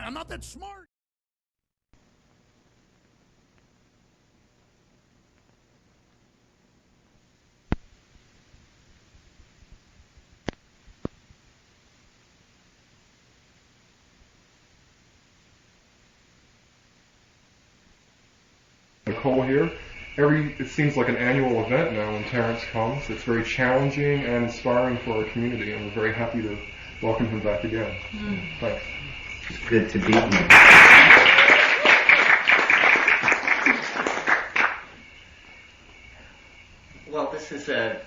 I'm not that smart. Nicole here. It seems like an annual event now when Terence comes. It's very challenging and inspiring for our community, and we're very happy to welcome him back again. Thanks. It's good to be here. Well, this is the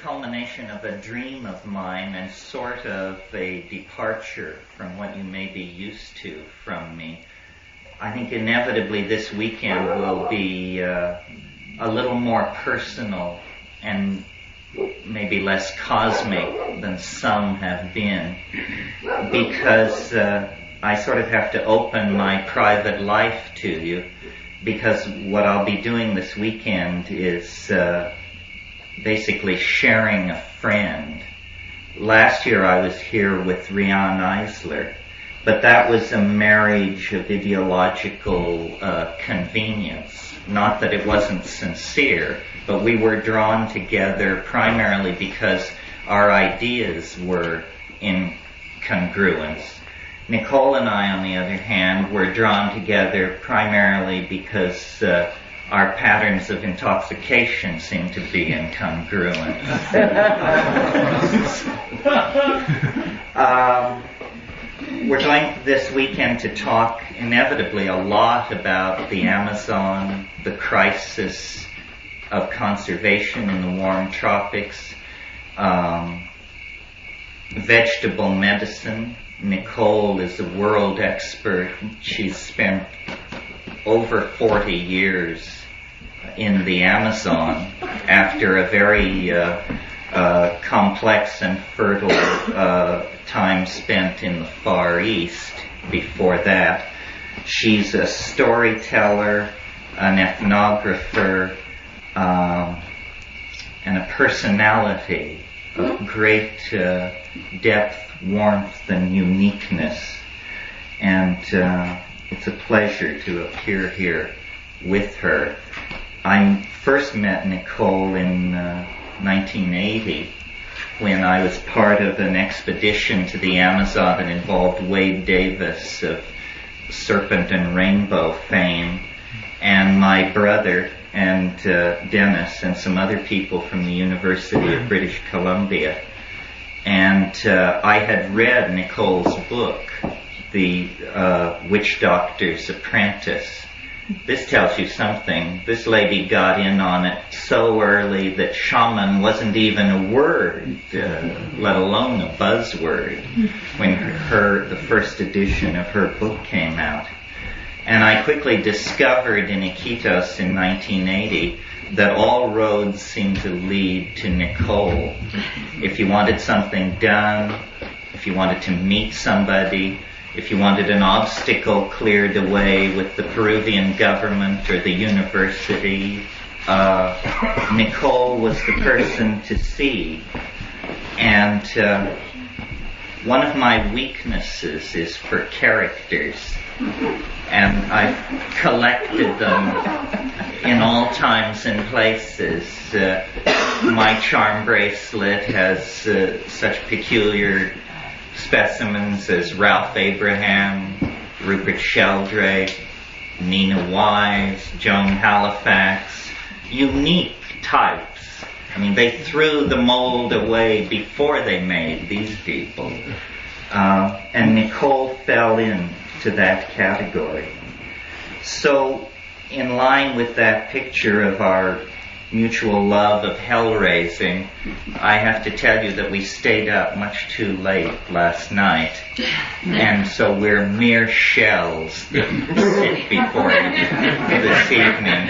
culmination of a dream of mine and sort of a departure from what you may be used to from me. I think inevitably this weekend will be a little more personal and maybe less cosmic than some have been, because I sort of have to open my private life to you, because what I'll be doing this weekend is basically sharing a friend. Last year I was here with Rian Eisler, but that was a marriage of ideological convenience. Not that it wasn't sincere, but we were drawn together primarily because our ideas were in congruence. Nicole and I, on the other hand, were drawn together primarily because our patterns of intoxication seem to be incongruent. We're going this weekend to talk inevitably a lot about the Amazon, the crisis of conservation in the warm tropics, vegetable medicine. Nicole is a world expert. She's spent over 40 years in the Amazon after a very complex and fertile time spent in the Far East before that. She's a storyteller, an ethnographer, and a personality of great depth, warmth, and uniqueness. And it's a pleasure to appear here with her. I first met Nicole in 1980 when I was part of an expedition to the Amazon that involved Wade Davis of Serpent and Rainbow fame, and my brother and Dennis and some other people from the University of British Columbia. And I had read Nicole's book, The Witch Doctor's Apprentice. This tells you something. This lady got in on it so early that shaman wasn't even a word, let alone a buzzword, when the first edition of her book came out. And I quickly discovered in Iquitos in 1980 that all roads seemed to lead to Nicole. If you wanted something done, if you wanted to meet somebody, if you wanted an obstacle cleared away with the Peruvian government or the university, Nicole was the person to see. And one of my weaknesses is for characters, and I've collected them in all times and places. My charm bracelet has such peculiar specimens as Ralph Abraham, Rupert Sheldrake, Nina Wise, Joan Halifax, unique types. I mean, they threw the mold away before they made these people. And Nicole fell into that category. So, in line with that picture of our mutual love of hell raising, I have to tell you that we stayed up much too late last night, and so we're mere shells that sit before you this evening.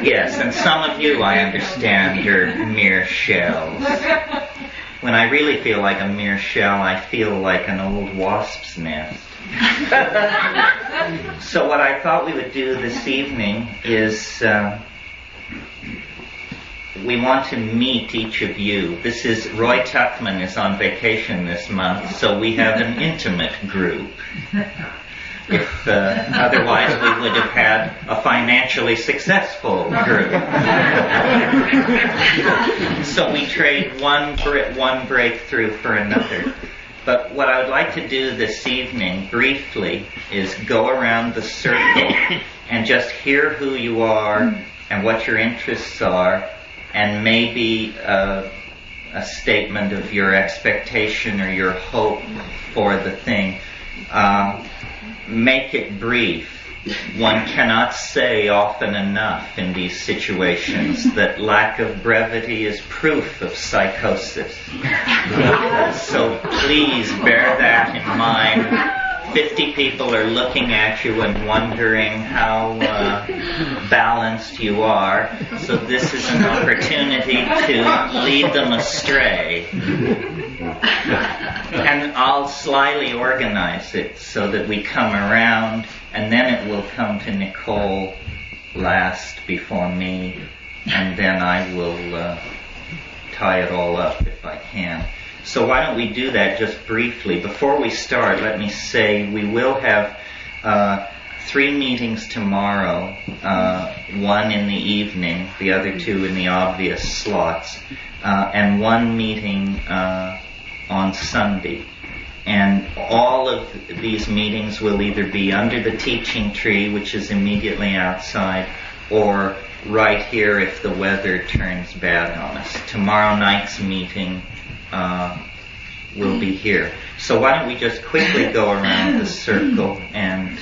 Yes, and some of you, I understand, are mere shells. When I really feel like a mere shell, I feel like an old wasp's nest. So what I thought we would do this evening is we want to meet each of you. This is Roy Tuckman is on vacation this month, so we have an intimate group. If otherwise we would have had a financially successful group. So we trade one breakthrough for another. But what I would like to do this evening, briefly, is go around the circle and just hear who you are and what your interests are, and maybe a statement of your expectation or your hope for the thing. Make it brief. One cannot say often enough in these situations that lack of brevity is proof of psychosis. So please bear that in mind. 50 people are looking at you and wondering how balanced you are. So this is an opportunity to lead them astray. And I'll slyly organize it so that we come around, and then it will come to Nicole last before me, and then I will tie it all up if I can. So why don't we do that just briefly. Before we start, let me say we will have 3 meetings tomorrow, one in the evening, the other 2 in the obvious slots, and 1 meeting on Sunday. And all of these meetings will either be under the teaching tree, which is immediately outside, or right here if the weather turns bad on us. Tomorrow night's meeting will be here. So why don't we just quickly go around the circle and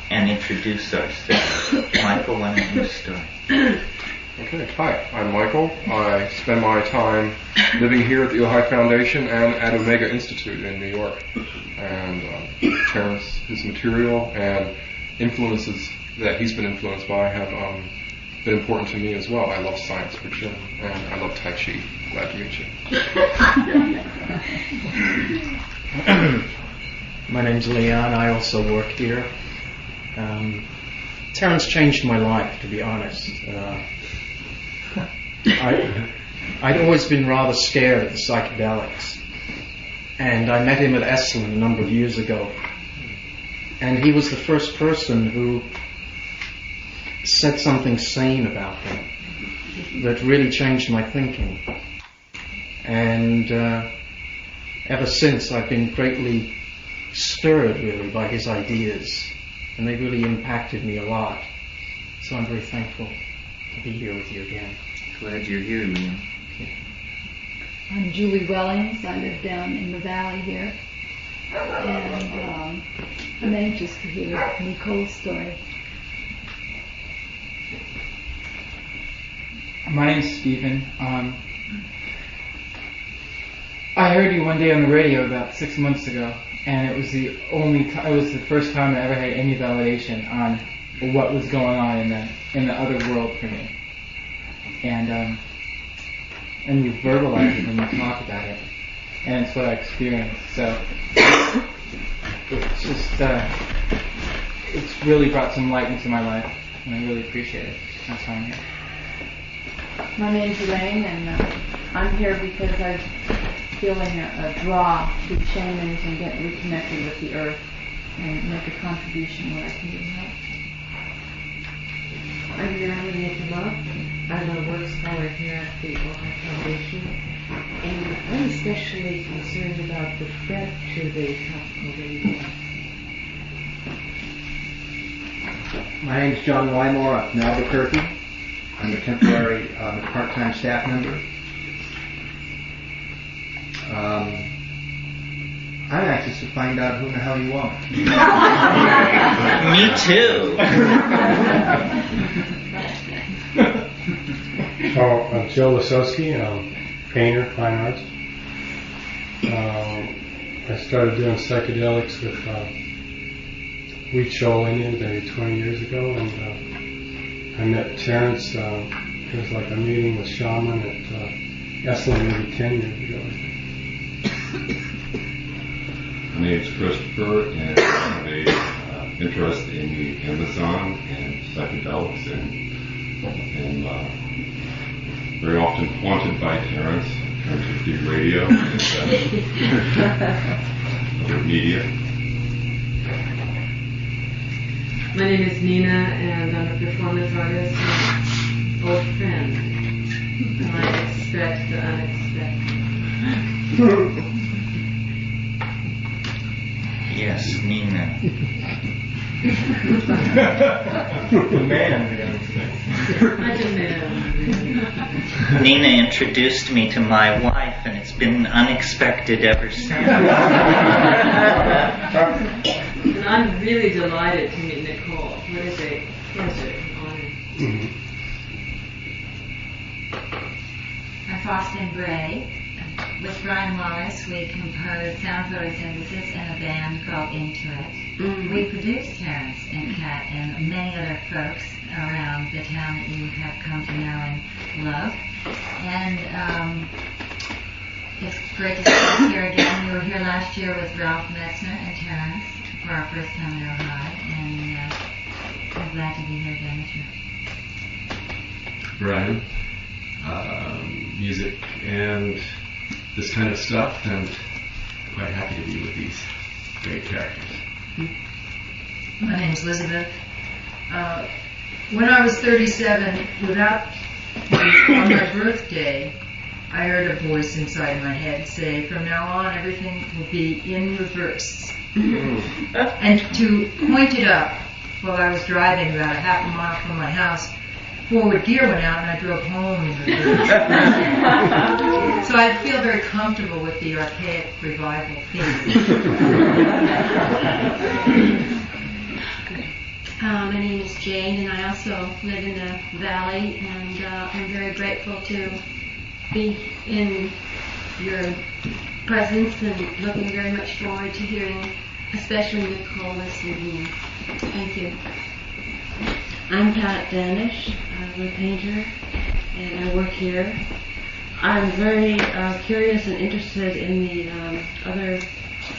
introduce ourselves. Michael, why don't you start? Okay, hi, I'm Michael. I spend my time living here at the Ojai Foundation and at Omega Institute in New York. And Terence, his material and influences that he's been influenced by have been important to me as well. I love science fiction and I love Tai Chi. Glad to meet you. My name's Leon. I also work here. Terence changed my life, to be honest. I'd always been rather scared of the psychedelics, and I met him at Esalen a number of years ago, and he was the first person who said something sane about them that really changed my thinking. And ever since I've been greatly stirred really by his ideas, and they really impacted me a lot. So I'm very thankful to be here with you again. Glad you're here, Liam. I'm Julie Wellings. I live down in the valley here, and I'm anxious to hear Nicole's story. My name's Stephen. I heard you one day on the radio about 6 months ago, and it was the first time I ever had any validation on what was going on in the other world for me. And you verbalize it when you talk about it, and it's what I experienced. So it's just it's really brought some light into my life, and I really appreciate it. That's why I'm here. My name's Elaine, and I'm here because I'm feeling a draw to shamans and get reconnected with the earth and make a contribution where I can do help. I'm Marilyn Love. I'm a work scholar here at the Ojai Foundation, and I'm especially concerned about the threat to the tropical rainforest. My name's John Wymore. I'm from Albuquerque. I'm a temporary part-time staff member. I'm anxious to find out who the hell you are. Me too. So I'm Joe Lasowski. I'm a painter, fine arts. I started doing psychedelics with Wheat Shoal Indians maybe 20 years ago, and I met Terence. It was like a meeting with shaman at Esalen maybe 10 years ago. My name is Christopher, and I have a interest in the Amazon and psychedelics and very often haunted by Terence in terms of the radio and other media. My name is Nina, and I'm a performance artist and old friend. And I expect the unexpected. Yes, Nina. I demand. Nina introduced me to my wife, and it's been unexpected ever since. And I'm really delighted to meet Nicole. What a great pleasure and honor. I'm Faustin Bray. With Brian Wallace, we composed sound photosynthesis in a band called Into It. Mm-hmm. We produced Terence and Kat and many other folks around the town that you have come to know and love. And it's great to see us here again. We were here last year with Ralph Metzner and Terence for our first time in Ohio, and I'm glad to be here again this year. Brian, music and this kind of stuff, and quite happy to be with these great characters. My name's Elizabeth. When I was 37, on my birthday, I heard a voice inside my head say, from now on everything will be in reverse. And to point it up, while I was driving about a half a mile from my house, forward gear went out and I drove home in reverse. So I feel very comfortable with the archaic revival theme. My name is Jane, and I also live in the valley, and I'm very grateful to be in your presence and looking very much forward to hearing, especially Nicole this evening. Thank you. I'm Pat Danish. I'm a painter, and I work here. I'm very curious and interested in the other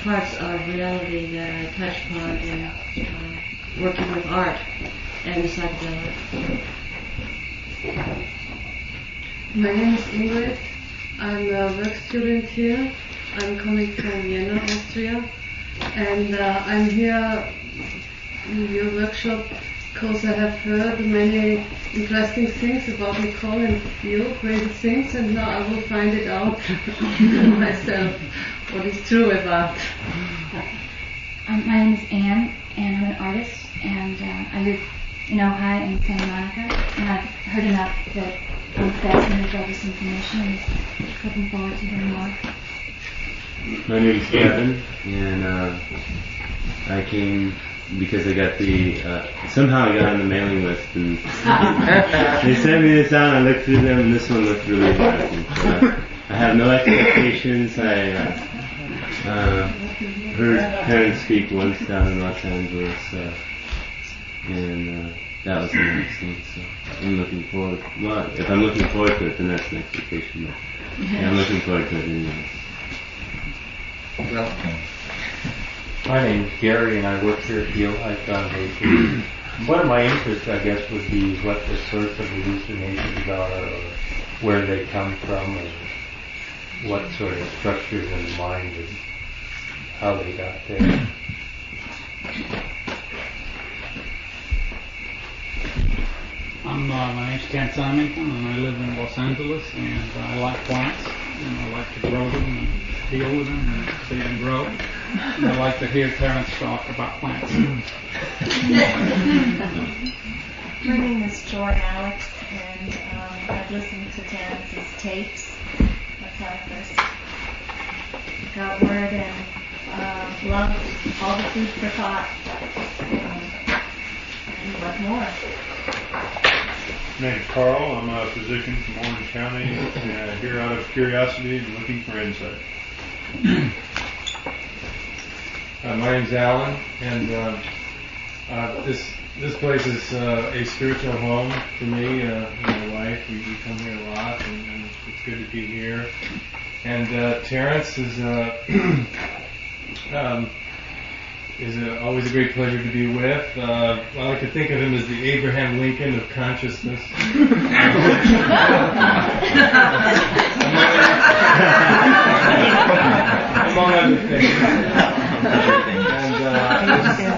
parts of reality that I touch upon in working with art and the psychedelic. My name is Ingrid. I'm a work student here. I'm coming from Vienna, Austria, and I'm here in your workshop because I have heard many interesting things about Nicole and feel crazy things, and now I will find it out myself what is true about. My name is Anne, and I'm an artist, and I live in Ohio and Santa Monica, and I've heard enough that I'm fascinated by this information and looking forward to hearing more. My name is Kevin, and I came because I got somehow I got on the mailing list, and they sent me this out, and I looked through them, and this one looked really interesting. So I have no expectations. I heard Terence speak once down in Los Angeles, and that was interesting. So I'm looking forward. Well, if I'm looking forward to it, then that's an expectation. But yeah, I'm looking forward to it anyway. Welcome. My name is Gary, and I work here at the Ojai Foundation. One of my interests, I guess, would be what the source of hallucinations are, or where they come from, and what sort of structures in the mind and how they got there. My name's Ken Symington, and I live in Los Angeles, and I like plants, and I like to grow them and deal with them and see them grow. And I like to hear Terence talk about plants. My name is Joy Alex, and I've listened to Terence's tapes. That's how I first got word, and loved all the food for thought. And what more? My name is Carl. I'm a physician from Orange County, here out of curiosity and looking for insight. My name's Alan, and this place is a spiritual home for me and my wife. We come here a lot, and it's good to be here. And Terence is is always a great pleasure to be with. I like to think of him as the Abraham Lincoln of consciousness. Among other things.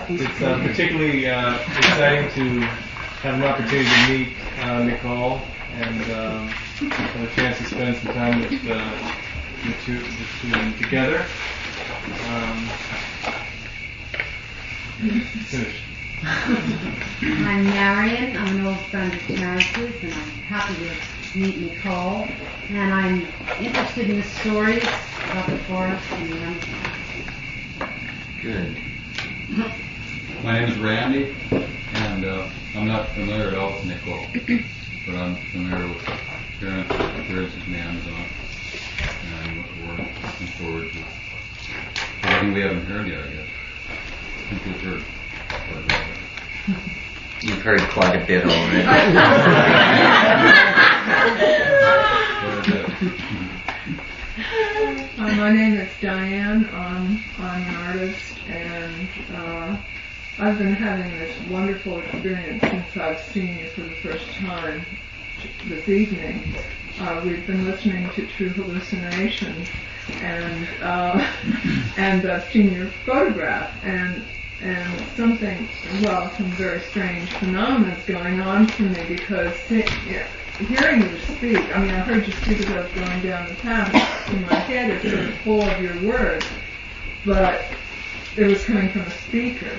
And it's particularly exciting to have an opportunity to meet Nicole and have a chance to spend some time with the two of them together. Finish. I'm Marion. I'm an old friend of Terence's, and I'm happy to meet Nicole. And I'm interested in the stories about the forest and the Amazon. Good. My name is Randy, and I'm not familiar at all with Nicole, but I'm familiar with Terence's and the Amazon, and we're looking forward to something we haven't heard yet, I guess. I think we've heard quite a bit. You've heard quite a bit already. My name is Diane. I'm an artist, and I've been having this wonderful experience since I've seen you for the first time this evening. We've been listening to True Hallucinations, and I've seen your photograph, and some very strange phenomena is going on for me, because hearing you speak, I mean, I heard you speak as I was going down the path. In my head, it's sort of full of your words, but it was coming from a speaker.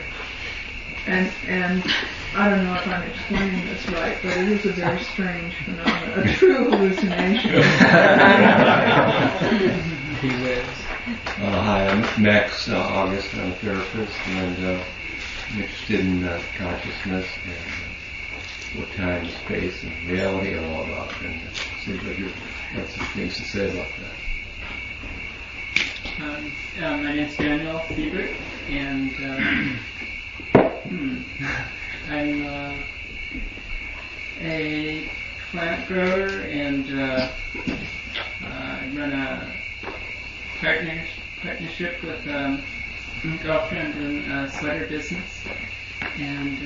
And I don't know if I'm explaining this right, but it is a very strange phenomenon, a true hallucination. He lives. Hi, I'm Max August. I'm a therapist, and I'm interested in consciousness and what time, space, and reality are all about. And it seems like you have some things to say about that. My name's Daniel Siebert, and I'm a plant grower, and I run a partnership with a girlfriend in a sweater business, and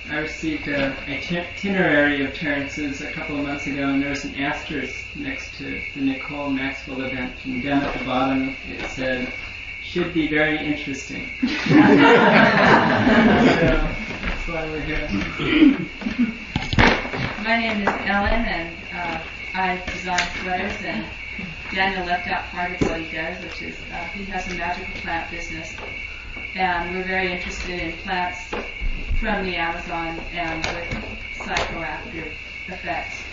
I received an itinerary of Terence's a couple of months ago, and there was an asterisk next to the Nicole Maxwell event, and down at the bottom it said, "Should be very interesting." So that's why we're here. My name is Ellen, and I design sweaters, and Daniel left out part of what he does, which is he has a magical plant business, and we're very interested in plants from the Amazon and with psychoactive effects.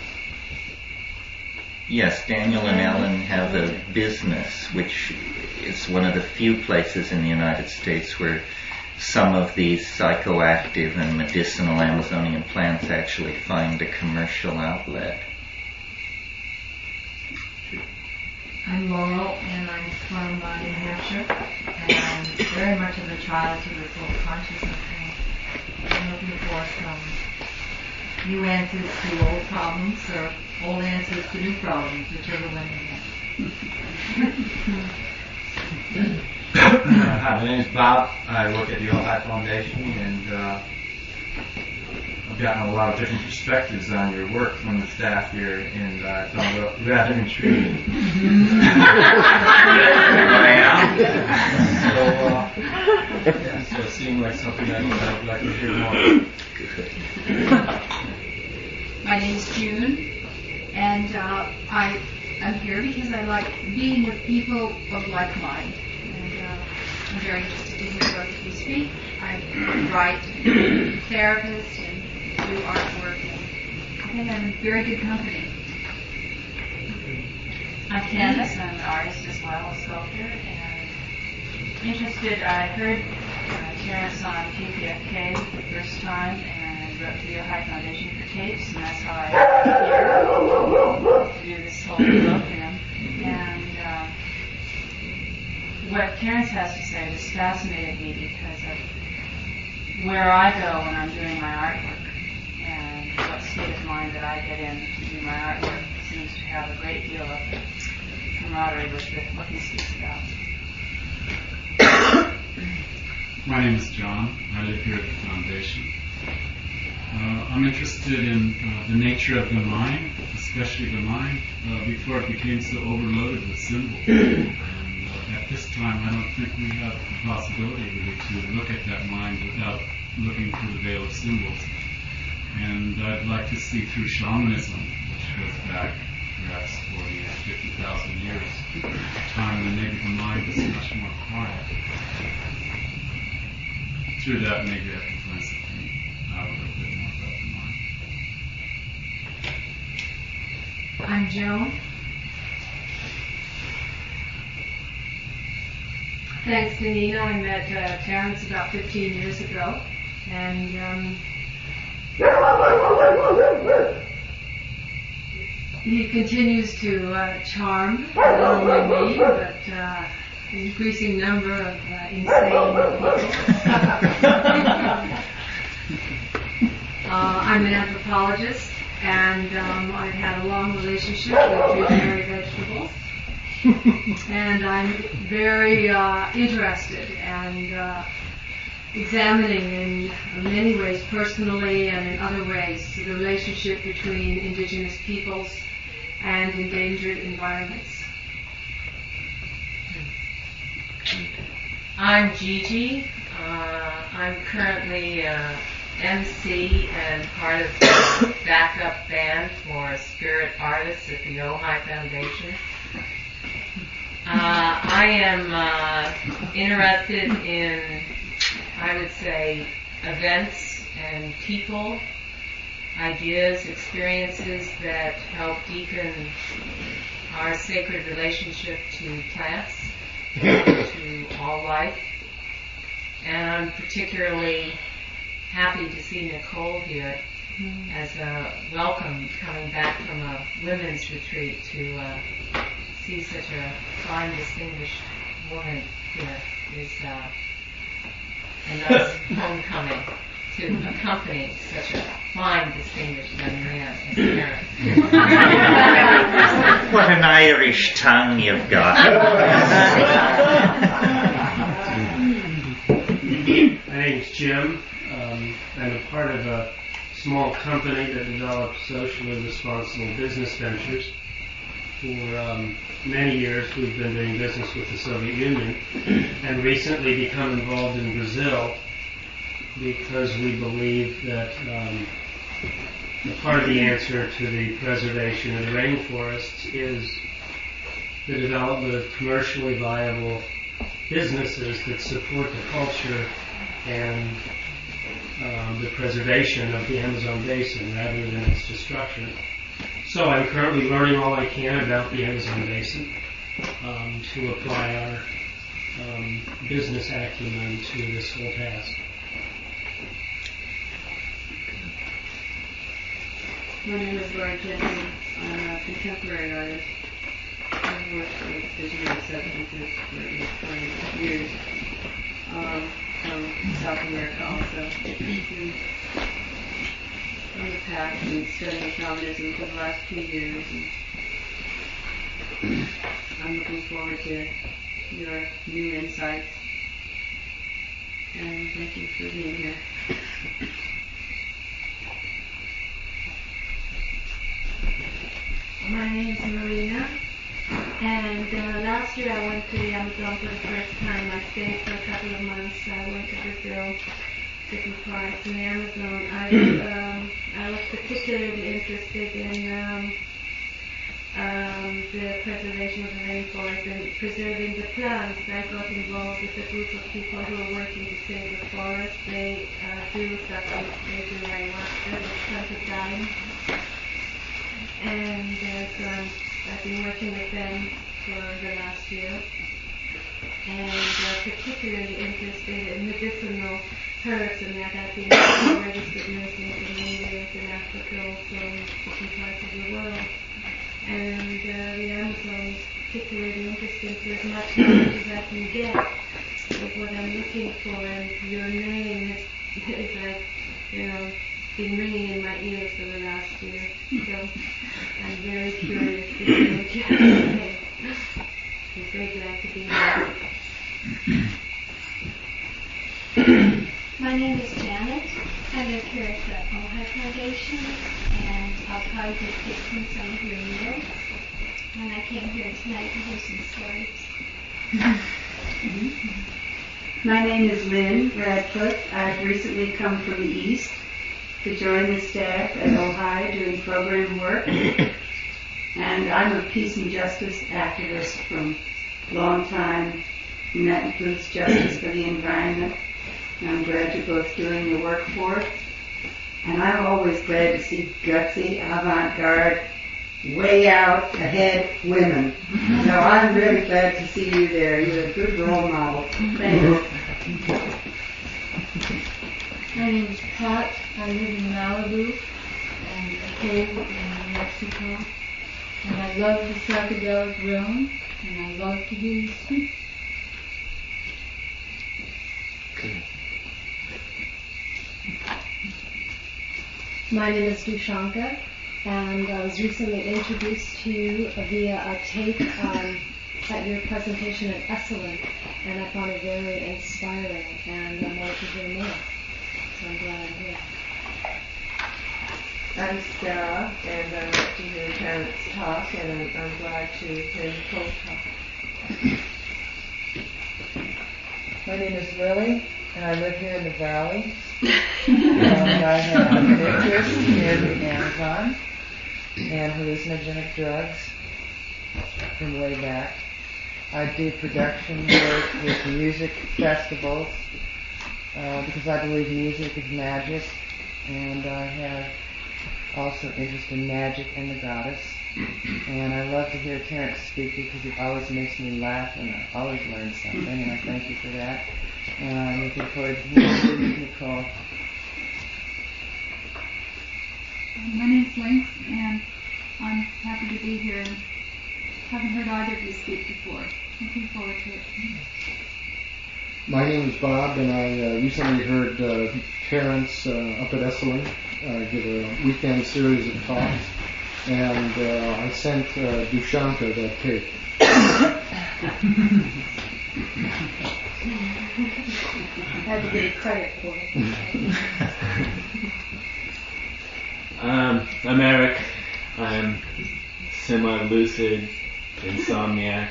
Yes, Daniel and Ellen have a business which is one of the few places in the United States where some of these psychoactive and medicinal Amazonian plants actually find a commercial outlet. I'm Laurel, and I'm from New Hampshire, and very much of a child to the full consciousness. I'm looking for some new answers to old problems, or old answers to new problems, whichever one you get. Hi, my name is Bob. I work at the Ojai Foundation, and I've gotten a lot of different perspectives on your work from the staff here, and I found it rather intriguing. So it seemed like something I'd like to hear more. My name is June, and I am here because I like being with people of like mind. I'm very interested to hear both of you speak. I write, therapist, and do artwork, and I think I'm in very good company. I'm Candace. I'm an artist as well, a sculptor, and interested. I heard Terence on KPFK for the first time, and wrote to the Ojai Foundation for tapes, and that's how I came here to do this whole book. And what Terence has to say just fascinated me because of where I go when I'm doing my artwork and what state of mind that I get in to do my artwork. It seems to have a great deal of camaraderie with what he speaks about. My name is John. I live here at the Foundation. I'm interested in the nature of the mind, especially the mind, before it became so overloaded with symbols. And at this time, I don't think we have the possibility really to look at that mind without looking through the veil of symbols. And I'd like to see through shamanism, which goes back perhaps 40 or 50,000 years, a time when maybe the mind is much more quiet. Through that, maybe I can find something out a little bit more about the mind. I'm Joan. Thanks to Nina, I met Terence about 15 years ago, and he continues to charm not only me, but an increasing number of insane people. I'm an anthropologist, and I've had a long relationship with visionary vegetables. And I'm very interested and examining in many ways, personally and in other ways, the relationship between indigenous peoples and endangered environments. I'm Gigi. I'm currently MC and part of the backup band for spirit artists at the Ojai Foundation. I am interested in, I would say, events and people, ideas, experiences that help deepen our sacred relationship to plants, to all life. And I'm particularly happy to see Nicole here as a welcome coming back from a women's retreat to see such a fine, distinguished woman here is a nice homecoming to accompany such a fine, distinguished young man as Terence. What an Irish tongue you've got. My name's Jim. I'm a part of a small company that develops socially responsible business ventures. For many years we've been doing business with the Soviet Union and recently become involved in Brazil because we believe that part of the answer to the preservation of the rainforests is the development of commercially viable businesses that support the culture and the preservation of the Amazon basin rather than its destruction. So I'm currently learning all I can about the Amazon basin to apply our business acumen to this whole task. My name is Lauren Kenton. I'm a contemporary artist. I've worked with visionary substances for at least 20 years. From South America also. From the past and studying shamanism for the last 2 years. And I'm looking forward to your new insights. And thank you for being here. My name is Marina, and last year I went to the Amazon for the first time. I stayed for a couple of months. I went to Brazil, different parts in the Amazon. I was particularly interested in the preservation of the rainforest and preserving the plants. I got involved with a group of people who are working to save the forest. They do stuff like they do ayahuasca, the plant of dying. And so I've been working with them for the last year, and particularly interested in medicinal herbs, and that I've been registered nursing for many years in Africa, also in different parts of the world. And the Amazon is particularly interesting, so as much knowledge as I can get of what I'm looking for, and your name is like, been ringing in my ears for the last year. So I'm very curious to hear what you have to say. I'm very glad to be here. My name is Janet. I live here at the Ojai Foundation, and I'll probably be fixing some of your meals. And I came here tonight to hear some stories. My name is Lynn Radcliffe. I've recently come from the East to join the staff at Ojai doing program work. And I'm a peace and justice activist from a long time, and that includes justice for the environment. And I'm glad you're both doing the work for it. And I'm always glad to see gutsy, avant-garde, way out ahead women. So I'm really glad to see you there. You're a good role model. Thanks. My name is Pat. I live in Malibu and a cave in New Mexico. And I love the psychedelic realm, and I love to hear you speak. My name is Dushanka, and I was recently introduced to you via a tape at your presentation at Esalen, and I found it very inspiring, and I wanted to hear more. So I'm glad I'm here. I'm Sarah, and I like to hear Terence talk, and I'm glad to hear Nicole talk. My name is Lily, and I live here in the valley. And I have an interest in the Amazon and hallucinogenic drugs from way back. I do production work with music festivals because I believe music is magic, and I have also interest in magic and the goddess. And I love to hear Terence speak because it always makes me laugh, and I always learn something, and I thank you for that. And I'm looking forward to hearing you, Nicole. My name's Lynx, and I'm happy to be here, and haven't heard either of you speak before. Looking forward to it. My name is Bob, and I recently heard Terence up at Esalen give a weekend series of talks, and I sent Dushanka that tape. I had to give you credit for it. I'm Eric. I'm semi-lucid, insomniac,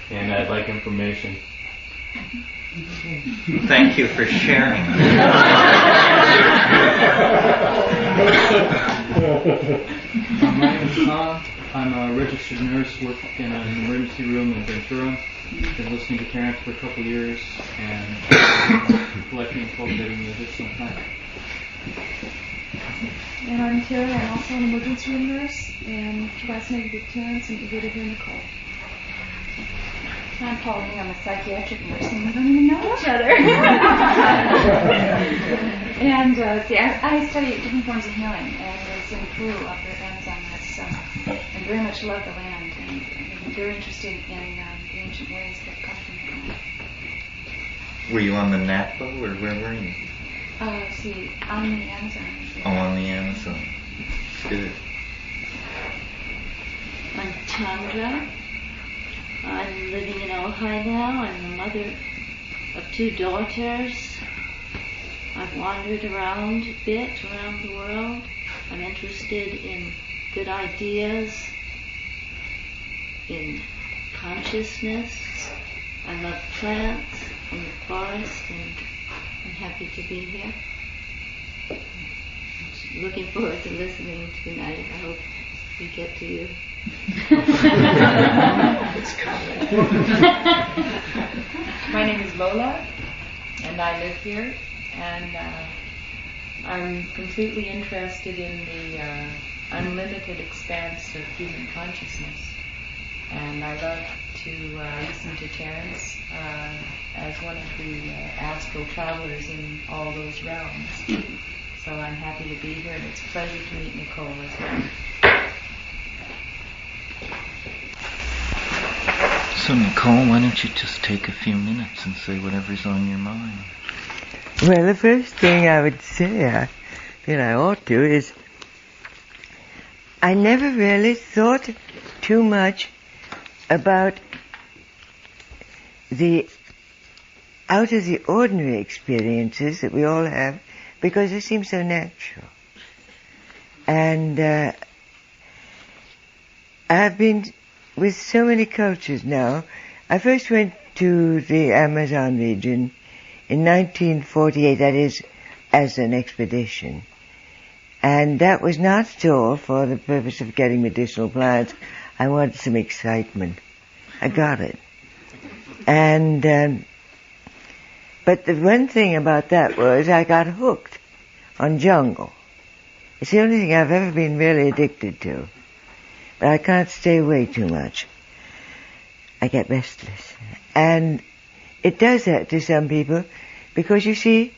and I'd like information. Thank you for sharing. My name is Tom. I'm a registered nurse, work in an emergency room in Ventura. Been listening to Terence for a couple of years and collecting and cultivating medicinal plants. And I'm Terry. I'm also an emergency room nurse and fascinated with Terence and eager to hear Nicole. I'm Pauline. I'm a psychiatric nurse, and we don't even know each other. And see, I study different forms of healing, and was in Peru up at Amazon last summer, and very much love the land, and I'm very interested in the ancient ways that come from the land. Were you on the Napa, or where were you? See, on the Amazon. Oh, on the Amazon. Good. I'm Chandra. I'm living in Ojai now. I'm the mother of 2 daughters. I've wandered around a bit around the world. I'm interested in good ideas, in consciousness. I love plants in the forest, and I'm happy to be here. Looking forward to listening tonight. I hope we get to you. It's coming. My name is Lola, and I live here, and I'm completely interested in the unlimited expanse of human consciousness, and I love to listen to Terence as one of the astral travelers in all those realms. So I'm happy to be here, and it's a pleasure to meet Nicole as well. So, Nicole, why don't you just take a few minutes and say whatever's on your mind? Well, the first thing I would say that I ought to is I never really thought too much about the out of the ordinary experiences that we all have because they seem so natural. And I've been with so many cultures now. I first went to the Amazon region in 1948, that is, as an expedition. And that was not at all for the purpose of getting medicinal plants. I wanted some excitement. I got it. And, but the one thing about that was I got hooked on jungle. It's the only thing I've ever been really addicted to. But I can't stay away too much. I get restless. And it does that to some people because you see,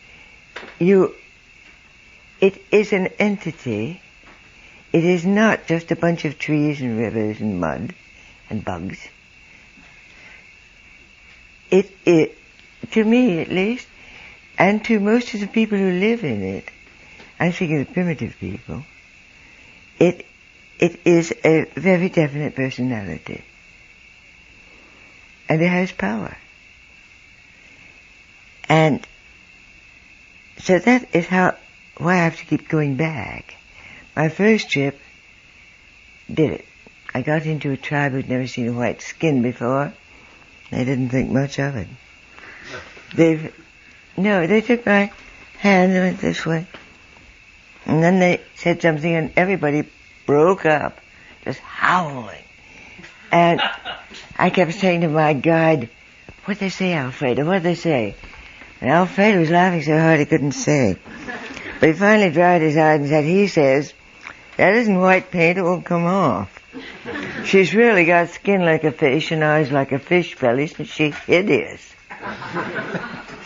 it is an entity. It is not just a bunch of trees and rivers and mud and bugs. It, to me at least, and to most of the people who live in it, I think of the primitive people, it is a very definite personality. And it has power. And so that is why I have to keep going back. My first trip did it. I got into a tribe who'd never seen a white skin before. They didn't think much of it. They took my hand and went this way. And then they said something and everybody broke up, just howling. And I kept saying to my guide, "What'd they say, Alfredo? What'd they say?" And Alfredo was laughing so hard he couldn't say. But he finally dried his eyes and said, "He says, that isn't white paint, it won't come off. She's really got skin like a fish and eyes like a fish belly, and she's hideous."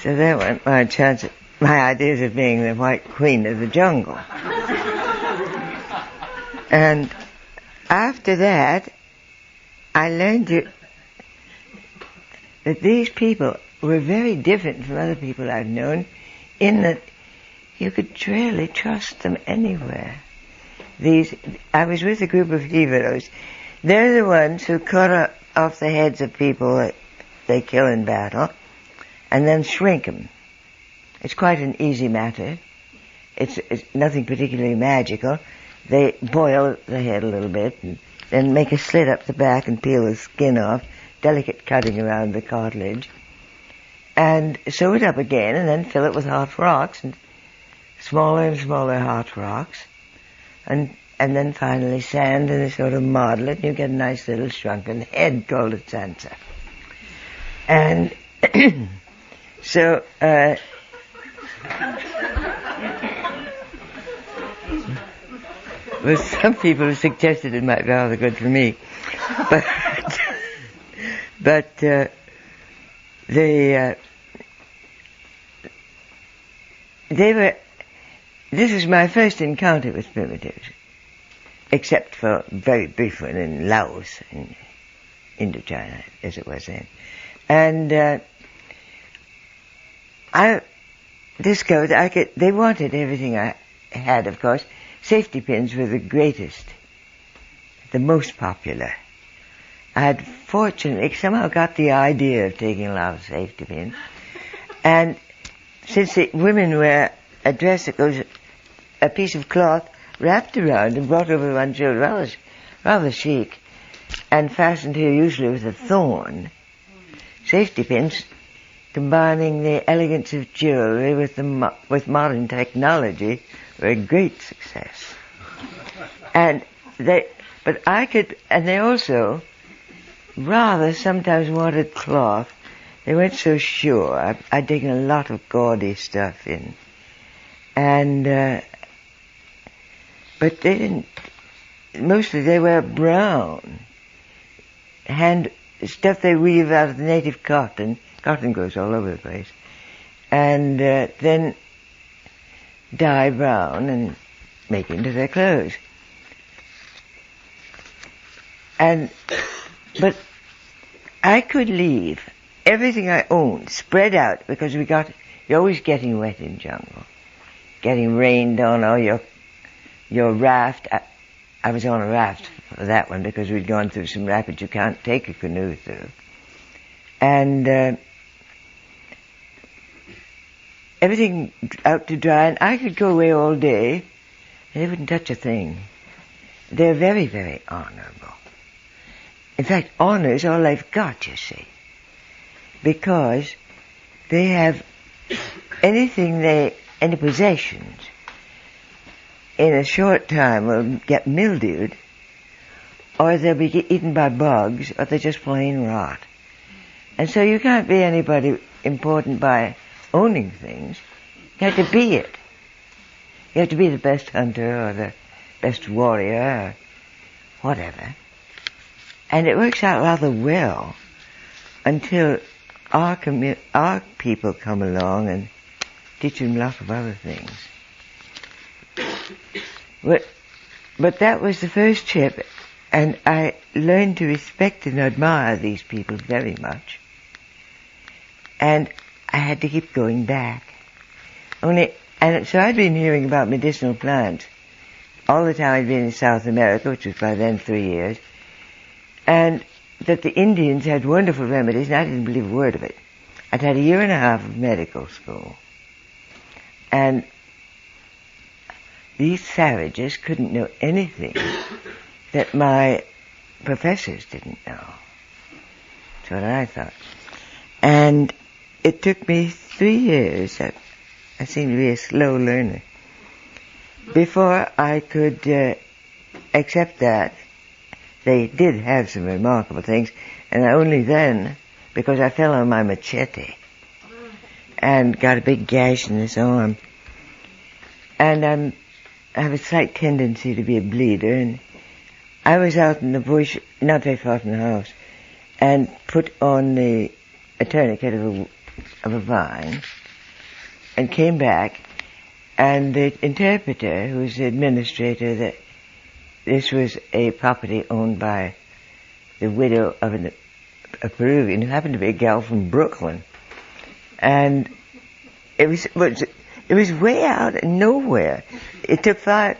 So that went my ideas of being the white queen of the jungle. And after that, I learned that these people were very different from other people I've known in that you could really trust them anywhere. I was with a group of heroes. They're the ones who cut off the heads of people that they kill in battle and then shrink them. It's quite an easy matter. It's nothing particularly magical. They boil the head a little bit and then make a slit up the back and peel the skin off, delicate cutting around the cartilage, and sew it up again and then fill it with hot rocks, and smaller and smaller hot rocks, and then finally sand and they sort of model it and you get a nice little shrunken head called a sansa. And so well, some people have suggested it might be rather good for me, but they were. This was my first encounter with primitives, except for a very brief one in Laos, in Indochina, as it was then. And I discovered they wanted everything I had, of course. Safety pins were the greatest, the most popular. I had fortunately somehow got the idea of taking a lot of safety pins. And since the women wear a dress that goes a piece of cloth wrapped around and brought over one shoulder, rather chic, and fastened here usually with a thorn, safety pins combining the elegance of jewelry with modern technology were a great success. And they also rather sometimes wanted cloth. They weren't so sure. I'd taken a lot of gaudy stuff in. And, but they didn't, mostly they wear brown. Stuff they weave out of the native cotton. Cotton grows all over the place. And then dye brown and make into their clothes. But I could leave everything I owned spread out because you're always getting wet in jungle, getting rained on, or your raft. I was on a raft for that one because we'd gone through some rapids you can't take a canoe through. And everything out to dry, and I could go away all day, and they wouldn't touch a thing. They're very, very honorable. In fact, honor is all they've got, you see, because they have any possessions in a short time will get mildewed, or they'll be eaten by bugs, or they just plain rot. And so you can't be anybody important by owning things. You have to be it. You have to be the best hunter or the best warrior or whatever. And it works out rather well until our people come along and teach them lots of other things. But that was the first trip, and I learned to respect and admire these people very much. And I had to keep going back. And so I'd been hearing about medicinal plants all the time I'd been in South America, which was by then 3 years, and that the Indians had wonderful remedies, and I didn't believe a word of it. I'd had a year and a half of medical school. And these savages couldn't know anything that my professors didn't know. That's what I thought. And it took me 3 years, I seemed to be a slow learner, before I could accept that they did have some remarkable things, and only then, because I fell on my machete and got a big gash in this arm. And I have a slight tendency to be a bleeder, and I was out in the bush, not very far from the house, and put on a tourniquet of a vine, and came back, and the interpreter, who was the administrator, that this was a property owned by the widow of a Peruvian who happened to be a gal from Brooklyn, and it was way out of nowhere. It took the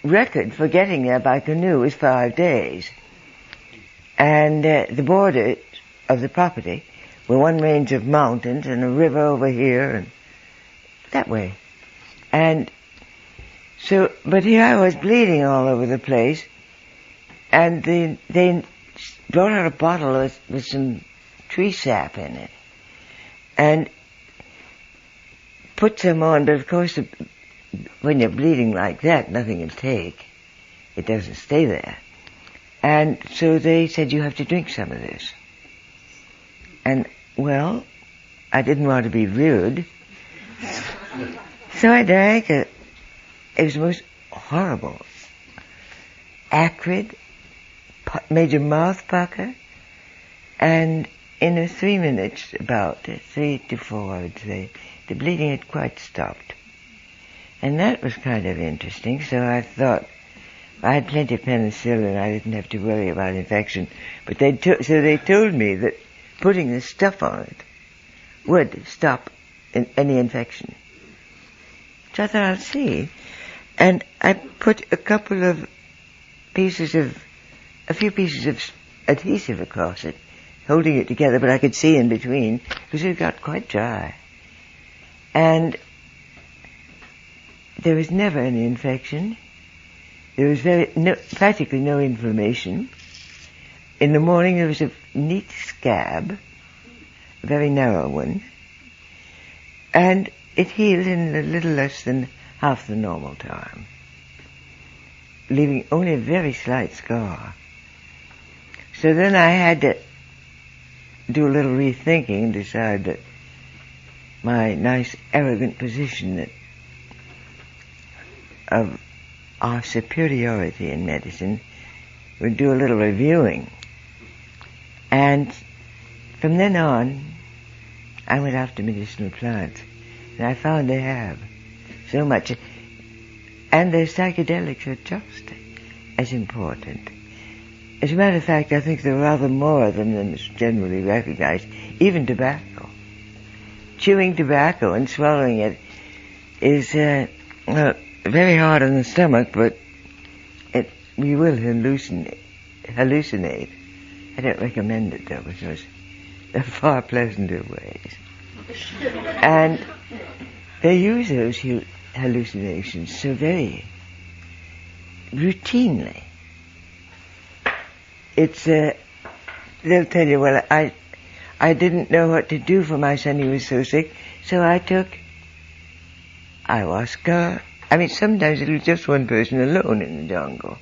record for getting there by canoe was 5 days. And the borders of the property were one range of mountains and a river over here and that way. And so, but here I was bleeding all over the place, and they brought out a bottle with some tree sap in it, and put some on, but of course when you're bleeding like that, nothing will take. It doesn't stay there. And so they said, you have to drink some of this. And, well, I didn't want to be rude, so I drank it. It was the most horrible, acrid, made your mouth pucker, and in 3 minutes, about 3 to 4, I would say, the bleeding had quite stopped. And that was kind of interesting, so I thought, I had plenty of penicillin, I didn't have to worry about infection. But they told me that putting this stuff on it would stop any infection. So I thought, I'll see. And I put a few pieces of adhesive across it, holding it together, but I could see in between, because it got quite dry. And there was never any infection. There was practically no inflammation. In the morning there was a neat scab, a very narrow one, and it healed in a little less than half the normal time, leaving only a very slight scar. So then I had to do a little rethinking and decide that my nice arrogant position of our superiority in medicine would do a little reviewing. And from then on, I went after medicinal plants, and I found they have so much. And their psychedelics are just as important. As a matter of fact, I think there are rather more of them than is generally recognized, even tobacco. Chewing tobacco and swallowing it is very hard on the stomach, but you will hallucinate. I don't recommend it, though, because there are far pleasanter ways. And they use those hallucinations so very routinely. It's, they'll tell you, well, I didn't know what to do for my son, he was so sick, so I took ayahuasca. I mean, sometimes it was just one person alone in the jungle.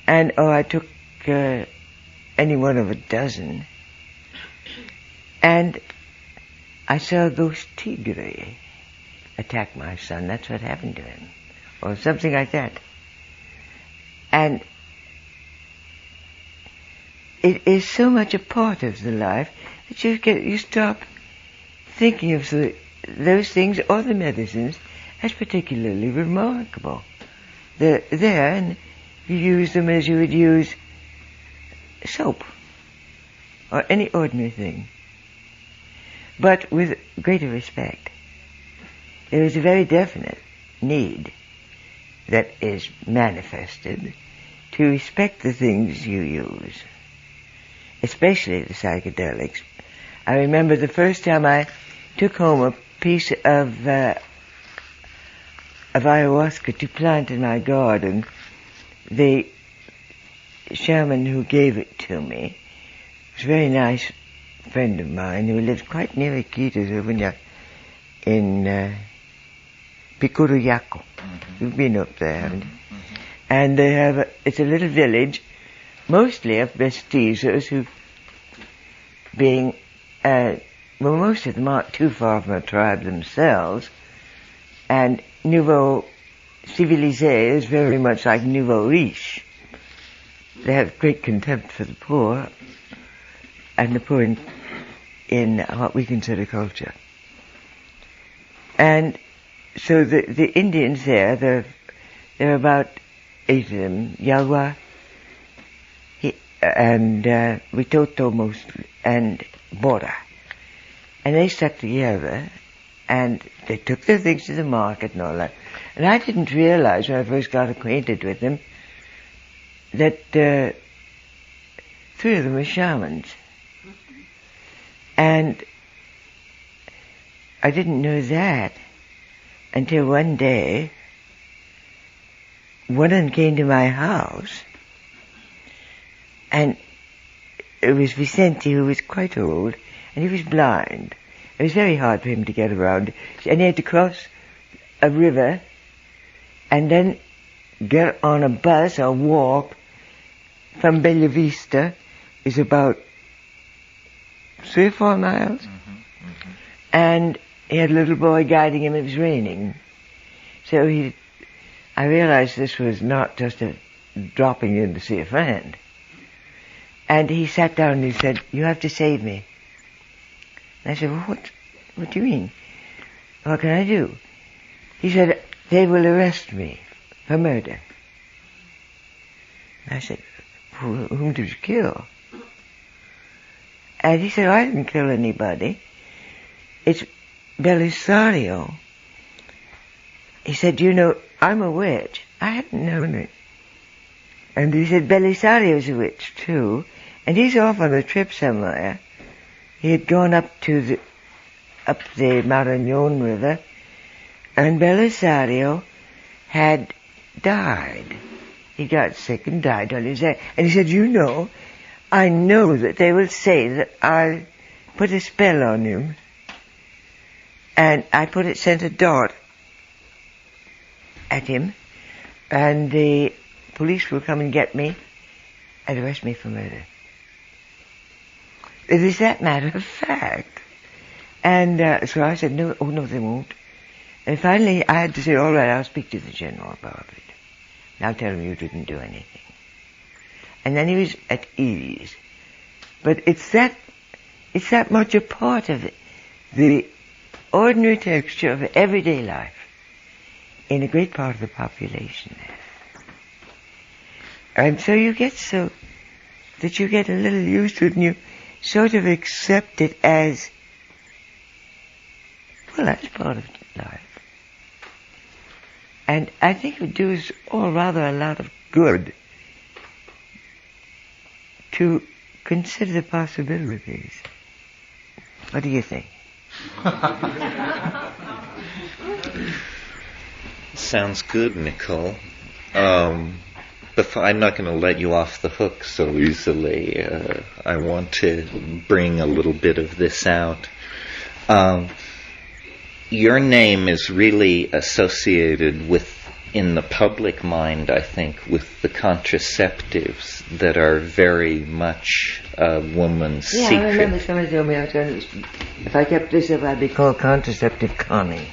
And, I took any one of a dozen. And I saw a ghost tigre attack my son. That's what happened to him. Or something like that. And it is so much a part of the life that you stop thinking of those things or the medicines as particularly remarkable. They're there, and you use them as you would use soap or any ordinary thing, but with greater respect. There is a very definite need that is manifested to respect the things you use, especially the psychedelics. I remember the first time I took home a piece of ayahuasca to plant in my garden. The shaman who gave it to me was a very nice friend of mine who lived quite near Iquitos in Picuruyaco. You've been up there, haven't you? And they have it's a little village, mostly of mestizos who, being, most of them aren't too far from a tribe themselves, and Nouveau Civilisé is very much like Nouveau Riche. They have great contempt for the poor, and the poor in what we consider culture. And so the Indians there are about 8 of them, Yagua, and Witoto mostly, and Bora. And they stuck together, and they took their things to the market and all that. And I didn't realize when I first got acquainted with them that 3 of them were shamans. And I didn't know that until one day one of them came to my house, and it was Vicente, who was quite old, and he was blind. It was very hard for him to get around, and he had to cross a river and then get on a bus or walk from Bella Vista. Is about 3 or 4 miles. And he had a little boy guiding him. It was raining. So I realized this was not just a dropping in to see a friend. And he sat down and he said, "You have to save me." And I said, "Well, what do you mean? What can I do?" He said, "They will arrest me for murder." And I said, "Whom did you kill?" And he said, "I didn't kill anybody. It's Belisario." He said, "You know, I'm a witch." I hadn't known it. And he said, "Belisario's a witch too, and he's off on a trip somewhere." He had gone up the Marañón River, and Belisario had died. He got sick and died while he was there. And he said, "You know, I know that they will say that I put a spell on him, and sent a dart at him, and the police will come and get me and arrest me for murder." It is that matter of fact. And so I said, no, they won't. And finally I had to say, "All right, I'll speak to the general about it. And I'll tell him you didn't do anything." And then he was at ease. But it's that much a part of the ordinary texture of everyday life in a great part of the population there. And so you get so that you get a little used to it, and you sort of accept it as, well, that's part of life. And I think it would do us all rather a lot of good to consider the possibilities. What do you think? Sounds good, Nicole. I'm not going to let you off the hook so easily. I want to bring a little bit of this out. Your name is really associated with, in the public mind, I think, with the contraceptives that are very much a woman's secret. I remember somebody told me if I kept this up, I'd be called Contraceptive Connie.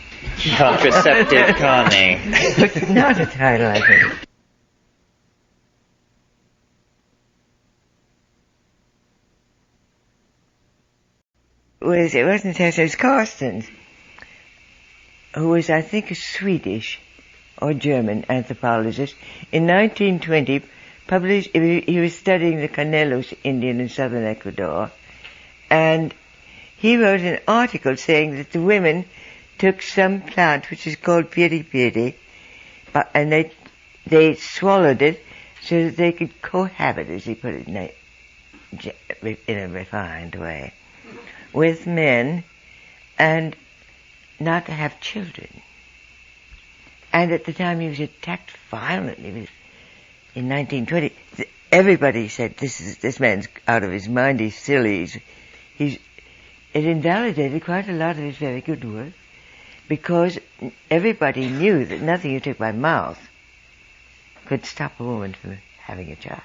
Contraceptive Connie. It's not a title, I think. It wasn't Tessa, it was Carstens, who was, I think, a Swedish or German anthropologist. In 1920, he was studying the Canelos Indian in southern Ecuador, and he wrote an article saying that the women took some plant which is called piri piri, and they swallowed it so that they could cohabit, as he put it in a refined way, with men and not to have children. And at the time he was attacked violently in 1920. Everybody said, this man's out of his mind, he's silly. It invalidated quite a lot of his very good work, because everybody knew that nothing you took by mouth could stop a woman from having a child.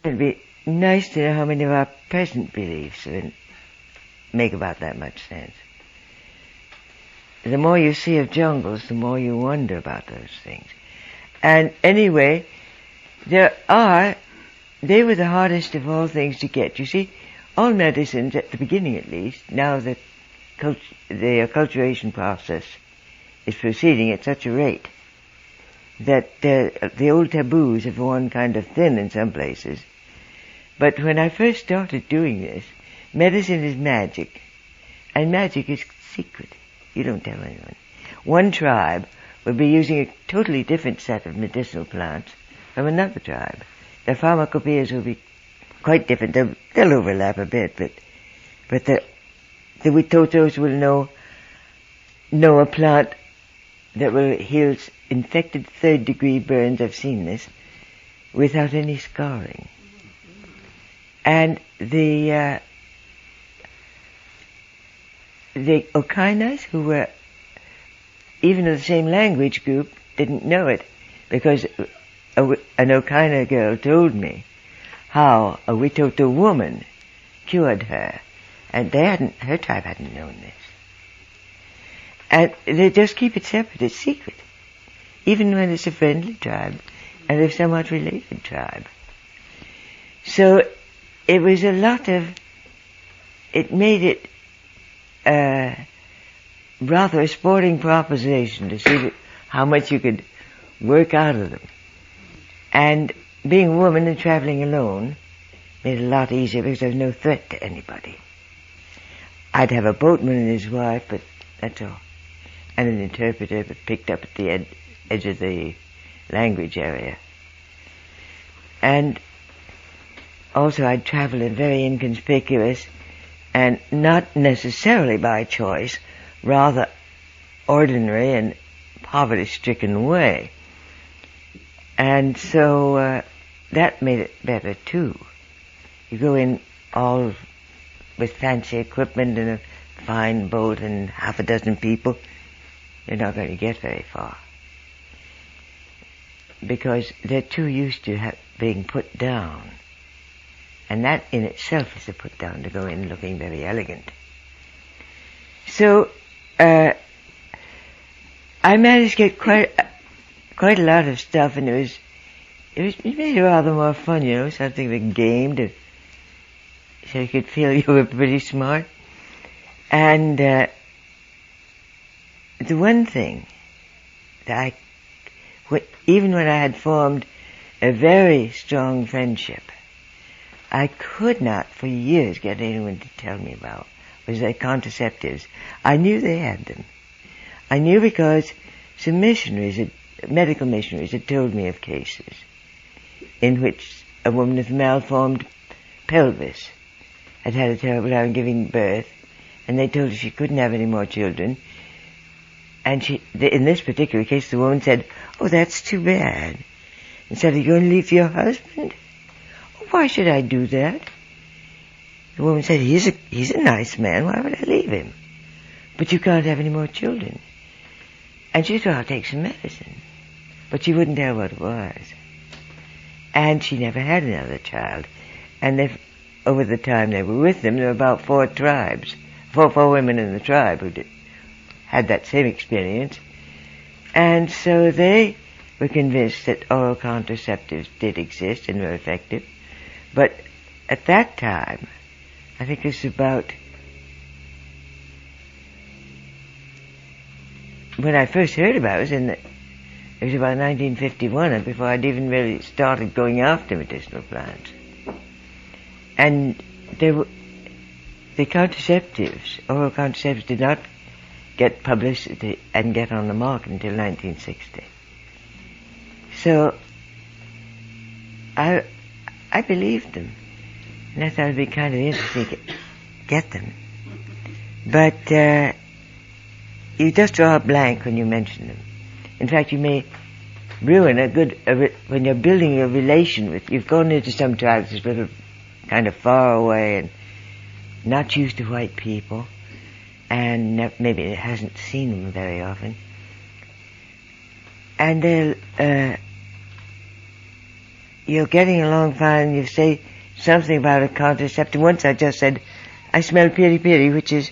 It'd be nice to know how many of our present beliefs make about that much sense. The more you see of jungles, the more you wonder about those things. And anyway, they were the hardest of all things to get. You see, all medicines, at the beginning at least, now that the acculturation process is proceeding at such a rate that the old taboos have worn kind of thin in some places. But when I first started doing this, medicine is magic, and magic is secret. You don't tell anyone. One tribe will be using a totally different set of medicinal plants from another tribe. Their pharmacopoeias will be quite different. They'll overlap a bit, but the Witotos will know a plant that will heal infected third-degree burns. I've seen this without any scarring. And the Okainas, who were even of the same language group, didn't know it, because an Okaina girl told me how a Witoto woman cured her, and her tribe hadn't known this. And they just keep it separate, it's secret, even when it's a friendly tribe and a somewhat related tribe. So it was it made it rather a sporting proposition to see how much you could work out of them. And being a woman and traveling alone made it a lot easier because there was no threat to anybody. I'd have a boatman and his wife, but that's all. And an interpreter, but picked up at the edge of the language area. And also I'd travel in very inconspicuous and not necessarily by choice, rather ordinary and poverty-stricken way. And so that made it better too. You go in all with fancy equipment and a fine boat and half a dozen people, you're not going to get very far. Because they're too used to being put down. And that in itself is a put down, to go in looking very elegant. So I managed to get quite a lot of stuff, and it made it rather more fun, something of a game so you could feel you were pretty smart. And the one thing that even when I had formed a very strong friendship, I could not for years get anyone to tell me about was their contraceptives. I knew they had them. I knew because some medical missionaries had told me of cases in which a woman with malformed pelvis had had a terrible time giving birth, and they told her she couldn't have any more children. And in this particular case, the woman said, "Oh, that's too bad." And said, "Are you going to leave your husband?" "Oh, why should I do that?" The woman said, he's a nice man. Why would I leave him?" "But you can't have any more children." And she said, "I'll take some medicine." But she wouldn't tell what it was. And she never had another child. And over the time they were with them, there were about four women in the tribe who had that same experience. And so they were convinced that oral contraceptives did exist and were effective. But at that time, I think it was when I first heard about it, it was about 1951, and before I'd even really started going after medicinal plants. And oral contraceptives did not get publicity and get on the market until 1960. So I believed them, and I thought it'd be kind of interesting to get them. But you just draw a blank when you mention them. In fact, you may ruin when you're building a relation with. You've gone into some tribes that are kind of far away and not used to white people, and maybe it hasn't seen them very often. And you're getting along fine, and you say something about a contraceptive. Once I just said, "I smell piri-piri," which is,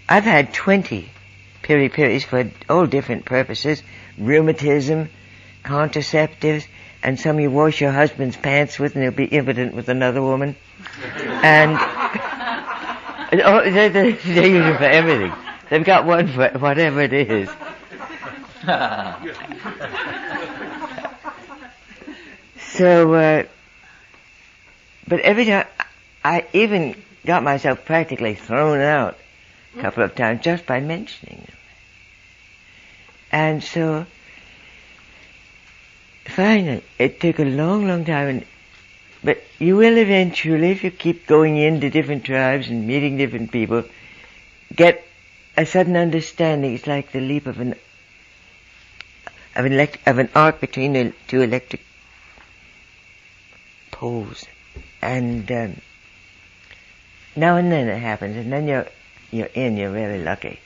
I've had 20 piri-piris for all different purposes, rheumatism, contraceptives, and some you wash your husband's pants with, and he'll be impotent with another woman. And they use it for everything. They've got one for whatever it is. So, but every time, I even got myself practically thrown out a couple of times just by mentioning them. And so, finally, it took a long, long time, but you will eventually, if you keep going into different tribes and meeting different people, get a sudden understanding. It's like the leap of an arc between the two electric poles, and now and then it happens, and then you're really lucky.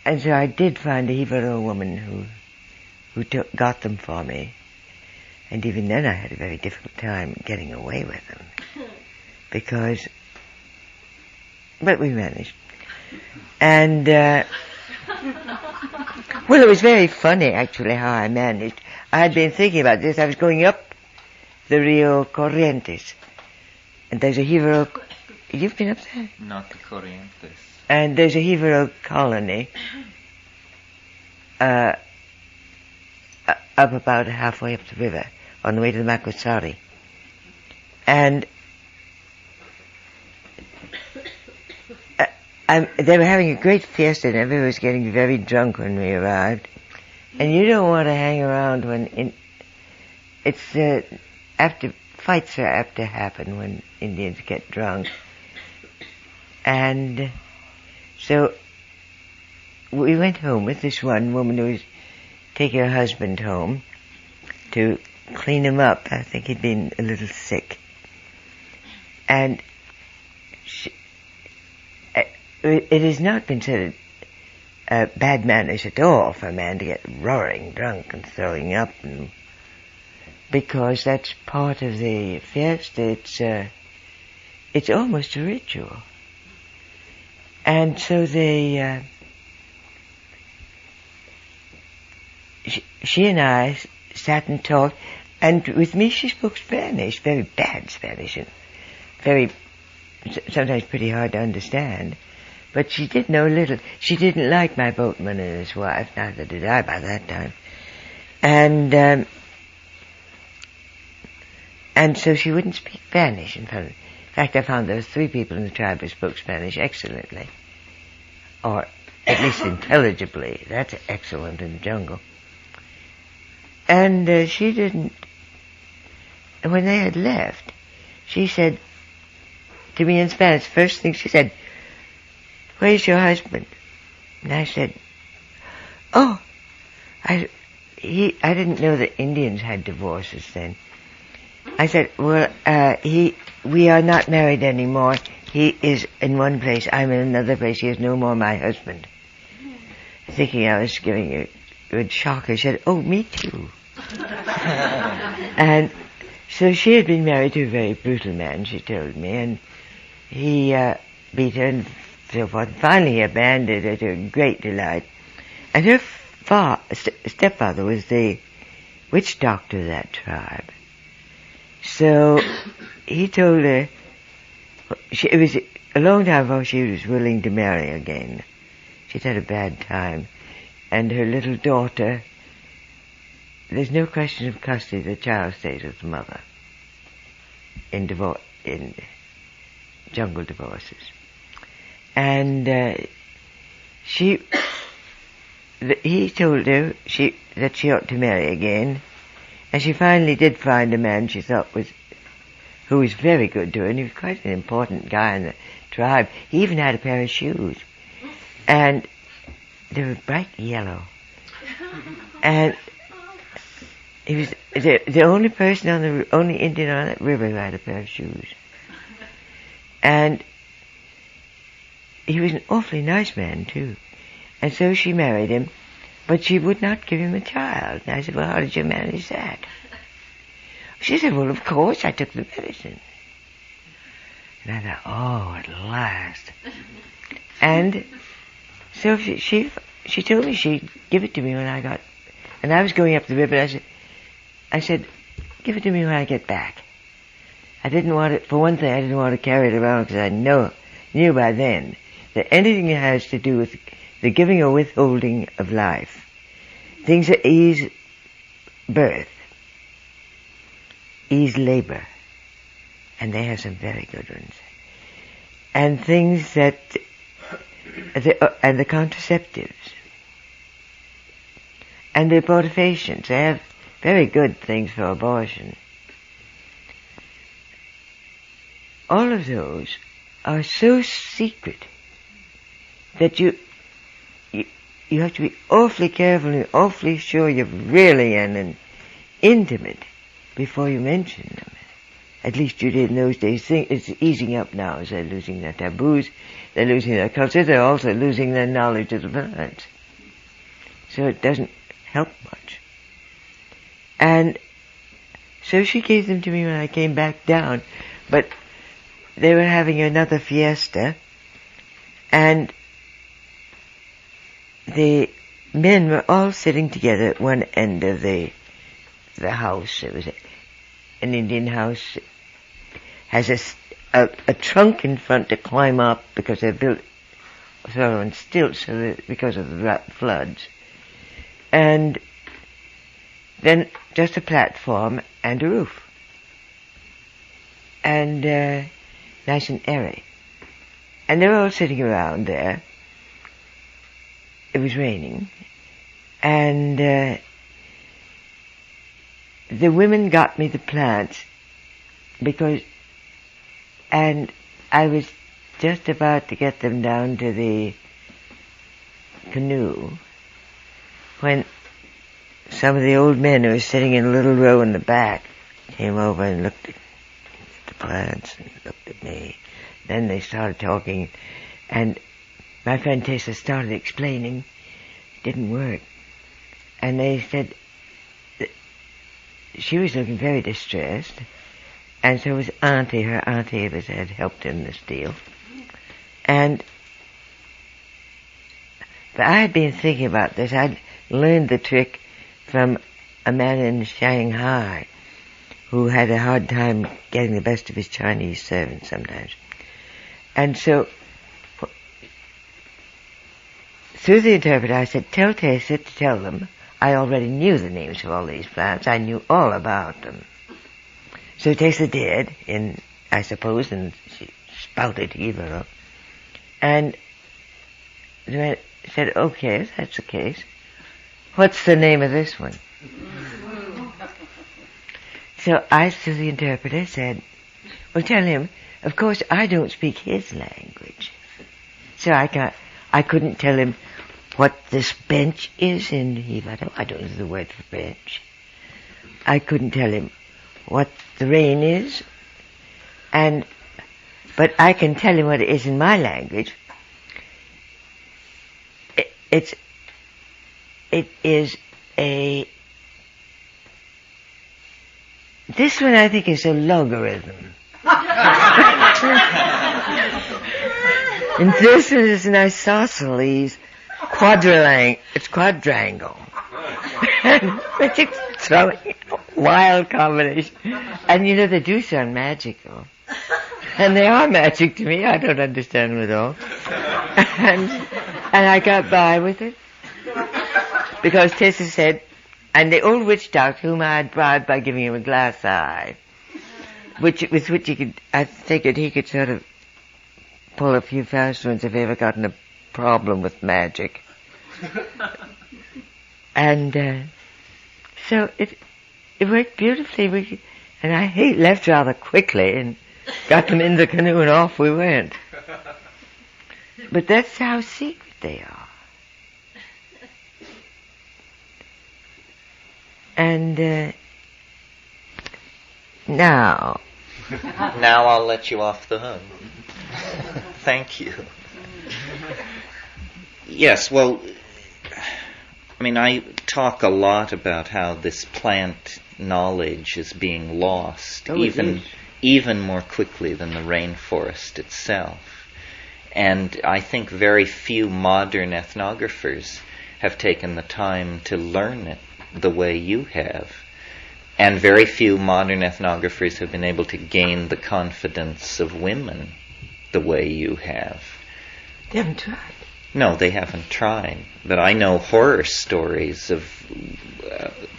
And so I did find a Hebrew woman who got them for me, and even then I had a very difficult time getting away with them, but we managed. And well, it was very funny actually how I managed. I had been thinking about this. I was going up the Rio Corrientes, and there's a Hebrew. You've been up there? Not the Corrientes. And there's a Hebrew colony up about halfway up the river on the way to the Makwasari. And they were having a great fiesta, and everybody was getting very drunk when we arrived. And you don't want to hang around when fights are apt to happen when Indians get drunk. And so we went home with this one woman who was taking her husband home to clean him up. I think he'd been a little sick. And it has not considered bad manners at all for a man to get roaring drunk and throwing up, because that's part of the fiesta. It's almost a ritual. And so she and I sat and talked, and with me she spoke Spanish, very bad Spanish, and sometimes pretty hard to understand. But she did know a little. She didn't like my boatman and his wife, neither did I by that time. And so she wouldn't speak Spanish in front of me. In fact, I found there were 3 people in the tribe who spoke Spanish excellently, or at least intelligibly. That's excellent in the jungle. And she didn't. When they had left, she said to me in Spanish, first thing she said, "Where's your husband?" And I said, "Oh, I didn't know that Indians had divorces then." I said, "Well, we are not married anymore. He is in one place, I'm in another place. He is no more my husband." Thinking I was giving a good shock, I said, "Oh, me too." And so she had been married to a very brutal man, she told me, and he beat her and so forth. Finally he abandoned her to her great delight. And her stepfather was the witch doctor of that tribe. So he told her, it was a long time before she was willing to marry again. She'd had a bad time. And her little daughter, there's no question of custody, the child stays with the mother in jungle divorces. And he told her that she ought to marry again, and she finally did find a man she thought who was very good to her, and he was quite an important guy in the tribe. He even had a pair of shoes, and they were bright yellow. And he was the only person only Indian on that river who had a pair of shoes. And he was an awfully nice man, too. And so she married him, but she would not give him a child. And I said, "Well, how did you manage that?" She said, "Well, of course, I took the medicine." And I thought, oh, at last. And so she told me she'd give it to me when I got... And I was going up the river, and I said, I said, give it to me when I get back. I didn't want it, for one thing, I didn't want to carry it around because I knew by then that anything that has to do with the giving or withholding of life, things that ease birth, ease labor, and they have some very good ones, and things that, and the contraceptives, and the abortifacients, they have very good things for abortion. All of those are so secret that you have to be awfully careful and awfully sure you're really in and intimate before you mention them. At least you did in those days. It's easing up now as they're losing their taboos, they're losing their culture, they're also losing their knowledge of the plants. So it doesn't help much. And so she gave them to me when I came back down, but they were having another fiesta, and the men were all sitting together at one end of the house. It was an Indian house. Has a trunk in front to climb up because they're built sort of on stilts because of the floods. And then just a platform and a roof. And nice and airy. And they were all sitting around there. It was raining. And the women got me the plants and I was just about to get them down to the canoe when some of the old men who were sitting in a little row in the back came over and looked at the plants and looked at me. Then they started talking, and my friend Tessa started explaining. It didn't work. And they said that she was looking very distressed, and so was Auntie. Her auntie had helped in this deal. But I had been thinking about this. I'd learned the trick from a man in Shanghai who had a hard time getting the best of his Chinese servants sometimes. And so, through the interpreter, I said, tell Tessa to tell them. I already knew the names of all these plants. I knew all about them. So Tessa did, I suppose, and she spouted Hivaro. And the man said, okay, if that's the case, what's the name of this one? So I, through the interpreter, said, well, tell him, of course, I don't speak his language. So I couldn't tell him what this bench is in Hivaro. I don't know the word for bench. I couldn't tell him what the rain is, but I can tell him what it is in my language. It is this one I think is a logarithm. And this one is an isosceles it's quadrangle. It's throwing a wild combination. And you know, they do sound magical. And they are magic to me. I don't understand them at all. And I got by with it. Because Tessa said, and the old witch doctor whom I had bribed by giving him a glass eye, with which I figured he could sort of pull a few fast ones if he ever got in a problem with magic. And so it worked beautifully. And I left rather quickly and got them in the canoe and off we went. But that's how secret they are. And now I'll let you off the hook. Thank you. Yes, well, I mean, I talk a lot about how this plant knowledge is being lost, even more quickly than the rainforest itself. And I think very few modern ethnographers have taken the time to learn it the way you have. And very few modern ethnographers have been able to gain the confidence of women the way you have. They haven't tried. No, they haven't tried. But I know horror stories of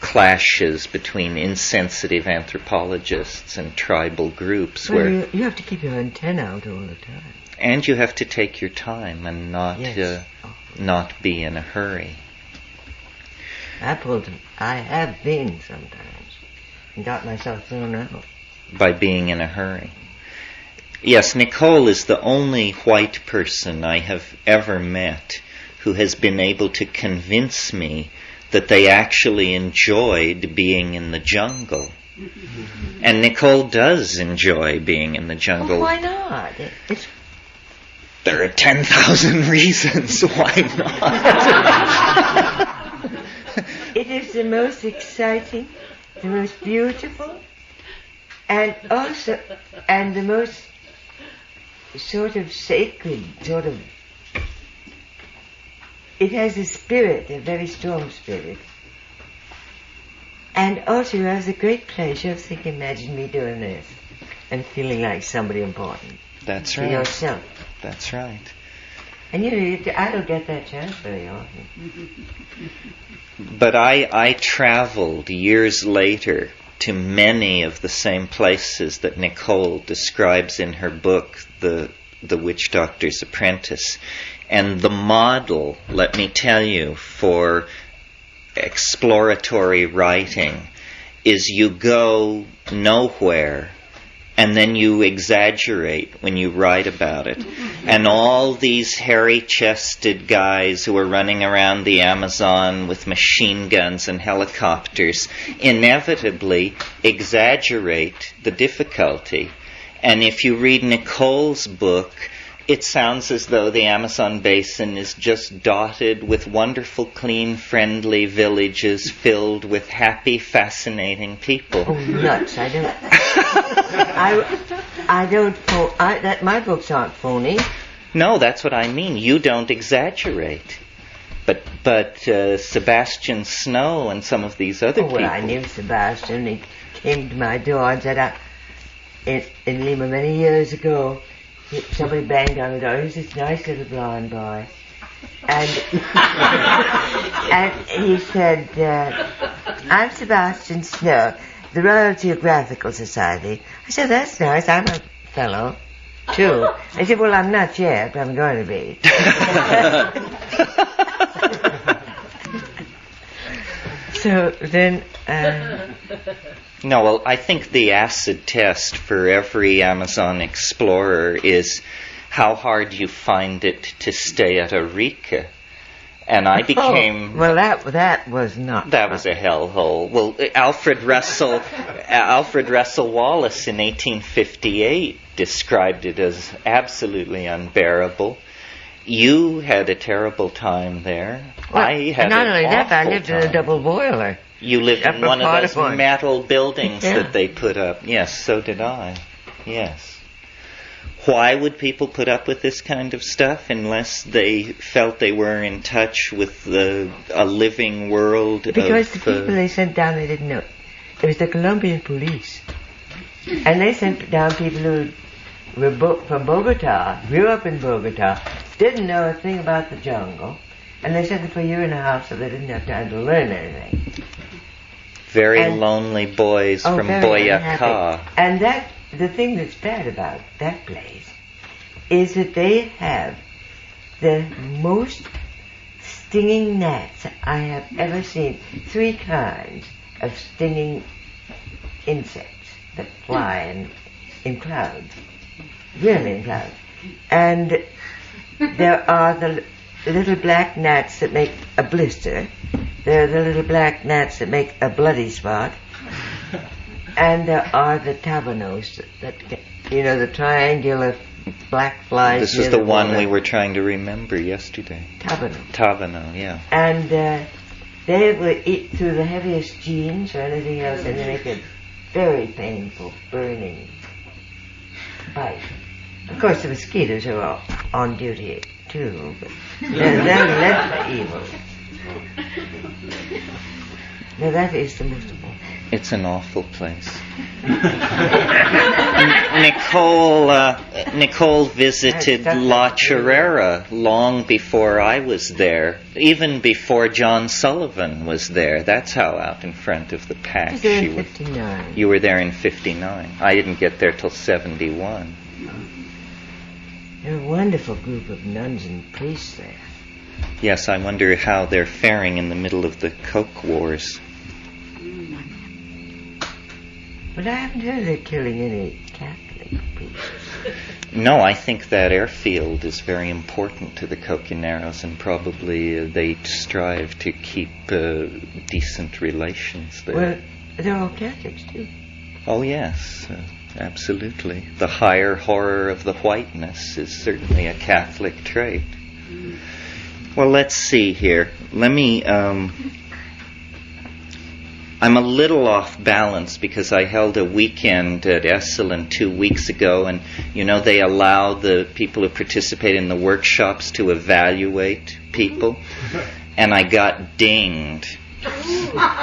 clashes between insensitive anthropologists and tribal groups Well, where... you have to keep your antenna out all the time. And you have to take your time and not be in a hurry. I have been sometimes and got myself thrown out. By being in a hurry. Yes, Nicole is the only white person I have ever met who has been able to convince me that they actually enjoyed being in the jungle. And Nicole does enjoy being in the jungle. Well, why not? There are 10,000 reasons why not. It is the most exciting, the most beautiful, and the most sort of sacred, it has a spirit, a very strong spirit. And also it has a great pleasure of thinking, imagine me doing this, and feeling like somebody important. That's right. To yourself. That's right. And I don't get that chance very often. But I traveled years later to many of the same places that Nicole describes in her book, The Witch Doctor's Apprentice. And the model, let me tell you, for exploratory writing is you go nowhere and then you exaggerate when you write about it. And all these hairy-chested guys who are running around the Amazon with machine guns and helicopters inevitably exaggerate the difficulty. And if you read Nicole's book, it sounds as though the Amazon basin is just dotted with wonderful, clean, friendly villages filled with happy, fascinating people. Oh, nuts. My books aren't phony. No, that's what I mean. You don't exaggerate. But Sebastian Snow and some of these other people... Well, I knew Sebastian. He came to my door and said, in Lima many years ago, somebody banged on the door. He's this nice little blonde boy. And he said, I'm Sebastian Snow, the Royal Geographical Society. I said, that's nice. I'm a fellow, too. I said, well, I'm not yet, but I'm going to be. So then... No, well, I think the acid test for every Amazon explorer is how hard you find it to stay at Arica. And I became... Oh, well, that was not... That was a hellhole. Well, Alfred Russel Wallace in 1858 described it as absolutely unbearable. You had a terrible time there. Well, I had not an only that, I awful lived time. in a double boiler. You lived in one of those one. metal buildings that they put up. Yes, so did I. Yes. Why would people put up with this kind of stuff unless they felt they were in touch with a living world? Because the people they sent down, they didn't know. It was the Colombian police. And they sent down people who were from Bogota, grew up in Bogota, didn't know a thing about the jungle, and they sent them for a year and a half so they didn't have time to learn anything. Very lonely boys from Boyacá. And the thing that's bad about that place is that they have the most stinging gnats I have ever seen. 3 kinds of stinging insects that fly in clouds. Really in clouds. And there are the little black gnats that make a blister. There are the little black gnats that make a bloody spot. And there are the tabanos, the triangular black flies. This is the one we were trying to remember yesterday. Tabano, yeah. And they will eat through the heaviest jeans or anything else, and they make a very painful, burning bite. Of course, the mosquitoes are on duty too, but they're less evil. Now that is the most important. It's an awful place. Nicole visited La Chorrera long before I was there, even before John Sullivan was there. That's how out in front of the pack she was. 59. You were there in 59. I didn't get there till 71. They're a wonderful group of nuns and priests there. Yes, I wonder how they're faring in the middle of the Coke Wars. But I haven't heard they're killing any Catholic priests. No, I think that airfield is very important to the Coconeros, and probably they strive to keep decent relations there. Well, they're all Catholics, too. Oh, yes, absolutely. The higher horror of the whiteness is certainly a Catholic trait. Well, let's see here. Let me... I'm a little off balance because I held a weekend at Esalen 2 weeks ago, and they allow the people who participate in the workshops to evaluate people, and I got dinged.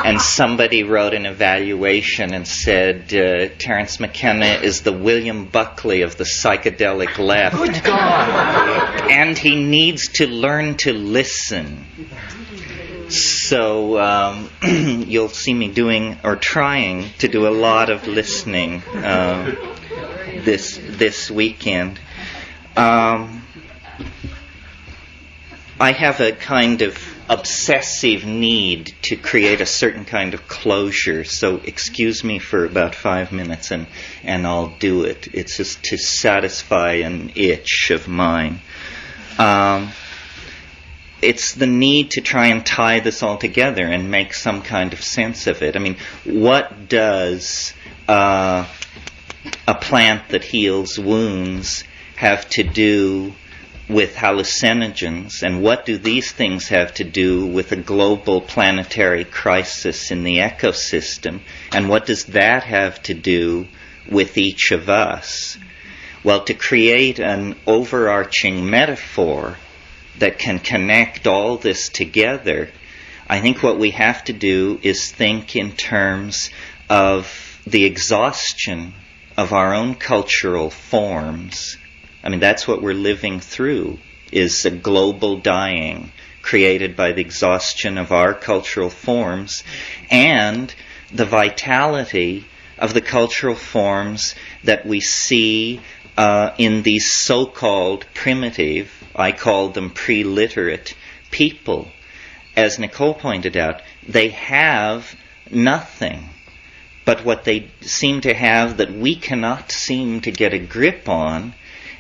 And somebody wrote an evaluation and said Terence McKenna is the William Buckley of the psychedelic left. Good God! And he needs to learn to listen. So you'll see me doing or trying to do a lot of listening this weekend. I have a kind of obsessive need to create a certain kind of closure, so excuse me for about 5 minutes and I'll do it. It's just to satisfy an itch of mine. It's the need to try and tie this all together and make some kind of sense of it. I mean, what does a plant that heals wounds have to do with hallucinogens, and what do these things have to do with a global planetary crisis in the ecosystem, and what does that have to do with each of us? Well, to create an overarching metaphor that can connect all this together, I think what we have to do is think in terms of the exhaustion of our own cultural forms. I mean, that's what we're living through, is a global dying created by the exhaustion of our cultural forms and the vitality of the cultural forms that we see in these so-called primitive, I call them pre-literate people. As Nicole pointed out, they have nothing. But what they seem to have that we cannot seem to get a grip on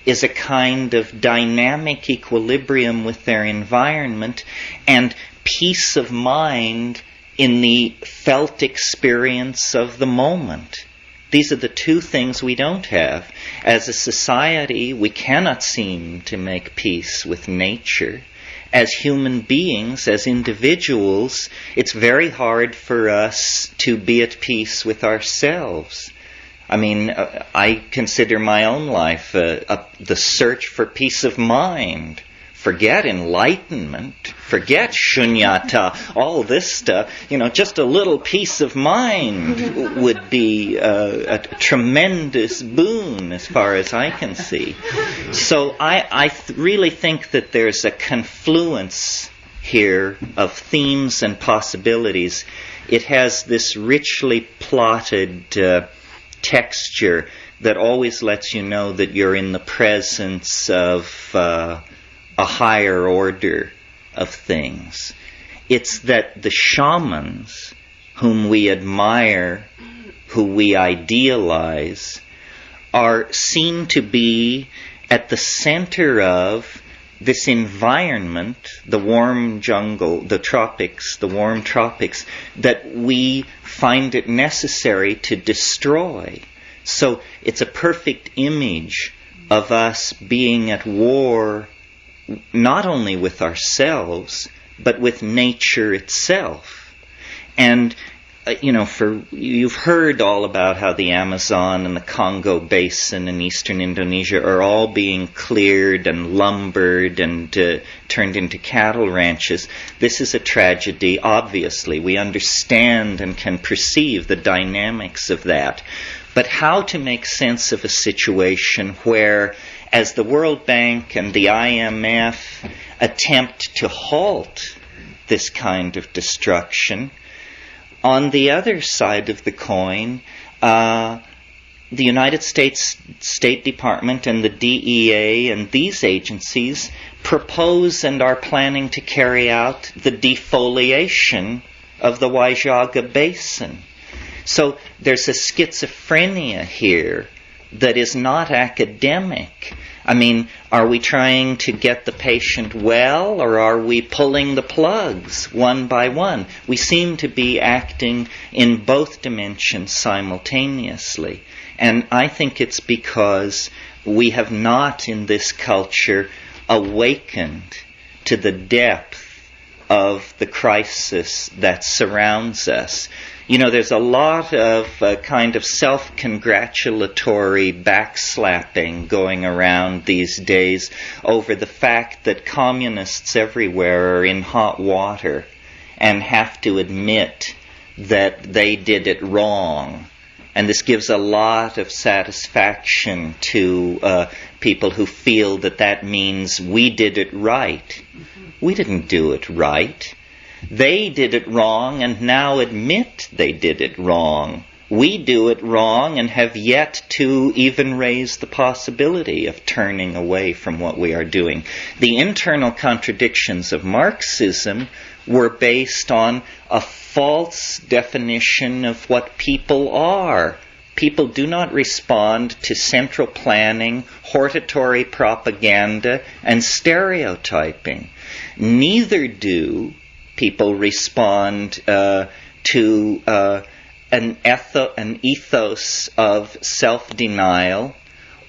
is a kind of dynamic equilibrium with their environment and peace of mind in the felt experience of the moment. These are the two things we don't have. As a society, we cannot seem to make peace with nature. As human beings, as individuals, it's very hard for us to be at peace with ourselves. I mean, I consider my own life the search for peace of mind. Forget enlightenment, forget shunyata, all this stuff. Just a little peace of mind would be a tremendous boon as far as I can see. So I really think that there's a confluence here of themes and possibilities. It has this richly plotted texture that always lets you know that you're in the presence of a higher order of things. It's that the shamans whom we admire, who we idealize, are seen to be at the center of this environment, the warm jungle, the tropics, the warm tropics, that we find it necessary to destroy. So it's a perfect image of us being at war not only with ourselves, but with nature itself. And you've heard all about how the Amazon and the Congo Basin in eastern Indonesia are all being cleared and lumbered and turned into cattle ranches. This is a tragedy, obviously. We understand and can perceive the dynamics of that. But how to make sense of a situation where, as the World Bank and the IMF attempt to halt this kind of destruction, on the other side of the coin, the United States State Department and the DEA and these agencies propose and are planning to carry out the defoliation of the Waijaga Basin. So there's a schizophrenia here that is not academic. I mean, are we trying to get the patient well, or are we pulling the plugs one by one? We seem to be acting in both dimensions simultaneously. And I think it's because we have not in this culture awakened to the depth of the crisis that surrounds us. There's a lot of kind of self-congratulatory backslapping going around these days over the fact that communists everywhere are in hot water and have to admit that they did it wrong. And this gives a lot of satisfaction to people who feel that that means we did it right. We didn't do it right. They did it wrong and now admit they did it wrong. We do it wrong and have yet to even raise the possibility of turning away from what we are doing. The internal contradictions of Marxism were based on a false definition of what people are. People do not respond to central planning, hortatory propaganda, and stereotyping. Neither do people respond to an ethos of self-denial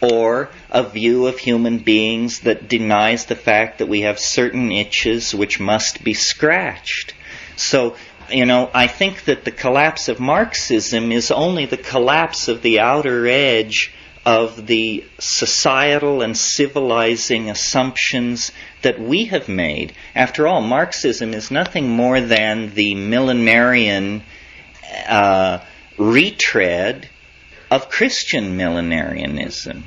or a view of human beings that denies the fact that we have certain itches which must be scratched. So, I think that the collapse of Marxism is only the collapse of the outer edge of the societal and civilizing assumptions that we have made. After all, Marxism is nothing more than the millenarian retread of Christian millenarianism.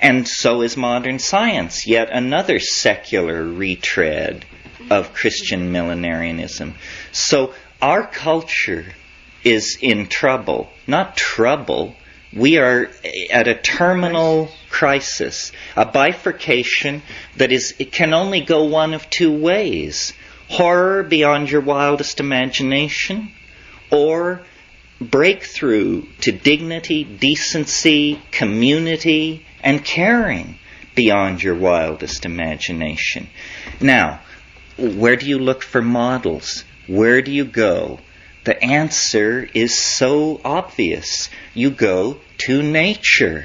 And so is modern science, yet another secular retread of Christian millenarianism. So our culture is in trouble. Not trouble. We are at a terminal crisis, a bifurcation that it can only go one of two ways. Horror beyond your wildest imagination, or breakthrough to dignity, decency, community, and caring beyond your wildest imagination. Now, where do you look for models? Where do you go? The answer is so obvious. You go to nature.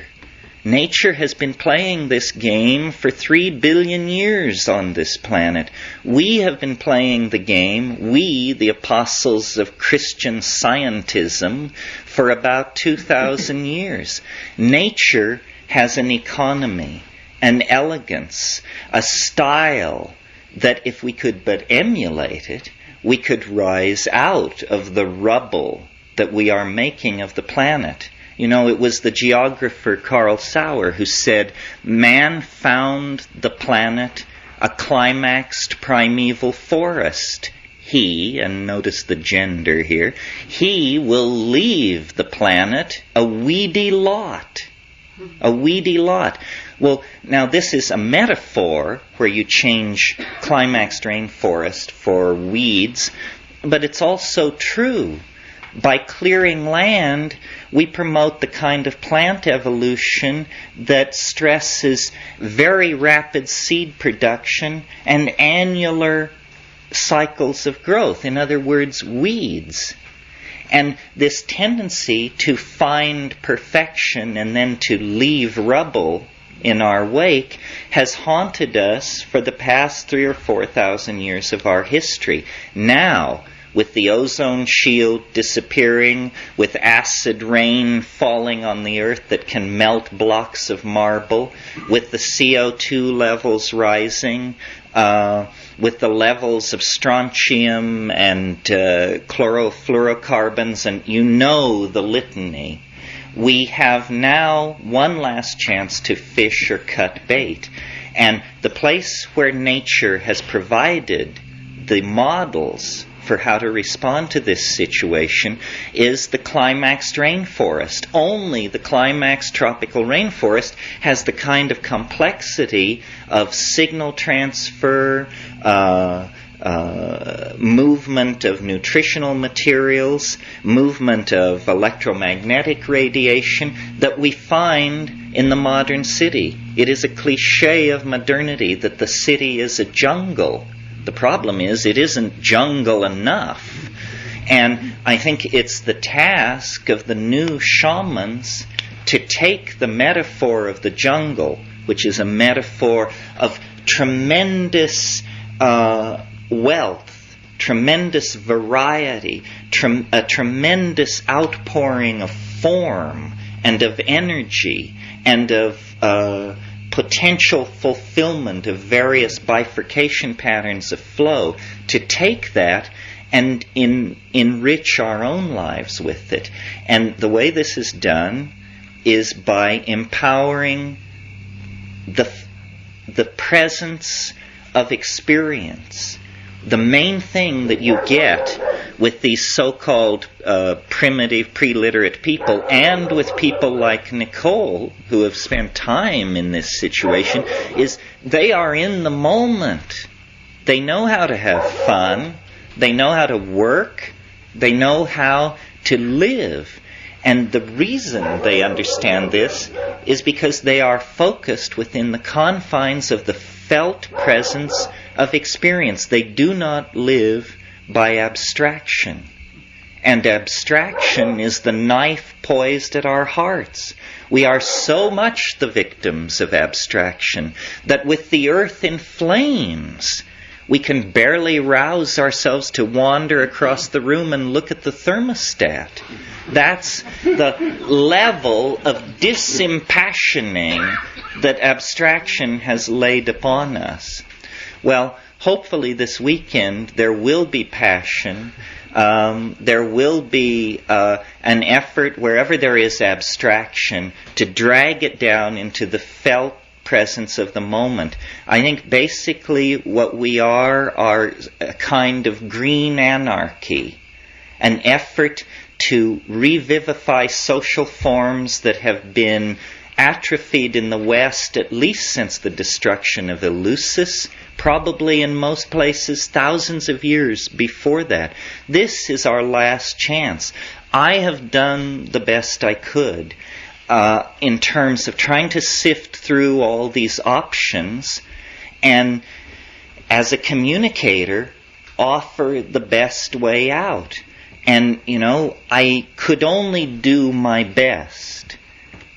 Nature has been playing this game for 3 billion years on this planet. We have been playing the game, we, the apostles of Christian scientism, for about 2,000 years. Nature has an economy, an elegance, a style that if we could but emulate it, we could rise out of the rubble that we are making of the planet. It was the geographer Carl Sauer who said, man found the planet a climaxed primeval forest. He, and notice the gender here, he will leave the planet a weedy lot. A weedy lot. Well, now this is a metaphor where you change climaxed rainforest for weeds, but it's also true. By clearing land, we promote the kind of plant evolution that stresses very rapid seed production and annular cycles of growth. In other words, weeds. And this tendency to find perfection and then to leave rubble in our wake has haunted us for the past 3,000 or 4,000 years of our history. Now, with the ozone shield disappearing, with acid rain falling on the earth that can melt blocks of marble, with the CO2 levels rising, with the levels of strontium and chlorofluorocarbons, and you know the litany. We have now one last chance to fish or cut bait. And the place where nature has provided the models for how to respond to this situation is the climaxed rainforest. Only the climaxed tropical rainforest has the kind of complexity of signal transfer, movement of nutritional materials, movement of electromagnetic radiation that we find in the modern city. It is a cliche of modernity that the city is a jungle. The problem is it isn't jungle enough. And I think it's the task of the new shamans to take the metaphor of the jungle, which is a metaphor of tremendous wealth, tremendous variety, a tremendous outpouring of form and of energy and of potential fulfillment of various bifurcation patterns of flow, to take that and enrich our own lives with it. And the way this is done is by empowering the presence of experience. The main thing that you get with these so-called primitive, pre-literate people, and with people like Nicole, who have spent time in this situation, is they are in the moment. They know how to have fun. They know how to work. They know how to live. And the reason they understand this is because they are focused within the confines of the felt presence of experience. They do not live by abstraction. And abstraction is the knife poised at our hearts. We are so much the victims of abstraction that with the earth in flames, we can barely rouse ourselves to wander across the room and look at the thermostat. That's the level of disimpassioning that abstraction has laid upon us. Well, hopefully this weekend there will be passion. There will be an effort wherever there is abstraction to drag it down into the felt presence of the moment. I think basically what we are a kind of green anarchy, an effort to revivify social forms that have been atrophied in the West at least since the destruction of Eleusis, probably in most places thousands of years before that. This is our last chance. I have done the best I could in terms of trying to sift through all these options and, as a communicator, offer the best way out. And, I could only do my best.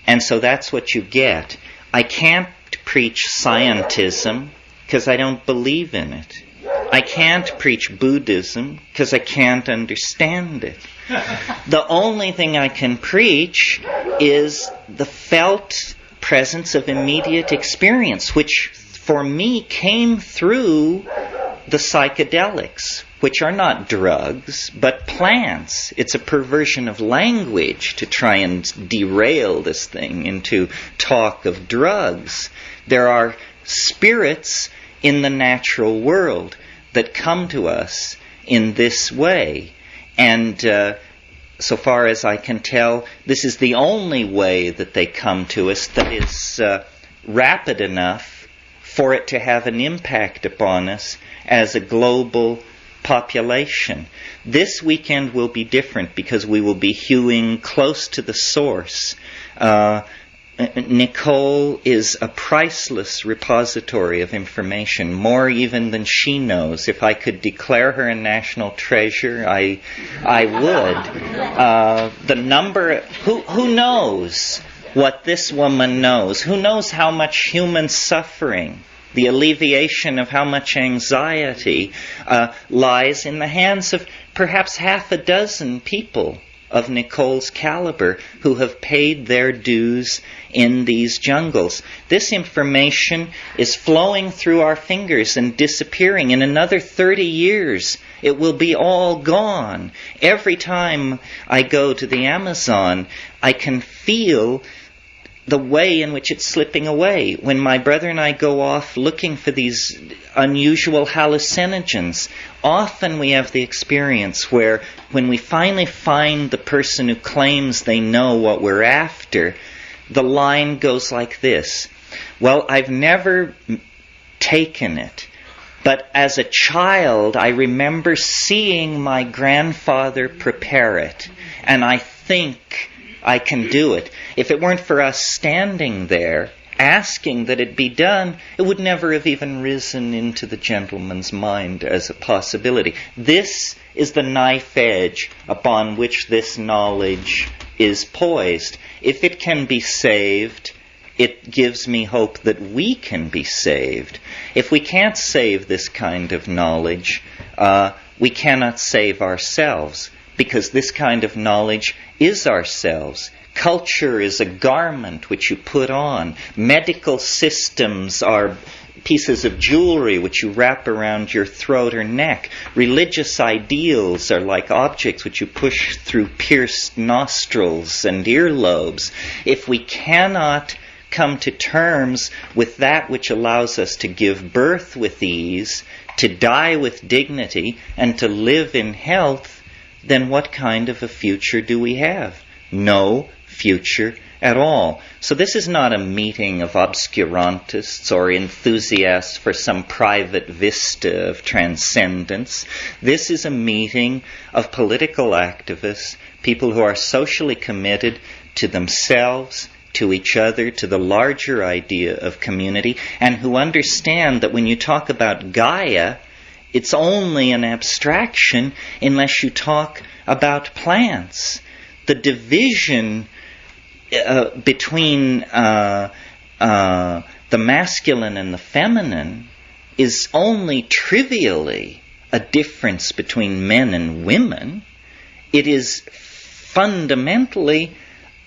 And so that's what you get. I can't preach scientism because I don't believe in it. I can't preach Buddhism because I can't understand it. The only thing I can preach is the felt presence of immediate experience, which for me came through the psychedelics, which are not drugs, but plants. It's a perversion of language to try and derail this thing into talk of drugs. There are spirits in the natural world that come to us in this way. And so far as I can tell, this is the only way that they come to us that is rapid enough for it to have an impact upon us as a global population. This weekend will be different because we will be hewing close to the source. Nicole is a priceless repository of information, more even than she knows. If I could declare her a national treasure, I would. The number, who knows what this woman knows? Who knows how much human suffering The alleviation of how much anxiety lies in the hands of perhaps half a dozen people of Nicole's caliber who have paid their dues in these jungles. This information is flowing through our fingers and disappearing. In another 30 years, it will be all gone. Every time I go to the Amazon, I can feel the way in which it's slipping away. When my brother and I go off looking for these unusual hallucinogens, often we have the experience where when we finally find the person who claims they know what we're after, the line goes like this: well, I've never taken it, but as a child I remember seeing my grandfather prepare it, and I think I can do it. If it weren't for us standing there asking that it be done, it would never have even risen into the gentleman's mind as a possibility. This is the knife edge upon which this knowledge is poised. If it can be saved, it gives me hope that we can be saved. If we can't save this kind of knowledge, we cannot save ourselves, because this kind of knowledge is ourselves. Culture is a garment which you put on. Medical systems are pieces of jewelry which you wrap around your throat or neck. Religious ideals are like objects which you push through pierced nostrils and earlobes. If we cannot come to terms with that which allows us to give birth with ease, to die with dignity, and to live in health, then what kind of a future do we have? No future at all. So this is not a meeting of obscurantists or enthusiasts for some private vista of transcendence. This is a meeting of political activists, people who are socially committed to themselves, to each other, to the larger idea of community, and who understand that when you talk about Gaia, it's only an abstraction unless you talk about plants. The division between the masculine and the feminine is only trivially a difference between men and women. It is fundamentally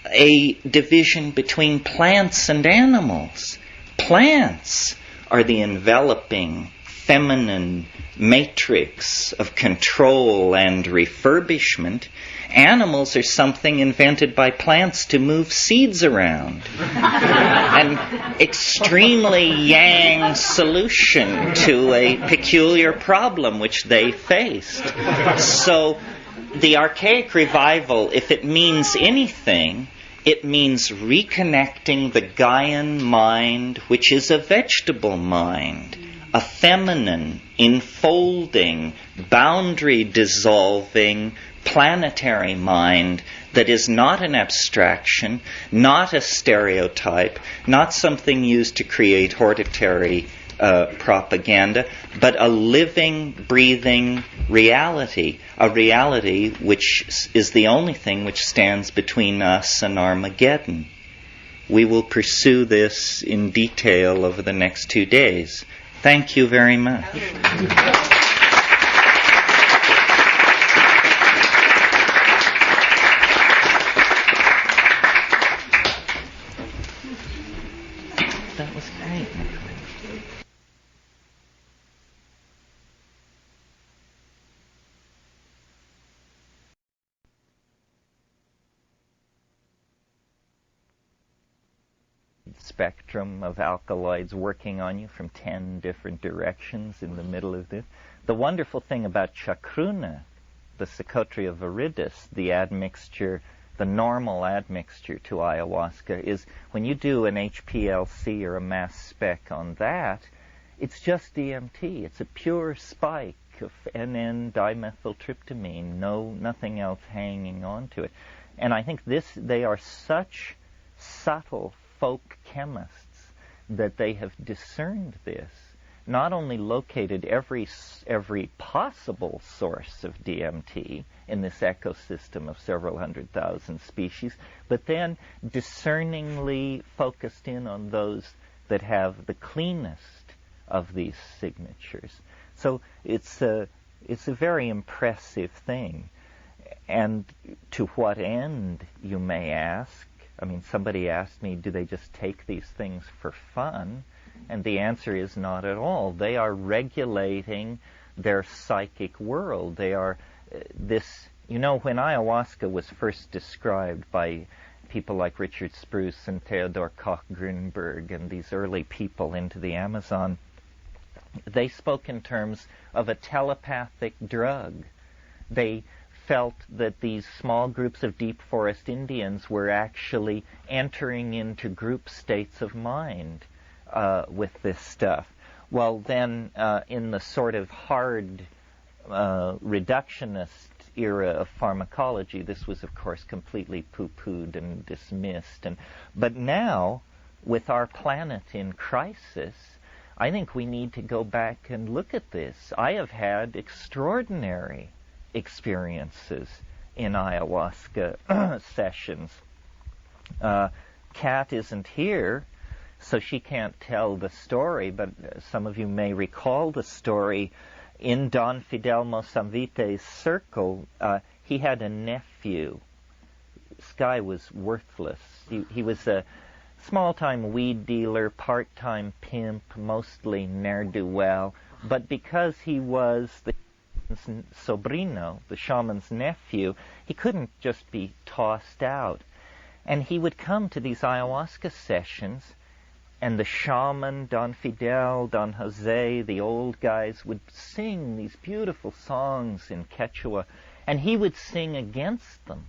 a division between plants and animals. Plants are the enveloping feminine matrix of control and refurbishment. Animals are something invented by plants to move seeds around. An extremely yang solution to a peculiar problem which they faced. So the archaic revival, if it means anything, it means reconnecting the Gaian mind, which is a vegetable mind, a feminine, enfolding, boundary-dissolving, planetary mind that is not an abstraction, not a stereotype, not something used to create hortatory propaganda, but a living, breathing reality, a reality which is the only thing which stands between us and Armageddon. We will pursue this in detail over the next 2 days. Thank you very much. That was great. Spectrum of alkaloids working on you from 10 different directions in the middle of this. The wonderful thing about chacruna, the Psychotria viridis, the admixture, the normal admixture to ayahuasca, is when you do an HPLC or a mass spec on that, it's just DMT. It's a pure spike of NN-dimethyltryptamine, nothing else hanging on to it. And I think they are such subtle folk chemists that they have discerned this, not only located every possible source of DMT in this ecosystem of several 100,000 species, but then discerningly focused in on those that have the cleanest of these signatures. So it's a very impressive thing. And to what end, you may ask? I mean, somebody asked me, do they just take these things for fun? And the answer is not at all. They are regulating their psychic world. They are when ayahuasca was first described by people like Richard Spruce and Theodore Koch-Grünberg and these early people into the Amazon, they spoke in terms of a telepathic drug. They felt that these small groups of deep forest Indians were actually entering into group states of mind with this stuff. Well, then, in the sort of hard reductionist era of pharmacology, this was, of course, completely poo-pooed and dismissed. But now, with our planet in crisis, I think we need to go back and look at this. I have had extraordinary experiences in ayahuasca sessions. Kat isn't here, so she can't tell the story, but some of you may recall the story. In Don Fidel Mozambique's circle, he had a nephew. This guy was worthless. He was a small-time weed dealer, part-time pimp, mostly ne'er-do-well, but because he was the sobrino, the shaman's nephew, he couldn't just be tossed out. And he would come to these ayahuasca sessions, and the shaman, Don Fidel, Don Jose, the old guys, would sing these beautiful songs in Quechua, and he would sing against them.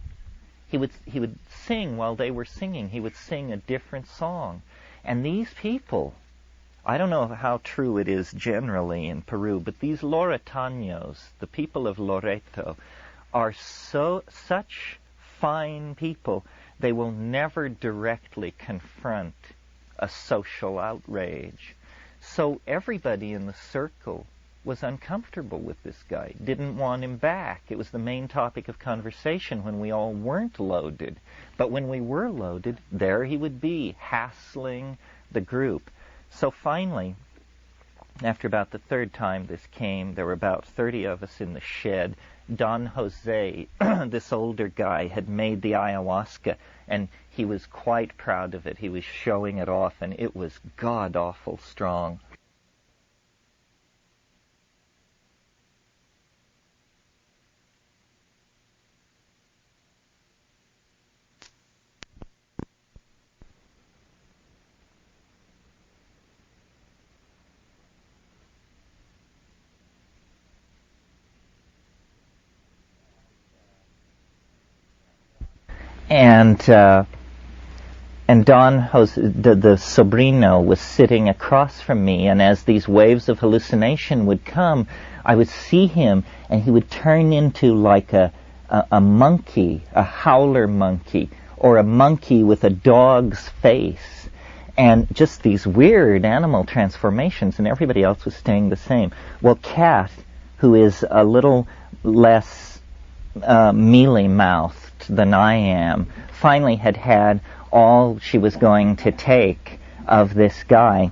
He would sing while they were singing. He would sing a different song. And these people, I don't know how true it is generally in Peru, but these Loretanos, the people of Loreto, are such fine people, they will never directly confront a social outrage. So everybody in the circle was uncomfortable with this guy, didn't want him back. It was the main topic of conversation when we all weren't loaded. But when we were loaded, there he would be, hassling the group. So finally, after about the third time this came, there were about 30 of us in the shed. Don Jose, this older guy, had made the ayahuasca, and he was quite proud of it. He was showing it off, and it was god-awful strong. And Don Jose, the sobrino, was sitting across from me, and as these waves of hallucination would come, I would see him, and he would turn into like a monkey, a howler monkey, or a monkey with a dog's face, and just these weird animal transformations, and everybody else was staying the same. Well, Kat, who is a little less mealy-mouthed than I am, finally had all she was going to take of this guy.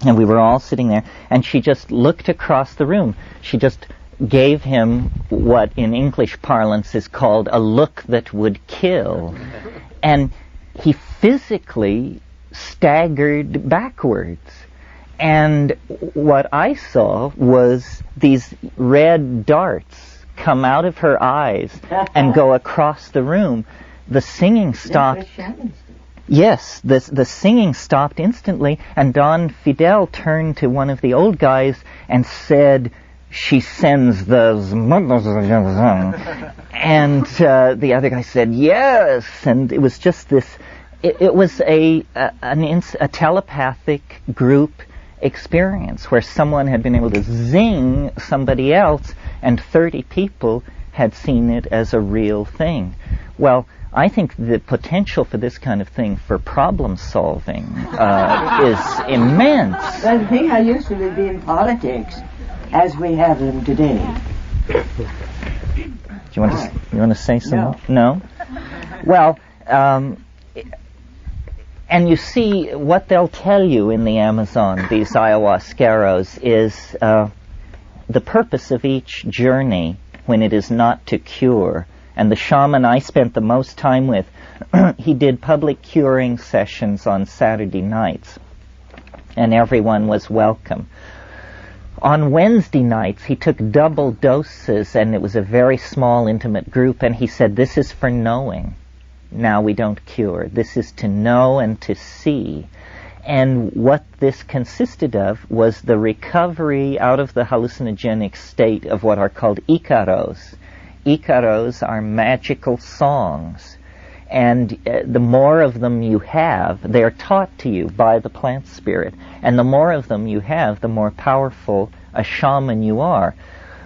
And we were all sitting there, and she just looked across the room. She just gave him what in English parlance is called a look that would kill. And he physically staggered backwards. And what I saw was these red darts come out of her eyes and go across the room. The singing stopped. Yes, the singing stopped instantly, and Don Fidel turned to one of the old guys and said, "She sends those mothers." And the other guy said, "Yes." And it was just this. It was a telepathic group experience where someone had been able to zing somebody else, and 30 people had seen it as a real thing. Well, I think the potential for this kind of thing for problem solving is immense. Well, the thing how useful it would be in politics as we have them today. Do you want to say something? No? Well, And you see, what they'll tell you in the Amazon, these ayahuasqueros, is the purpose of each journey when it is not to cure. And the shaman I spent the most time with, he did public curing sessions on Saturday nights, and everyone was welcome. On Wednesday nights, he took double doses, and it was a very small, intimate group, and he said, this is for knowing. Now we don't cure. This is to know and to see. And what this consisted of was the recovery out of the hallucinogenic state of what are called icaros. Icaros are magical songs. And the more of them you have, they are taught to you by the plant spirit. And the more of them you have, the more powerful a shaman you are.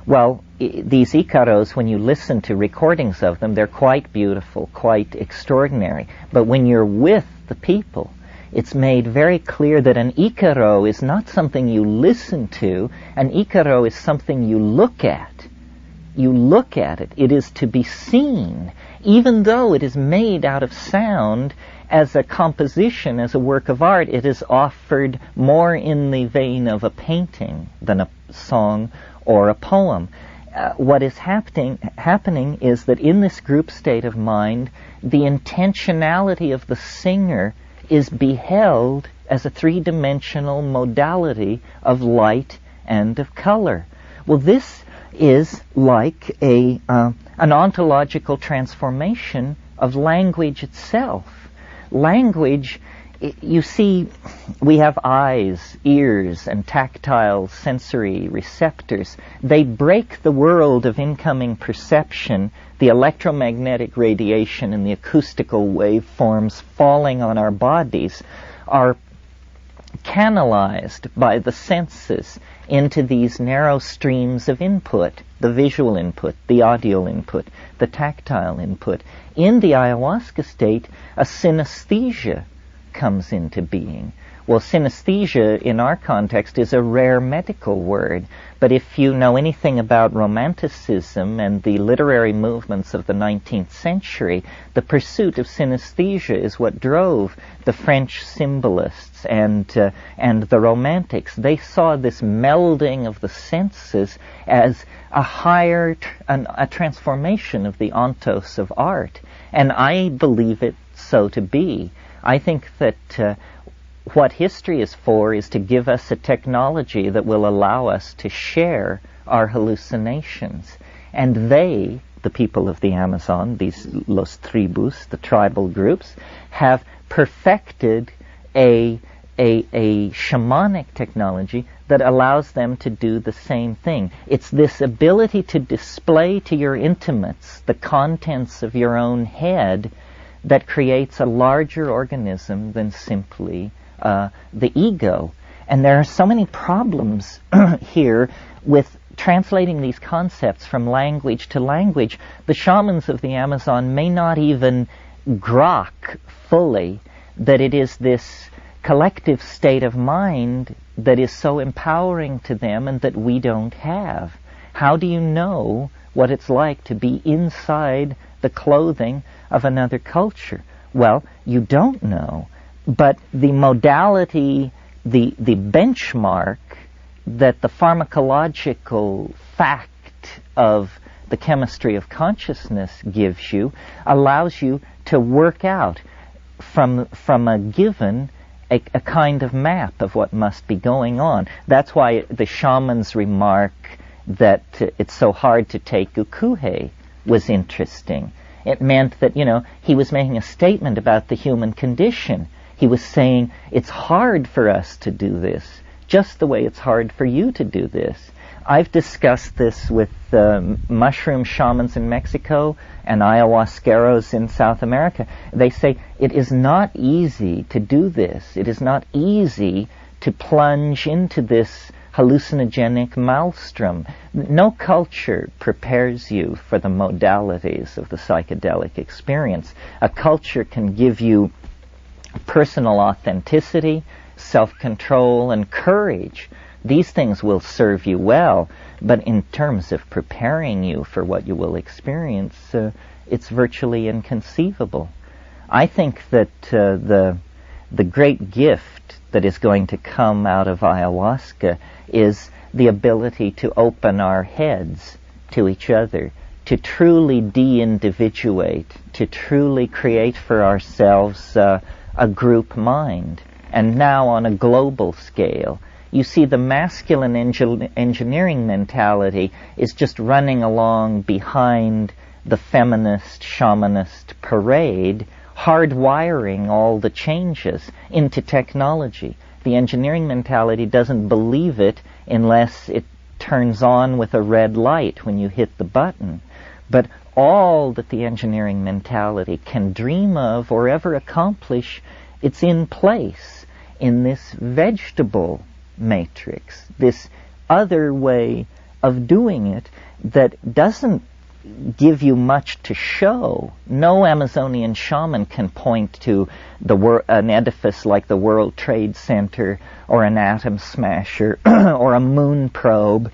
Well, these icaros, when you listen to recordings of them, they're quite beautiful, quite extraordinary. But when you're with the people, it's made very clear that an icaro is not something you listen to. An icaro is something you look at. You look at it. It is to be seen, even though it is made out of sound. As a composition, as a work of art, it is offered more in the vein of a painting than a song or a poem. What is happening is that in this group state of mind, the intentionality of the singer is beheld as a three-dimensional modality of light and of color. Well, this is like an ontological transformation of language itself. Language, you see, we have eyes, ears, and tactile sensory receptors. They break the world of incoming perception, the electromagnetic radiation and the acoustical waveforms falling on our bodies are canalized by the senses into these narrow streams of input, the visual input, the audio input, the tactile input. In the ayahuasca state, a synesthesia comes into being. Well, synesthesia in our context is a rare medical word, but if you know anything about Romanticism and the literary movements of the 19th century, the pursuit of synesthesia is what drove the French symbolists and the Romantics. They saw this melding of the senses as a higher, a transformation of the ontos of art, and I believe it so to be. I think that what history is for is to give us a technology that will allow us to share our hallucinations. And they, the people of the Amazon, these los tribus, the tribal groups, have perfected a shamanic technology that allows them to do the same thing. It's this ability to display to your intimates the contents of your own head that creates a larger organism than simply the ego. And there are so many problems here with translating these concepts from language to language. The shamans of the Amazon may not even grok fully that it is this collective state of mind that is so empowering to them and that we don't have. How do you know what it's like to be inside the clothing of another culture? Well, you don't know. But the modality, the benchmark that the pharmacological fact of the chemistry of consciousness gives you allows you to work out from a given a kind of map of what must be going on. That's why the shaman's remark that it's so hard to take ukuhe was interesting. It meant that, he was making a statement about the human condition. He was saying, it's hard for us to do this, just the way it's hard for you to do this. I've discussed this with mushroom shamans in Mexico and ayahuasqueros in South America. They say, it is not easy to do this. It is not easy to plunge into this hallucinogenic maelstrom. No culture prepares you for the modalities of the psychedelic experience. A culture can give you personal authenticity, self-control, and courage. These things will serve you well, but in terms of preparing you for what you will experience, it's virtually inconceivable. I think that the the great gift that is going to come out of ayahuasca is the ability to open our heads to each other, to truly de-individuate, to truly create for ourselves a group mind, and now on a global scale. You see, the masculine engineering mentality is just running along behind the feminist, shamanist parade, hardwiring all the changes into technology. The engineering mentality doesn't believe it unless it turns on with a red light when you hit the button. But all that the engineering mentality can dream of or ever accomplish, it's in place in this vegetable matrix, this other way of doing it that doesn't give you much to show. No Amazonian shaman can point to an edifice like the World Trade Center or an atom smasher or a moon probe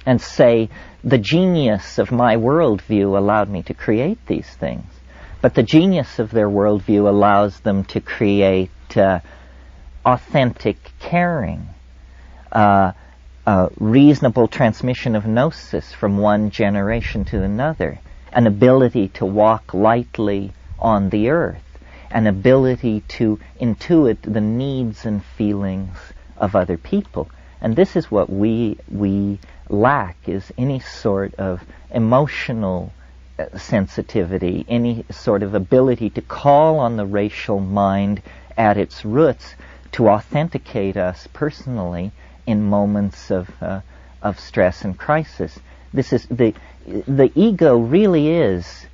and say, the genius of my worldview allowed me to create these things. But the genius of their worldview allows them to create authentic caring, reasonable transmission of gnosis from one generation to another, an ability to walk lightly on the earth, an ability to intuit the needs and feelings of other people. And this is what we lack, is any sort of emotional sensitivity, any sort of ability to call on the racial mind at its roots to authenticate us personally in moments of stress and crisis. This is the ego really is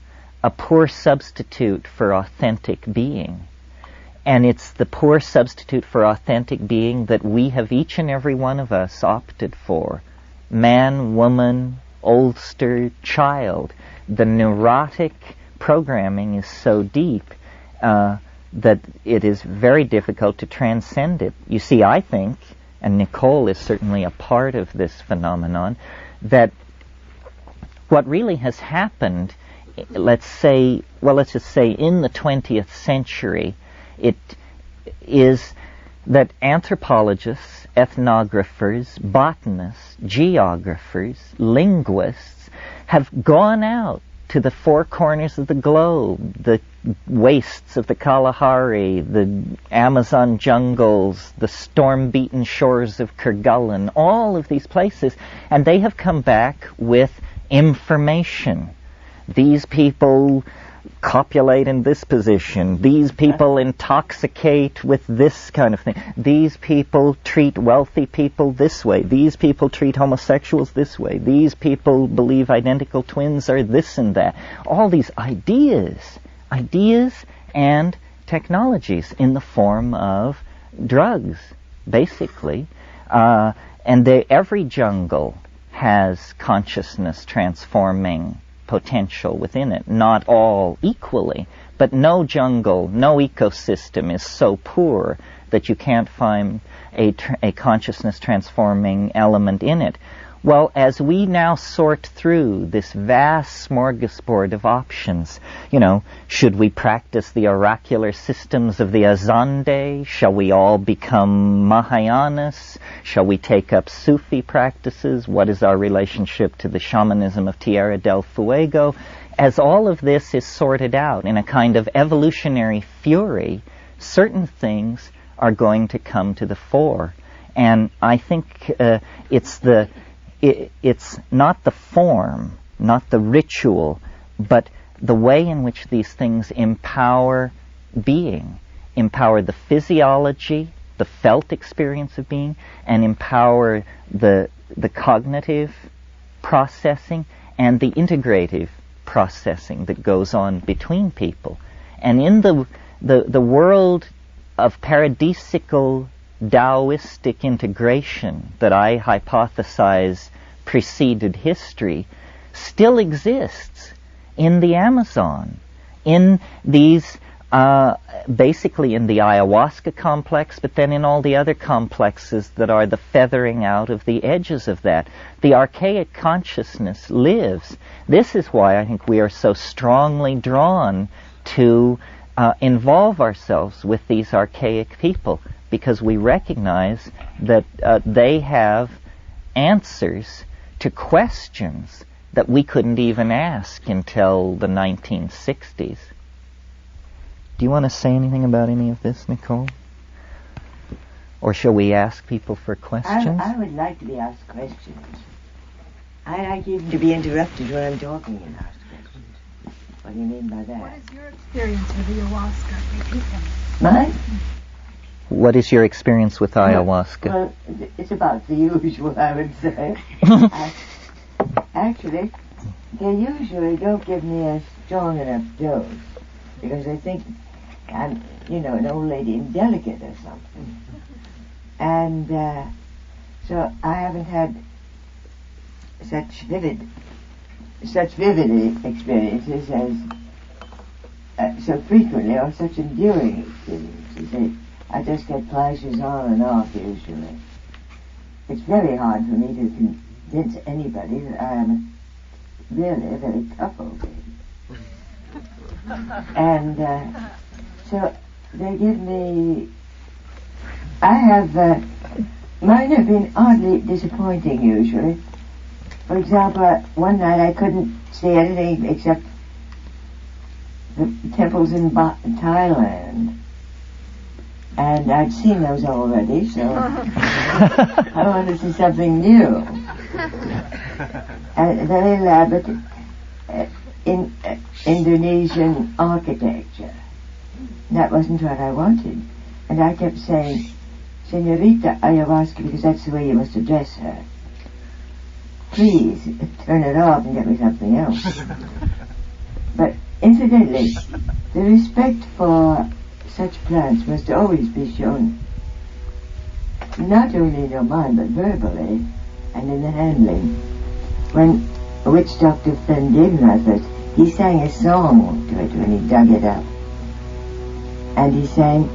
a poor substitute for authentic being. And it's the poor substitute for authentic being that we have, each and every one of us, opted for. Man, woman, oldster, child. The neurotic programming is so deep that it is very difficult to transcend it. You see, I think, and Nicole is certainly a part of this phenomenon, that what really has happened, let's just say in the 20th century, it is that anthropologists, ethnographers, botanists, geographers, linguists have gone out to the four corners of the globe, the wastes of the Kalahari, the Amazon jungles, the storm-beaten shores of Kerguelen, all of these places, and they have come back with information. These people copulate in this position. These people intoxicate with this kind of thing. These people treat wealthy people this way. These people treat homosexuals this way. These people believe identical twins are this and that. All these ideas and technologies in the form of drugs, basically. And every jungle has consciousness transforming potential within it. Not all equally, but no jungle, no ecosystem is so poor that you can't find a consciousness transforming element in it. Well, as we now sort through this vast smorgasbord of options, should we practice the oracular systems of the Azande? Shall we all become Mahayanas? Shall we take up Sufi practices? What is our relationship to the shamanism of Tierra del Fuego? As all of this is sorted out in a kind of evolutionary fury, certain things are going to come to the fore. And I think it's not the form, not the ritual, but the way in which these things empower being, empower the physiology, the felt experience of being, and empower the cognitive processing and the integrative processing that goes on between people. And in the world of paradisical Taoistic integration that I hypothesize preceded history still exists in the Amazon, in these basically in the ayahuasca complex, but then in all the other complexes that are the feathering out of the edges of that. The archaic consciousness lives. This is why I think we are so strongly drawn to involve ourselves with these archaic people, because we recognize that they have answers to questions that we couldn't even ask until the 1960s. Do you want to say anything about any of this, Nicole? Or shall we ask people for questions? I would like to be asked questions. I like even to be interrupted when I'm talking and asked questions. What do you mean by that? What is your experience with ayahuasca? Repeat them. Mine? What is your experience with ayahuasca? Well, it's about the usual, I would say. Actually, they usually don't give me a strong enough dose, because they think I'm, an old lady indelicate or something. And so I haven't had such vivid experiences as so frequently, or such enduring experiences. I just get flashes on and off usually. It's very hard for me to convince anybody that I am really a very tough old lady. And so they give me. I have mine have been oddly disappointing usually. For example, one night I couldn't see anything except the temples in Thailand. And I'd seen those already, so I wanted to see something new. Very elaborate Indonesian architecture. That wasn't what I wanted. And I kept saying, Senorita Ayahuasca, because that's the way you must address her. Please, turn it off and get me something else. But incidentally, the respect for such plants must always be shown, not only in your mind, but verbally and in the handling. When a witch doctor friend gave me my first, he sang a song to it when he dug it up. And he sang,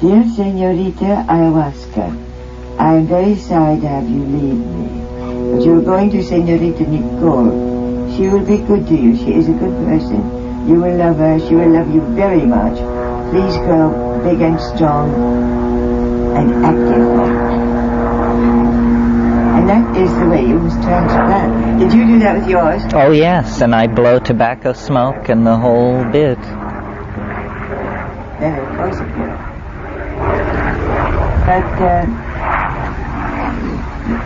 Dear Senorita Ayahuasca, I am very sorry to have you leave me, but you are going to Senorita Nicole. She will be good to you. She is a good person. You will love her. She will love you very much. Please grow big and strong and active. And that is the way you must transplant. Did you do that with yours? Oh yes, and I blow tobacco smoke and the whole bit. Then of course it will. But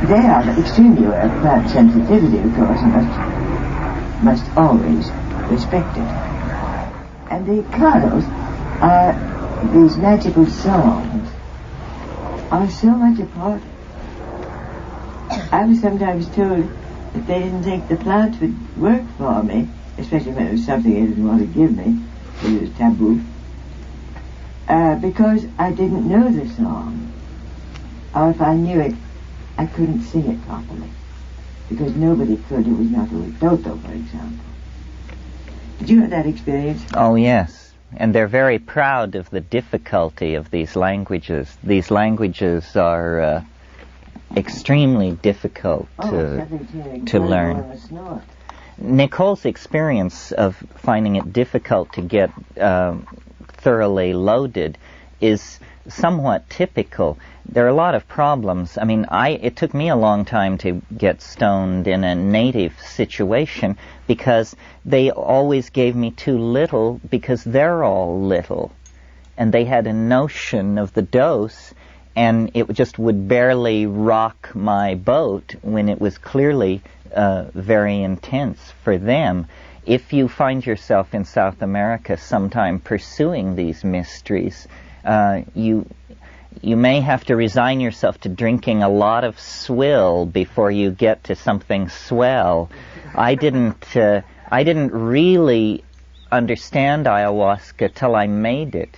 they are extremely aware of plant sensitivity, of course, and must always respect it. And the kalos, these magical songs, are so much a part. I was sometimes told that they didn't think the plant would work for me, especially when it was something they didn't want to give me, it was taboo, because I didn't know the song, or if I knew it, I couldn't sing it properly, because nobody could who was not a Toto, for example. Did you have that experience? Oh yes, and they're very proud of the difficulty of these languages. These languages are extremely difficult to learn. Nicole's experience of finding it difficult to get thoroughly loaded is somewhat typical. There are a lot of problems. I mean, it took me a long time to get stoned in a native situation because they always gave me too little because they're all little. And they had a notion of the dose, and it just would barely rock my boat when it was clearly very intense for them. If you find yourself in South America sometime pursuing these mysteries, you may have to resign yourself to drinking a lot of swill before you get to something swell. I didn't really understand ayahuasca till I made it,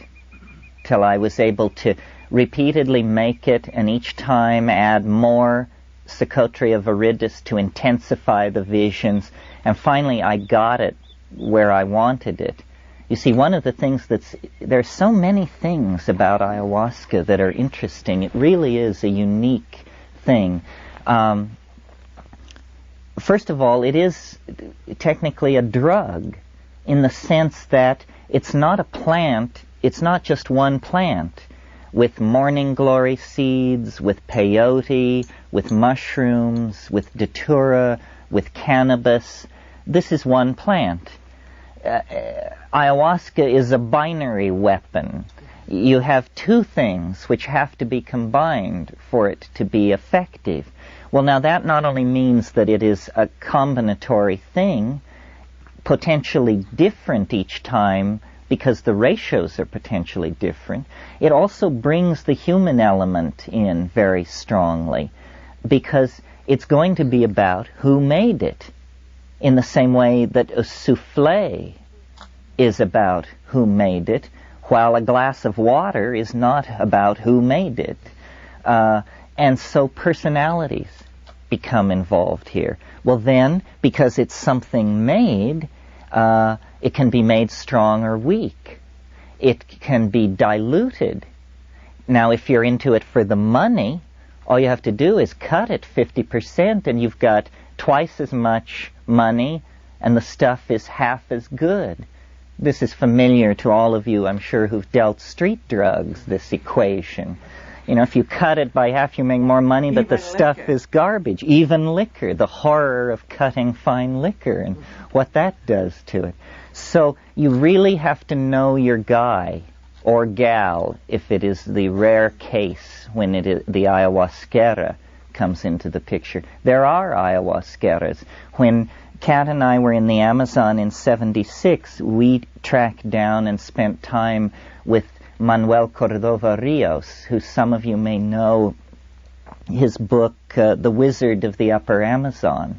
till I was able to repeatedly make it and each time add more Secotria viridis to intensify the visions, and finally I got it where I wanted it. You see, one of the things there's so many things about ayahuasca that are interesting. It really is a unique thing. First of all, it is technically a drug. in the sense that it's not a plant, it's not just one plant, with morning glory seeds, with peyote, with mushrooms, with datura, with cannabis. This is one plant. Ayahuasca is a binary weapon. You have two things which have to be combined for it to be effective. Well, now that not only means that it is a combinatory thing, potentially different each time because the ratios are potentially different, it also brings the human element in very strongly because it's going to be about who made it, in the same way that a souffle is about who made it, while a glass of water is not about who made it. And so personalities become involved here. Well then, because it's something made, it can be made strong or weak. It can be diluted. Now, if you're into it for the money, all you have to do is cut it 50% and you've got twice as much money and the stuff is half as good. This is familiar to all of you, I'm sure, who've dealt street drugs, this equation. You know, if you cut it by half, you make more money, but the stuff is garbage. Even liquor, the horror of cutting fine liquor and what that does to it. So you really have to know your guy or gal if it is the rare case when it is the ayahuasquera comes into the picture. There are ayahuasqueras. When Kat and I were in the Amazon in '76, we tracked down and spent time with Manuel Cordova Rios, who some of you may know his book, The Wizard of the Upper Amazon,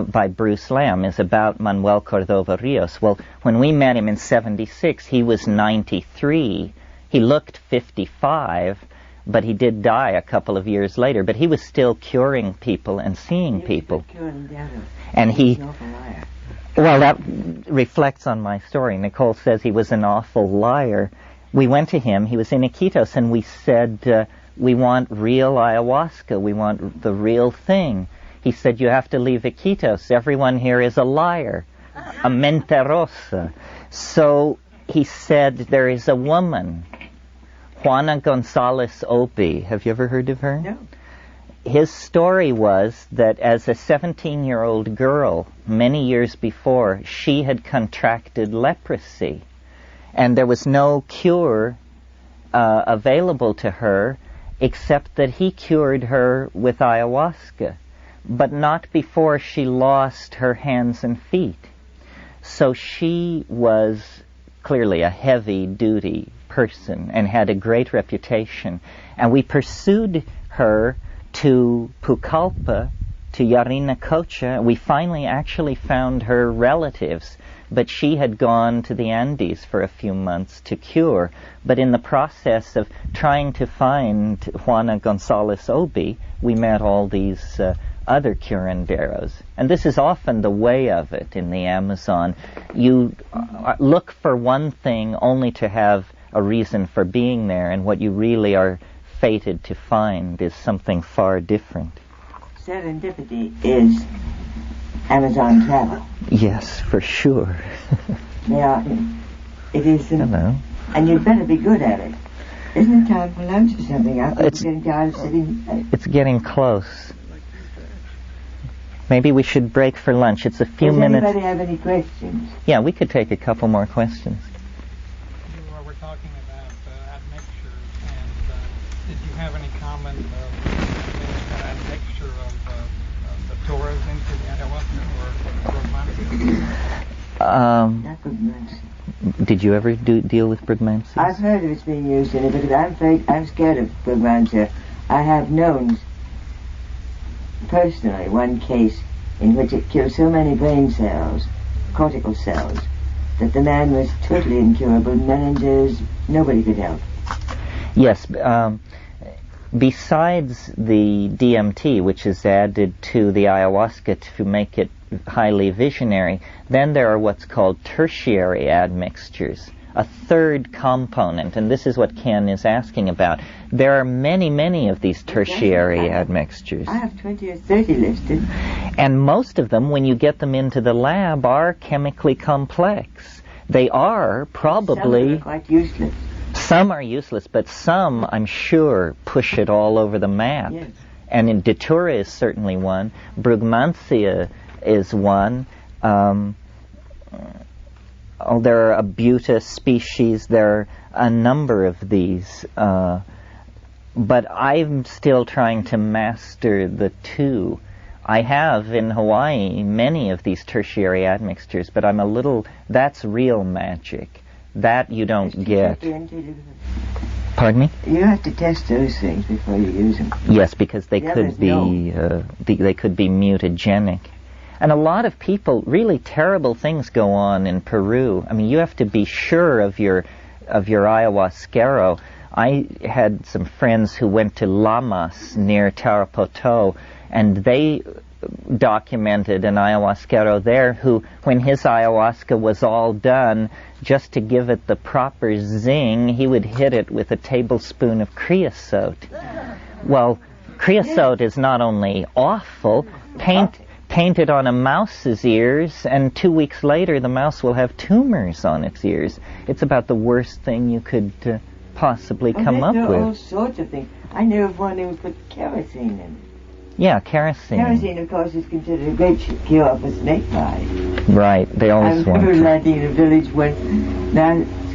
by Bruce Lamb, is about Manuel Cordova Rios. Well, when we met him in '76, he was 93. He looked 55, but he did die a couple of years later. But he was still curing people and seeing people. And he... Well, that reflects on my story. Nicole says he was an awful liar. We went to him, he was in Iquitos, and we said, we want real ayahuasca, we want the real thing. He said, you have to leave Iquitos, everyone here is a liar, a mentirosa. So he said, there is a woman, Juana Gonzalez Opie. Have you ever heard of her? No. His story was that as a 17-year-old girl, many years before, she had contracted leprosy. And there was no cure available to her except that he cured her with ayahuasca, but not before she lost her hands and feet. So she was clearly a heavy-duty person and had a great reputation. And we pursued her to Pucallpa, to Yarinacocha. We finally actually found her relatives, but she had gone to the Andes for a few months to cure. But in the process of trying to find Juana Gonzalez Obi, we met all these other curanderos. And this is often the way of it in the Amazon. You look for one thing only to have a reason for being there, and what you really are fated to find is something far different. Serendipity is Amazon travel. Yes, for sure. Yeah, it is. Hello. And you'd better be good at it. Isn't it time for lunch or something? I'm getting tired of sitting. It's getting close. Maybe we should break for lunch. It's a few minutes. Does anybody have any questions? Yeah, we could take a couple more questions. You were talking about admixtures, and did you have any comment of admixture of the Torahs into the ayahuasca or brahmancy? Did you ever deal with brahmancy? I've heard of it being used in it because I'm scared of brahmancy. I have known personally one case in which it killed so many brain cells, cortical cells, that the man was totally incurable, meninges, nobody could help. Yes, besides the DMT, which is added to the ayahuasca to make it highly visionary, then there are what's called tertiary admixtures a third component, and this is what Ken is asking about. There are many, many of these tertiary admixtures. I have 20 or 30 listed. And most of them, when you get them into the lab, are chemically complex. They are probably... Some are quite useless. Some are useless, but some, I'm sure, push it all over the map. Yes. And in Datura is certainly one. Brugmansia is one. There are Abuta species. There are a number of these. But I'm still trying to master the two. I have in Hawaii many of these tertiary admixtures, but I'm a little... That's real magic. That you don't get. Pardon me? You have to test those things before you use them. Yes, because they could be they could be mutagenic. And a lot of people, really terrible things go on in Peru. I mean, you have to be sure of your ayahuasquero. I had some friends who went to Lamas near Tarapoto, and they documented an ayahuasquero there who, when his ayahuasca was all done, just to give it the proper zing, he would hit it with a tablespoon of creosote. Well, creosote is not only awful, paint it on a mouse's ears, and 2 weeks later the mouse will have tumors on its ears. It's about the worst thing you could possibly come up with. All sorts of things. I knew of one who put kerosene in. Yeah, kerosene. Kerosene, of course, is considered a great cure for snake bite. Right, they always want I remember to. landing in a village when,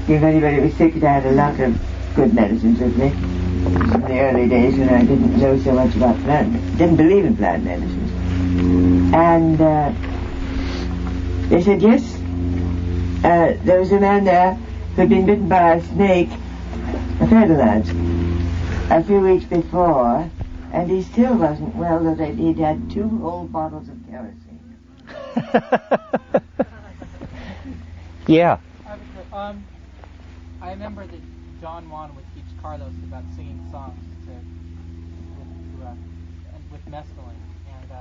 if anybody was sick, I had a lot of good medicines with me. In the early days when I didn't know so much about didn't believe in plant medicines. And they said, yes, there was a man there who had been bitten by a snake, a feather a few weeks before, and he still wasn't well, though he'd had 2 whole bottles of kerosene. Yeah. I remember that Don Juan would teach Carlos about singing songs with mescaline, and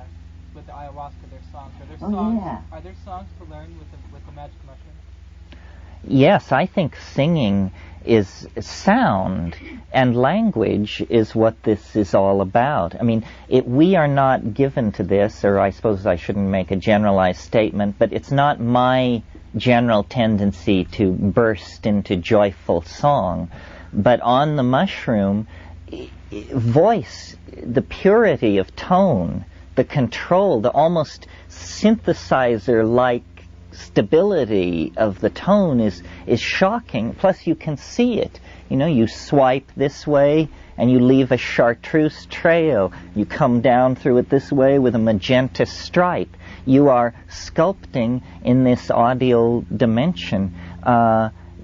with the ayahuasca, there's songs. Are there songs? Yeah. Are there songs to learn with the magic mushroom? Yes, I think singing is sound, and language is what this is all about. I mean, we are not given to this, or I suppose I shouldn't make a generalized statement, but it's not my general tendency to burst into joyful song. But on the mushroom, voice, the purity of tone, the control, the almost synthesizer-like stability of the tone is shocking. Plus you can see it. You know, you swipe this way and you leave a chartreuse trail. You come down through it this way with a magenta stripe. You are sculpting in this audio dimension.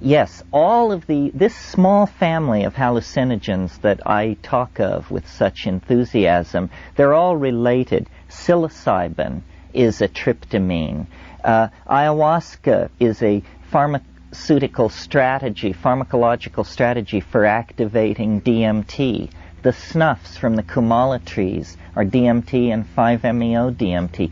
Yes, all of this small family of hallucinogens that I talk of with such enthusiasm, they're all related. Psilocybin is a tryptamine. Ayahuasca is a pharmacological strategy for activating DMT. The snuffs from the Kumala trees are DMT and 5-MeO-DMT.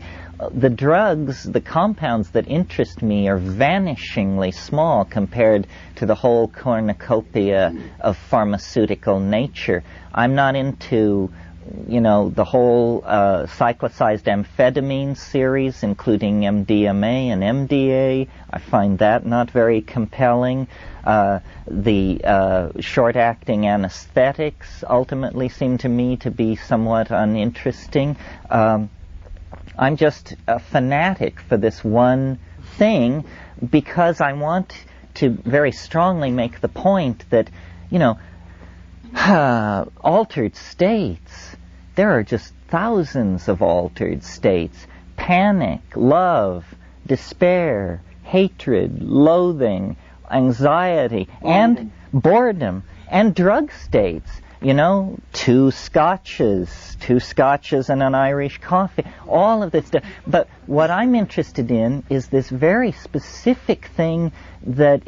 The drugs, the compounds that interest me are vanishingly small compared to the whole cornucopia of pharmaceutical nature. I'm not into the whole cyclicized amphetamine series, including MDMA and MDA. I find that not very compelling. The short-acting anesthetics ultimately seem to me to be somewhat uninteresting. I'm just a fanatic for this one thing because I want to very strongly make the point that, altered states. There are just thousands of altered states. Panic, love, despair, hatred, loathing, anxiety, and boredom, and drug states. 2 scotches and an Irish coffee, all of this stuff. But what I'm interested in is this very specific thing that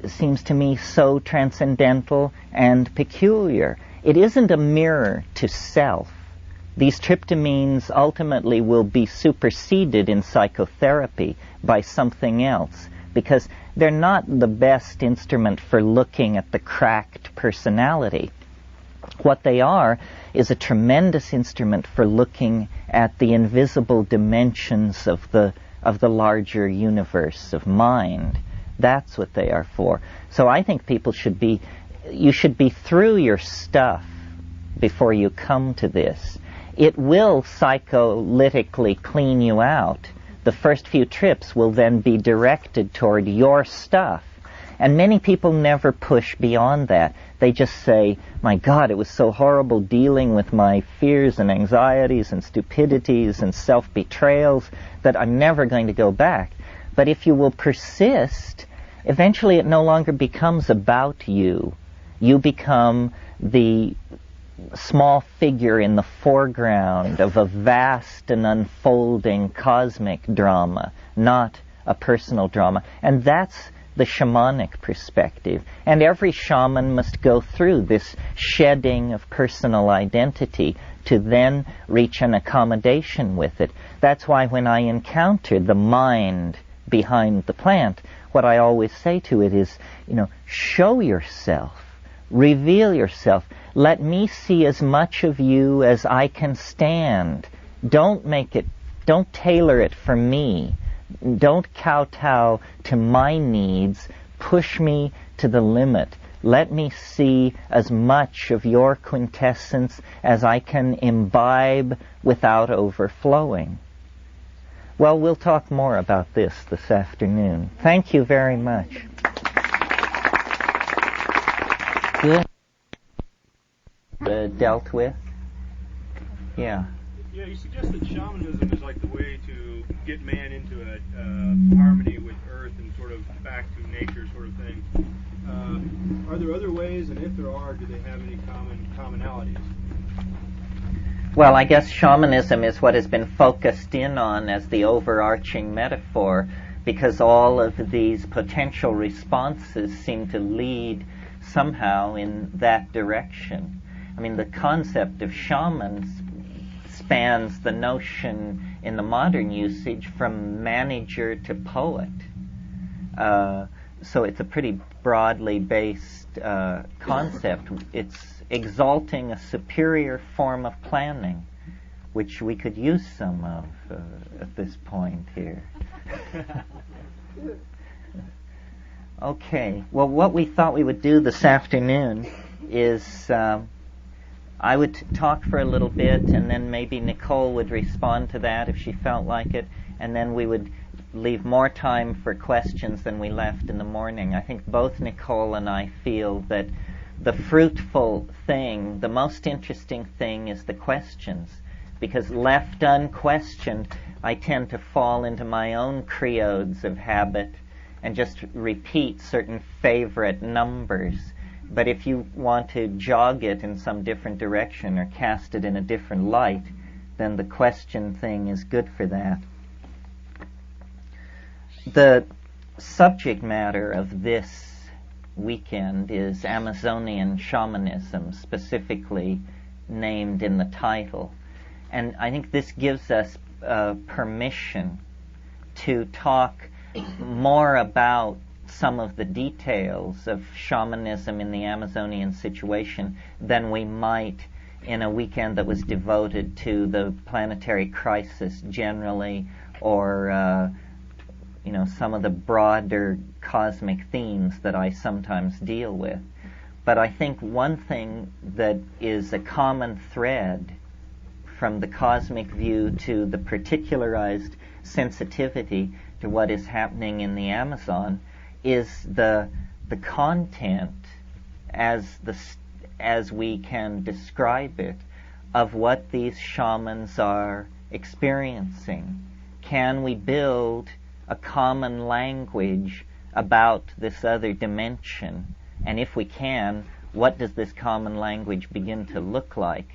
seems to me so transcendental and peculiar. It isn't a mirror to self. These tryptamines ultimately will be superseded in psychotherapy by something else. because they're not the best instrument for looking at the cracked personality. What they are is a tremendous instrument for looking at the invisible dimensions of the larger universe of mind. That's what they are for. So I think you should be through your stuff before you come to this. It will psycholytically clean you out. The first few trips will then be directed toward your stuff. And many people never push beyond that. They just say, my God, it was so horrible dealing with my fears and anxieties and stupidities and self-betrayals that I'm never going to go back. But if you will persist, eventually it no longer becomes about you. You become the small figure in the foreground of a vast and unfolding cosmic drama, not a personal drama. And that's the shamanic perspective. And every shaman must go through this shedding of personal identity to then reach an accommodation with it. That's why when I encounter the mind behind the plant, what I always say to it is, show yourself, reveal yourself. Let me see as much of you as I can stand. Don't tailor it for me. Don't kowtow to my needs. Push me to the limit. Let me see as much of your quintessence as I can imbibe without overflowing. Well, we'll talk more about this afternoon. Thank you very much. Good. Dealt with? Yeah. Yeah, you suggest that shamanism is like the way to get man into a harmony with earth and sort of back to nature sort of thing. Are there other ways, and if there are, do they have any commonalities? Well, I guess shamanism is what has been focused in on as the overarching metaphor, because all of these potential responses seem to lead somehow in that direction. I mean, the concept of shamans spans the notion in the modern usage from manager to poet. So it's a pretty broadly based concept. It's exalting a superior form of planning, which we could use some of at this point here. Okay, well, what we thought we would do this afternoon is I would talk for a little bit, and then maybe Nicole would respond to that if she felt like it, and then we would leave more time for questions than we left in the morning. I think both Nicole and I feel that the fruitful thing, the most interesting thing, is the questions, because left unquestioned, I tend to fall into my own creodes of habit and just repeat certain favorite numbers. But if you want to jog it in some different direction or cast it in a different light, then the question thing is good for that. The subject matter of this weekend is Amazonian shamanism, specifically named in the title. And I think this gives us permission to talk more about some of the details of shamanism in the Amazonian situation than we might in a weekend that was devoted to the planetary crisis generally, or some of the broader cosmic themes that I sometimes deal with. But I think one thing that is a common thread from the cosmic view to the particularized sensitivity to what is happening in the Amazon is the content as we can describe it of what these shamans are experiencing. Can we build a common language about this other dimension? And if we can, what does this common language begin to look like?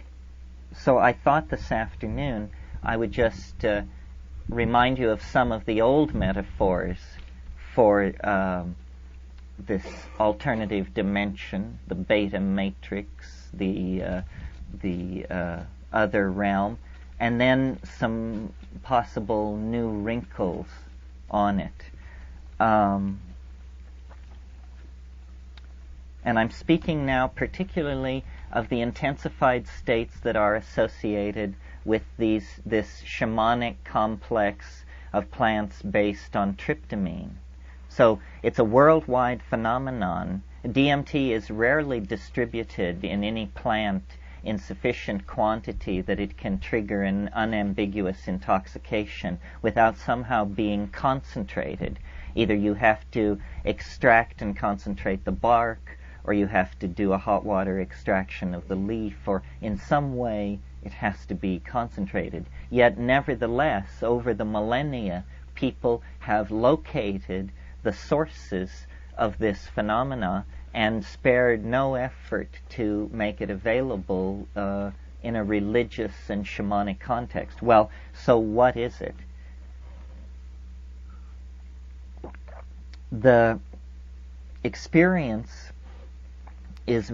So I thought this afternoon I would just remind you of some of the old metaphors for this alternative dimension, the beta matrix, the other realm, and then some possible new wrinkles on it. and I'm speaking now particularly of the intensified states that are associated with this shamanic complex of plants based on tryptamine. So it's a worldwide phenomenon. DMT is rarely distributed in any plant in sufficient quantity that it can trigger an unambiguous intoxication without somehow being concentrated. Either you have to extract and concentrate the bark, or you have to do a hot water extraction of the leaf, or in some way it has to be concentrated. Yet nevertheless, over the millennia, people have located the sources of this phenomena and spared no effort to make it available in a religious and shamanic context. Well, so what is it? The experience is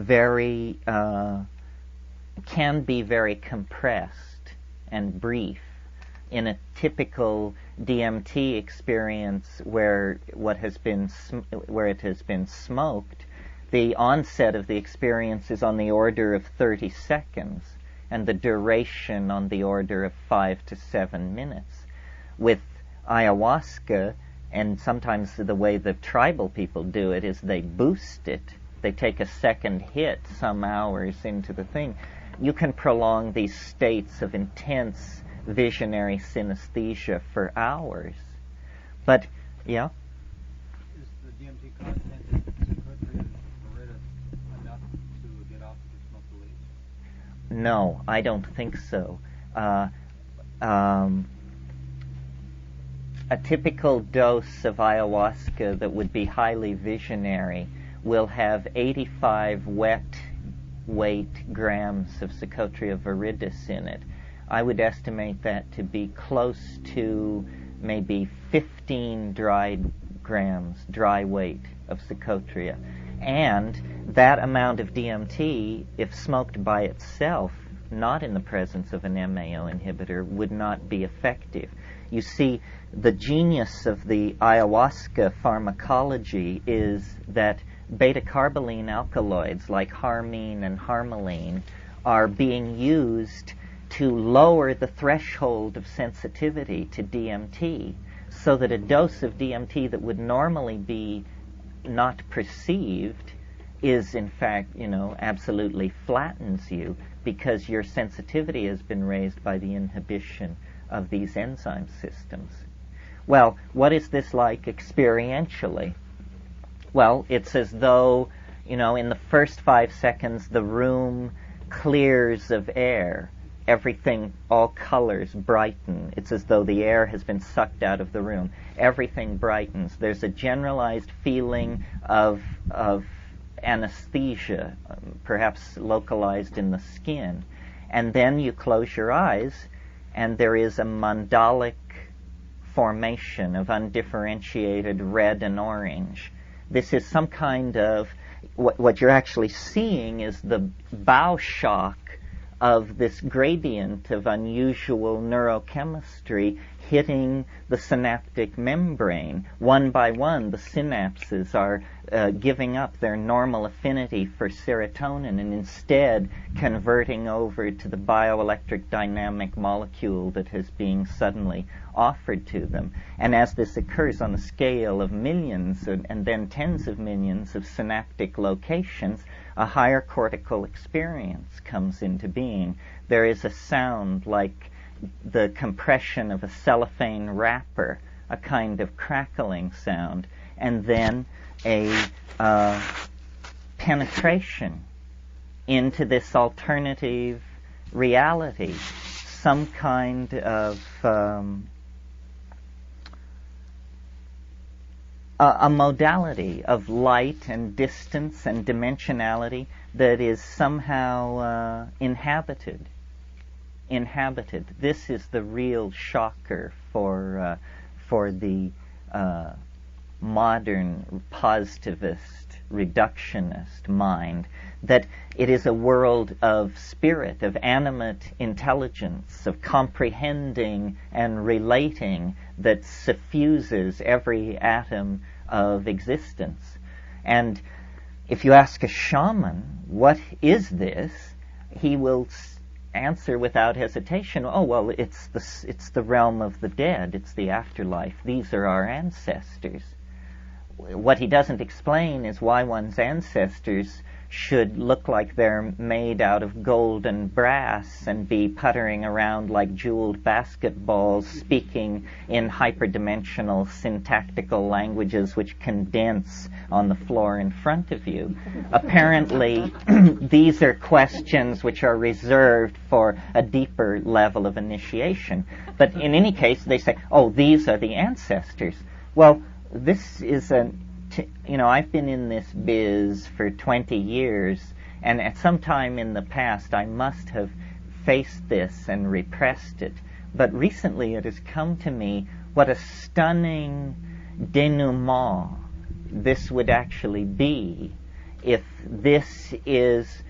can be very compressed and brief. In a typical DMT experience where it has been smoked, the onset of the experience is on the order of 30 seconds, and the duration on the order of 5 to 7 minutes. With ayahuasca, and sometimes the way the tribal people do it is they boost it. They take a second hit some hours into the thing. You can prolong these states of intense visionary synesthesia for hours. But, yeah? Is the DMT content in psychotropium enough to get off to smoke the leaves? No, I don't think so. A typical dose of ayahuasca that would be highly visionary will have 85 wet weight grams of Psychotria viridis in it. I would estimate that to be close to maybe 15 dry weight of Psychotria. And that amount of DMT, if smoked by itself, not in the presence of an MAO inhibitor, would not be effective. You see, the genius of the ayahuasca pharmacology is that beta-carboline alkaloids like harmine and harmaline are being used to lower the threshold of sensitivity to DMT, so that a dose of DMT that would normally be not perceived is in fact, absolutely flattens you, because your sensitivity has been raised by the inhibition of these enzyme systems. Well, what is this like experientially? Well, it's as though, in the first 5 seconds, the room clears of air. Everything, all colors brighten. It's as though the air has been sucked out of the room. Everything brightens. There's a generalized feeling of anesthesia, perhaps localized in the skin. And then you close your eyes, and there is a mandalic formation of undifferentiated red and orange. This is some kind of, what you're actually seeing is the bow shock of this gradient of unusual neurochemistry hitting the synaptic membrane. One by one, the synapses are giving up their normal affinity for serotonin and instead converting over to the bioelectric dynamic molecule that is being suddenly offered to them. And as this occurs on a scale of millions and then tens of millions of synaptic locations, a higher cortical experience comes into being. There is a sound like the compression of a cellophane wrapper, a kind of crackling sound, and then a penetration into this alternative reality, some kind of a modality of light and distance and dimensionality that is somehow inhabited. This is the real shocker for the modern positivist reductionist mind, that it is a world of spirit, of animate intelligence, of comprehending and relating that suffuses every atom of existence. And if you ask a shaman, what is this? He will answer without hesitation, oh, well, it's the realm of the dead, it's the afterlife, these are our ancestors. What he doesn't explain is why one's ancestors should look like they're made out of gold and brass and be puttering around like jeweled basketballs, speaking in hyperdimensional syntactical languages which condense on the floor in front of you. Apparently, these are questions which are reserved for a deeper level of initiation. But in any case, they say, oh, these are the ancestors. Well, this is I've been in this biz for 20 years, and at some time in the past I must have faced this and repressed it. But recently it has come to me what a stunning denouement this would actually be if this is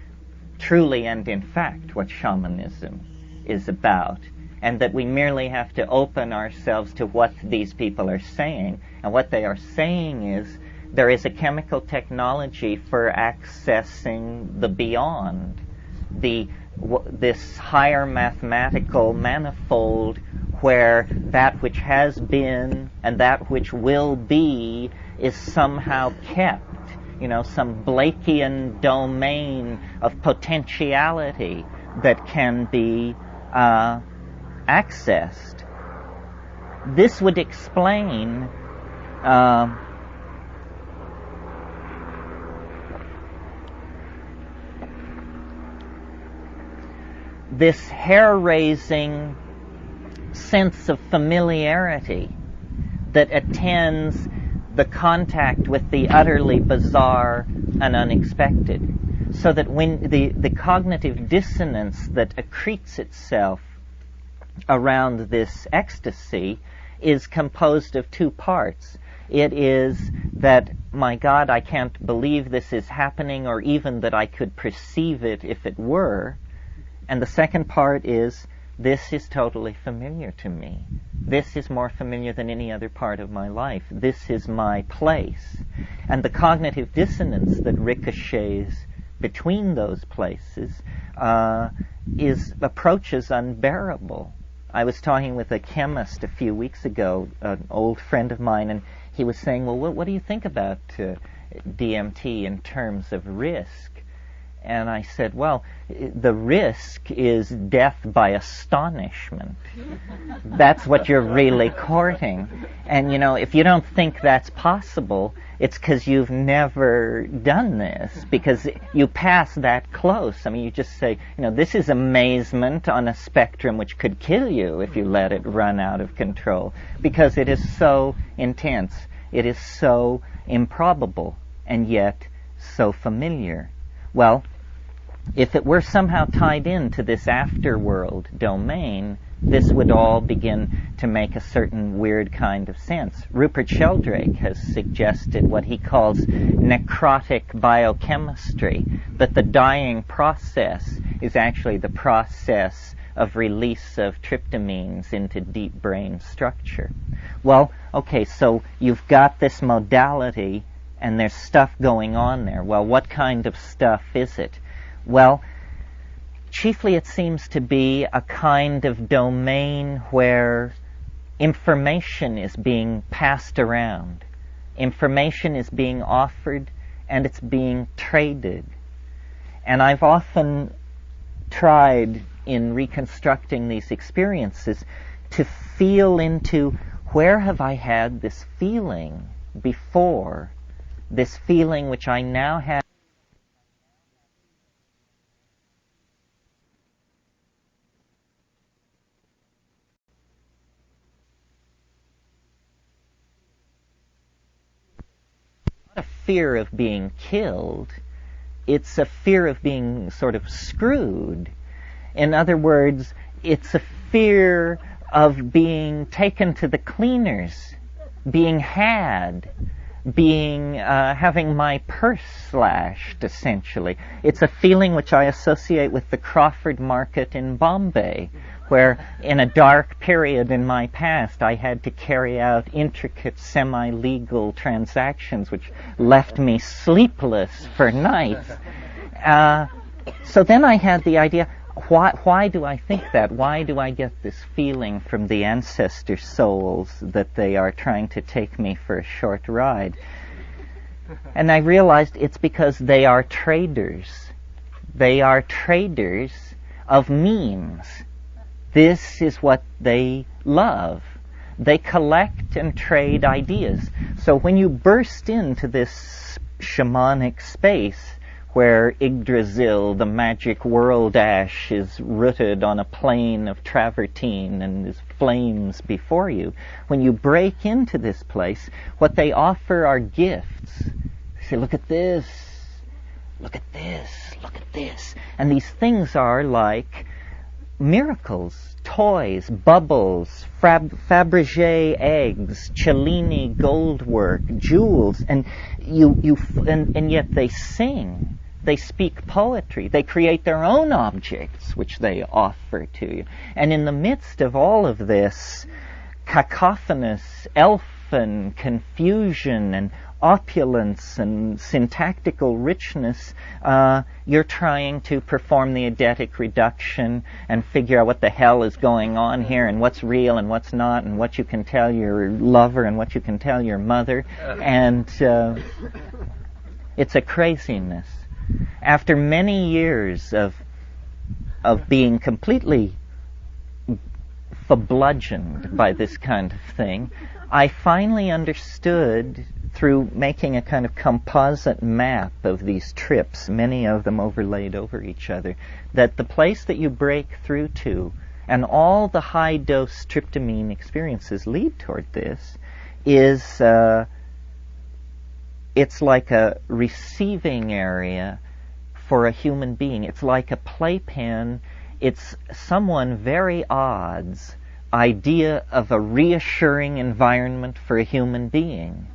truly and in fact what shamanism is about, and that we merely have to open ourselves to what these people are saying. And what they are saying is there is a chemical technology for accessing the beyond, this higher mathematical manifold where that which has been and that which will be is somehow kept, some Blakean domain of potentiality that can be accessed. This would explain this hair-raising sense of familiarity that attends the contact with the utterly bizarre and unexpected. So that when the cognitive dissonance that accretes itself around this ecstasy is composed of two parts. It is that, my God, I can't believe this is happening, or even that I could perceive it if it were. And the second part is, this is totally familiar to me. This is more familiar than any other part of my life. This is my place. And the cognitive dissonance that ricochets between those places approaches unbearable. I was talking with a chemist a few weeks ago, an old friend of mine, and he was saying, well, what do you think about DMT in terms of risk? And I said, well, the risk is death by astonishment. That's what you're really courting. And, if you don't think that's possible, it's because you've never done this, because you pass that close. I mean, you just say, this is amazement on a spectrum which could kill you if you let it run out of control, because it is so intense, it is so improbable, and yet so familiar. Well, if it were somehow tied into this afterworld domain, this would all begin to make a certain weird kind of sense. Rupert Sheldrake has suggested what he calls necrotic biochemistry, that the dying process is actually the process of release of tryptamines into deep brain structure. Well, okay, so you've got this modality and there's stuff going on there. Well, what kind of stuff is it? Well, chiefly it seems to be a kind of domain where information is being passed around. Information is being offered and it's being traded. And I've often tried in reconstructing these experiences to feel into where have I had this feeling before, this feeling which I now have a fear of being killed, it's a fear of being sort of screwed. In other words, it's a fear of being taken to the cleaners, being had, having my purse slashed, essentially. It's a feeling which I associate with the Crawford Market in Bombay, where in a dark period in my past I had to carry out intricate semi-legal transactions which left me sleepless for nights. So then I had the idea, why do I think that? Why do I get this feeling from the ancestor souls that they are trying to take me for a short ride? And I realized it's because they are traders. They are traders of memes. This is what they love. They collect and trade ideas. So when you burst into this shamanic space, where Yggdrasil, the magic world ash, is rooted on a plane of travertine and is flames before you. When you break into this place, what they offer are gifts. They say, look at this, look at this, look at this. And these things are like miracles, toys, bubbles, Fabergé eggs, Cellini goldwork, jewels, and and yet they sing. They speak poetry. They create their own objects, which they offer to you. And in the midst of all of this cacophonous, elfin confusion and opulence and syntactical richness, you're trying to perform the eidetic reduction and figure out what the hell is going on here and what's real and what's not and what you can tell your lover and what you can tell your mother. And it's a craziness. After many years of being completely bludgeoned by this kind of thing, I finally understood, through making a kind of composite map of these trips, many of them overlaid over each other, that the place that you break through to, and all the high-dose tryptamine experiences lead toward this, is it's like a receiving area for a human being. It's like a playpen. It's someone very odd's idea of a reassuring environment for a human being.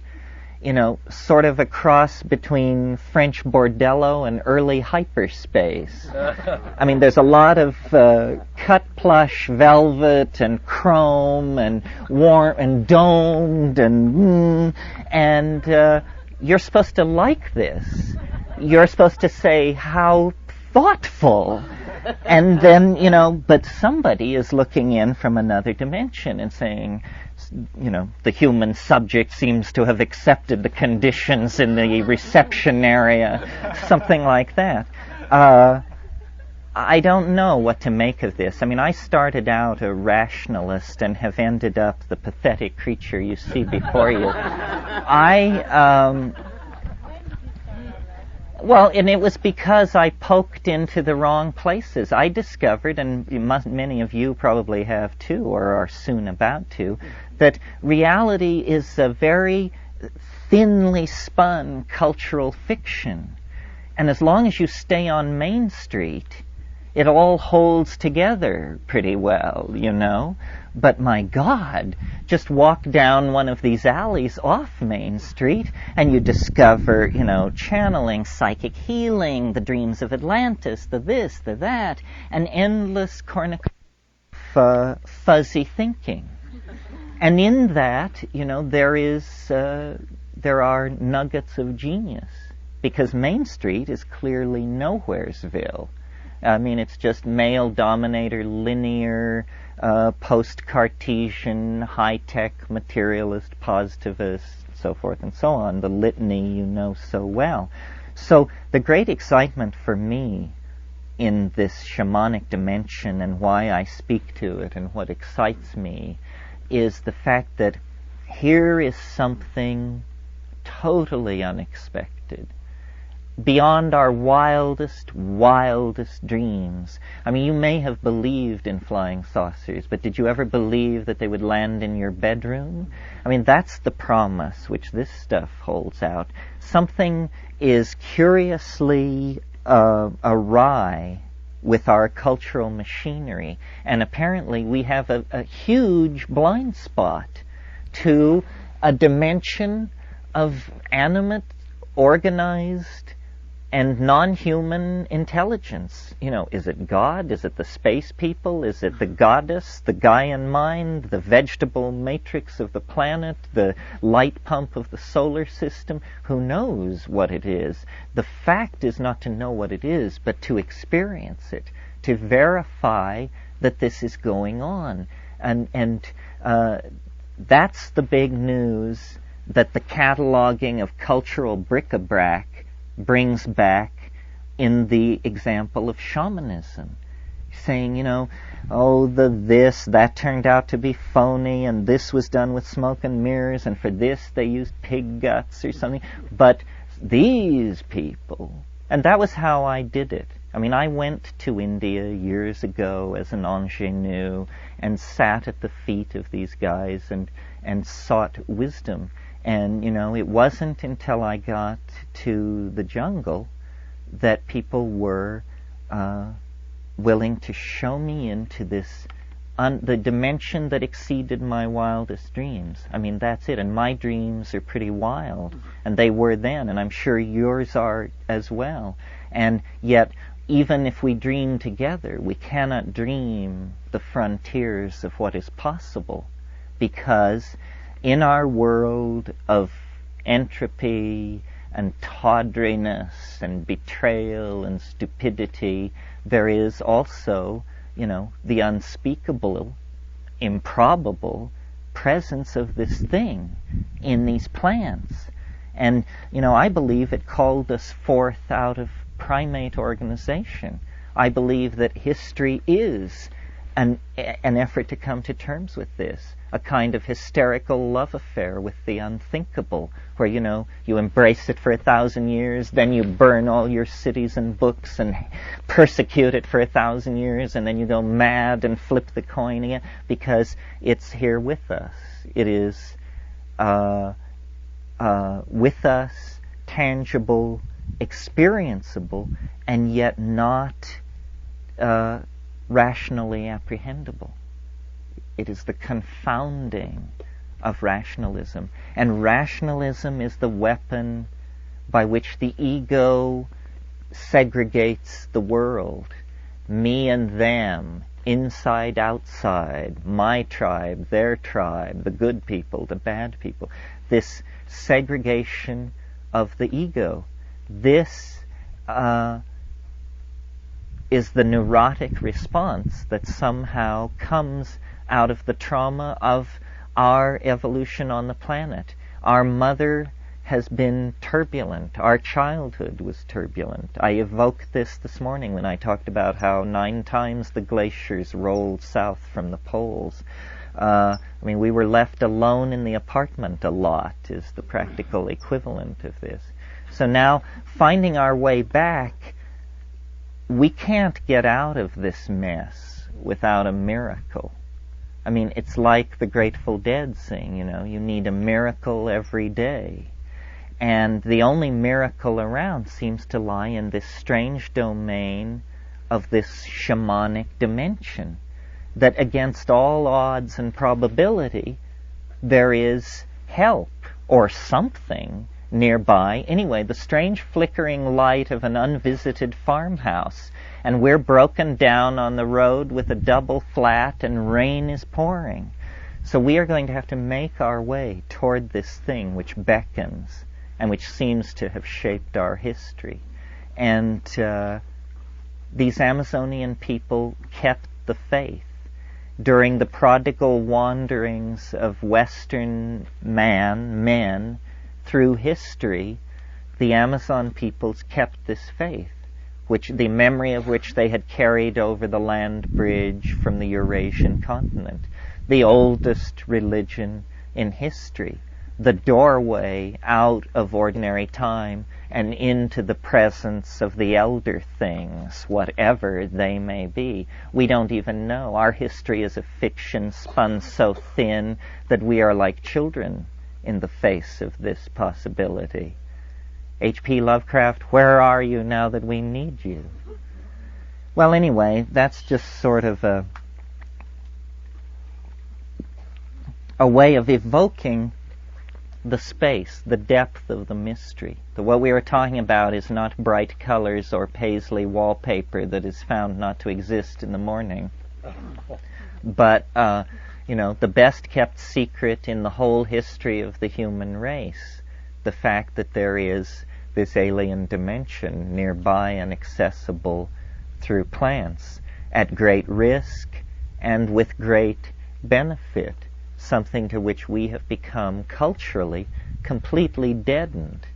You know, sort of a cross between French bordello and early hyperspace. I mean, there's a lot of cut plush velvet and chrome and warm and domed and you're supposed to like this. You're supposed to say, how thoughtful. And then, you know, but somebody is looking in from another dimension and saying, you know, the human subject seems to have accepted the conditions in the reception area, something like that. I don't know what to make of this. I mean, I started out a rationalist and have ended up the pathetic creature you see before you. Well, and it was because I poked into the wrong places. I discovered, and many of you probably have too, or are soon about to, that reality is a very thinly spun cultural fiction. And as long as you stay on Main Street, it all holds together pretty well, you know. But my God, just walk down one of these alleys off Main Street and you discover, you know, channeling, psychic healing, the dreams of Atlantis, the this, the that, an endless cornucopia of fuzzy thinking. And in that, you know, there are nuggets of genius, because Main Street is clearly nowheresville. I mean, it's just male dominator, linear, post-Cartesian, high-tech, materialist, positivist, so forth and so on, the litany you know so well. So the great excitement for me in this shamanic dimension, and why I speak to it and what excites me, is the fact that here is something totally unexpected, beyond our wildest dreams. I mean, you may have believed in flying saucers, but did you ever believe that they would land in your bedroom? I mean, that's the promise which this stuff holds out. Something is curiously awry with our cultural machinery, and apparently we have a huge blind spot to a dimension of animate, organized, and non-human intelligence. Is it God? Is it the space people? Is it the goddess, the Gaian mind, the vegetable matrix of the planet, the light pump of the solar system? Who knows what it is? The fact is not to know what it is, but to experience it, to verify that this is going on. And that's the big news that the cataloging of cultural bric-a-brac brings back in the example of shamanism, saying, that turned out to be phony, and this was done with smoke and mirrors, and for this they used pig guts or something. But these people, and that was how I did it. I went to India years ago as an ingenue and sat at the feet of these guys and sought wisdom. And, it wasn't until I got to the jungle that people were willing to show me into this, the dimension that exceeded my wildest dreams. That's it. And my dreams are pretty wild. And they were then, and I'm sure yours are as well. And yet, even if we dream together, we cannot dream the frontiers of what is possible, because in our world of entropy and tawdriness and betrayal and stupidity, there is also, the unspeakable, improbable presence of this thing in these plants. And, I believe it called us forth out of primate organization. I believe that history is an effort to come to terms with this, a kind of hysterical love affair with the unthinkable, where, you embrace it for 1,000 years, then you burn all your cities and books and persecute it for 1,000 years, and then you go mad and flip the coin again, because it's here with us. It is with us, tangible, experienceable, and yet not rationally apprehendable. It is the confounding of rationalism. And rationalism is the weapon by which the ego segregates the world. Me and them, inside, outside, my tribe, their tribe, the good people, the bad people. This segregation of the ego. This is the neurotic response that somehow comes out of the trauma of our evolution on the planet. Our mother has been turbulent. Our childhood was turbulent. I evoked this morning when I talked about how 9 times the glaciers rolled south from the poles. We were left alone in the apartment a lot, is the practical equivalent of this. So now, finding our way back, we can't get out of this mess without a miracle. It's like the Grateful Dead sing, you need a miracle every day. And the only miracle around seems to lie in this strange domain of this shamanic dimension, that against all odds and probability, there is help or something nearby. Anyway, the strange flickering light of an unvisited farmhouse, and we're broken down on the road with a double flat and rain is pouring. So we are going to have to make our way toward this thing which beckons and which seems to have shaped our history. And these Amazonian people kept the faith. During the prodigal wanderings of Western men through history, the Amazon peoples kept this faith, the memory of which they had carried over the land bridge from the Eurasian continent, the oldest religion in history, the doorway out of ordinary time and into the presence of the elder things, whatever they may be. We don't even know. Our history is a fiction spun so thin that we are like children in the face of this possibility. H.P. Lovecraft, where are you now that we need you? Well, anyway, that's just sort of a way of evoking the space, the depth of the mystery. What we are talking about is not bright colors or paisley wallpaper that is found not to exist in the morning, but the best kept secret in the whole history of the human race, the fact that there is this alien dimension nearby and accessible through plants at great risk and with great benefit, something to which we have become culturally completely deadened.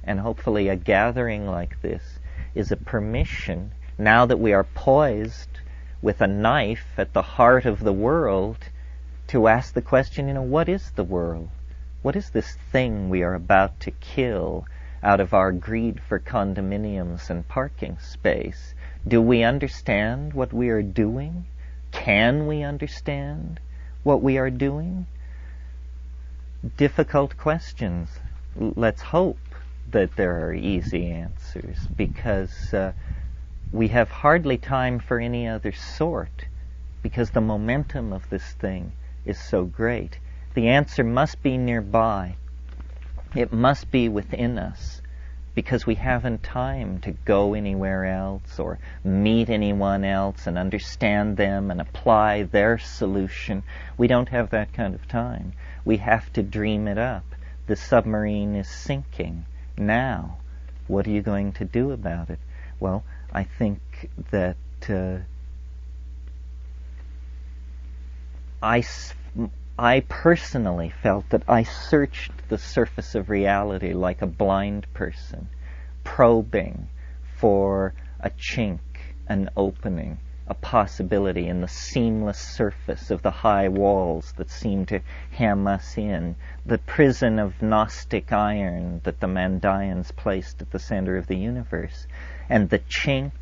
And hopefully a gathering like this is a permission, now that we are poised with a knife at the heart of the world, to ask the question, what is the world? What is this thing we are about to kill out of our greed for condominiums and parking space? Do we understand what we are doing? Can we understand what we are doing? Difficult questions. Let's hope that there are easy answers, because we have hardly time for any other sort, because the momentum of this thing is so great. The answer must be nearby. It must be within us, because we haven't time to go anywhere else or meet anyone else and understand them and apply their solution. We don't have that kind of time. We have to dream it up. The submarine is sinking now. What are you going to do about it? Well, I think that I personally felt that I searched the surface of reality like a blind person, probing for a chink, an opening, a possibility in the seamless surface of the high walls that seem to hem us in, the prison of Gnostic iron that the Mandayans placed at the center of the universe. And the chink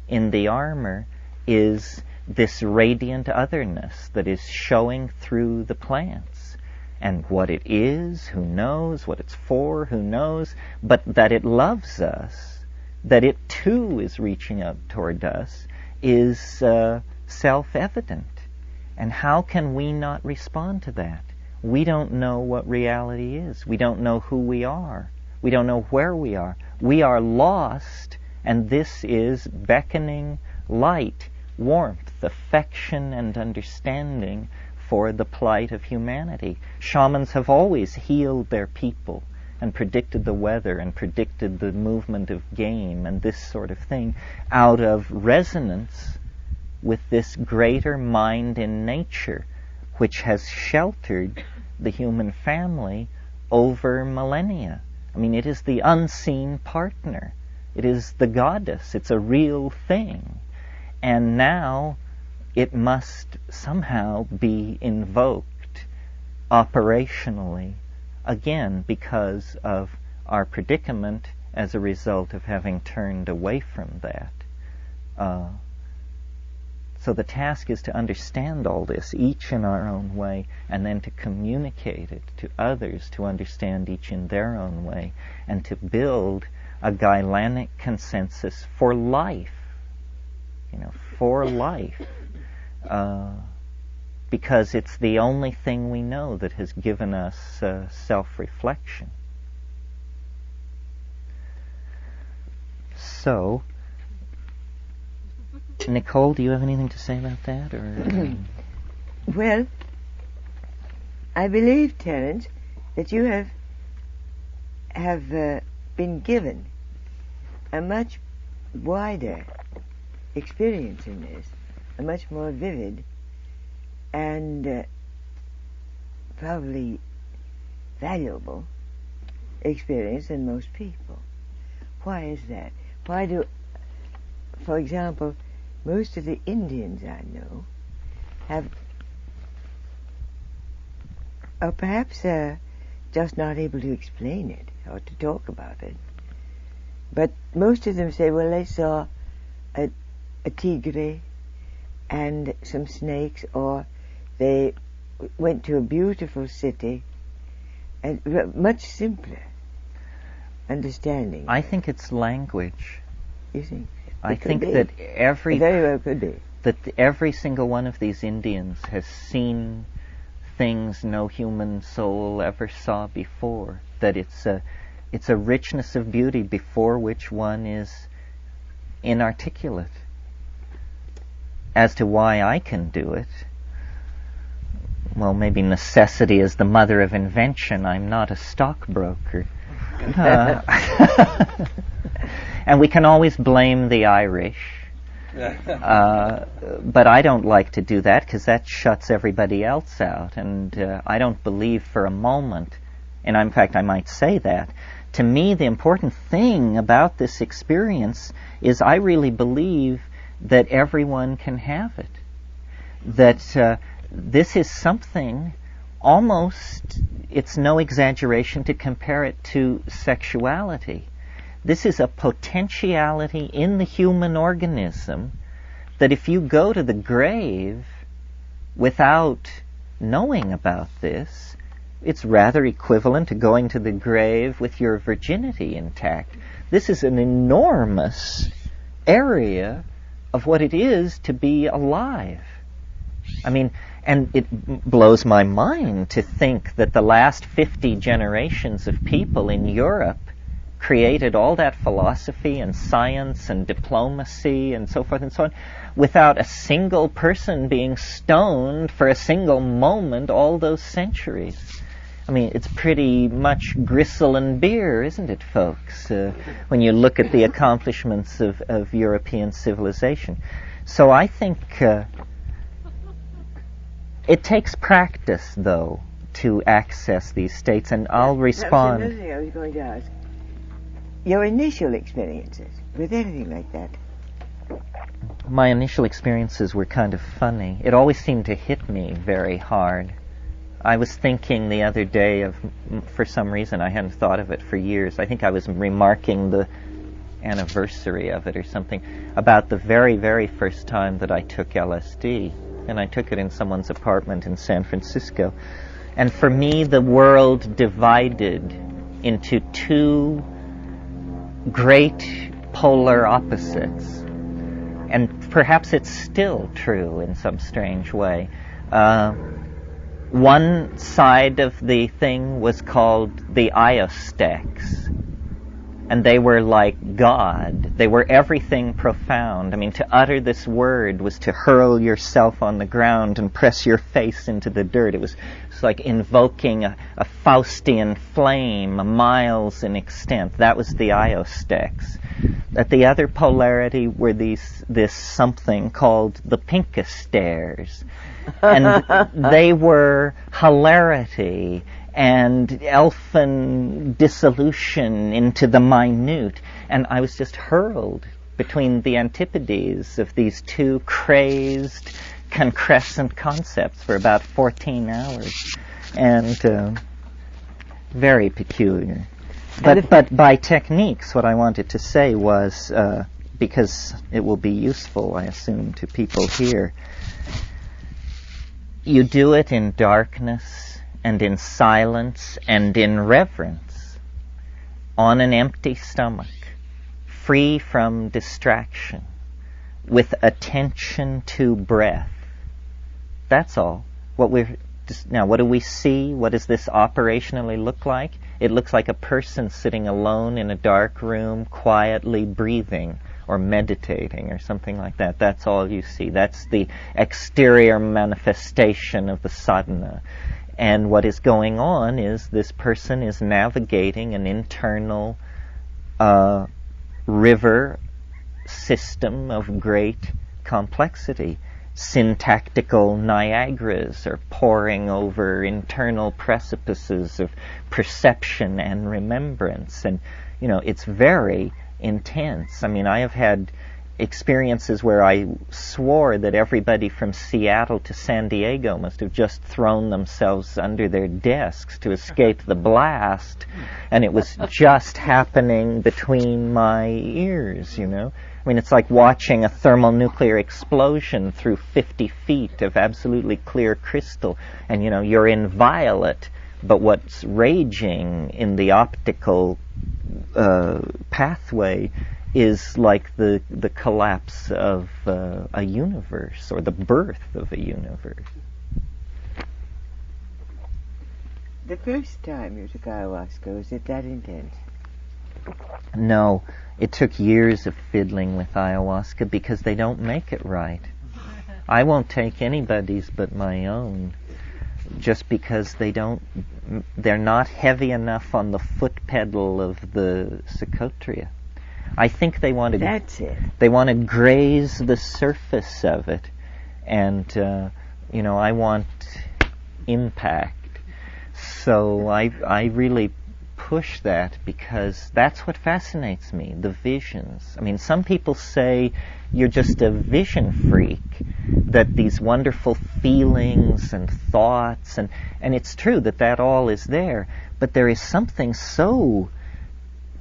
in the armor is this radiant otherness that is showing through the plants. And what it is, who knows? What it's for, who knows? But that it loves us, that it too is reaching up toward us, is self-evident. And how can we not respond to that? We don't know what reality is. We don't know who we are. We don't know where we are. We are lost, and this is beckoning light, warmth, affection, and understanding for the plight of humanity. Shamans have always healed their people and predicted the weather and predicted the movement of game and this sort of thing out of resonance with this greater mind in nature, which has sheltered the human family over millennia. I mean, it is the unseen partner. It is the goddess. It's a real thing. And now it must somehow be invoked operationally again because of our predicament as a result of having turned away from that. So the task is to understand all this, each in our own way, and then to communicate it to others to understand each in their own way, and to build a Gailanic consensus for life. For life. Because it's the only thing we know that has given us self-reflection. So, Nicole, do you have anything to say about that? Or Well, I believe, Terence, that you have been given a much wider experience in this, a much more vivid and probably valuable experience than most people. Why is that? Why do, for example, most of the Indians I know are perhaps just not able to explain it or to talk about it, but most of them say, well, they saw a tigre and some snakes, or they went to a beautiful city, and much simpler understanding. I think it's language. You think? I think that very well could be. That every single one of these Indians has seen things no human soul ever saw before. That it's a richness of beauty before which one is inarticulate. As to why I can do it, well, maybe necessity is the mother of invention. I'm not a stockbroker. And we can always blame the Irish. But I don't like to do that because that shuts everybody else out. And I don't believe for a moment, and in fact I might say that, to me the important thing about this experience is I really believe that everyone can have it. That this is something almost, it's no exaggeration to compare it to sexuality. This is a potentiality in the human organism that if you go to the grave without knowing about this, it's rather equivalent to going to the grave with your virginity intact. This is an enormous area of what it is to be alive. I mean, and it blows my mind to think that the last 50 generations of people in Europe created all that philosophy and science and diplomacy and so forth and so on without a single person being stoned for a single moment all those centuries. I mean, it's pretty much gristle and beer, isn't it, folks, when you look at the accomplishments of European civilization. So I think it takes practice, though, to access these states, and I'll respond. That was another thing I was going to ask. Your initial experiences with anything like that? My initial experiences were kind of funny. It always seemed to hit me very hard. I was thinking the other day of, for some reason I hadn't thought of it for years, I think I was remarking the anniversary of it or something, about the very, very first time that I took LSD. And I took it in someone's apartment in San Francisco. And for me, the world divided into two great polar opposites. And perhaps it's still true in some strange way. One side of the thing was called the Iosteks. And they were like God. They were everything profound. I mean, to utter this word was to hurl yourself on the ground and press your face into the dirt. It was like invoking a Faustian flame, miles in extent. That was the Iosteks. At the other polarity were this something called the Pinkesters. And they were hilarity and elfin dissolution into the minute. And I was just hurled between the antipodes of these two crazed, concrescent concepts for about 14 hours. And very peculiar. But by techniques, what I wanted to say was, because it will be useful, I assume, to people here, you do it in darkness and in silence and in reverence, on an empty stomach, free from distraction, with attention to breath. That's all. Now, what do we see? What does this operationally look like? It looks like a person sitting alone in a dark room, quietly breathing or meditating or something like that. That's all you see. That's the exterior manifestation of the sadhana. And what is going on is this person is navigating an internal river system of great complexity. Syntactical Niagaras are pouring over internal precipices of perception and remembrance. And, it's very intense. I mean, I have had experiences where I swore that everybody from Seattle to San Diego must have just thrown themselves under their desks to escape the blast, and it was just happening between my ears, I mean, it's like watching a thermonuclear explosion through 50 feet of absolutely clear crystal, and you're in violet, but what's raging in the optical pathway is like the collapse of a universe, or the birth of a universe. The first time you took ayahuasca, was it that intense? No, it took years of fiddling with ayahuasca because they don't make it right. I won't take anybody's but my own, just because they're not heavy enough on the foot pedal of the Psychotria. I think they want to. That's it. They want to graze the surface of it, and I want impact. So I really push that because that's what fascinates me, the visions. I mean, some people say you're just a vision freak, that these wonderful feelings and thoughts, and it's true that all is there, but there is something so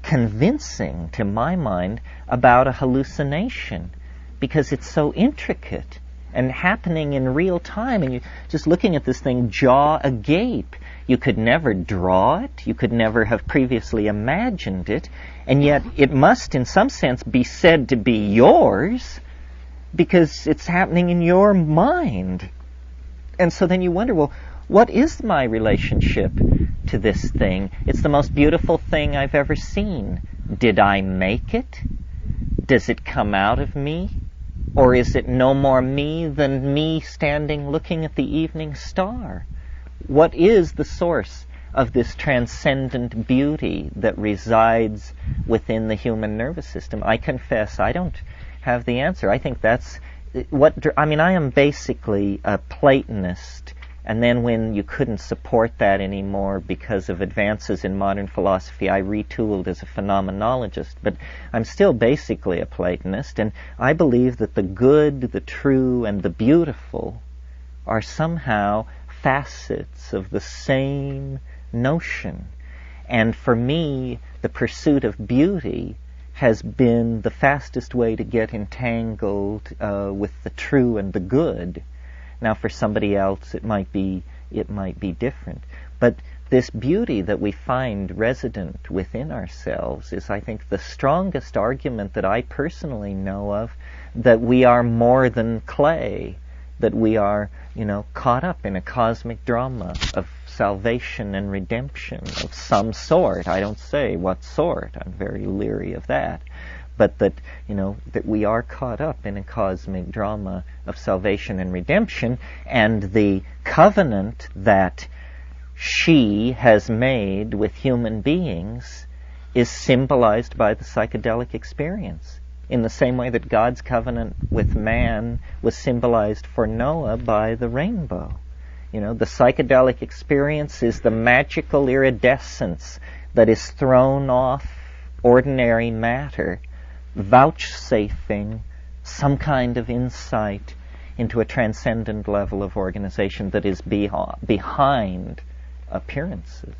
convincing to my mind about a hallucination because it's so intricate and happening in real time, and you're just looking at this thing jaw agape. You could never draw it, you could never have previously imagined it, and yet it must in some sense be said to be yours because it's happening in your mind. And so then you wonder, well, what is my relationship to this thing? It's the most beautiful thing I've ever seen. Did I make it? Does it come out of me? Or is it no more me than me standing looking at the evening star? What is the source of this transcendent beauty that resides within the human nervous system? I confess I don't have the answer. I think that's I am basically a Platonist, and then when you couldn't support that anymore because of advances in modern philosophy, I retooled as a phenomenologist. But I'm still basically a Platonist, and I believe that the good, the true, and the beautiful are somehow facets of the same notion. And for me, the pursuit of beauty has been the fastest way to get entangled with the true and the good. Now, for somebody else, it might be different. But this beauty that we find resident within ourselves is, I think, the strongest argument that I personally know of that we are more than clay, that we are, caught up in a cosmic drama of salvation and redemption of some sort. I don't say what sort. I'm very leery of that. But that we are caught up in a cosmic drama of salvation and redemption, and the covenant that she has made with human beings is symbolized by the psychedelic experience, in the same way that God's covenant with man was symbolized for Noah by the rainbow. The psychedelic experience is the magical iridescence that is thrown off ordinary matter, vouchsafing some kind of insight into a transcendent level of organization that is behind appearances.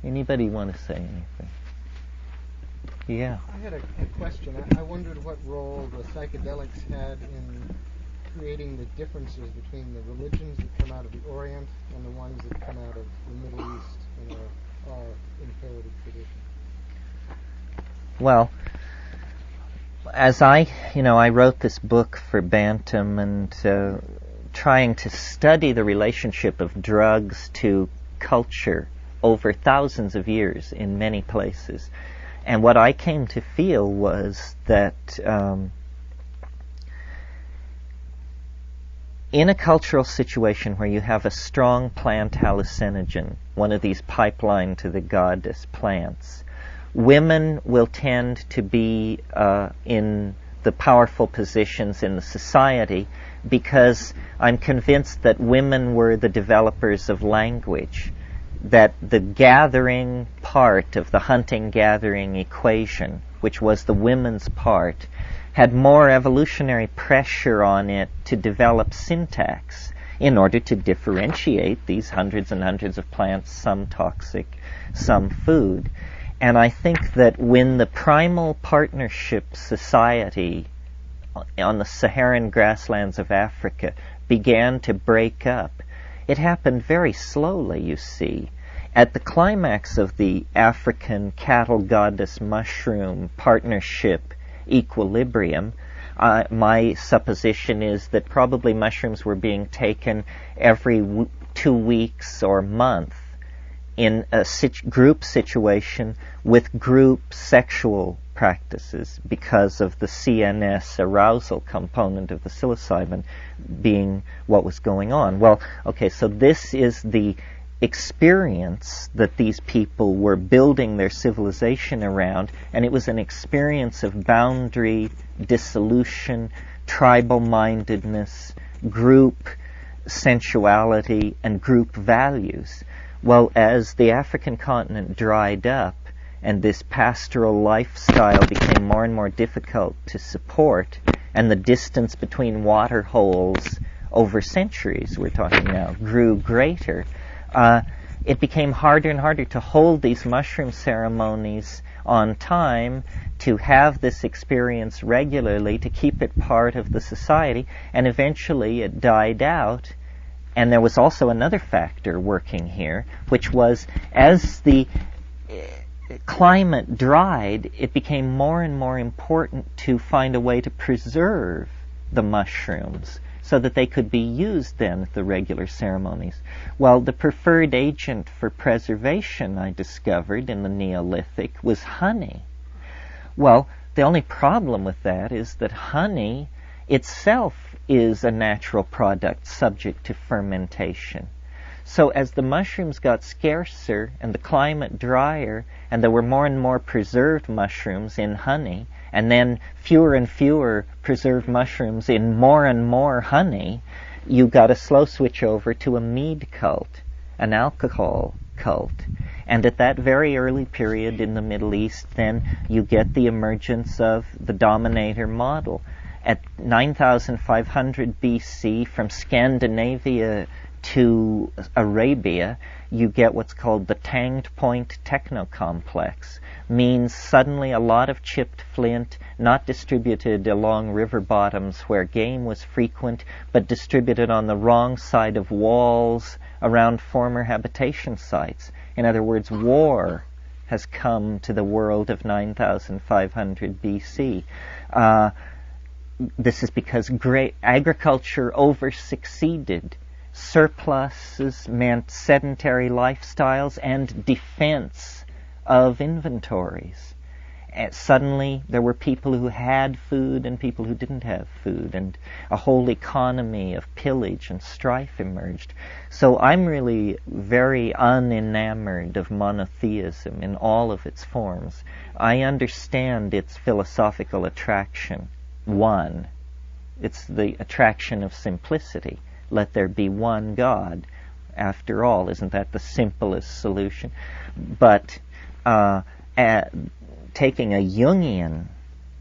Anybody want to say anything? Yeah. I had a question. I wondered what role the psychedelics had in creating the differences between the religions that come out of the Orient and the ones that come out of the Middle East in our imperative tradition. Well, as I wrote this book for Bantam and trying to study the relationship of drugs to culture over thousands of years in many places. And what I came to feel was that in a cultural situation where you have a strong plant hallucinogen, one of these pipeline to the goddess plants, women will tend to be in the powerful positions in the society because I'm convinced that women were the developers of language, that the gathering part of the hunting-gathering equation, which was the women's part, had more evolutionary pressure on it to develop syntax in order to differentiate these hundreds and hundreds of plants, some toxic, some food. And I think that when the primal partnership society on the Saharan grasslands of Africa began to break up, it happened very slowly, you see. At the climax of the African cattle goddess mushroom partnership equilibrium, My supposition is that probably mushrooms were being taken every 2 weeks or month in a group situation with group sexual practices because of the CNS arousal component of the psilocybin being what was going on. Well, okay, so this is the experience that these people were building their civilization around, and it was an experience of boundary dissolution, tribal-mindedness, group sensuality, and group values. Well, as the African continent dried up and this pastoral lifestyle became more and more difficult to support, and the distance between water holes over centuries, we're talking now, grew greater, it became harder and harder to hold these mushroom ceremonies on time, to have this experience regularly, to keep it part of the society, and eventually it died out. And there was also another factor working here, which was as the climate dried, it became more and more important to find a way to preserve the mushrooms so that they could be used then at the regular ceremonies. Well, the preferred agent for preservation, I discovered in the Neolithic, was honey. Well, the only problem with that is that honey itself is a natural product subject to fermentation. So as the mushrooms got scarcer and the climate drier, and there were more and more preserved mushrooms in honey, and then fewer and fewer preserved mushrooms in more and more honey, you got a slow switch over to a mead cult, an alcohol cult. And at that very early period in the Middle East, then you get the emergence of the dominator model. At 9,500 BC, from Scandinavia to Arabia, you get what's called the Tanged Point Techno-Complex. Means suddenly a lot of chipped flint, not distributed along river bottoms where game was frequent, but distributed on the wrong side of walls around former habitation sites. In other words, war has come to the world of 9,500 BC. This is because great agriculture over-succeeded. Surpluses meant sedentary lifestyles and defense of inventories. And suddenly there were people who had food and people who didn't have food, and a whole economy of pillage and strife emerged. So I'm really very unenamored of monotheism in all of its forms. I understand its philosophical attraction. One, it's the attraction of simplicity. Let there be one God. After all, isn't that the simplest solution? But taking a Jungian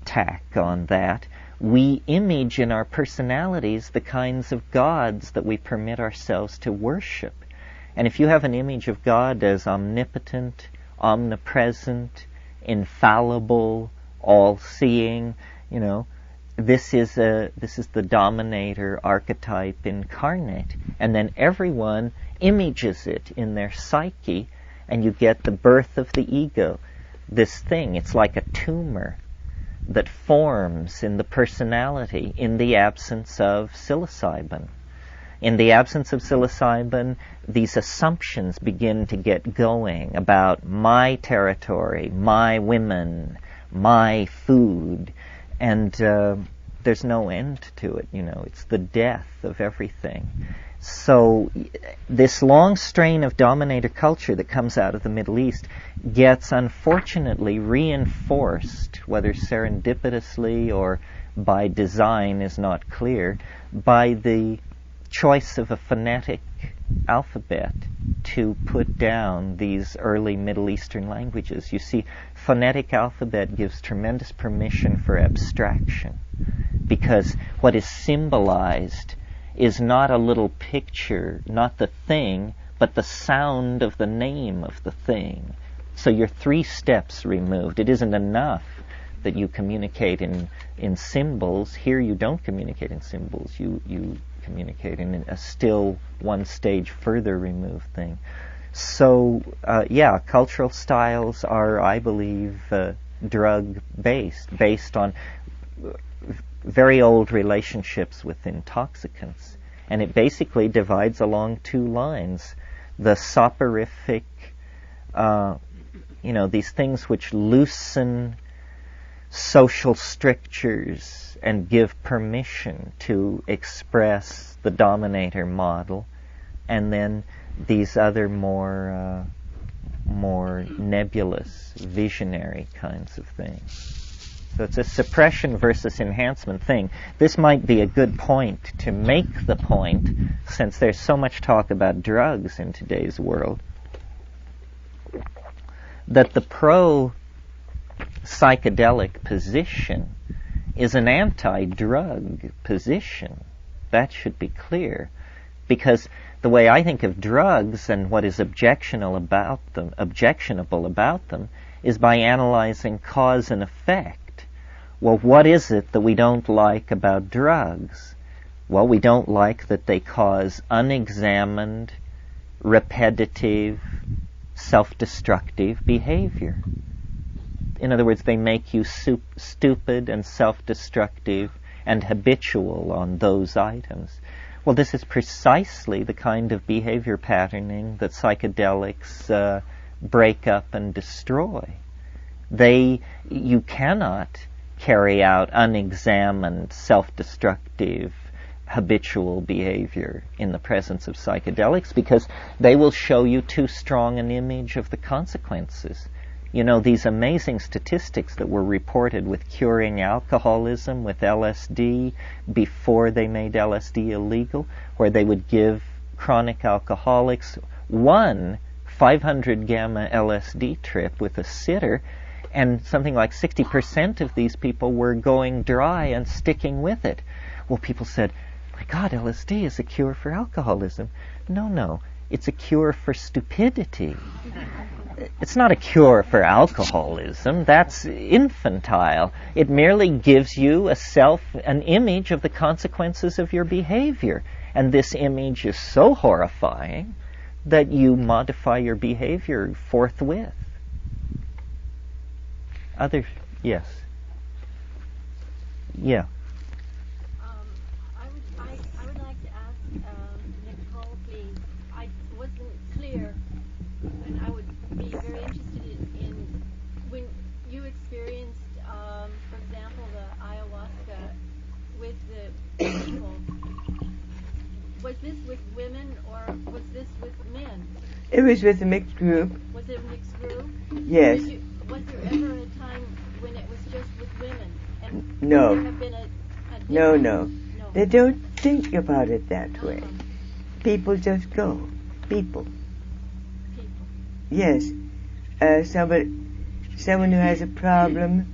tack on that, we image in our personalities the kinds of gods that we permit ourselves to worship. And if you have an image of God as omnipotent, omnipresent, infallible, all-seeing, this is the dominator archetype incarnate, and then everyone images it in their psyche, and you get the birth of the ego. This thing, it's like a tumor that forms in the personality in the absence of psilocybin. In the absence of psilocybin, these assumptions begin to get going about my territory, my women, my food, and there's no end to it. It's the death of everything. So this long strain of dominator culture that comes out of the Middle East gets unfortunately reinforced, whether serendipitously or by design is not clear, by the choice of a phonetic alphabet to put down these early Middle Eastern languages. You see, phonetic alphabet gives tremendous permission for abstraction, because what is symbolized is not a little picture, not the thing, but the sound of the name of the thing. So you're 3 steps removed. It isn't enough that you communicate in symbols. Here you don't communicate in symbols. You communicate in a still one stage further removed thing. So, cultural styles are, I believe, drug-based, based on very old relationships with intoxicants. And it basically divides along two lines. The soporific, these things which loosen social strictures and give permission to express the dominator model, and then these other more nebulous, visionary kinds of things. So it's a suppression versus enhancement thing. This might be a good point to make the point, since there's so much talk about drugs in today's world, that the pro-psychedelic position is an anti-drug position. That should be clear. Because the way I think of drugs and what is objectionable about them is by analyzing cause and effect. Well, what is it that we don't like about drugs? Well, we don't like that they cause unexamined, repetitive, self-destructive behavior. In other words, they make you stupid and self-destructive and habitual on those items. Well, this is precisely the kind of behavior patterning that psychedelics break up and destroy. You cannot carry out unexamined, self-destructive, habitual behavior in the presence of psychedelics, because they will show you too strong an image of the consequences. These amazing statistics that were reported with curing alcoholism with LSD before they made LSD illegal, where they would give chronic alcoholics one 500 gamma LSD trip with a sitter, and something like 60% of these people were going dry and sticking with it. Well, people said, my God, LSD is a cure for alcoholism. No, it's a cure for stupidity. It's not a cure for alcoholism. That's infantile. It merely gives you an image of the consequences of your behavior. And this image is so horrifying that you modify your behavior forthwith. Yes. Yeah. I would like to ask Nicole, please. I wasn't clear, and I would be very interested in when you experienced, for example, the ayahuasca with the people. Was this with women or was this with men? It was with a mixed group. Was it a mixed group? Yes. Was there ever a time when it was just with women? And No. Would there have been No. They don't think about it that way. People just go. People. Yes. Someone who has a problem,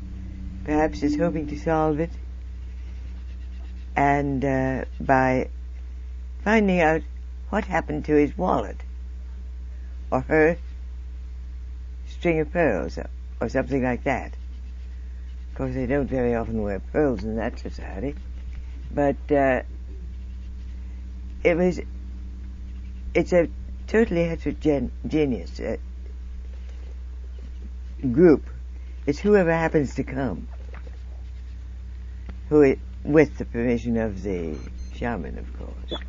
perhaps is hoping to solve it, and by finding out what happened to his wallet or her string of pearls or something like that. Of course, they don't very often wear pearls in that society, but it's a totally heterogeneous group. It's whoever happens to come, with the permission of the shaman, of course. And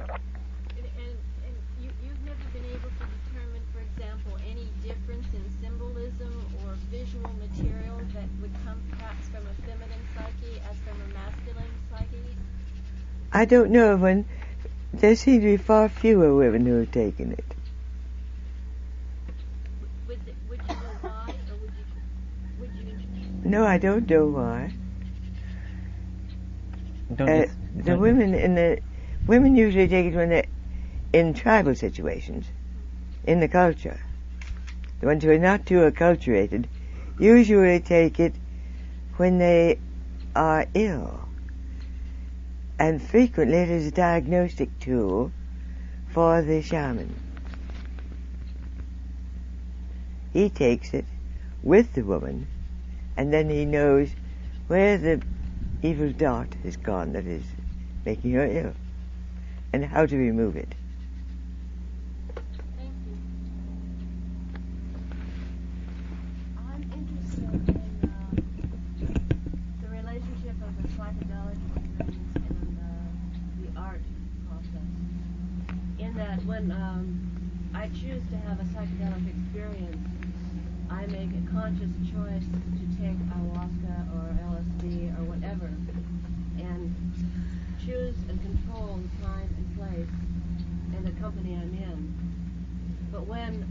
you've never been able to determine, for example, any difference in symbolism or visual material that would come perhaps from a feminine psyche as from a masculine psyche? I don't know of one. There seem to be far fewer women who have taken it. Would you know why, or would you No, I don't know why. The women usually take it when they're in tribal situations, in the culture. The ones who are not too acculturated usually take it when they are ill. And frequently it is a diagnostic tool for the shaman. He takes it with the woman, and then he knows where the evil dot has gone that is making her ill, and how to remove it. Thank you. I'm interested in the relationship of the psychedelic with that when I choose to have a psychedelic experience, I make a conscious choice to take ayahuasca or LSD or whatever, and choose and control the time and place and the company I'm in. But when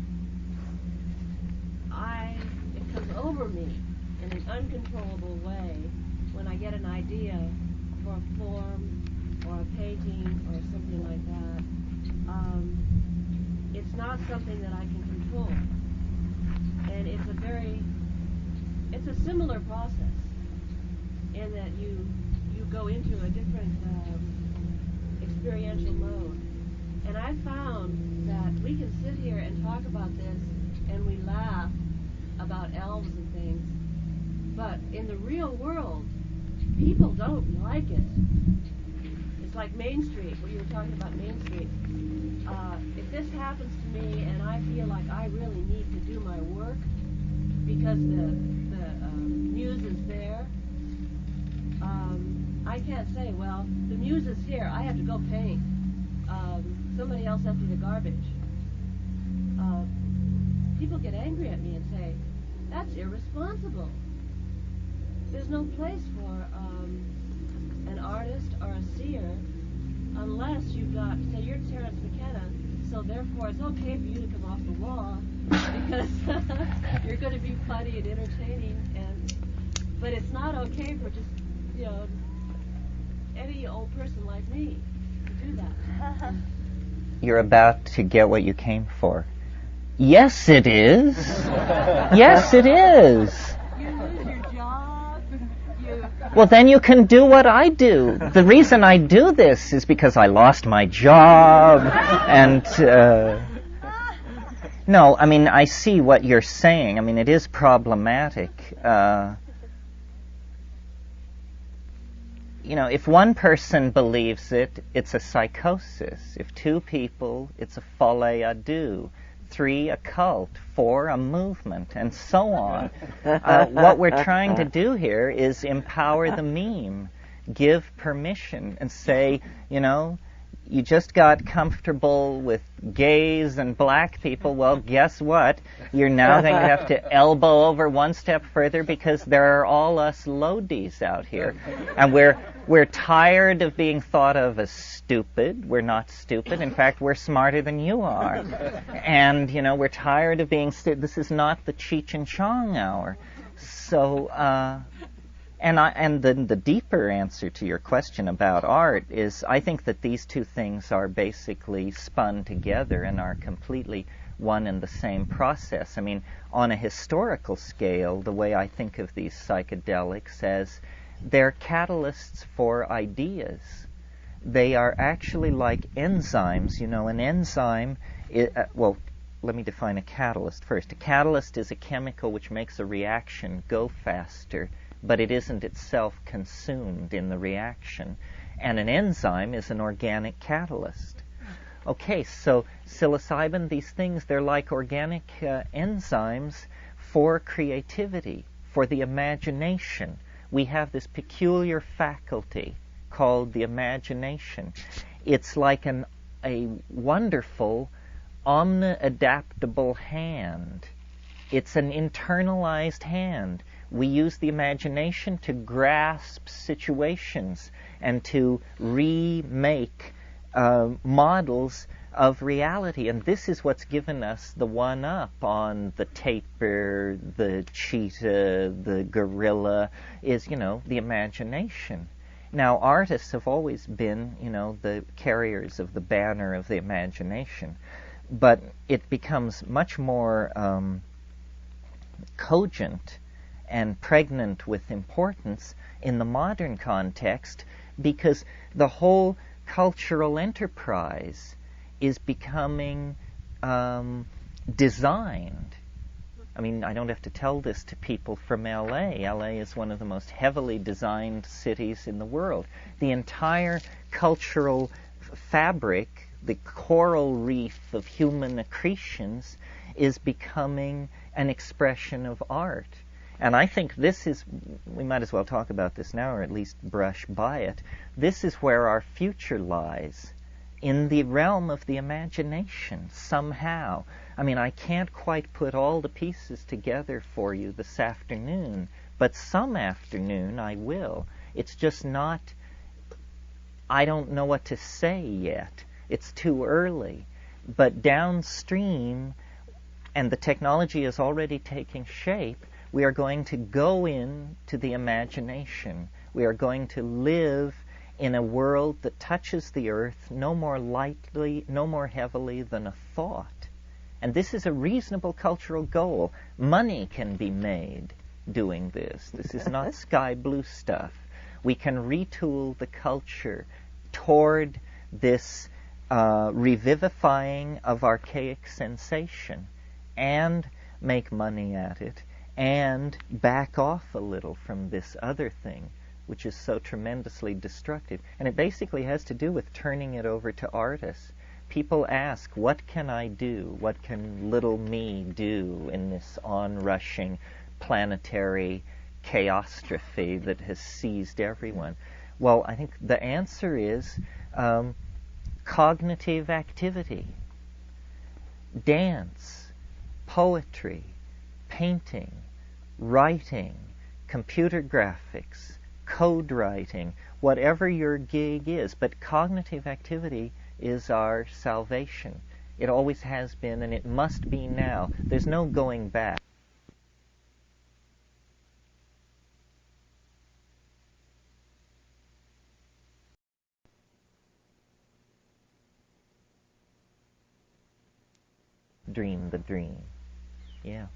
it comes over me in an uncontrollable way, when I get an idea for a form or a painting or something like that, it's not something that I can control. And it's a similar process in that you go into a different experiential mode. And I found that we can sit here and talk about this and we laugh about elves and things, but in the real world, people don't like it. It's like Main Street, what you were talking about Main Street. If this happens to me and I feel like I really need to do my work because the muse is there, I can't say, well, the muse is here, I have to go paint. Somebody else empty the garbage. People get angry at me and say, that's irresponsible. There's no place for an artist or a seer unless you've got, say you're Terence McKenna, so therefore it's okay for you to come off the wall because you're going to be funny and entertaining, but it's not okay for just, any old person like me to do that. You're about to get what you came for. Yes, it is. Yes, it is. You lose your job. Well, then you can do what I do. The reason I do this is because I lost my job. And, no, I mean, I see what you're saying. I mean, it is problematic. If one person believes it, it's a psychosis. If two people, it's a folie à deux. 3, a cult. 4, a movement, and so on. What we're trying to do here is empower the meme, give permission, and say, you just got comfortable with gays and black people. Well, guess what? You're now going to have to elbow over one step further because there are all us lodies out here. And we're tired of being thought of as stupid. We're not stupid. In fact, we're smarter than you are. And, we're tired of being this is not the Cheech and Chong hour. So, and then the deeper answer to your question about art is I think that these two things are basically spun together and are completely one and the same process. I mean, on a historical scale, the way I think of these psychedelics as they're catalysts for ideas. They are actually like enzymes. An enzyme, let me define a catalyst first. A catalyst is a chemical which makes a reaction go faster, but it isn't itself consumed in the reaction. And an enzyme is an organic catalyst. Okay, so psilocybin, these things, they're like organic enzymes for creativity, for the imagination. We have this peculiar faculty called the imagination. It's like a wonderful, omni-adaptable hand. It's an internalized hand. We use the imagination to grasp situations and to remake models of reality. And this is what's given us the one-up on the tapir, the cheetah, the gorilla, is, the imagination. Now, artists have always been, the carriers of the banner of the imagination. But it becomes much more cogent and pregnant with importance in the modern context because the whole cultural enterprise is becoming designed. I mean, I don't have to tell this to people from L.A. L.A. is one of the most heavily designed cities in the world. The entire cultural fabric, the coral reef of human accretions, is becoming an expression of art. And I think this is, we might as well talk about this now, or at least brush by it. This is where our future lies. in the realm of the imagination somehow. I mean, I can't quite put all the pieces together for you this afternoon, but some afternoon I will. It's just not, I don't know what to say yet. It's too early. But downstream, and the technology is already taking shape, we are going to go into the imagination. We are going to live in a world that touches the earth no more lightly, no more heavily than a thought. And this is a reasonable cultural goal. Money can be made doing this. This is not sky blue stuff. We can retool the culture toward this revivifying of archaic sensation and make money at it and back off a little from this other thing, which is so tremendously destructive. And it basically has to do with turning it over to artists. People ask, what can I do? What can little me do in this onrushing planetary chaostrophe that has seized everyone? Well, I think the answer is cognitive activity. Dance, poetry, painting, writing, computer graphics, code writing, whatever your gig is. But cognitive activity is our salvation. It always has been, and it must be now. There's no going back. Dream the dream. Yeah.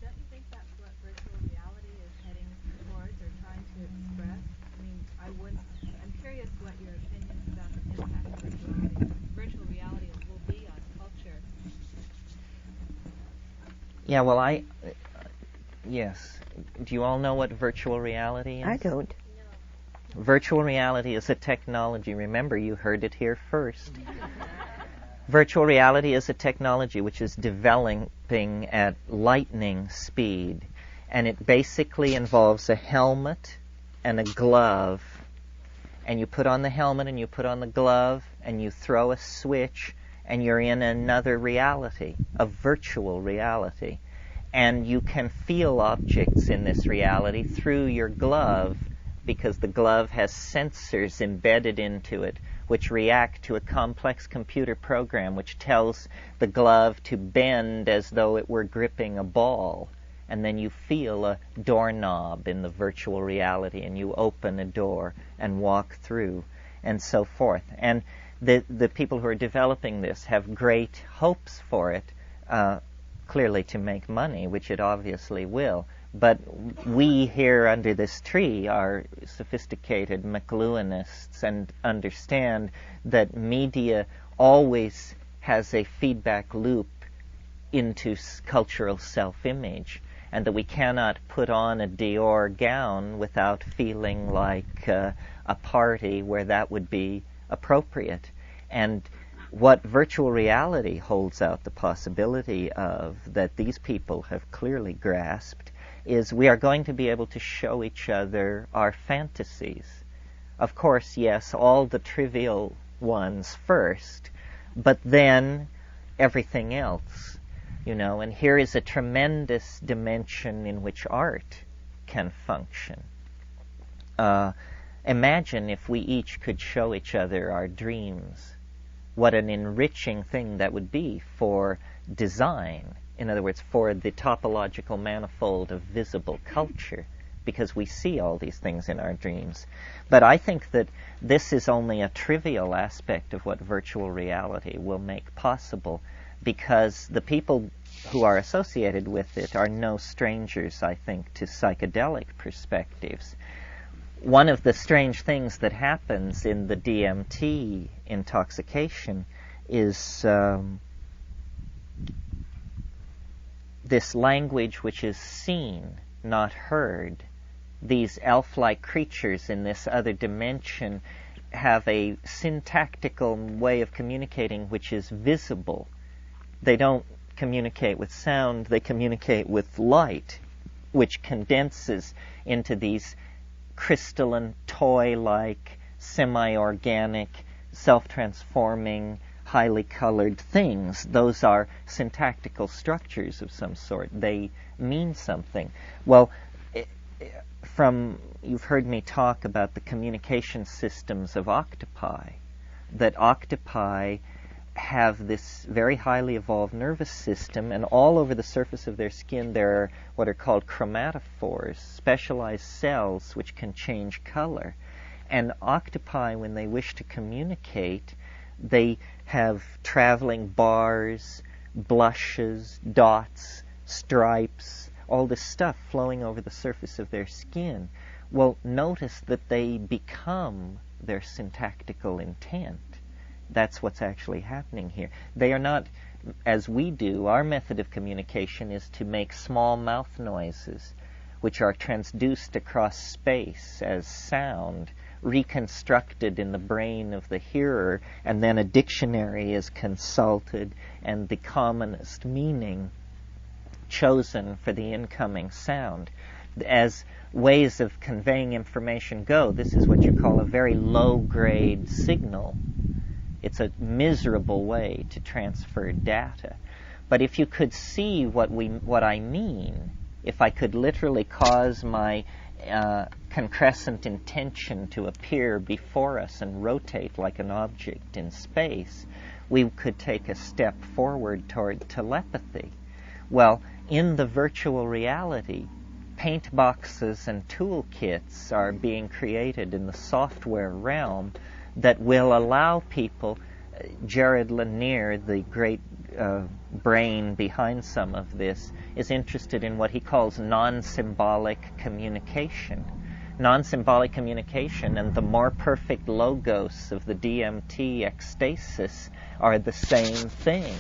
Don't you think that's what virtual reality is heading towards or trying to express? I mean, I'm curious what your opinions about the impact of virtual reality will be on culture. Yeah, well, yes. Do you all know what virtual reality is? I don't. Virtual reality is a technology. Remember, you heard it here first. Virtual reality is a technology which is developing at lightning speed, and it basically involves a helmet and a glove, and you put on the helmet and you put on the glove and you throw a switch and you're in another reality, a virtual reality, and you can feel objects in this reality through your glove because the glove has sensors embedded into it which react to a complex computer program which tells the glove to bend as though it were gripping a ball. And then you feel a doorknob in the virtual reality and you open a door and walk through and so forth. And the people who are developing this have great hopes for it, clearly to make money, which it obviously will. But we here under this tree are sophisticated McLuhanists and understand that media always has a feedback loop into cultural self-image, and that we cannot put on a Dior gown without feeling like a party where that would be appropriate. And what virtual reality holds out the possibility of, that these people have clearly grasped, is we are going to be able to show each other our fantasies. Of course, yes, all the trivial ones first, but then everything else, and here is a tremendous dimension in which art can function. Imagine if we each could show each other our dreams. What an enriching thing that would be for design. In other words, for the topological manifold of visible culture, because we see all these things in our dreams. But I think that this is only a trivial aspect of what virtual reality will make possible, because the people who are associated with it are no strangers, I think, to psychedelic perspectives. One of the strange things that happens in the DMT intoxication is this language which is seen, not heard. These elf-like creatures in this other dimension have a syntactical way of communicating which is visible. They don't communicate with sound, they communicate with light, which condenses into these crystalline, toy-like, semi-organic self-transforming, highly colored things. Those are syntactical structures of some sort. They mean something. Well, you've heard me talk about the communication systems of octopi, that octopi have this very highly evolved nervous system, and all over the surface of their skin there are what are called chromatophores, specialized cells which can change color. And octopi, when they wish to communicate, they have traveling bars, blushes, dots, stripes, all this stuff flowing over the surface of their skin. Well, notice that they become their syntactical intent. That's what's actually happening here. They are not, as we do, our method of communication is to make small mouth noises, which are transduced across space as sound, reconstructed in the brain of the hearer, and then a dictionary is consulted, and the commonest meaning chosen for the incoming sound. As ways of conveying information go, this is what you call a very low-grade signal. It's a miserable way to transfer data. But if you could see what I mean, if I could literally cause my concrescent intention to appear before us and rotate like an object in space, we could take a step forward toward telepathy. Well, in the virtual reality, paint boxes and toolkits are being created in the software realm that will allow people. Jared Lanier, the great brain behind some of this, is interested in what he calls non-symbolic communication. Non-symbolic communication and the more perfect logos of the DMT ecstasis are the same thing.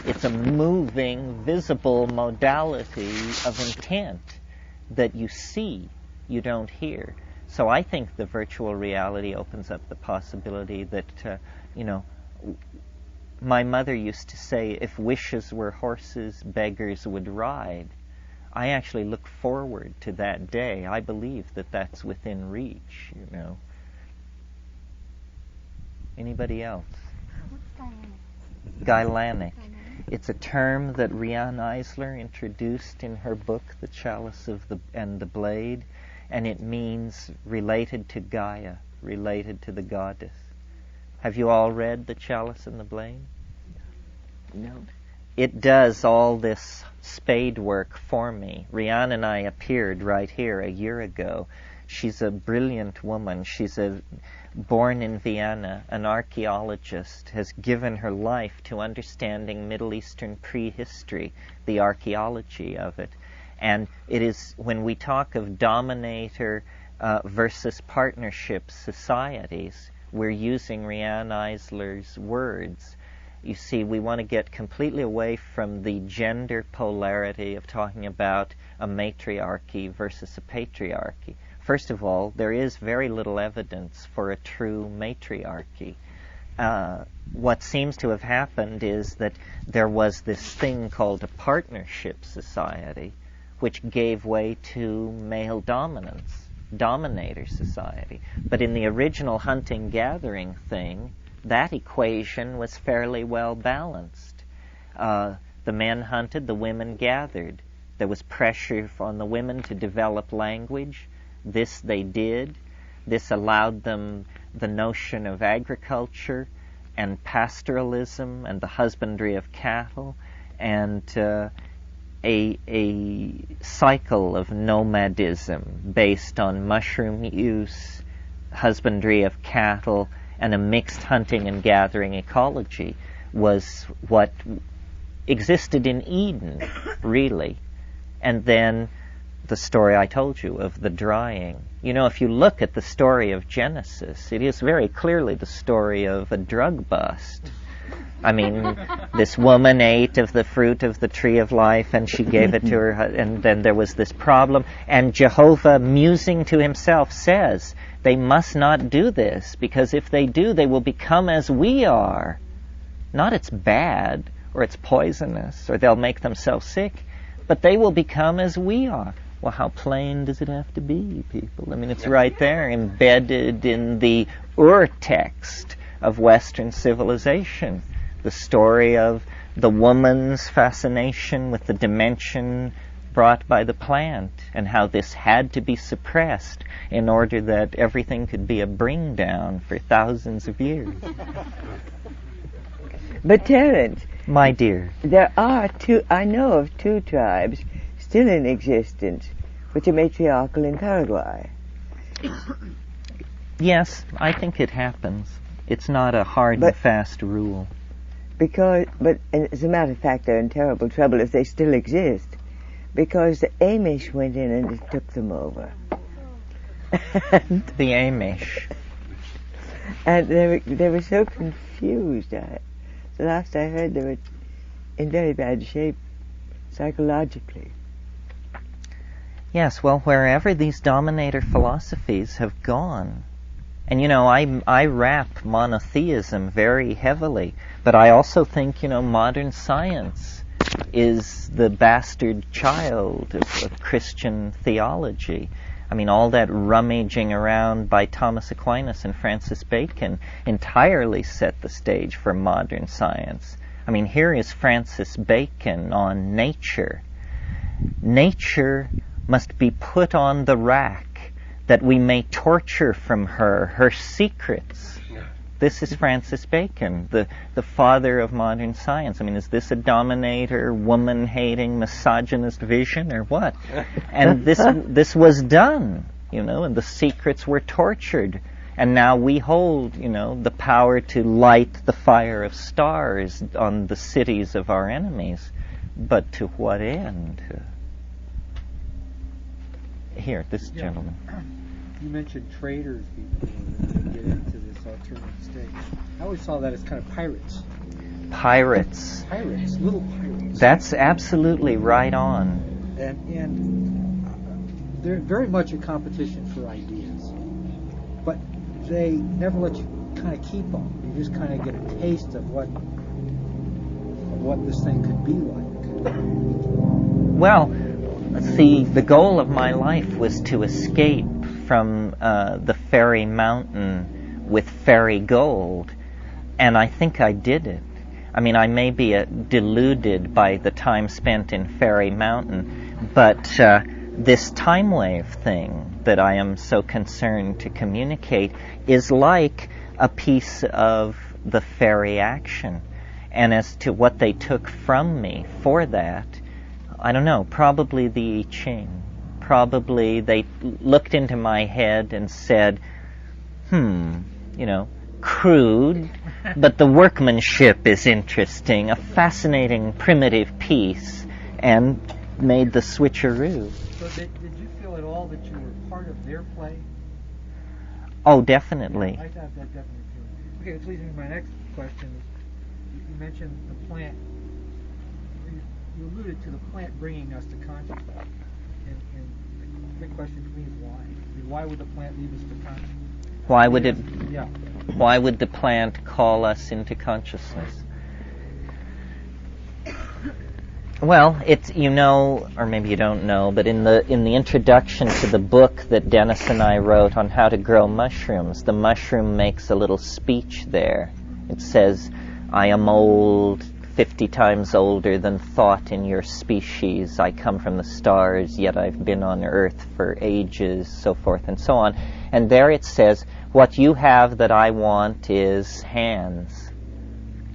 It's a moving, visible modality of intent that you see, you don't hear. So I think the virtual reality opens up the possibility that, my mother used to say, if wishes were horses, beggars would ride. I actually look forward to that day. I believe that that's within reach, Anybody else? What's Gailanic. It's a term that Riane Eisler introduced in her book, The Chalice and the Blade, and it means related to Gaia, related to the goddess. Have you all read The Chalice and the Blade? No. It does all this spade work for me. Riane and I appeared right here a year ago. She's a brilliant woman. She's born in Vienna, an archaeologist, has given her life to understanding Middle Eastern prehistory, the archaeology of it. And it is, when we talk of dominator versus partnership societies, we're using Riane Eisler's words. You see, we want to get completely away from the gender polarity of talking about a matriarchy versus a patriarchy. First of all, there is very little evidence for a true matriarchy. What seems to have happened is that there was this thing called a partnership society, which gave way to male dominance, dominator society. But in the original hunting-gathering thing, that equation was fairly well balanced. The men hunted, the women gathered. There was pressure on the women to develop language. This they did. This allowed them the notion of agriculture and pastoralism and the husbandry of cattle and a cycle of nomadism based on mushroom use, husbandry of cattle, and a mixed hunting and gathering ecology was what existed in Eden, really. And then the story I told you of the drying. If you look at the story of Genesis, it is very clearly the story of a drug bust. I mean, this woman ate of the fruit of the tree of life, and she gave it to her, and then there was this problem. And Jehovah, musing to himself, says, they must not do this, because if they do, they will become as we are. Not it's bad, or it's poisonous, or they'll make themselves sick, but they will become as we are. Well, how plain does it have to be, people? I mean, it's right there, embedded in the Ur text of Western civilization. The story of the woman's fascination with the dimension brought by the plant, and how this had to be suppressed in order that everything could be a bring down for thousands of years. But Terence, my dear, there are I know of two tribes still in existence which are matriarchal in Paraguay. Yes, I think it happens. It's not a hard and fast rule. But as a matter of fact, they're in terrible trouble if they still exist, because the Amish went in and just took them over. The Amish. And they were so confused. The last I heard, they were in very bad shape psychologically. Yes, well, wherever these dominator philosophies have gone, and I wrap monotheism very heavily, but I also think, modern science is the bastard child of Christian theology. I mean, all that rummaging around by Thomas Aquinas and Francis Bacon entirely set the stage for modern science. I mean, here is Francis Bacon on nature. Nature must be put on the rack that we may torture from her secrets. This is Francis Bacon, the father of modern science. I mean, is this a dominator, woman-hating, misogynist vision, or what? And this was done, and the secrets were tortured. And now we hold, the power to light the fire of stars on the cities of our enemies. But to what end? Here, this gentleman. You mentioned traders before when they get into this alternative state. I always saw that as kind of pirates. Pirates. Pirates, little pirates. That's absolutely right on. And they're very much a competition for ideas. But they never let you kind of keep them. You just kind of get a taste of what this thing could be like. Well, see, the goal of my life was to escape from the fairy mountain with fairy gold, and I think I did it. I mean, I may be deluded by the time spent in Fairy Mountain, but this time wave thing that I am so concerned to communicate is like a piece of the fairy action. And as to what they took from me for that, I don't know, probably the I Ching. Probably they looked into my head and said, crude, but the workmanship is interesting, a fascinating primitive piece, and made the switcheroo. So did you feel at all that you were part of their play? Oh, definitely. I thought that definitely too. Okay, which leads me to my next question. You mentioned the plant. You alluded to the plant bringing us to consciousness. And the big question to me is why? I mean, why would the plant lead us to consciousness? Why would it? Yeah. Why would the plant call us into consciousness? Well, it's, or maybe you don't know, but in the introduction to the book that Dennis and I wrote on how to grow mushrooms, the mushroom makes a little speech there. It says, "I am old, 50 times older than thought in your species. I come from the stars, yet I've been on Earth for ages," so forth and so on. And there it says, what you have that I want is hands.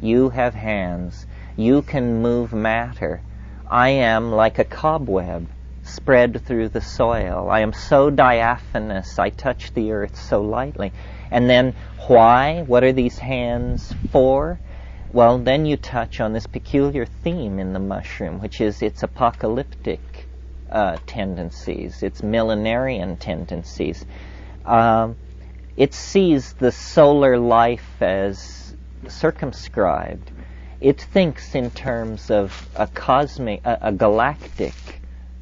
You have hands. You can move matter. I am like a cobweb spread through the soil. I am so diaphanous, I touch the earth so lightly. And then why? What are these hands for? Well, then you touch on this peculiar theme in the mushroom, which is its apocalyptic tendencies, its millenarian tendencies. It sees the solar life as circumscribed. It thinks in terms of a galactic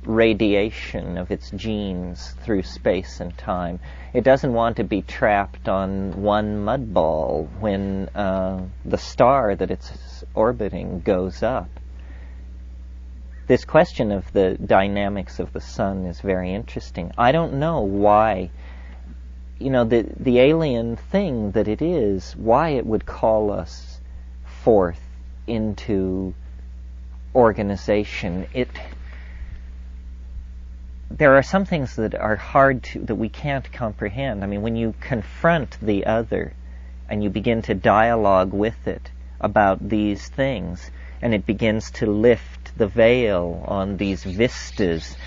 radiation of its genes through space and time. It doesn't want to be trapped on one mud ball when the star that it's orbiting goes up. This question of the dynamics of the sun is very interesting. I don't know why the alien thing that it is, why it would call us forth into organization. There are some things that are that we can't comprehend. I mean, when you confront the other and you begin to dialogue with it about these things, and it begins to lift the veil on these vistas,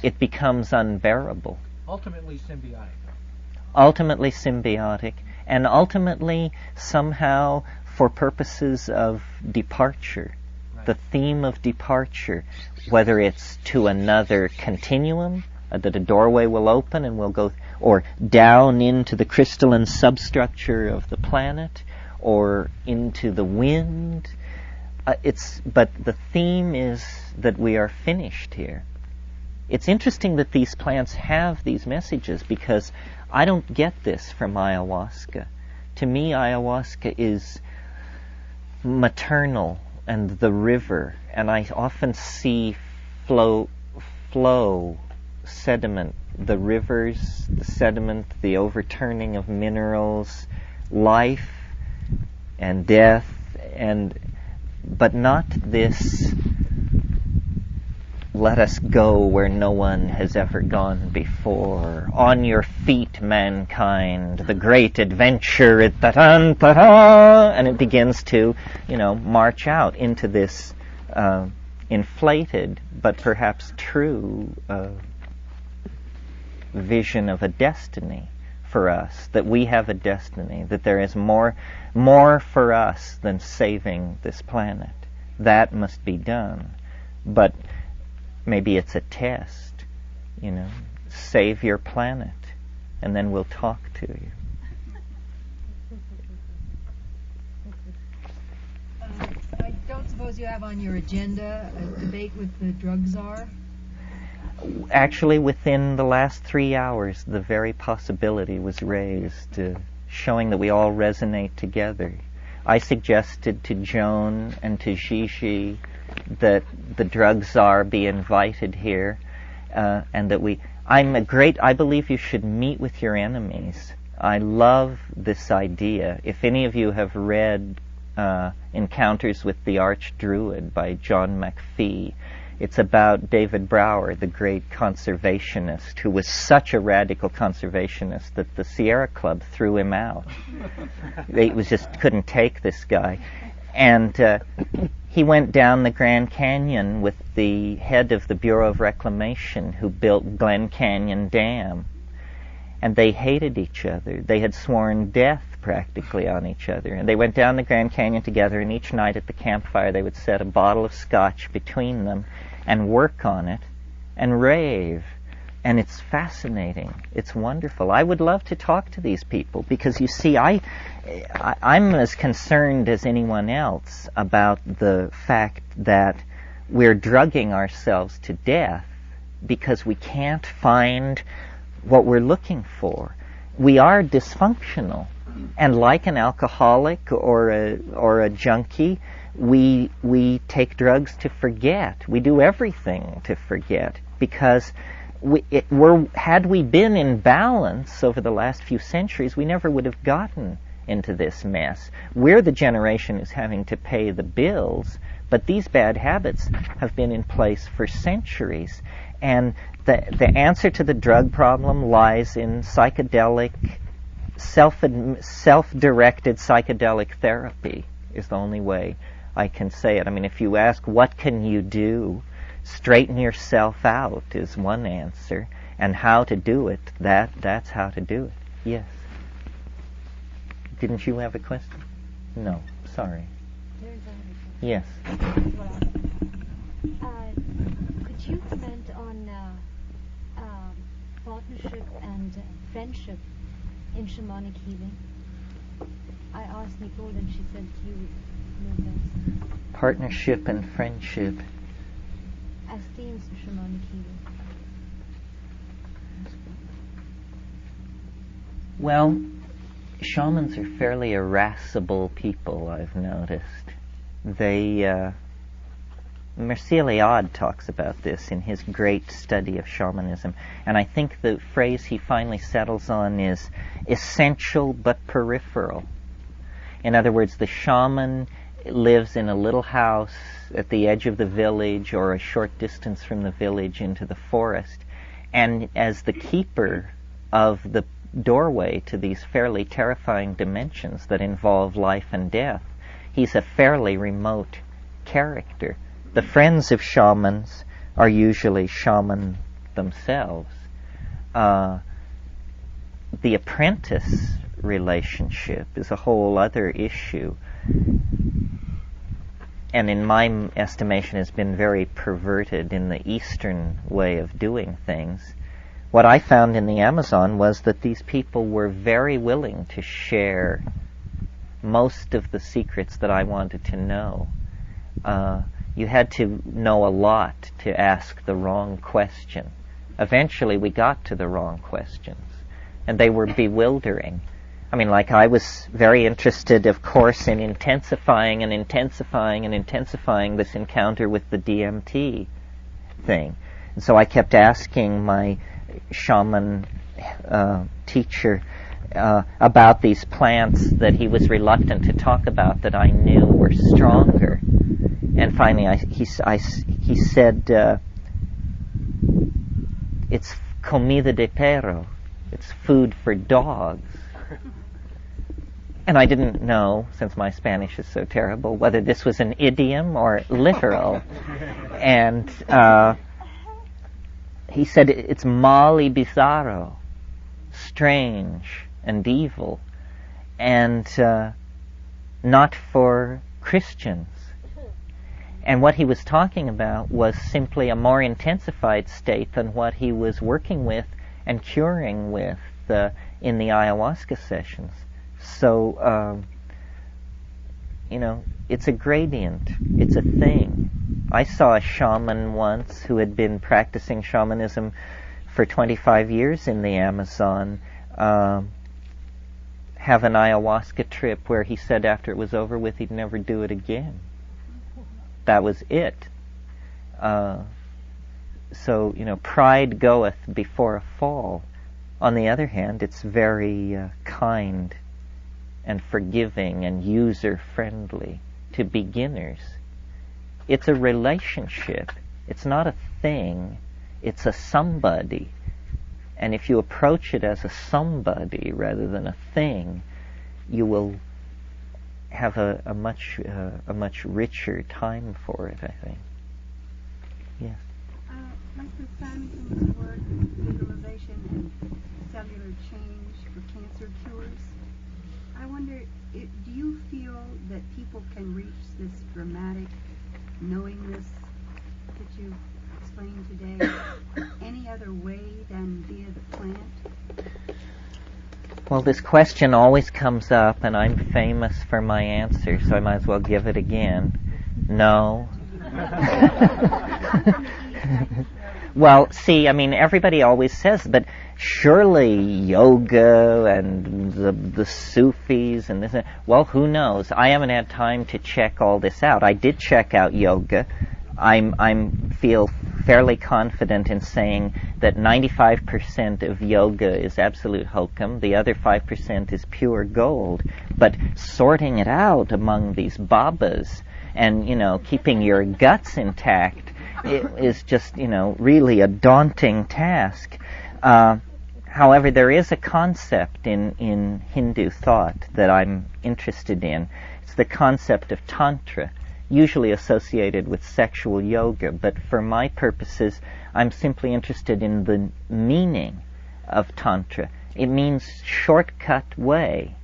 it becomes unbearable. Ultimately symbiotic. Ultimately symbiotic, and ultimately somehow for purposes of departure. Right. The theme of departure, whether it's to another continuum, that a doorway will open and we'll go, or down into the crystalline substructure of the planet, or into the wind. But the theme is that we are finished here. It's interesting that these plants have these messages, because I don't get this from ayahuasca. To me, ayahuasca is maternal and the river, and I often see flow, sediment, the rivers, the sediment, the overturning of minerals, life and death, but not this let us go where no one has ever gone before. On your feet, mankind, the great adventure, and it begins to, march out into this inflated but perhaps true vision of a destiny for us, that we have a destiny, that there is more for us than saving this planet. That must be done. But maybe it's a test, save your planet, and then we'll talk to you. I don't suppose you have on your agenda a debate with the drug czar? Actually, within the last 3 hours, the very possibility was raised, showing that we all resonate together. I suggested to Joan and to Gigi that the drug czar be invited here, and that I believe you should meet with your enemies. I love this idea. If any of you have read Encounters with the Archdruid by John McPhee, it's about David Brower, the great conservationist, who was such a radical conservationist that the Sierra Club threw him out. They couldn't take this guy. And he went down the Grand Canyon with the head of the Bureau of Reclamation, who built Glen Canyon Dam. And they hated each other. They had sworn death practically on each other. And they went down the Grand Canyon together, and each night at the campfire they would set a bottle of scotch between them and work on it and rave. And it's fascinating. It's wonderful. I would love to talk to these people, because you see, I'm as concerned as anyone else about the fact that we're drugging ourselves to death because we can't find what we're looking for. We are dysfunctional, and like an alcoholic or a junkie, we take drugs to forget. We do everything to forget, because had we been in balance over the last few centuries, we never would have gotten into this mess. We're the generation who's having to pay the bills, but these bad habits have been in place for centuries. And the answer to the drug problem lies in psychedelic, self-directed psychedelic therapy is the only way I can say it. I mean, if you ask, what can you do? Straighten yourself out is one answer. And how to do it, that's how to do it. Yes. Didn't you have a question? No. Sorry. Yes. Could you comment on partnership and friendship in shamanic healing? I asked Nicole and she said you know best. Partnership and friendship. As themes of shamanic healing. Well, shamans are fairly irascible people, I've noticed. They Mircea Eliade talks about this in his great study of shamanism, and I think the phrase he finally settles on is essential but peripheral. In other words, the shaman lives in a little house at the edge of the village or a short distance from the village into the forest, and as the keeper of the doorway to these fairly terrifying dimensions that involve life and death, he's a fairly remote character. The friends of shamans are usually shaman themselves. The apprentice relationship is a whole other issue, and in my estimation has been very perverted in the Eastern way of doing things. What I found in the Amazon was that these people were very willing to share most of the secrets that I wanted to know. You had to know a lot to ask the wrong question. Eventually we got to the wrong questions, and they were bewildering. I mean, like, I was very interested, of course, in intensifying this encounter with the DMT thing. And so I kept asking my shaman teacher about these plants that he was reluctant to talk about that I knew were stronger. And finally he said, it's comida de perro, it's food for dogs. And I didn't know, since my Spanish is so terrible, whether this was an idiom or literal. And he said it's mal y bizarro, strange and evil, and not for Christians. And what he was talking about was simply a more intensified state than what he was working with and curing with in the ayahuasca sessions. So, it's a gradient. It's a thing. I saw a shaman once who had been practicing shamanism for 25 years in the Amazon have an ayahuasca trip where he said after it was over with he'd never do it again. That was it. So, pride goeth before a fall. On the other hand, it's very kind and forgiving and user-friendly to beginners. It's a relationship. It's not a thing. It's a somebody. And if you approach it as a somebody rather than a thing, you will have a much richer time for it, I think. Yes. Like the Shamanism work, legalization and cellular change for cancer cures, I wonder, do you feel that people can reach this dramatic knowingness that you explained today any other way than via the plant? Well, this question always comes up, and I'm famous for my answer, so I might as well give it again. No. Well, see, everybody always says, but surely yoga and the Sufis and this. Well, who knows? I haven't had time to check all this out. I did check out yoga. I feel fairly confident in saying that 95% of yoga is absolute hokum. The other 5% is pure gold. But sorting it out among these babas and, keeping your guts intact, it is just, really a daunting task. However, there is a concept in Hindu thought that I'm interested in. It's the concept of Tantra, usually associated with sexual yoga, but for my purposes, I'm simply interested in the meaning of Tantra. It means shortcut way.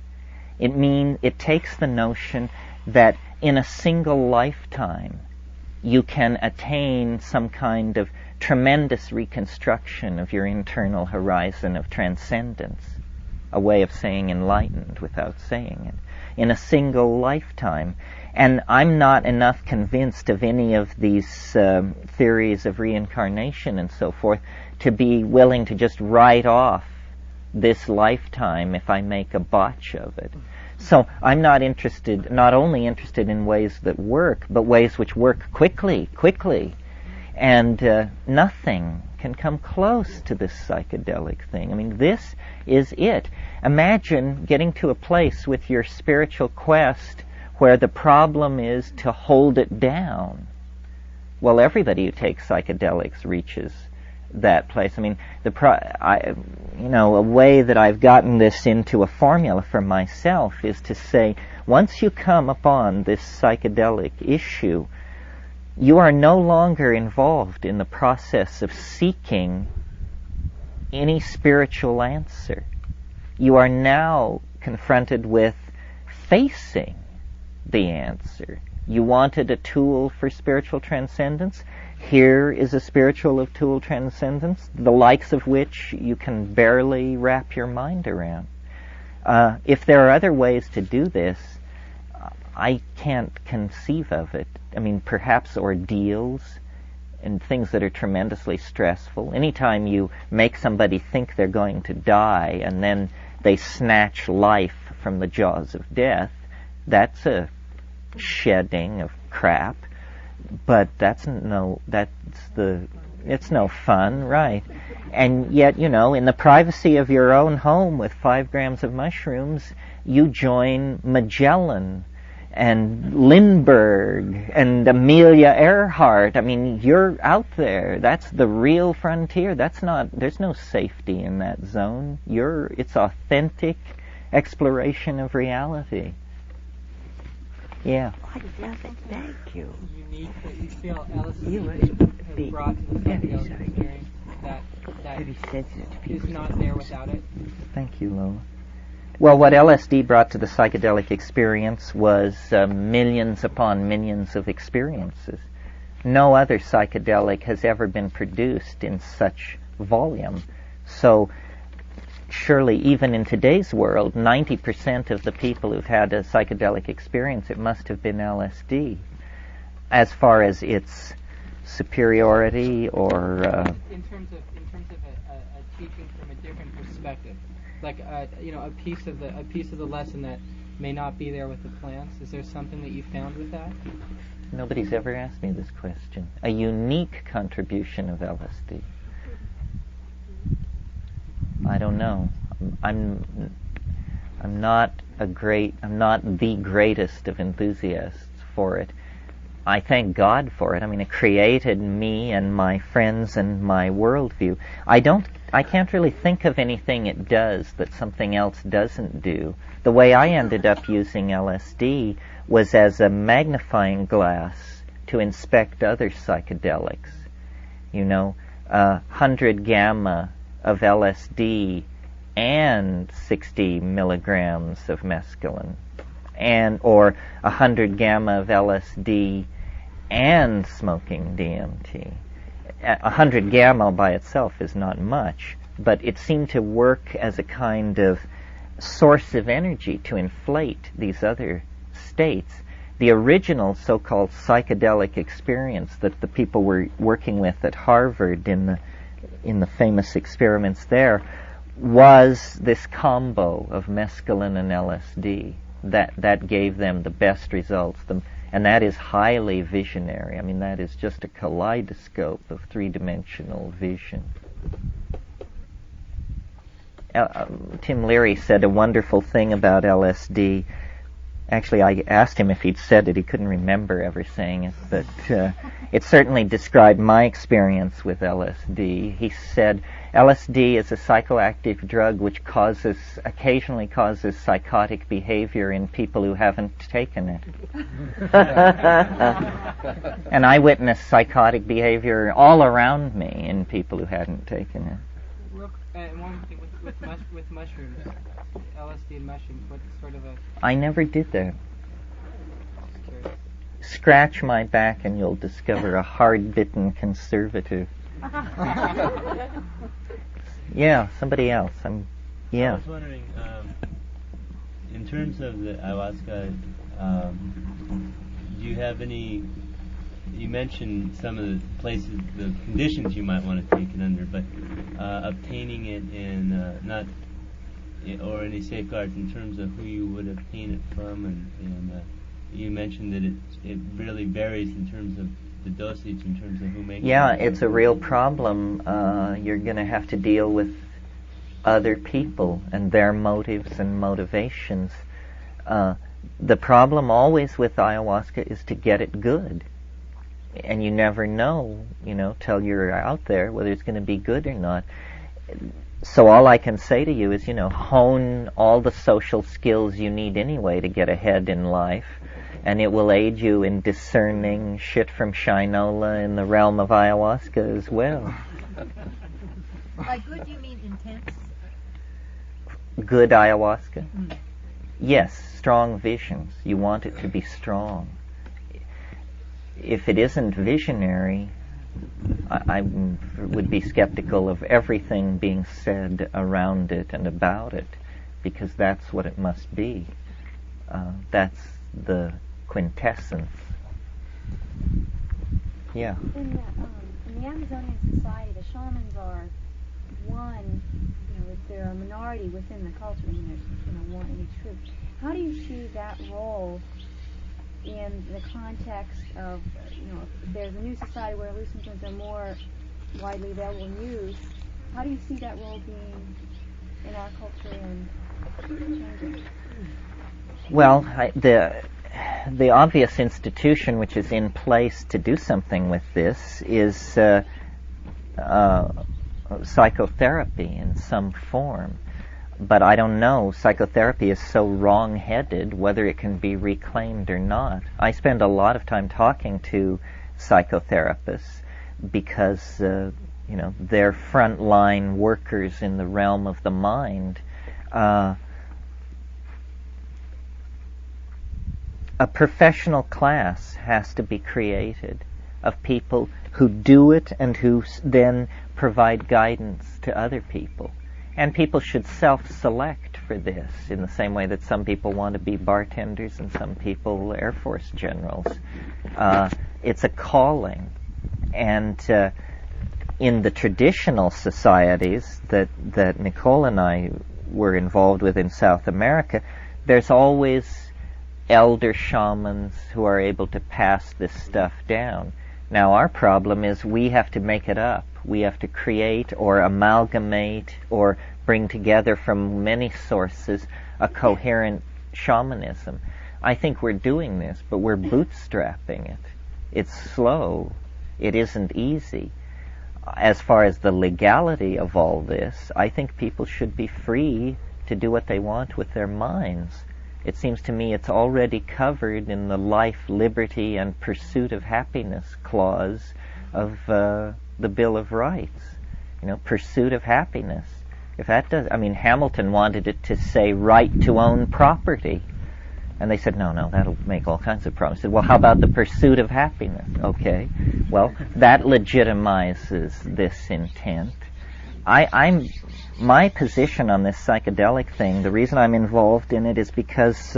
It takes the notion that in a single lifetime, you can attain some kind of tremendous reconstruction of your internal horizon of transcendence, a way of saying enlightened without saying it, in a single lifetime. And I'm not enough convinced of any of these theories of reincarnation and so forth to be willing to just write off this lifetime if I make a botch of it. So I'm not only interested in ways that work, but ways which work quickly. And nothing can come close to this psychedelic thing. I mean, this is it. Imagine getting to a place with your spiritual quest where the problem is to hold it down. Well, everybody who takes psychedelics reaches that place. I mean, a way that I've gotten this into a formula for myself is to say, once you come upon this psychedelic issue, you are no longer involved in the process of seeking any spiritual answer. You are now confronted with facing the answer. You wanted a tool for spiritual transcendence? Here is a spiritual tool transcendence, the likes of which you can barely wrap your mind around. If there are other ways to do this, I can't conceive of it. I mean, perhaps ordeals and things that are tremendously stressful. Anytime you make somebody think they're going to die and then they snatch life from the jaws of death, that's a shedding of crap. But it's no fun, right? And yet, in the privacy of your own home with 5 grams of mushrooms, you join Magellan and Lindbergh and Amelia Earhart. I mean, you're out there. That's the real frontier. There's no safety in that zone. It's authentic exploration of reality. Yeah. Thank you. Unique that you feel LSD You has be brought to the very psychedelic sorry. experience that Very sensitive to is people's not there without it? Thank you, Lola. Well, what LSD brought to the psychedelic experience was millions upon millions of experiences. No other psychedelic has ever been produced in such volume. So surely, even in today's world, 90% of the people who've had a psychedelic experience, it must have been LSD. As far as its superiority or in terms of a teaching from a different perspective, like a piece of the lesson that may not be there with the plants. Is there something that you found with that? nobody's ever asked me this question. A unique contribution of LSD. I don't know. I'm not the greatest of enthusiasts for it. I thank God for it. I mean, it created me and my friends and my worldview. I can't really think of anything it does that something else doesn't do. The way I ended up using LSD was as a magnifying glass to inspect other psychedelics. 100 gamma of LSD and 60 milligrams of mescaline, or 100 gamma of LSD and smoking DMT. 100 gamma by itself is not much, but it seemed to work as a kind of source of energy to inflate these other states. The original so-called psychedelic experience that the people were working with at Harvard in the famous experiments there was this combo of mescaline and LSD that gave them the best results. And that is highly visionary. I mean, that is just a kaleidoscope of three-dimensional vision. Tim Leary said a wonderful thing about LSD. Actually, I asked him if he'd said it. He couldn't remember ever saying it, but it certainly described my experience with LSD. He said, LSD is a psychoactive drug which occasionally causes psychotic behavior in people who haven't taken it. And I witnessed psychotic behavior all around me in people who hadn't taken it. One thing with mushrooms, LSD and mushrooms, what sort of a... I never did that. Scratch my back and you'll discover a hard-bitten conservative. Yeah, somebody else. I was wondering, in terms of the ayahuasca, do you have any... You mentioned some of the places, the conditions you might want to take it under, but obtaining it in not or any safeguards in terms of who you would obtain it from, and you mentioned that it really varies in terms of the dosage, in terms of who makes it. Yeah, it's a real problem. You're going to have to deal with other people and their motives and motivations. The problem always with ayahuasca is to get it good. And you never know, till you're out there, whether it's going to be good or not. So all I can say to you is, hone all the social skills you need anyway to get ahead in life, and it will aid you in discerning shit from shinola in the realm of ayahuasca as well. By good, you mean intense? Good ayahuasca? Yes, strong visions. You want it to be strong. If it isn't visionary, I would be skeptical of everything being said around it and about it, because that's what it must be. That's the quintessence. Yeah. In the Amazonian society, the shamans are one. They're a minority within the culture. There's one in each group. How do you see that role in the context of, if there's a new society where hallucinogens are more widely available and used, how do you see that role being in our culture and changing? Well, the obvious institution which is in place to do something with this is psychotherapy in some form. But I don't know, psychotherapy is so wrong-headed whether it can be reclaimed or not. I spend a lot of time talking to psychotherapists because, they're frontline workers in the realm of the mind. A professional class has to be created of people who do it and who then provide guidance to other people. And people should self-select for this in the same way that some people want to be bartenders and some people Air Force generals. It's a calling. And in the traditional societies that Nicole and I were involved with in South America, there's always elder shamans who are able to pass this stuff down. Now our problem is we have to make it up. We have to create or amalgamate or bring together from many sources a coherent shamanism. I think we're doing this, but we're bootstrapping it. It's slow. It isn't easy. As far as the legality of all this, I think people should be free to do what they want with their minds. It seems to me it's already covered in the life, liberty, and pursuit of happiness clause of the Bill of Rights. Pursuit of happiness. If that does, Hamilton wanted it to say right to own property. And they said, no, that'll make all kinds of problems. I said, well, how about the pursuit of happiness? Okay. Well, that legitimizes this intent. My position on this psychedelic thing, the reason I'm involved in it is because,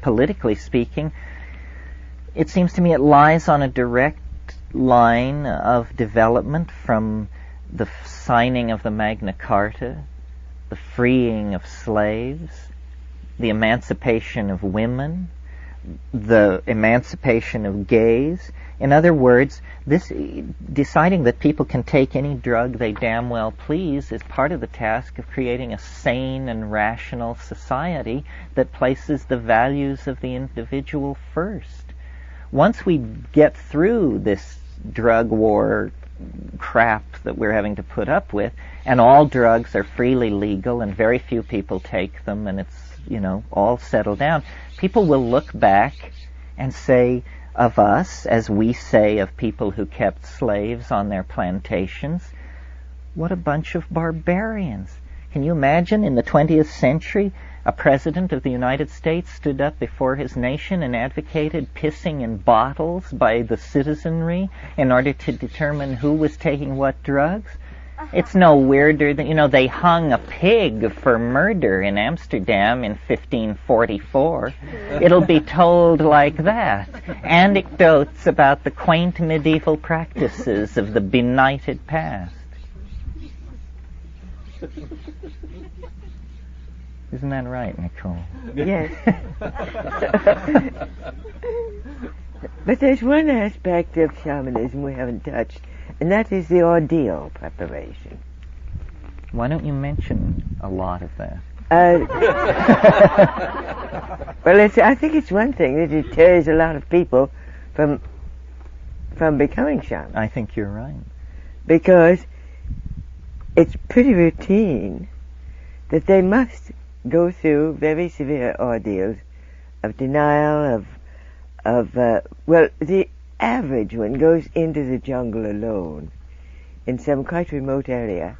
politically speaking, it seems to me it lies on a direct line of development from the signing of the Magna Carta, the freeing of slaves, the emancipation of women, the emancipation of gays. In other words, this deciding that people can take any drug they damn well please is part of the task of creating a sane and rational society that places the values of the individual first. Once we get through this drug war crap that we're having to put up with, and all drugs are freely legal and very few people take them, and it's, all settled down, people will look back and say of us, as we say of people who kept slaves on their plantations, what a bunch of barbarians. Can you imagine in the 20th century a president of the United States stood up before his nation and advocated pissing in bottles by the citizenry in order to determine who was taking what drugs? It's no weirder than, they hung a pig for murder in Amsterdam in 1544. It'll be told like that. Anecdotes about the quaint medieval practices of the benighted past. Isn't that right, Nicole? Yes. But there's one aspect of shamanism we haven't touched, and that is the ordeal preparation. Why don't you mention a lot of that? Well, I think it's one thing that deters a lot of people from becoming shamans. I think you're right. Because it's pretty routine that they must go through very severe ordeals of denial, well, the average one goes into the jungle alone in some quite remote area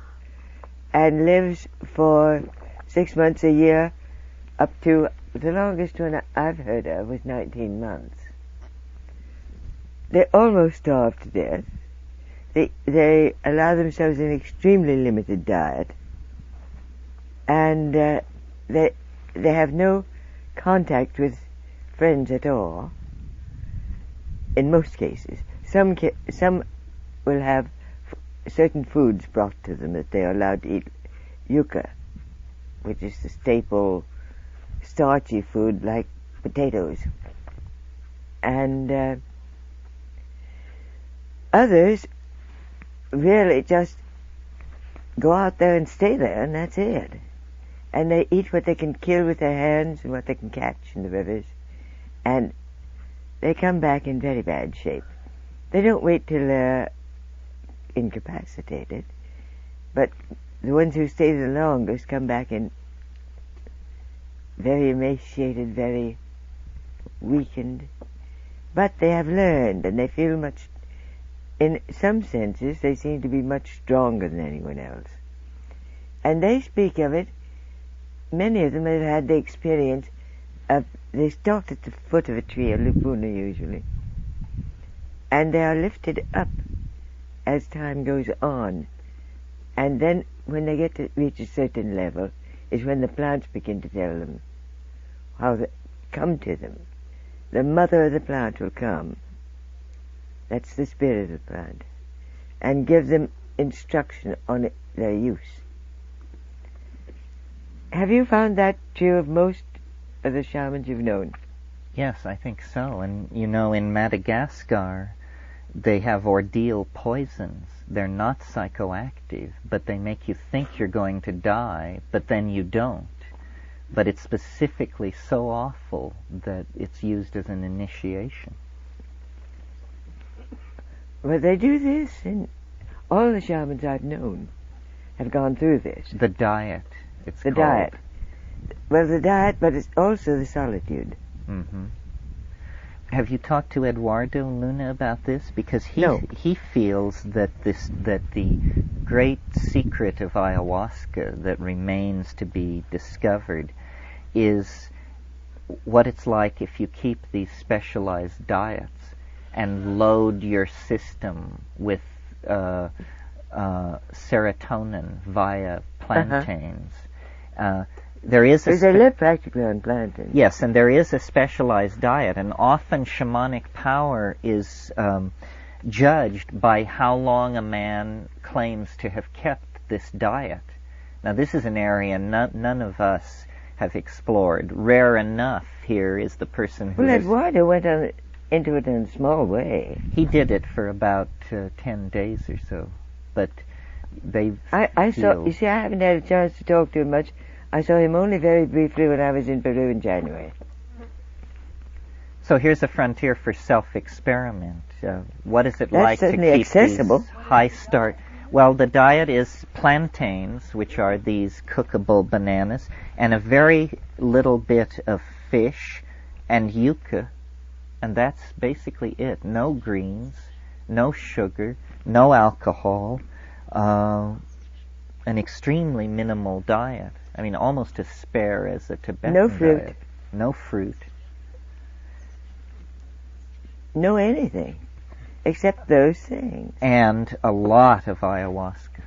and lives for 6 months, a year, up to the longest one I've heard of was 19 months. They almost starve to death. They allow themselves an extremely limited diet, and they have no contact with friends at all. In most cases, some will have certain foods brought to them that they are allowed to eat. Yucca, which is the staple starchy food like potatoes, and others really just go out there and stay there, and that's it. And they eat what they can kill with their hands and what they can catch in the rivers, and they come back in very bad shape. They don't wait till they're incapacitated, but the ones who stay the longest come back in very emaciated, very weakened, but they have learned, and they feel much, in some senses, they seem to be much stronger than anyone else. And they speak of it, many of them have had the experience of, they start at the foot of a tree, a lupuna usually, and they are lifted up as time goes on. And then when they get to reach a certain level is when the plants begin to tell them how they come to them. The mother of the plant will come, that's the spirit of the plant, and give them instruction on their use. Have you found that true of most of the shamans you've known? Yes, I think so. And in Madagascar, they have ordeal poisons. They're not psychoactive, but they make you think you're going to die, but then you don't. But it's specifically so awful that it's used as an initiation. Well, they do this, and all the shamans I've known have gone through this. The diet, it's the called. Diet. Well, the diet, but it's also the solitude. Mm-hmm. Have you talked to Eduardo Luna about this? Because he feels that the great secret of ayahuasca that remains to be discovered is what it's like if you keep these specialized diets and load your system with serotonin via plantains. They live practically on plantains. Yes, and there is a specialized diet, and often shamanic power is judged by how long a man claims to have kept this diet. Now, this is an area none of us have explored. Rare enough here is the person who... Well, Eduardo went into it in a small way. He did it for about 10 days or so, but they... I saw... You see, I haven't had a chance to talk to him much. I saw him only very briefly when I was in Peru in January. So here's a frontier for self-experiment. What is it That's like to certainly keep accessible. these high start? Well, the diet is plantains, which are these cookable bananas, and a very little bit of fish and yucca, and that's basically it. No greens, no sugar, no alcohol, an extremely minimal diet. I mean, almost as spare as a Tibetan No fruit. diet. No fruit. No anything, except those things. And a lot of ayahuasca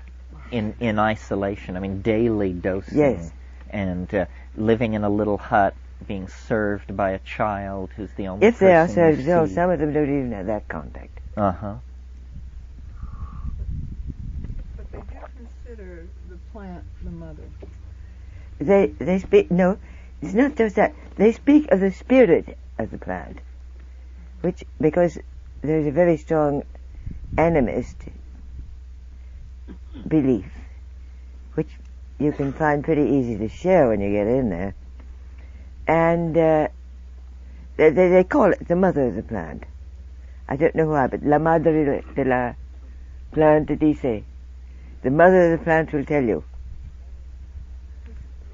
in isolation. I mean, daily dosing. Yes. And living in a little hut, being served by a child who's the only If they are person you served, see. some of them don't even have that contact. Uh-huh. But they do consider the plant the mother? They speak, no, it's not just that. They speak of the spirit of the plant, which, because there's a very strong animist belief, which you can find pretty easy to share when you get in there. And they call it the mother of the plant. I don't know why, but la madre de la plante dice. The mother of the plant will tell you.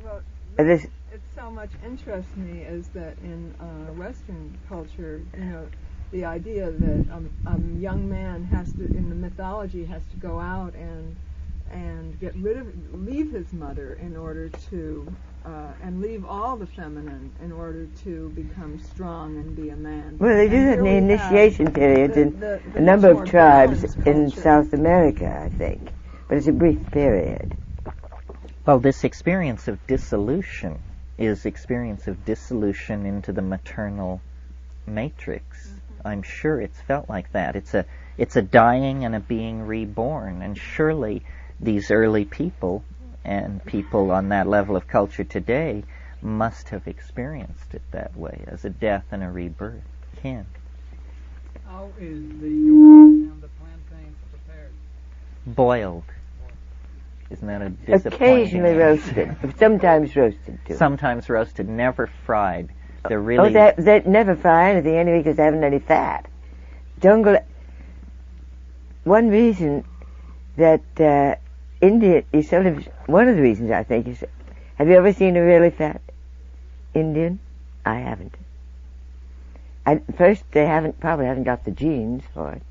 Well, This, it so much interests me is that in Western culture, you know, the idea that a young man has to, in the mythology, has to go out and leave his mother in order to, and leave all the feminine in order to become strong and be a man. well, they do that in the initiation periods in a number of tribes in South America, I think. But it's a brief period. Well, this experience of dissolution is experience of dissolution into the maternal matrix. I'm sure it's felt like that. It's a dying and a being reborn, and surely these early people and people on that level of culture today must have experienced it that way, as a death and a rebirth can. How is the yolk and the plantains prepared? Boiled. Isn't that a disappointing Occasionally answer? roasted, sometimes roasted too. Sometimes roasted, never fried. They're really... Oh, they never fry anything anyway because they haven't any fat. Jungle... One reason that India, you seldom... One of the reasons, I think, is... Have you ever seen a really fat Indian? I haven't. First, they probably haven't got the genes for it.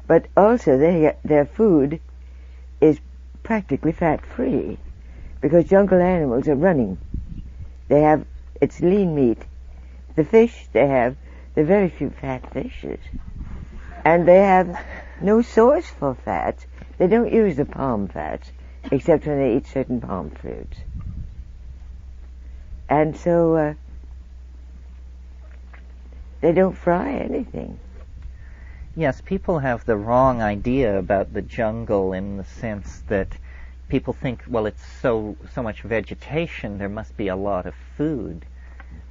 But also, their food is practically fat-free because jungle animals are running. It's lean meat. The fish they're very few fat fishes. And they have no source for fats. They don't use the palm fats, except when they eat certain palm fruits. And so, they don't fry anything. Yes, people have the wrong idea about the jungle in the sense that people think, well, it's so much vegetation, there must be a lot of food.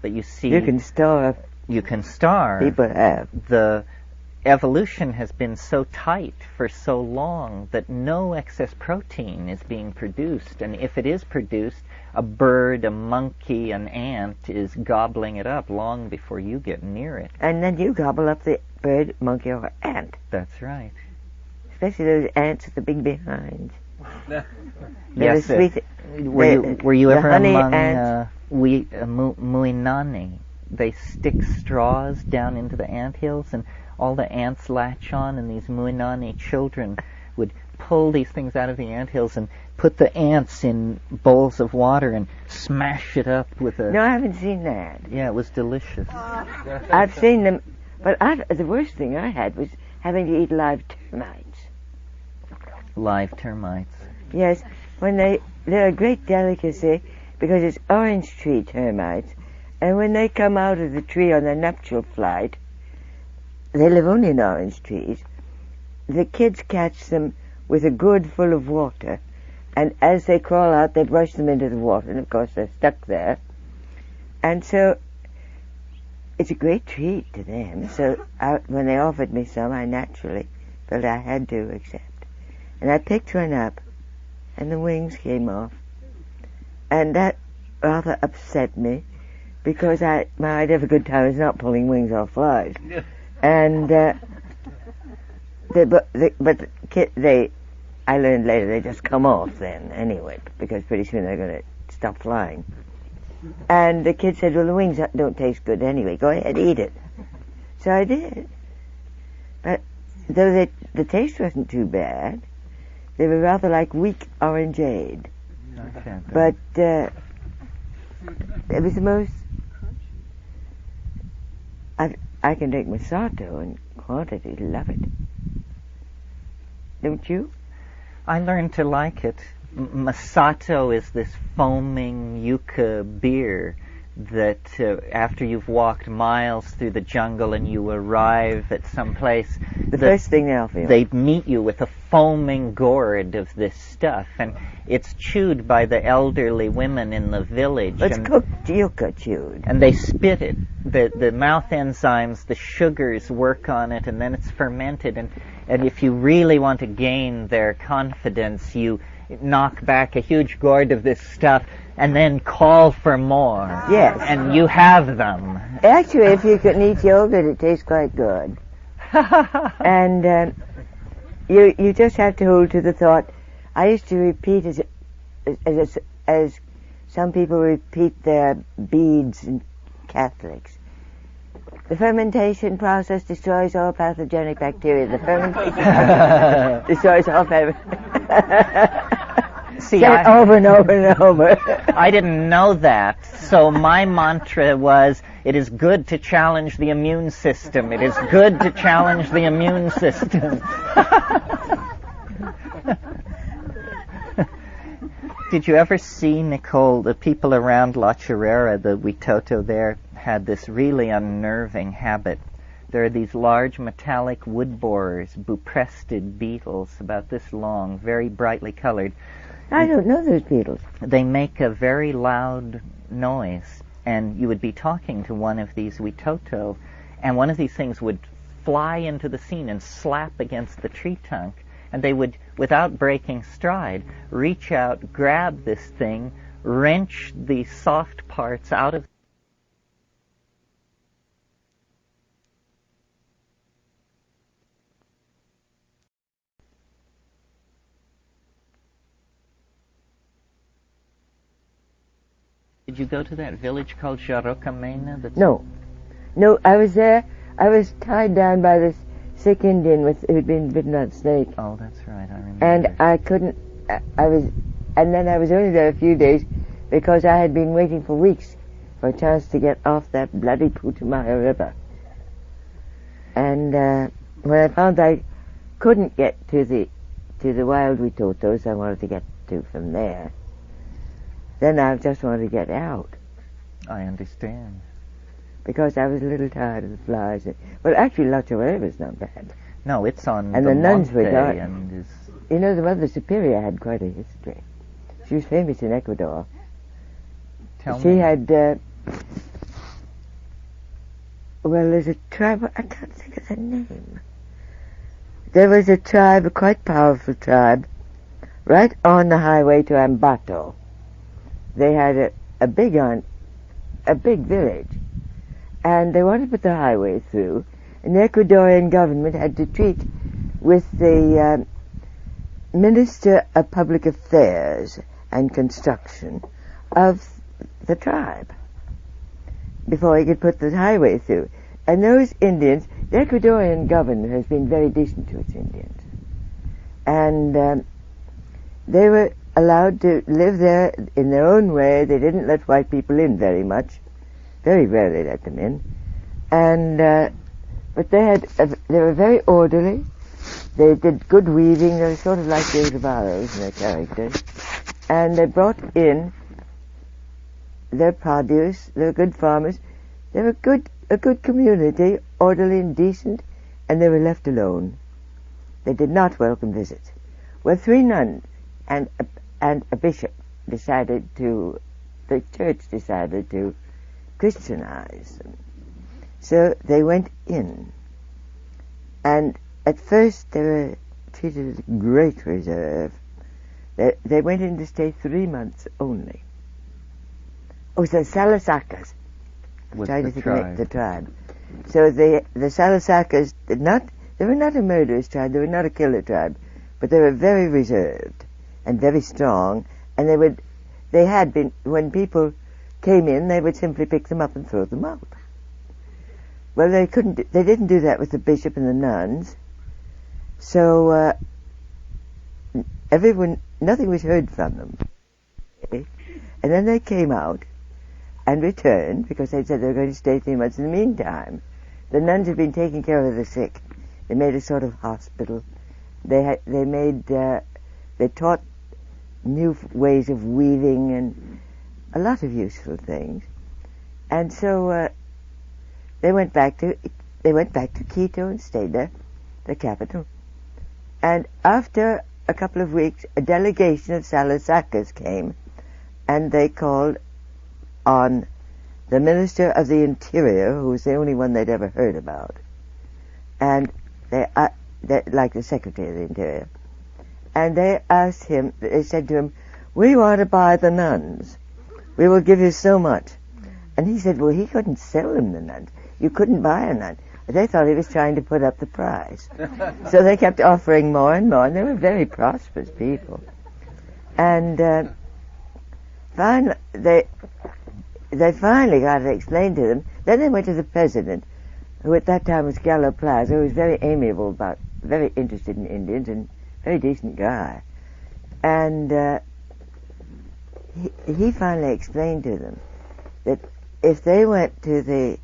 But you see... You can starve. You can starve. People have. The evolution has been so tight for so long that no excess protein is being produced. And if it is produced, a bird, a monkey, an ant is gobbling it up long before you get near it. And then you gobble up the bird, monkey, or ant. That's right. Especially those ants with the big behinds. Yes. Were you ever among Muinani? They stick straws down into the anthills, and all the ants latch on, and these Muinani children would pull these things out of the anthills and put the ants in bowls of water and smash it up with a... No, I haven't seen that. Yeah, it was delicious. I've seen them, but the worst thing I had was having to eat live termites. Live termites. Yes, they're a great delicacy because it's orange tree termites, and when they come out of the tree on their nuptial flight, they live only in orange trees. The kids catch them with a gourd full of water, and as they crawl out, they brush them into the water, and of course they're stuck there. And so it's a great treat to them. So when they offered me some, I naturally felt I had to accept. And I picked one up, and the wings came off. And that rather upset me, because I'd have a good time is not pulling wings off flies. And I learned later they just come off then anyway, because pretty soon they're going to stop flying. And the kid said, well, the wings don't taste good anyway. Go ahead, eat it. So I did. But though the taste wasn't too bad, they were rather like weak orangeade. Okay. But it was the most... I can drink Masato in quantity, love it. Don't you? I learned to like it. Masato is this foaming yucca beer that after you've walked miles through the jungle and you arrive at some place, the first thing they'll feel, they meet you with a foaming gourd of this stuff, and it's chewed by the elderly women in the village. It's cooked, yucca chewed. And they spit it. The mouth enzymes, the sugars work on it, and then it's fermented. And if you really want to gain their confidence, you knock back a huge gourd of this stuff and then call for more. Yes. And you have them. Actually, if you can eat yogurt, it tastes quite good. And you just have to hold to the thought. I used to repeat as some people repeat their beads in Catholics. The fermentation process destroys all pathogenic bacteria. The fermentation destroys all See, over and over and over. I didn't know that, so my mantra was, it is good to challenge the immune system. It is good to challenge the immune system. Did you ever see, Nicole, the people around La Chorrera, the Witoto there, had this really unnerving habit. There are these large metallic wood borers, buprestid beetles, about this long, very brightly colored. I don't know those beetles. They make a very loud noise, and you would be talking to one of these Witoto, and one of these things would fly into the scene and slap against the tree trunk, and they would, without breaking stride, reach out, grab this thing, wrench the soft parts out of. Did you go to that village called Jarocamena? No, I was there. I was tied down by this sick Indian who'd been bitten by a snake. Oh, that's right, I remember. And I couldn't, and then I was only there a few days because I had been waiting for weeks for a chance to get off that bloody Putumayo River. And when I found I couldn't get to the wild Witotos I wanted to get to from there, then I just wanted to get out. I understand. Because I was a little tired of the flies. Well, actually, La Chorrera was not bad. No, it's on and the nuns were dark. And you know, the Mother Superior had quite a history. She was famous in Ecuador. She had, well, there's a tribe, I can't think of the name. There was a tribe, a quite powerful tribe, right on the highway to Ambato. They had a big village, and they wanted to put the highway through, and the Ecuadorian government had to treat with the Minister of Public Affairs and Construction of the tribe before he could put the highway through. And those Indians, the Ecuadorian government has been very decent to its Indians, and they were allowed to live there in their own way. They didn't let white people in very much. Very rarely let them in. And but they were very orderly. They did good weaving. They were sort of like the Udabaros in their characters. And they brought in their produce. They were good farmers. They were a good community, orderly and decent, and they were left alone. They did not welcome visits. Well, 3 nuns and a bishop the church decided to Christianize them. So they went in, and at first they were treated with great reserve. They went in to stay 3 months only. Oh, so Salasakas. I'm trying to think of the tribe. So the Salasakas they were not a murderous tribe, they were not a killer tribe, but they were very reserved and very strong, and they had been, when people came in, they would simply pick them up and throw them out. Well, they didn't do that with the bishop and the nuns, so nothing was heard from them. Okay? And then they came out and returned, because they said they were going to stay 3 months. In the meantime, the nuns had been taking care of the sick. They made a sort of hospital. They taught new ways of weaving and a lot of useful things. And so they went back to Quito and stayed there, the capital. And after a couple of weeks, a delegation of Salasacas came, and they called on the Minister of the Interior, who was the only one they'd ever heard about, and they like the Secretary of the Interior, and they asked him, they said to him, "We want to buy the nuns. We will give you so much." And he said, well, he couldn't sell them the nuns. You couldn't buy a nun. They thought he was trying to put up the price. So they kept offering more and more, and they were very prosperous people. And finally, they finally got it explained to them. Then they went to the president, who at that time was Gallo Plaza, who was very amiable, very interested in Indians, and very decent guy. And he finally explained to them that if they went to the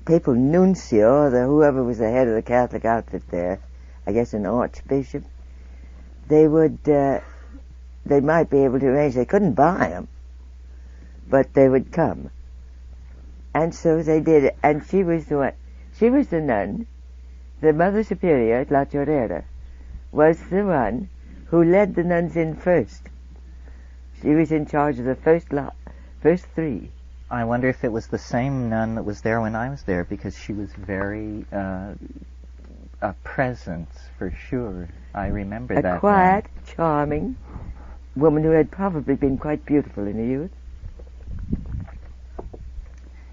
papal nuncio, or whoever was the head of the Catholic outfit there, I guess an archbishop, they might be able to arrange. They couldn't buy them, but they would come. And so they did it. And she was the nun. The Mother Superior at La Chorrera was the one who led the nuns in first. She was in charge of the first three. I wonder if it was the same nun that was there when I was there, because she was very a presence for sure. I remember that. A quiet, charming woman who had probably been quite beautiful in her youth.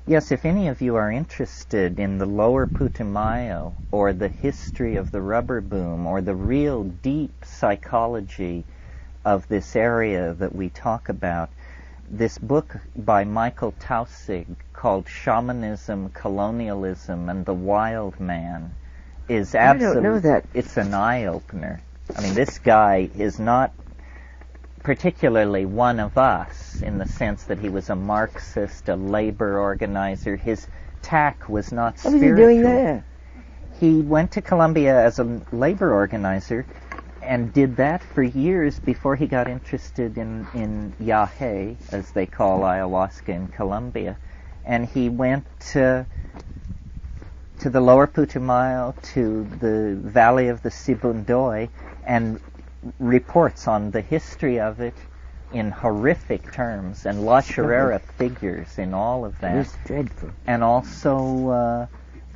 Yes, if any of you are interested in the lower Putumayo, or the history of the rubber boom, or the real deep psychology of this area that we talk about, this book by Michael Tausig called Shamanism, Colonialism, and the Wild Man is absolutely... I don't know that. It's an eye-opener. I mean, this guy is not particularly one of us in the sense that he was a Marxist, a labor organizer. His tack was not spiritual. What was he doing there? He went to Colombia as a labor organizer and did that for years before he got interested in yahe, as they call ayahuasca in Colombia. And he went to the lower Putumayo, to the valley of the Sibundoy, and reports on the history of it in horrific terms, and La Chorrera figures in all of that. It was dreadful. And also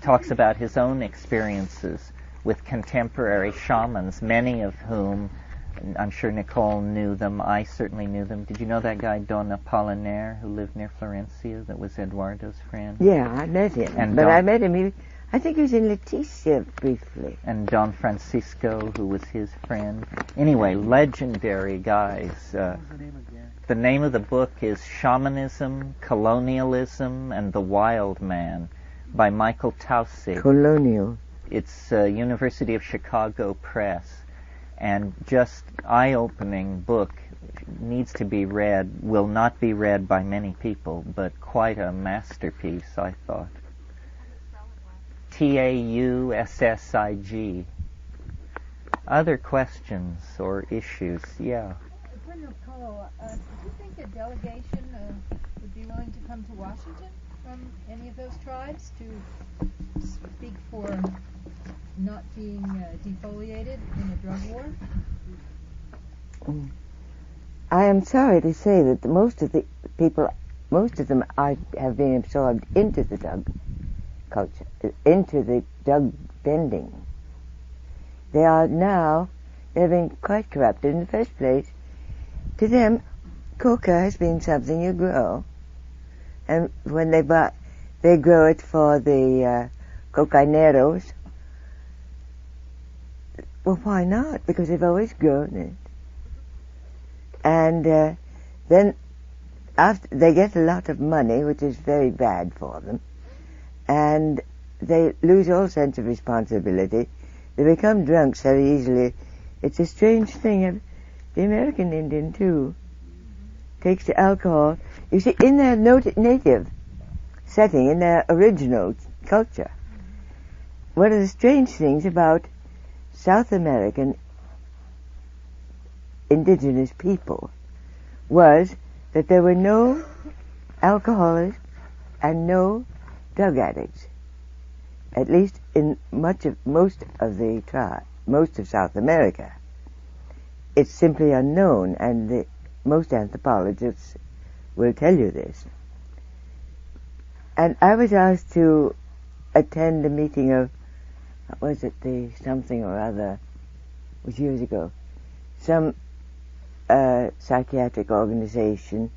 talks about his own experiences with contemporary shamans, many of whom, I'm sure Nicole knew them, I certainly knew them. Did you know that guy Don Apollinaire, who lived near Florencia, that was Eduardo's friend? Yeah, I met him. I met him, I think he was in Leticia briefly. And Don Francisco, who was his friend. Anyway, legendary guys. What was the name again? The name of the book is Shamanism, Colonialism, and the Wild Man by Michael Tausig. Colonial. It's University of Chicago Press, and just eye-opening book, needs to be read, will not be read by many people, but quite a masterpiece, I thought. Taussig. Other questions or issues? Yeah. For Nicole, do you think a delegation would be willing to come to Washington from any of those tribes to speak for not being defoliated in a drug war? I am sorry to say that most of the people, most of them have been absorbed into the drug culture, into the drug bending. They've been quite corrupted. In the first place, to them, coca has been something you grow. And when they grow it for the cocaineros. Well, why not? Because they've always grown it. And then after they get a lot of money, which is very bad for them, and they lose all sense of responsibility. They become drunks very easily. It's a strange thing. The American Indian, too, takes to alcohol. You see, in their native setting, in their original culture, one of the strange things about South American indigenous people was that there were no alcoholics and no drug addicts. At least in most of South America. It's simply unknown, and most anthropologists will tell you this. And I was asked to attend a meeting of, what was it, the something or other, it was years ago, some psychiatric organization.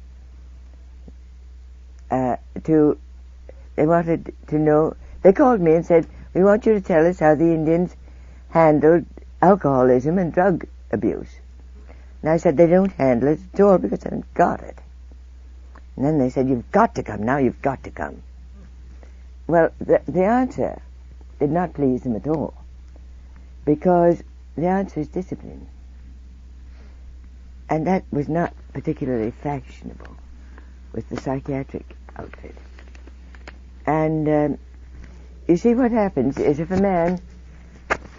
They wanted to know, they called me and said, we want you to tell us how the Indians handled alcoholism and drug abuse. And I said, they don't handle it at all because they haven't got it. And then they said, you've got to come now, you've got to come. Well, the answer did not please them at all, because the answer is discipline. And that was not particularly fashionable with the psychiatric outfit. And you see, what happens is if a man,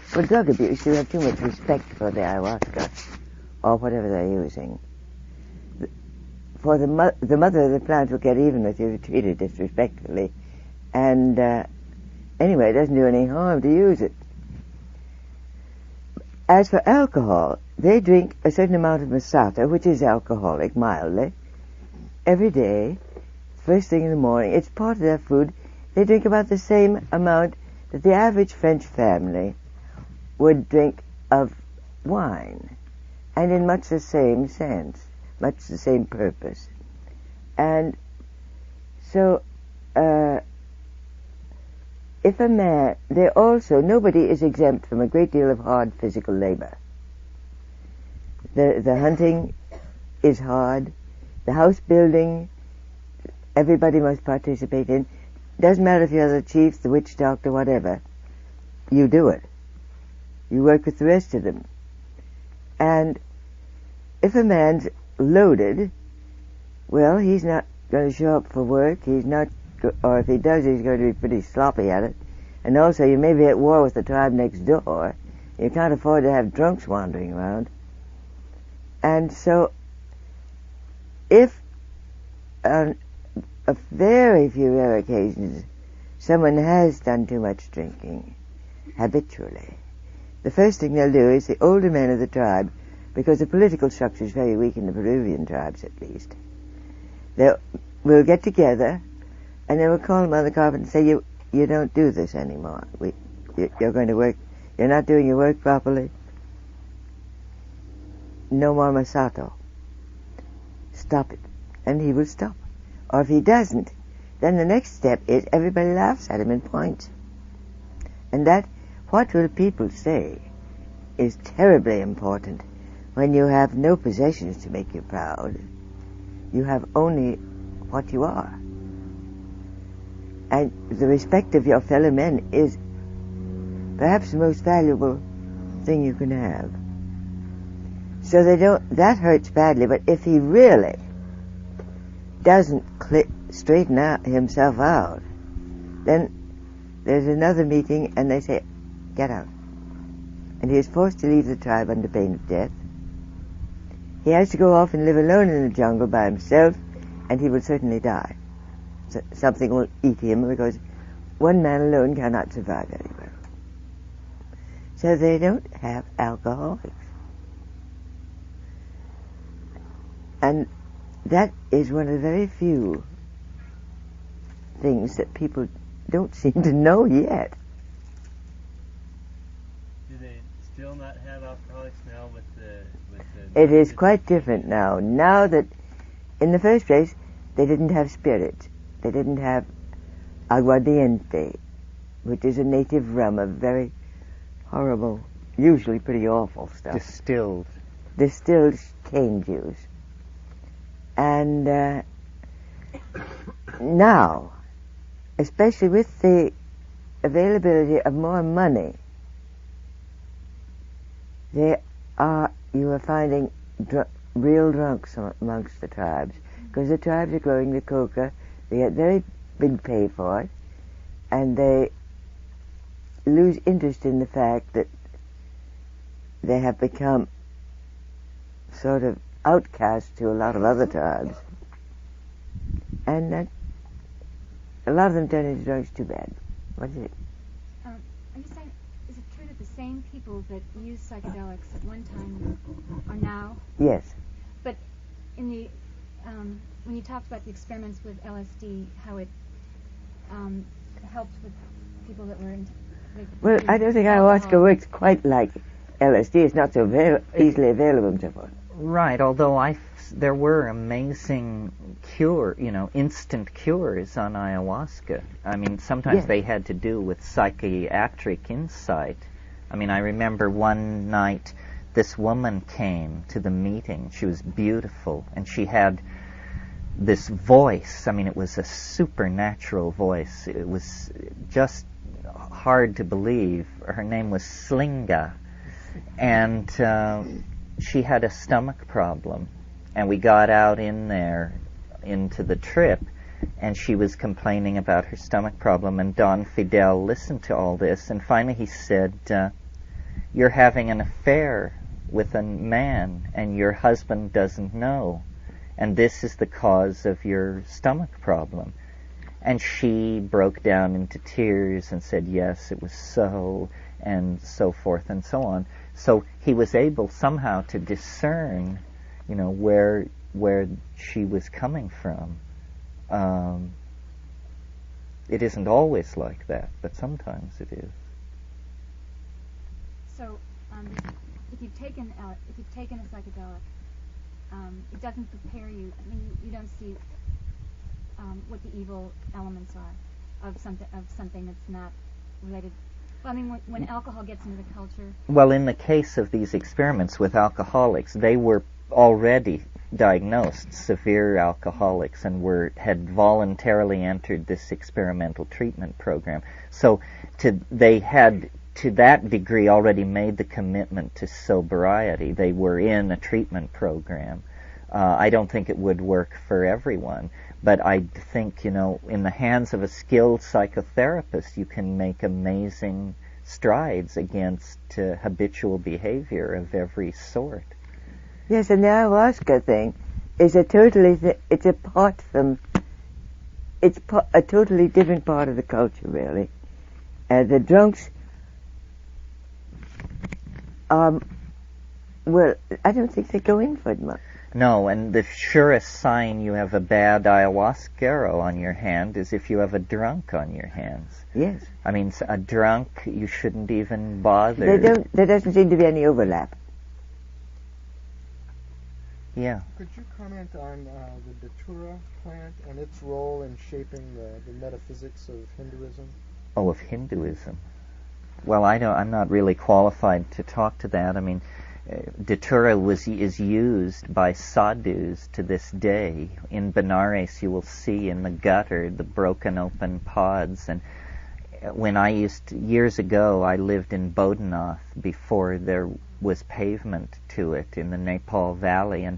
for drug abuse, you have too much respect for the ayahuasca or whatever they're using. For the mother of the plant will get even with you if you treat it disrespectfully. And anyway, it doesn't do any harm to use it. As for alcohol, they drink a certain amount of masato, which is alcoholic, mildly, every day, first thing in the morning. It's part of their food. They drink about the same amount that the average French family would drink of wine, and in much the same sense, much the same purpose. And so, if a man, nobody is exempt from a great deal of hard physical labor. The hunting is hard, the house building, everybody must participate in. Doesn't matter if you're the chief, the witch doctor, whatever, you do it. You work with the rest of them. And if a man's loaded, well, he's not going to show up for work. He's not, or if he does, he's going to be pretty sloppy at it. And also, you may be at war with the tribe next door. You can't afford to have drunks wandering around. And so, if on a very few rare occasions someone has done too much drinking habitually, the first thing they'll do is the older men of the tribe, because the political structure is very weak in the Peruvian tribes at least, we'll get together and they will call them on the carpet and say, you don't do this anymore. You're going to work, you're not doing your work properly. No more masato. Stop it. And he will stop. Or if he doesn't, then the next step is everybody laughs at him and points. And that, what will people say, is terribly important. When you have no possessions to make you proud, you have only what you are. And the respect of your fellow men is perhaps the most valuable thing you can have. So that hurts badly, but if he really doesn't straighten himself out, then there's another meeting and they say, get out. And he is forced to leave the tribe under pain of death. He has to go off and live alone in the jungle by himself, and he will certainly die. So something will eat him, because one man alone cannot survive very well. So they don't have alcoholics. And that is one of the very few things that people don't seem to know yet. Do they still not have alcoholics now with the It is quite different now. Now that, in the first place, they didn't have spirits. They didn't have aguardiente, which is a native rum of very horrible, usually pretty awful stuff. Distilled cane juice. And now, especially with the availability of more money, you are finding real drunks amongst the tribes, because the tribes are growing the coca, they get very big pay for it, and they lose interest in the fact that they have become sort of outcast to a lot of other tribes. And that, a lot of them turn into drugs too bad. What is it? Are you saying, is it true that the same people that used psychedelics at one time are now? Yes. But in the when you talked about the experiments with LSD, how it helped with people that were into... Well, I don't think ayahuasca works quite like LSD. It's not so easily available and so forth. Right, although there were amazing instant cures on ayahuasca. I mean, sometimes they had to do with psychiatric insight. I mean, I remember one night this woman came to the meeting. She was beautiful, and she had this voice. I mean, it was a supernatural voice. It was just hard to believe. Her name was Slinga, and she had a stomach problem, and we got out into the trip, and she was complaining about her stomach problem, and Don Fidel listened to all this, and finally he said, you're having an affair with a man, and your husband doesn't know, and this is the cause of your stomach problem. And she broke down into tears and said, yes, it was so, and so forth and so on. So he was able somehow to discern, where she was coming from. It isn't always like that, but sometimes it is. So, if you've taken a psychedelic, it doesn't prepare you. I mean, you don't see what the evil elements are of something that's not related. Well, I mean, when alcohol gets into the culture. Well, in the case of these experiments with alcoholics, they were already diagnosed severe alcoholics and had voluntarily entered this experimental treatment program. So they had, to that degree, already made the commitment to sobriety. They were in a treatment program. I don't think it would work for everyone, but I think, in the hands of a skilled psychotherapist, you can make amazing strides against habitual behavior of every sort. Yes, and the ayahuasca thing is a totally different part of the culture, really. The drunks, well, I don't think they go in for it much. No, and the surest sign you have a bad ayahuasquero on your hand is if you have a drunk on your hands. Yes. I mean, a drunk, you shouldn't even bother. There doesn't seem to be any overlap. Yeah. Could you comment on the Datura plant and its role in shaping the metaphysics of Hinduism? Oh, of Hinduism. Well, I'm not really qualified to talk to that. I mean, Datura is used by sadhus to this day. In Benares, you will see in the gutter the broken open pods. And when years ago, I lived in Bodhanath before there was pavement to it in the Nepal Valley. And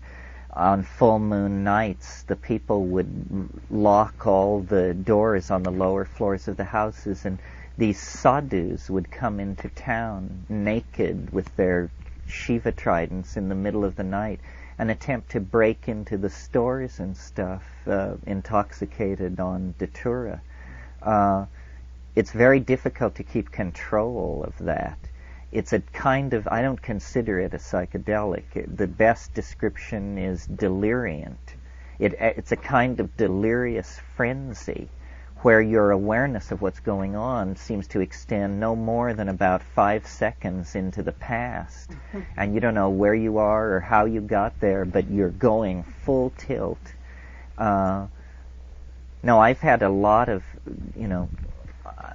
on full moon nights, the people would lock all the doors on the lower floors of the houses, and these sadhus would come into town naked with their Shiva tridents in the middle of the night and attempt to break into the stores and stuff, intoxicated on Datura. It's very difficult to keep control of that. It's a kind of, I don't consider it a psychedelic. The best description is deliriant. It's a kind of delirious frenzy where your awareness of what's going on seems to extend no more than about 5 seconds into the past. And you don't know where you are or how you got there, but you're going full tilt. No, I've had a lot of,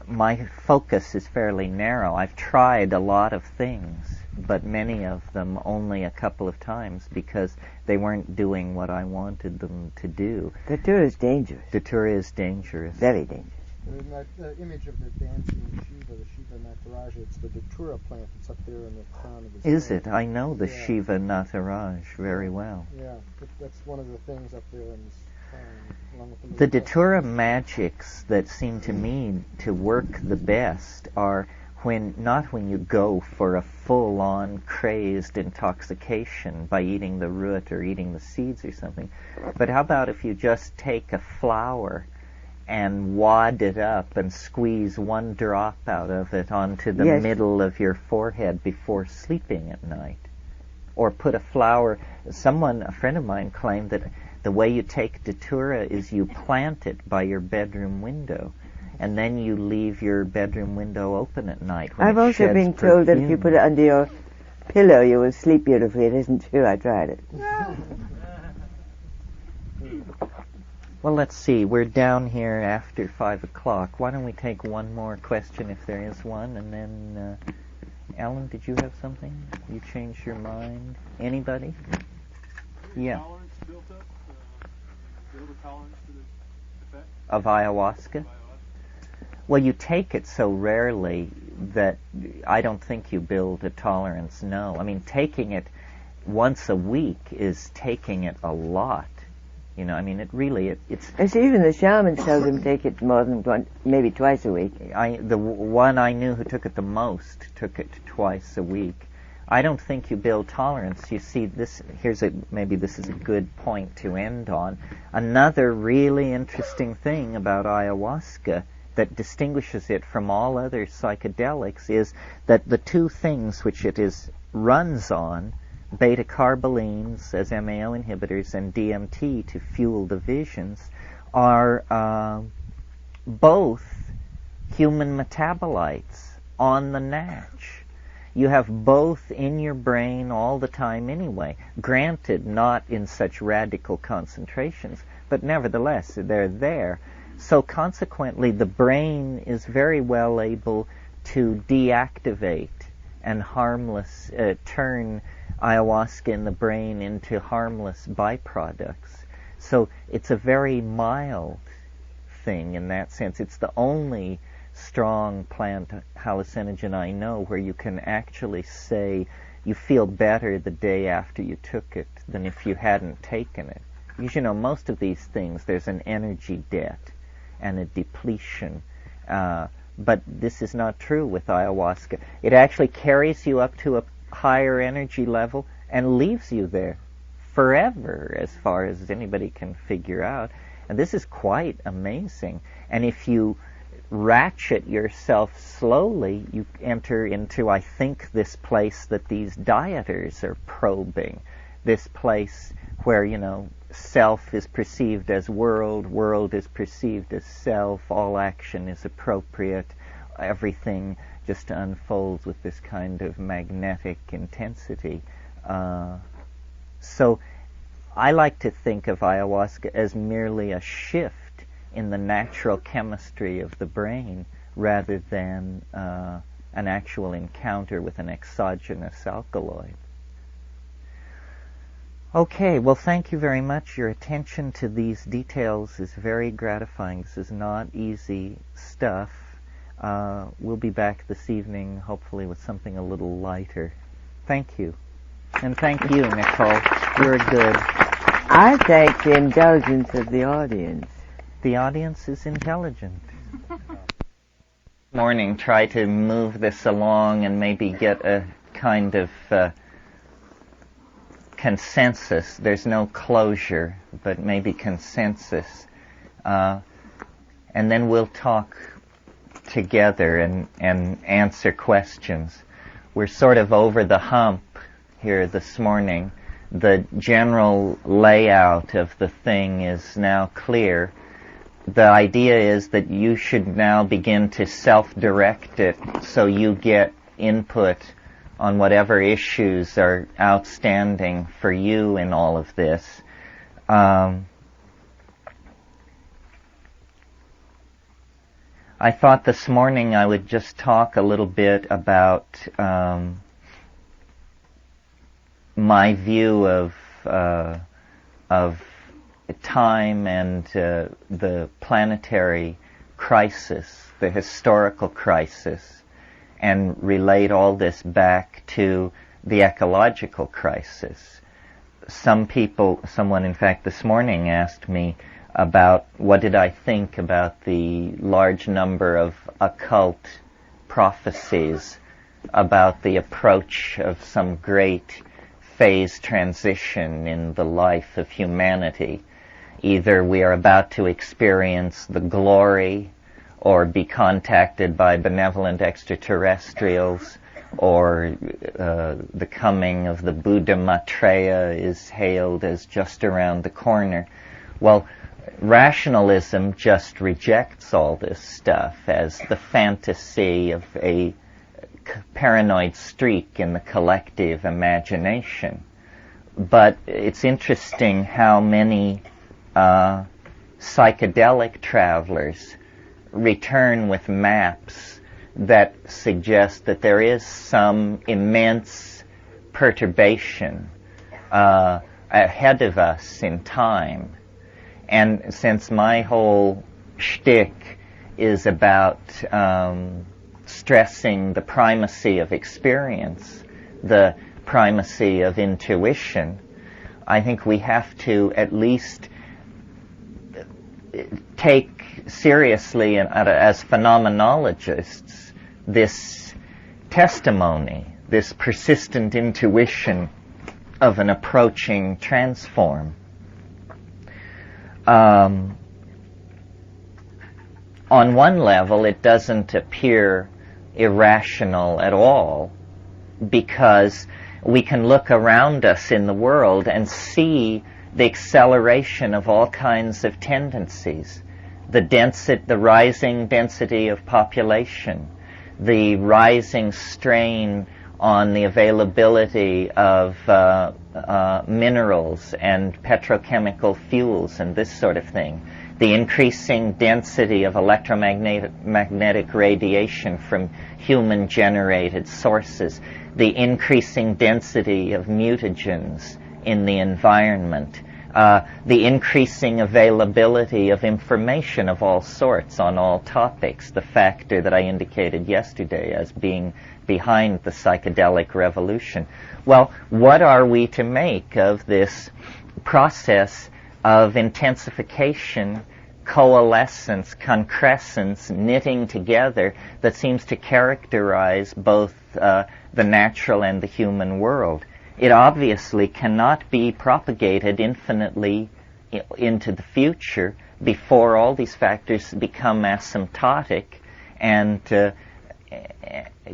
my focus is fairly narrow. I've tried a lot of things, but many of them only a couple of times because they weren't doing what I wanted them to do. Datura is dangerous. Datura is dangerous. Very dangerous. In that image of the dancing Shiva, the Shiva Nataraja, it's the Datura plant that's up there in the crown of his head. Is it? I know the Shiva Nataraj very well. Yeah, that's one of the things up there in his crown. With the Datura magics that seem to me to work the best are not when you go for a full-on crazed intoxication by eating the root or eating the seeds or something, but how about if you just take a flower and wad it up and squeeze one drop out of it onto the middle of your forehead before sleeping at night? Or put a flower, a friend of mine claimed that the way you take datura is you plant it by your bedroom window, and then you leave your bedroom window open at night. When I've also been told that if you put it under your pillow, you will sleep beautifully. It isn't true. I tried it. Well, let's see. We're down here after 5 o'clock. Why don't we take one more question if there is one, and then, Alan, did you have something? You changed your mind? Anybody? Yeah. Tolerance built up? Build a tolerance to the effect? Of ayahuasca? Well, you take it so rarely that I don't think you build a tolerance, no. I mean, taking it once a week is taking it a lot. You know, I mean, it's... I see even the shamans seldom take it more than maybe twice a week. The one I knew who took it the most took it twice a week. I don't think you build tolerance. You see, maybe this is a good point to end on. Another really interesting thing about ayahuasca that distinguishes it from all other psychedelics is that the two things which it runs on, beta-carbolines as MAO inhibitors and DMT to fuel the visions, are both human metabolites on the natch. You have both in your brain all the time anyway, granted not in such radical concentrations, but nevertheless they're there. So consequently the brain is very well able to deactivate and turn ayahuasca in the brain into harmless byproducts. So it's a very mild thing in that sense. It's the only strong plant hallucinogen I know where you can actually say you feel better the day after you took it than if you hadn't taken it. Because, you know, most of these things, there's an energy debt and a depletion. But this is not true with ayahuasca. It actually carries you up to a higher energy level and leaves you there forever, as far as anybody can figure out. And this is quite amazing. And if you ratchet yourself slowly, you enter into, I think, this place that these dieters are probing. This place where, you know, self is perceived as world, world is perceived as self, all action is appropriate, everything just unfolds with this kind of magnetic intensity. So I like to think of ayahuasca as merely a shift in the natural chemistry of the brain rather than an actual encounter with an exogenous alkaloid. Okay, well, thank you very much. Your attention to these details is very gratifying. This is not easy stuff. We'll be back this evening, hopefully, with something a little lighter. Thank you. And thank you, Nicole. You're good. I thank the indulgence of the audience. The audience is intelligent. Morning, try to move this along and maybe get a kind of consensus. There's no closure, but maybe consensus. And then we'll talk together and answer questions. We're sort of over the hump here this morning. The general layout of the thing is now clear. The idea is that you should now begin to self-direct it so you get input on whatever issues are outstanding for you in all of this. I thought this morning I would just talk a little bit about my view of time and the planetary crisis, the historical crisis, and relate all this back to the ecological crisis. Someone in fact this morning asked me about what did I think about the large number of occult prophecies about the approach of some great phase transition in the life of humanity. Either we are about to experience the glory or be contacted by benevolent extraterrestrials, or the coming of the Buddha Maitreya is hailed as just around the corner. Well, rationalism just rejects all this stuff as the fantasy of a paranoid streak in the collective imagination. But it's interesting how many psychedelic travelers return with maps that suggest that there is some immense perturbation ahead of us in time. And since my whole shtick is about stressing the primacy of experience, the primacy of intuition, I think we have to at least take seriously as phenomenologists this testimony, this persistent intuition of an approaching transform. On one level, it doesn't appear irrational at all, because we can look around us in the world and see the acceleration of all kinds of tendencies. The rising density of population, the rising strain on the availability of minerals and petrochemical fuels and this sort of thing, the increasing density of electromagnetic radiation from human-generated sources, the increasing density of mutagens in the environment, the increasing availability of information of all sorts on all topics, the factor that I indicated yesterday as being behind the psychedelic revolution. Well, what are we to make of this process of intensification, coalescence, concrescence, knitting together that seems to characterize both the natural and the human world? It obviously cannot be propagated infinitely into the future before all these factors become asymptotic and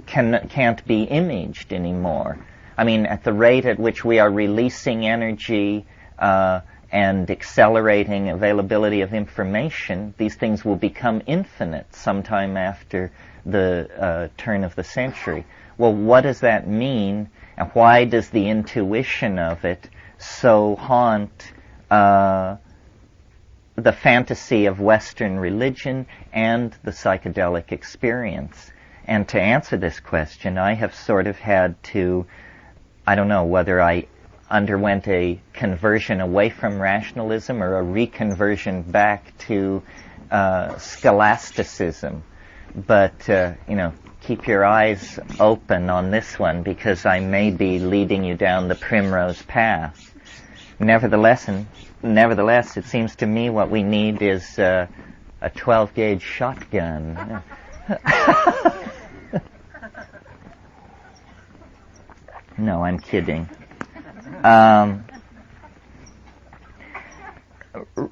can't be imaged anymore. I mean, at the rate at which we are releasing energy and accelerating availability of information, these things will become infinite sometime after the turn of the century. Well, what does that mean, and why does the intuition of it so haunt the fantasy of Western religion and the psychedelic experience? And to answer this question, I have sort of had to, I don't know whether I underwent a conversion away from rationalism or a reconversion back to scholasticism. But, keep your eyes open on this one, because I may be leading you down the primrose path. Nevertheless, it seems to me what we need is a 12-gauge shotgun. No, I'm kidding.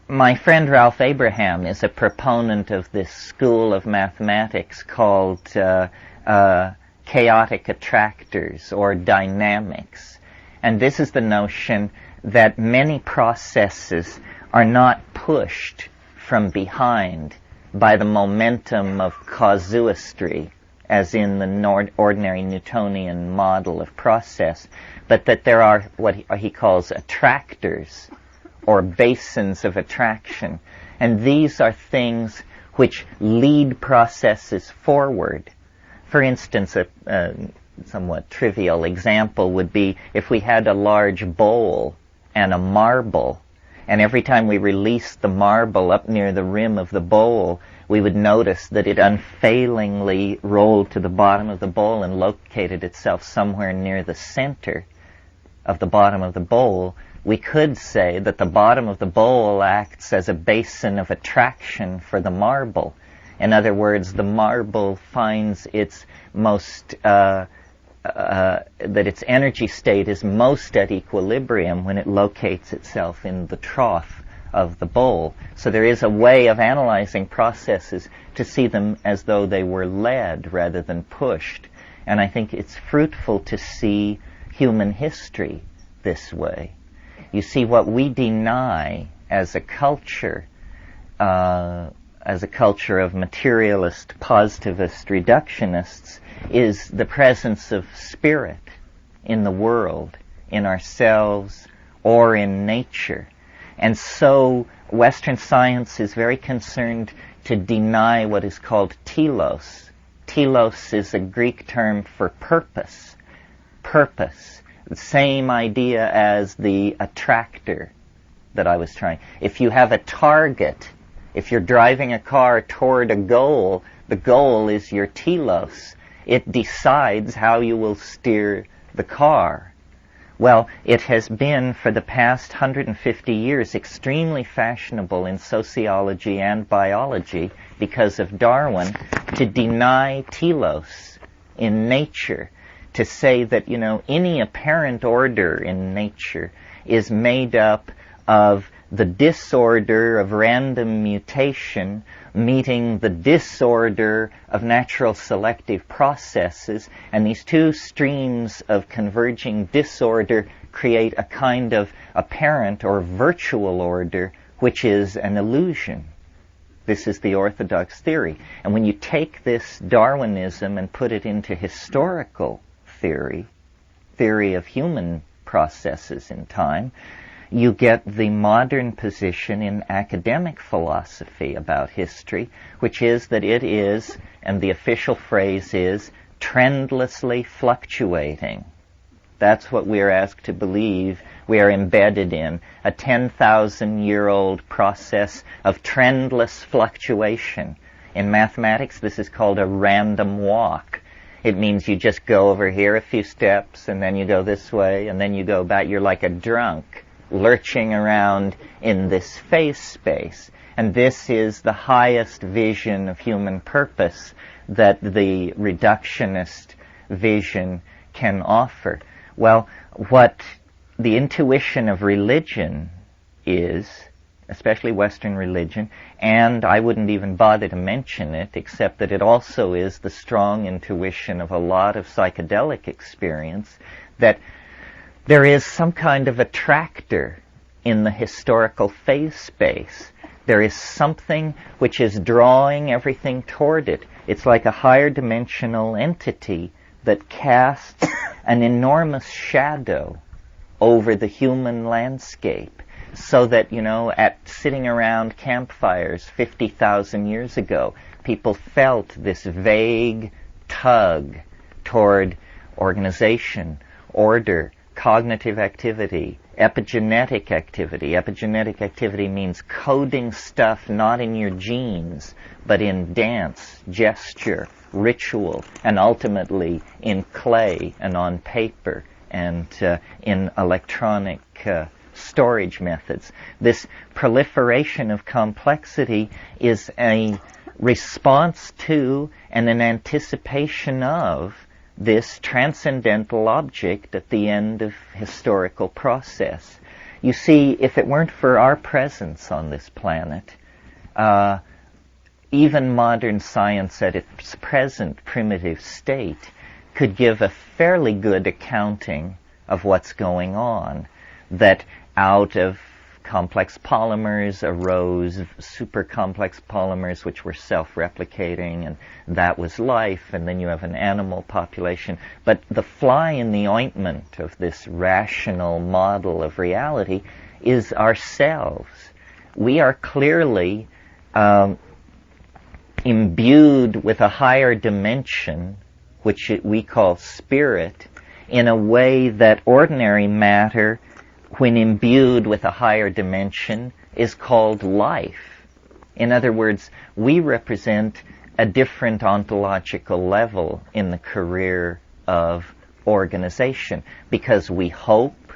My friend Ralph Abraham is a proponent of this school of mathematics called chaotic attractors or dynamics. And this is the notion that many processes are not pushed from behind by the momentum of casuistry, as in the ordinary Newtonian model of process, but that there are what he calls attractors, or basins of attraction. And these are things which lead processes forward. For instance, a somewhat trivial example would be if we had a large bowl and a marble, and every time we released the marble up near the rim of the bowl, we would notice that it unfailingly rolled to the bottom of the bowl and located itself somewhere near the center of the bottom of the bowl. We could say that the bottom of the bowl acts as a basin of attraction for the marble. In other words, the marble finds its most, that its energy state is most at equilibrium when it locates itself in the trough of the bowl. So there is a way of analyzing processes to see them as though they were led rather than pushed. And I think it's fruitful to see human history this way. You see, what we deny as a culture of materialist, positivist reductionists, is the presence of spirit in the world, in ourselves, or in nature. And so Western science is very concerned to deny what is called telos. Telos is a Greek term for purpose. Purpose. The same idea as the attractor that I was trying. If you have a target, if you're driving a car toward a goal, the goal is your telos. It decides how you will steer the car. Well, it has been for the past 150 years extremely fashionable in sociology and biology because of Darwin to deny telos in nature, to say that, any apparent order in nature is made up of the disorder of random mutation meeting the disorder of natural selective processes, and these two streams of converging disorder create a kind of apparent or virtual order, which is an illusion. This is the orthodox theory. And when you take this Darwinism and put it into historical theory of human processes in time, you get the modern position in academic philosophy about history, which is that it is, and the official phrase is, trendlessly fluctuating. That's what we are asked to believe we are embedded in, a 10,000-year-old process of trendless fluctuation. In mathematics, this is called a random walk. It means you just go over here a few steps, and then you go this way, and then you go back. You're like a drunk, lurching around in this phase space. And this is the highest vision of human purpose that the reductionist vision can offer. Well, what the intuition of religion is, especially Western religion, and I wouldn't even bother to mention it, except that it also is the strong intuition of a lot of psychedelic experience, that there is some kind of attractor in the historical phase space. There is something which is drawing everything toward it. It's like a higher dimensional entity that casts an enormous shadow over the human landscape, so that, at sitting around campfires 50,000 years ago, people felt this vague tug toward organization, order, cognitive activity, epigenetic activity. Epigenetic activity means coding stuff not in your genes, but in dance, gesture, ritual, and ultimately in clay and on paper and in electronic storage methods. This proliferation of complexity is a response to and an anticipation of this transcendental object at the end of historical process. You see, if it weren't for our presence on this planet, even modern science at its present primitive state could give a fairly good accounting of what's going on, that out of complex polymers arose super complex polymers which were self-replicating, and that was life, and then you have an animal population. But the fly in the ointment of this rational model of reality is ourselves. We are clearly imbued with a higher dimension, which we call spirit, in a way that ordinary matter, when imbued with a higher dimension, is called life. In other words, we represent a different ontological level in the career of organization, because we hope,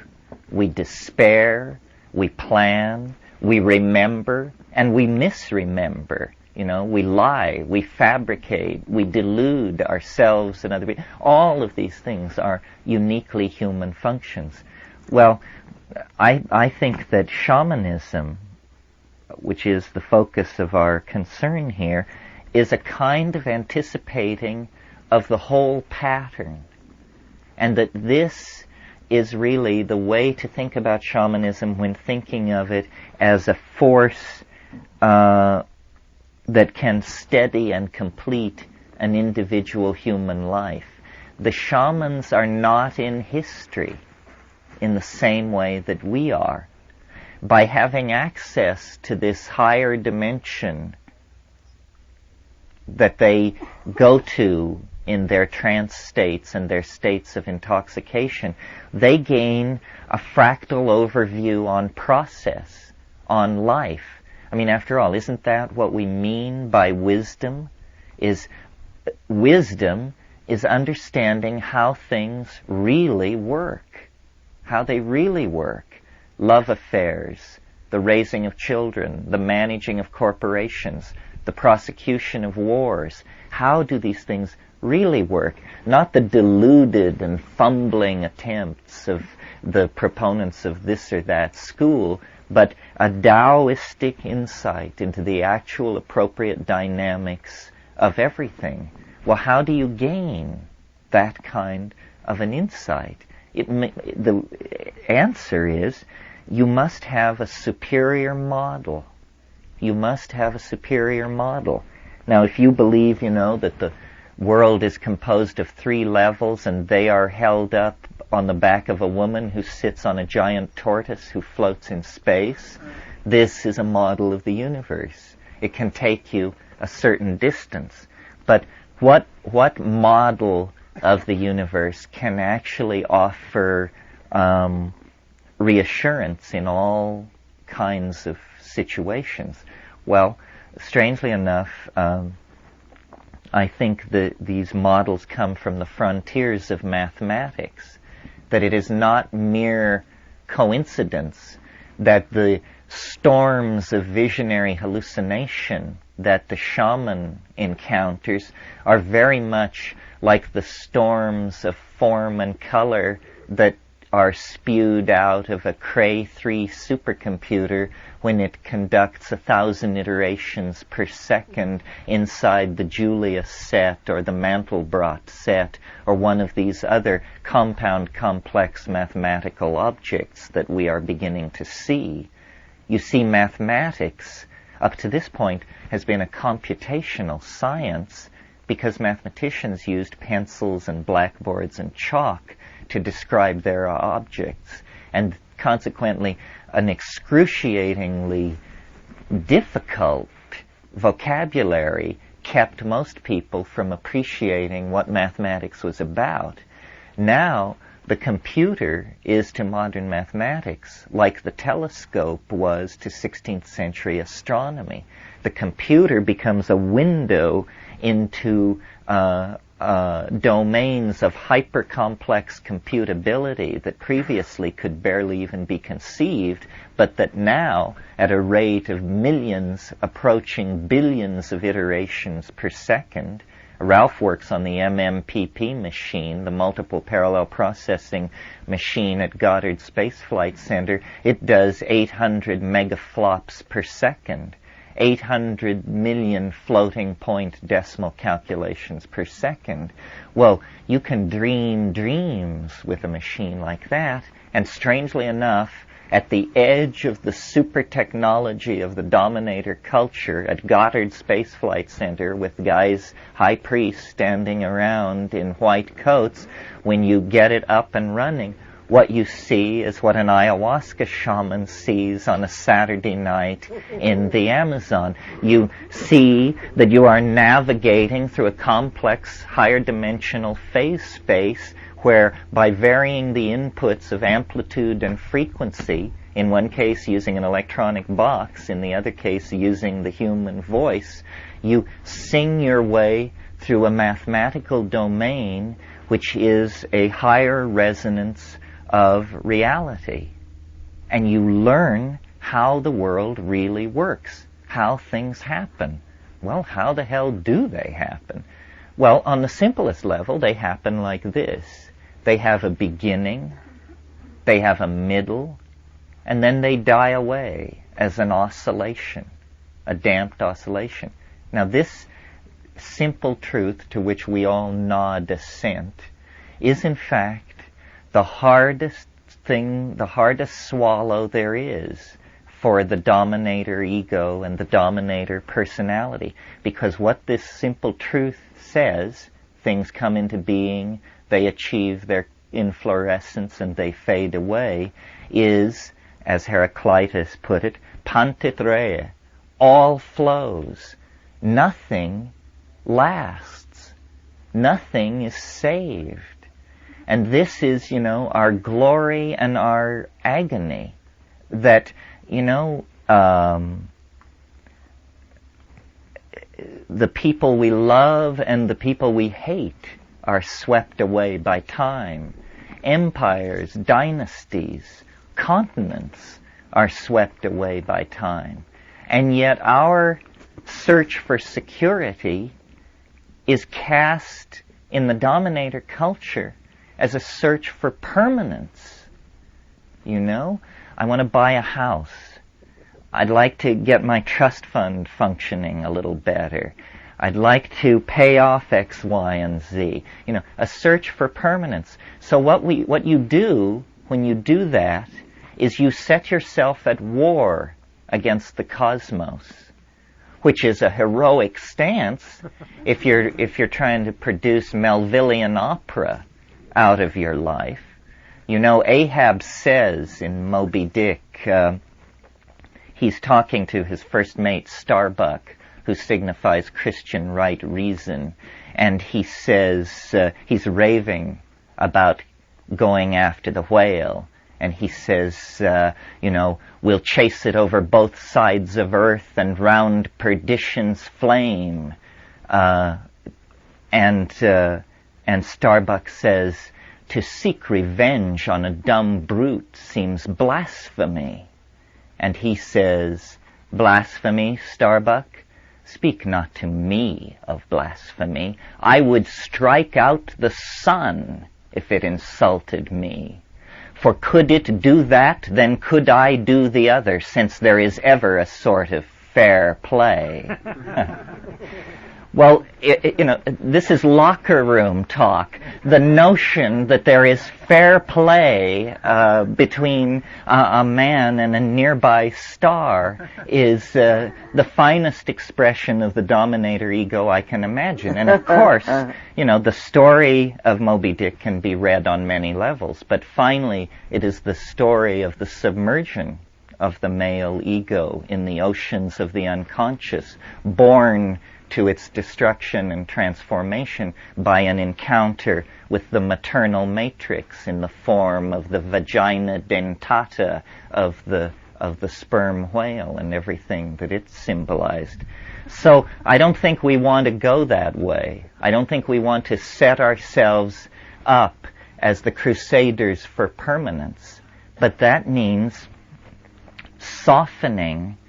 we despair, we plan, we remember, and we misremember We lie, we fabricate, we delude ourselves and other people. All of these things are uniquely human functions. Well, I think that shamanism, which is the focus of our concern here, is a kind of anticipating of the whole pattern. And that this is really the way to think about shamanism when thinking of it as a force that can steady and complete an individual human life. The shamans are not in history in the same way that we are. By having access to this higher dimension that they go to in their trance states and their states of intoxication, they gain a fractal overview on process, on life. I mean, after all, isn't that what we mean by wisdom? Wisdom is understanding how things really work, how they really work. Love affairs, the raising of children, the managing of corporations, the prosecution of wars. How do these things really work? Not the deluded and fumbling attempts of the proponents of this or that school, but a Taoistic insight into the actual appropriate dynamics of everything. Well, how do you gain that kind of an insight? The answer is you must have a superior model. You must have a superior model. Now, if you believe, that the world is composed of 3 levels and they are held up on the back of a woman who sits on a giant tortoise who floats in space, this is a model of the universe. It can take you a certain distance. But what model of the universe can actually offer reassurance in all kinds of situations? Well, strangely enough, I think that these models come from the frontiers of mathematics, that it is not mere coincidence that the storms of visionary hallucination that the shaman encounters are very much like the storms of form and color that are spewed out of a Cray 3 supercomputer when it conducts 1,000 iterations per second inside the Julius set or the Mandelbrot set or one of these other compound complex mathematical objects that we are beginning to see. You see, mathematics up to this point has been a computational science because mathematicians used pencils and blackboards and chalk to describe their objects, and consequently an excruciatingly difficult vocabulary kept most people from appreciating what mathematics was about. Now, the computer is to modern mathematics like the telescope was to 16th century astronomy. The computer becomes a window into domains of hyper-complex computability that previously could barely even be conceived, but that now, at a rate of millions approaching billions of iterations per second, Ralph works on the MMPP machine, the multiple parallel processing machine at Goddard Space Flight Center. It does 800 megaflops per second. 800 million floating point decimal calculations per second. Well, you can dream dreams with a machine like that, and strangely enough, at the edge of the super technology of the dominator culture at Goddard Space Flight Center with guys, high priests standing around in white coats, when you get it up and running, what you see is what an ayahuasca shaman sees on a Saturday night in the Amazon. You see that you are navigating through a complex, higher dimensional phase space where, by varying the inputs of amplitude and frequency, in one case using an electronic box, in the other case using the human voice, you sing your way through a mathematical domain which is a higher resonance of reality. And you learn how the world really works, how things happen. Well, how the hell do they happen? Well, on the simplest level, they happen like this. They have a beginning, they have a middle, and then they die away as an oscillation, a damped oscillation. Now, this simple truth to which we all nod assent is in fact the hardest thing, the hardest swallow there is for the dominator ego and the dominator personality. Because what this simple truth says, things come into being, they achieve their inflorescence and they fade away, is, as Heraclitus put it, pantit rhea, all flows. Nothing lasts. Nothing is saved. And this is, our glory and our agony. That, the people we love and the people we hate are swept away by time. Empires, dynasties, continents are swept away by time. And yet our search for security is cast in the dominator culture as a search for permanence. I want to buy a house. I'd like to get my trust fund functioning a little better. I'd like to pay off X, Y, and Z. A search for permanence. So what you do when you do that is you set yourself at war against the cosmos, which is a heroic stance if you're trying to produce Melvillian opera out of your life. Ahab says in Moby Dick, he's talking to his first mate Starbuck, who signifies Christian right reason, and he says, he's raving about going after the whale, and he says, we'll chase it over both sides of earth and round perdition's flame. And Starbuck says, to seek revenge on a dumb brute seems blasphemy. And he says, blasphemy, Starbuck? Speak not to me of blasphemy. I would strike out the sun if it insulted me. For could it do that, then could I do the other, since there is ever a sort of fair play. Well, this is locker room talk. The notion that there is fair play between a man and a nearby star is the finest expression of the dominator ego I can imagine. And of course, the story of Moby Dick can be read on many levels, but finally it is the story of the submersion of the male ego in the oceans of the unconscious, born to its destruction and transformation by an encounter with the maternal matrix in the form of the vagina dentata of the sperm whale and everything that it symbolized. So I don't think we want to go that way. I don't think we want to set ourselves up as the crusaders for permanence. But that means softening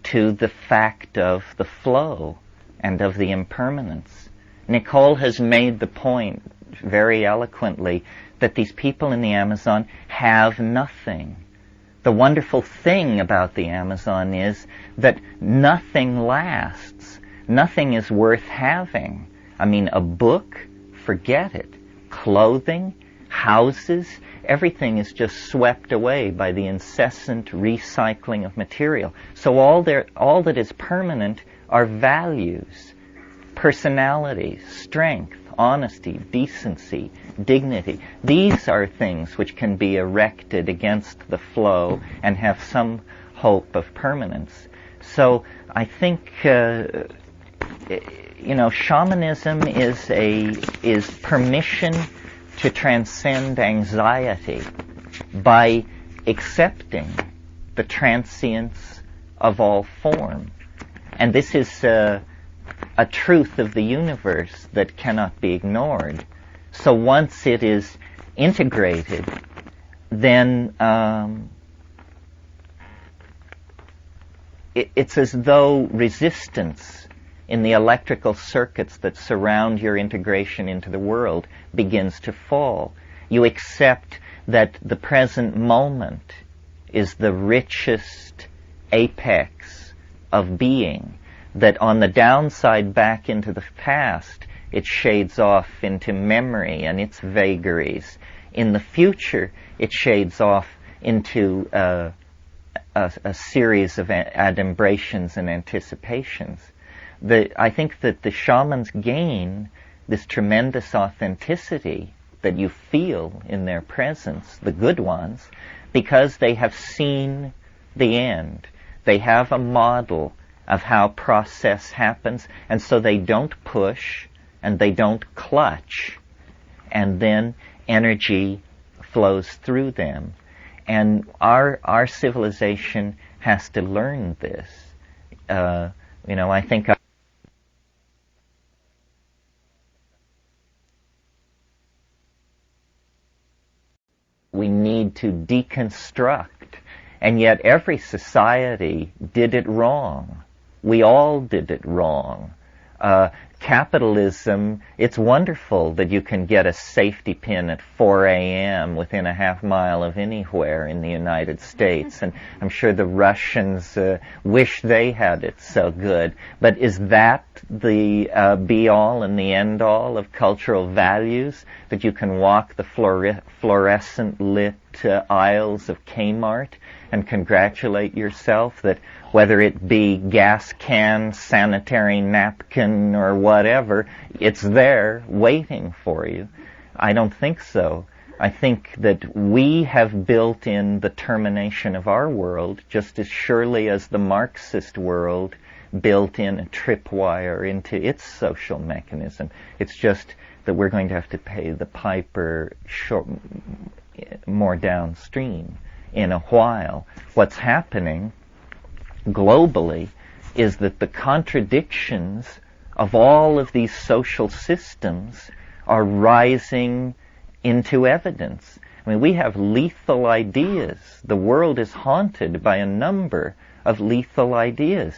to the fact of the flow and of the impermanence. Nicole has made the point very eloquently that these people in the Amazon have nothing. The wonderful thing about the Amazon is that nothing lasts. Nothing is worth having. I mean, a book, forget it. Clothing, houses, everything is just swept away by the incessant recycling of material. So all that is permanent are values, personality, strength, honesty, decency, dignity. These are things which can be erected against the flow and have some hope of permanence. So I think shamanism is permission to transcend anxiety by accepting the transience of all form. And this is a truth of the universe that cannot be ignored. So once it is integrated, then it's as though resistance in the electrical circuits that surround your integration into the world begins to fall. You accept that the present moment is the richest apex of being, that on the downside back into the past, it shades off into memory and its vagaries. In the future, it shades off into a series of adumbrations and anticipations. I think that the shamans gain this tremendous authenticity that you feel in their presence, the good ones, because they have seen the end. They have a model of how process happens, and so they don't push and they don't clutch, and then energy flows through them. And our civilization has to learn this. I think we need to deconstruct, and yet every society did it wrong. We all did it wrong. Capitalism, it's wonderful that you can get a safety pin at 4 a.m. within a half mile of anywhere in the United States, and I'm sure the Russians wish they had it so good. But is that the be-all and the end-all of cultural values, that you can walk the fluorescent lit aisles of Kmart and congratulate yourself that whether it be gas can, sanitary napkin, or whatever, it's there waiting for you? I don't think so. I think that we have built in the termination of our world just as surely as the Marxist world built in a tripwire into its social mechanism. It's just that we're going to have to pay the piper more downstream in a while. What's happening globally is that the contradictions of all of these social systems are rising into evidence. I mean, we have lethal ideas. The world is haunted by a number of lethal ideas.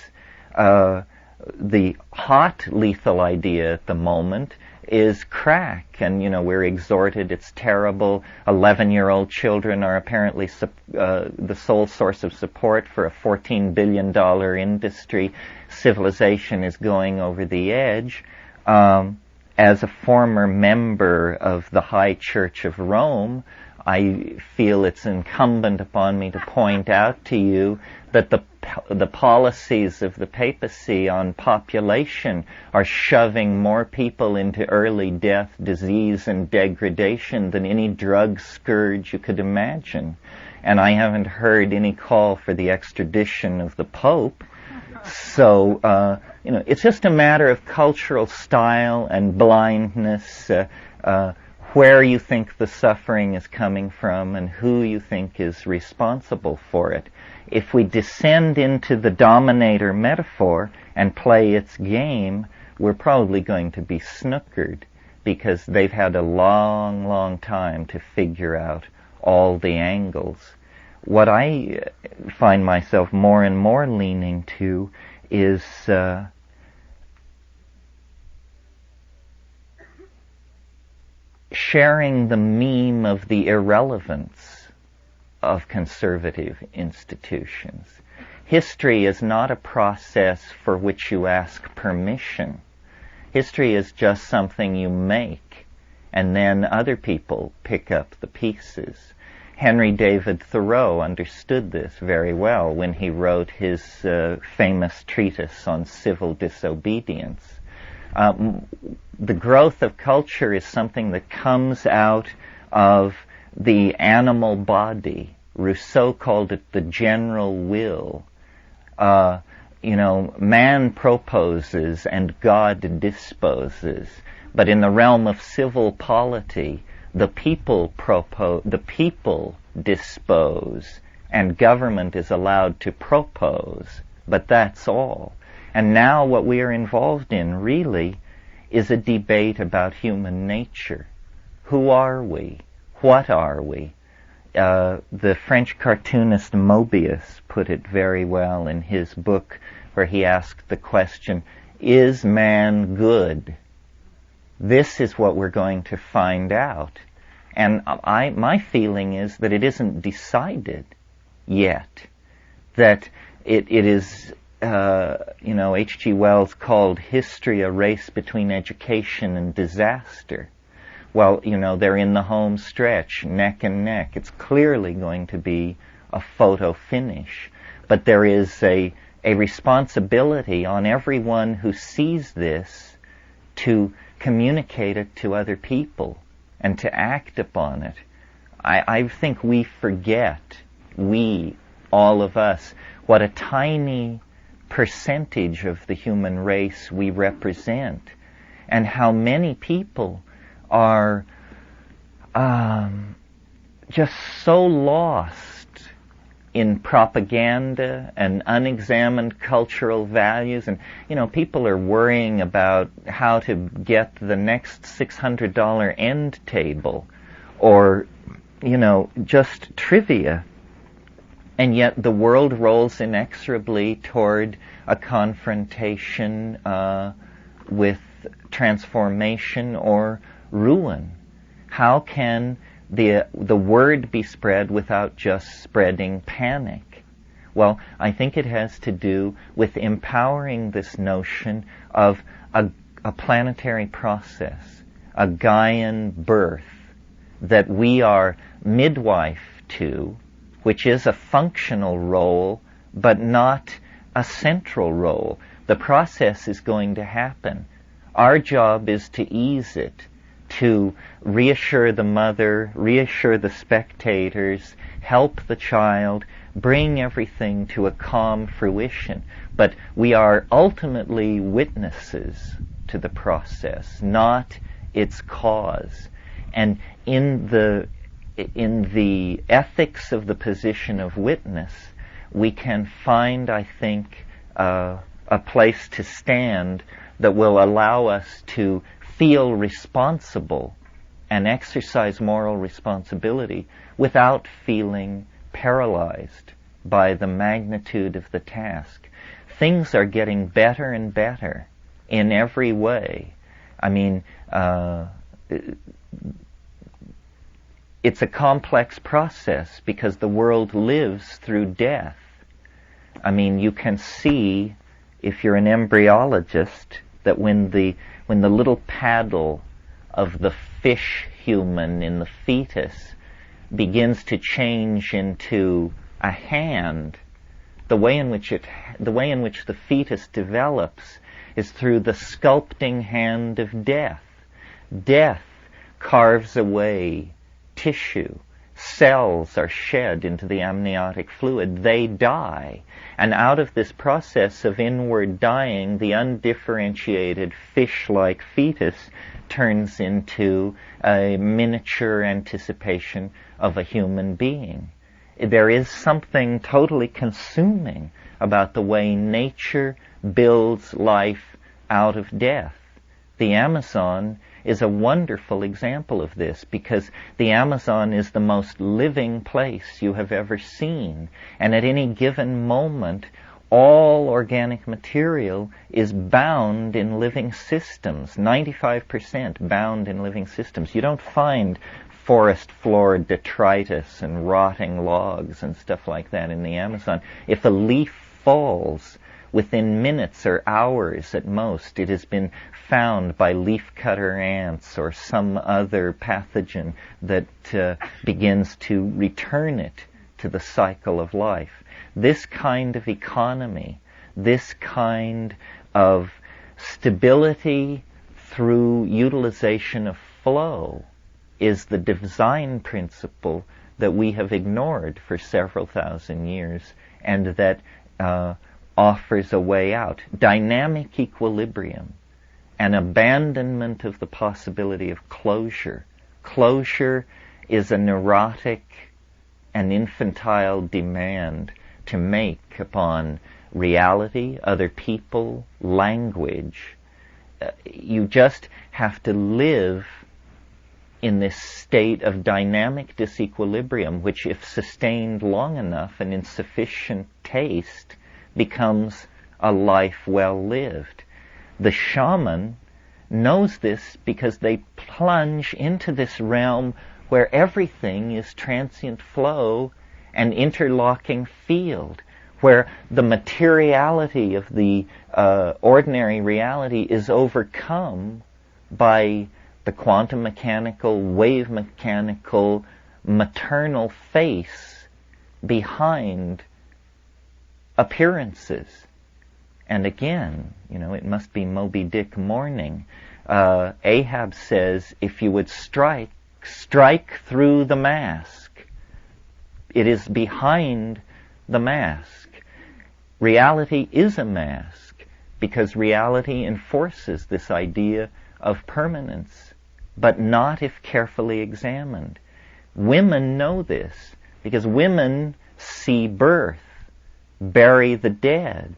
The hot lethal idea at the moment is crack, and we're exhorted it's terrible. 11-year-old children are apparently the sole source of support for a $14 billion industry. Civilization is going over the edge. As a former member of the High Church of Rome, I feel it's incumbent upon me to point out to you that the policies of the papacy on population are shoving more people into early death, disease, and degradation than any drug scourge you could imagine. And I haven't heard any call for the extradition of the Pope. So, it's just a matter of cultural style and blindness, where you think the suffering is coming from and who you think is responsible for it. If we descend into the dominator metaphor and play its game, we're probably going to be snookered, because they've had a long, long time to figure out all the angles. What I find myself more and more leaning to is sharing the meme of the irrelevance of conservative institutions. History is not a process for which you ask permission. History is just something you make, and then other people pick up the pieces. Henry David Thoreau understood this very well when he wrote his famous treatise on civil disobedience. The growth of culture is something that comes out of the animal body. Rousseau called it the general will. Man proposes and God disposes. But in the realm of civil polity, the people dispose, and government is allowed to propose. But that's all. And now what we are involved in, really, is a debate about human nature. Who are we? What are we? The French cartoonist Mobius put it very well in his book, where he asked the question, Is man good? This is what we're going to find out. And my feeling is that it isn't decided yet. That it is, H.G. Wells called history a race between education and disaster. Well, they're in the home stretch, neck and neck. It's clearly going to be a photo finish. But there is a responsibility on everyone who sees this to communicate it to other people and to act upon it. I think we forget, all of us, what a tiny percentage of the human race we represent, and how many people are just so lost in propaganda and unexamined cultural values. And, people are worrying about how to get the next $600 end table or, just trivia. And yet the world rolls inexorably toward a confrontation with transformation or ruin. How can the word be spread without just spreading panic? Well, I think it has to do with empowering this notion of a planetary process, a Gaian birth, that we are midwife to, which is a functional role, but not a central role. The process is going to happen. Our job is to ease it, to reassure the mother, reassure the spectators, help the child, bring everything to a calm fruition. But we are ultimately witnesses to the process, not its cause. And in the ethics of the position of witness, we can find, I think, a place to stand that will allow us to feel responsible and exercise moral responsibility without feeling paralyzed by the magnitude of the task. Things are getting better and better in every way. I mean, it's a complex process because the world lives through death. I mean, you can see, if you're an embryologist, that when the little paddle of the fish human in the fetus begins to change into a hand, the way in which the fetus develops is through the sculpting hand of death. Death carves away tissue. Cells are shed into the amniotic fluid. They die. And out of this process of inward dying, the undifferentiated fish-like fetus turns into a miniature anticipation of a human being. There is something totally consuming about the way nature builds life out of death. The Amazon is a wonderful example of this, because the Amazon is the most living place you have ever seen. And at any given moment, all organic material is bound in living systems, 95% bound in living systems. You don't find forest floor detritus and rotting logs and stuff like that in the Amazon. If a leaf falls, within minutes or hours at most, it has been found by leafcutter ants or some other pathogen that begins to return it to the cycle of life. This kind of economy, this kind of stability through utilization of flow, is the design principle that we have ignored for several thousand years, and that offers a way out. Dynamic equilibrium, an abandonment of the possibility of closure. Closure is a neurotic and infantile demand to make upon reality, other people, language. You just have to live in this state of dynamic disequilibrium, which, if sustained long enough and in sufficient taste, becomes a life well lived. The shaman knows this because they plunge into this realm where everything is transient flow and interlocking field, where the materiality of the ordinary reality is overcome by the quantum mechanical, wave mechanical, maternal face behind appearances. And again, it must be Moby Dick morning. Ahab says, if you would strike through the mask. It is behind the mask. Reality is a mask because reality enforces this idea of permanence, but not if carefully examined. Women know this because women see birth, bury the dead,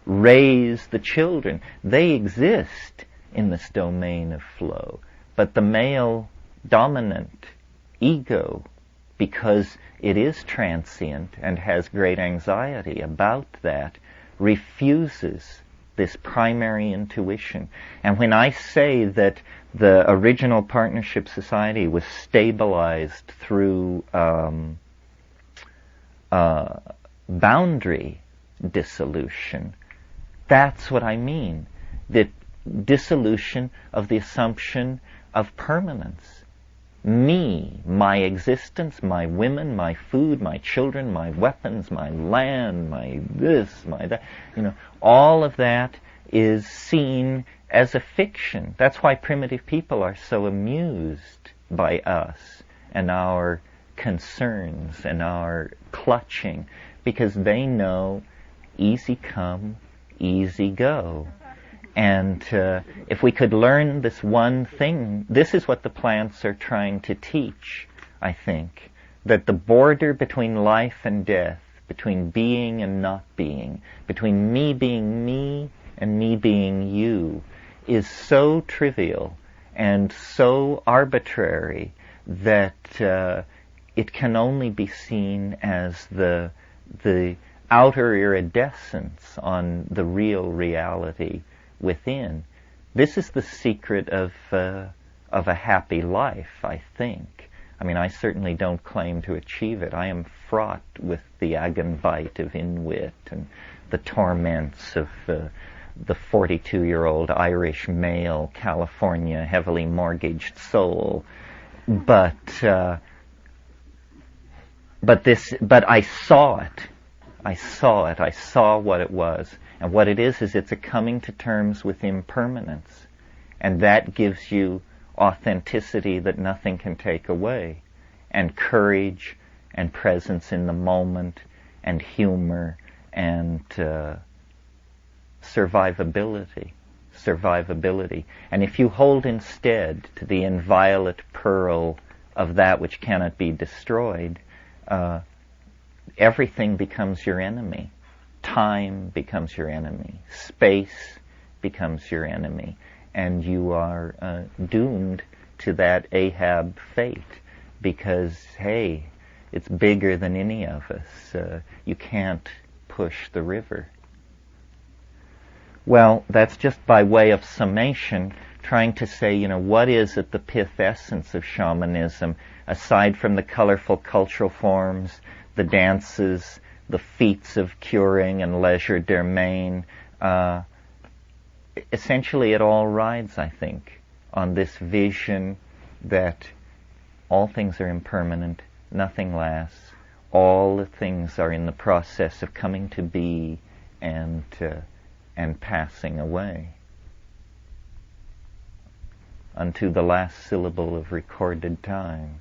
raise the children. They exist in this domain of flow. But the male dominant ego, because it is transient and has great anxiety about that, refuses this primary intuition. And when I say that the original partnership society was stabilized through boundary dissolution, that's what I mean. The dissolution of the assumption of permanence. Me, my existence, my women, my food, my children, my weapons, my land, my this, my that, all of that is seen as a fiction. That's why primitive people are so amused by us and our concerns and our clutching, because they know easy come, easy go. And if we could learn this one thing, this is what the plants are trying to teach, I think, that the border between life and death, between being and not being, between me being me and me being you, is so trivial and so arbitrary that it can only be seen as the outer iridescence on the real reality within. This is the secret of a happy life, I think. I mean, I certainly don't claim to achieve it. I am fraught with the agenbite of inwit and the torments of the 42-year-old Irish male, California, heavily mortgaged soul. But I saw it. I saw what it was. And what it is it's a coming to terms with impermanence. And that gives you authenticity that nothing can take away. And courage and presence in the moment and humor and survivability. And if you hold instead to the inviolate pearl of that which cannot be destroyed, everything becomes your enemy. Time becomes your enemy. Space becomes your enemy. And you are doomed to that Ahab fate because, hey, it's bigger than any of us. You can't push the river. Well, that's just by way of summation, trying to say, what is at the pith essence of shamanism, aside from the colorful cultural forms, the dances, the feats of curing and legerdemain. Essentially it all rides, I think, on this vision that all things are impermanent, nothing lasts, all the things are in the process of coming to be and passing away unto the last syllable of recorded time.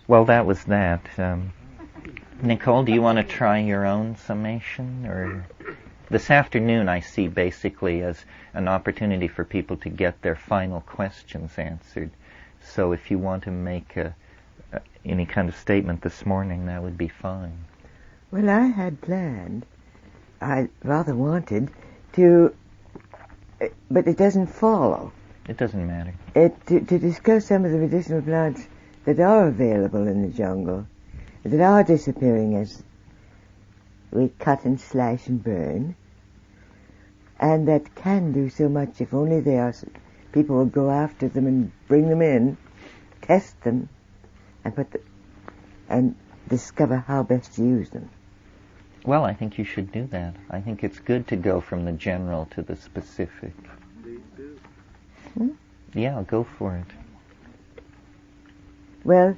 Well, that was that. Nicole, do you want to try your own summation? Or this afternoon I see basically as an opportunity for people to get their final questions answered. So if you want to make any kind of statement this morning, that would be fine. Well, I had planned, I rather wanted to, but it doesn't follow. It doesn't matter. To discuss some of the medicinal plants that are available in the jungle, that are disappearing as we cut and slash and burn, and that can do so much if only people will go after them and bring them in, test them, and discover how best to use them. Well, I think you should do that. I think it's good to go from the general to the specific. Yeah, go for it. Well,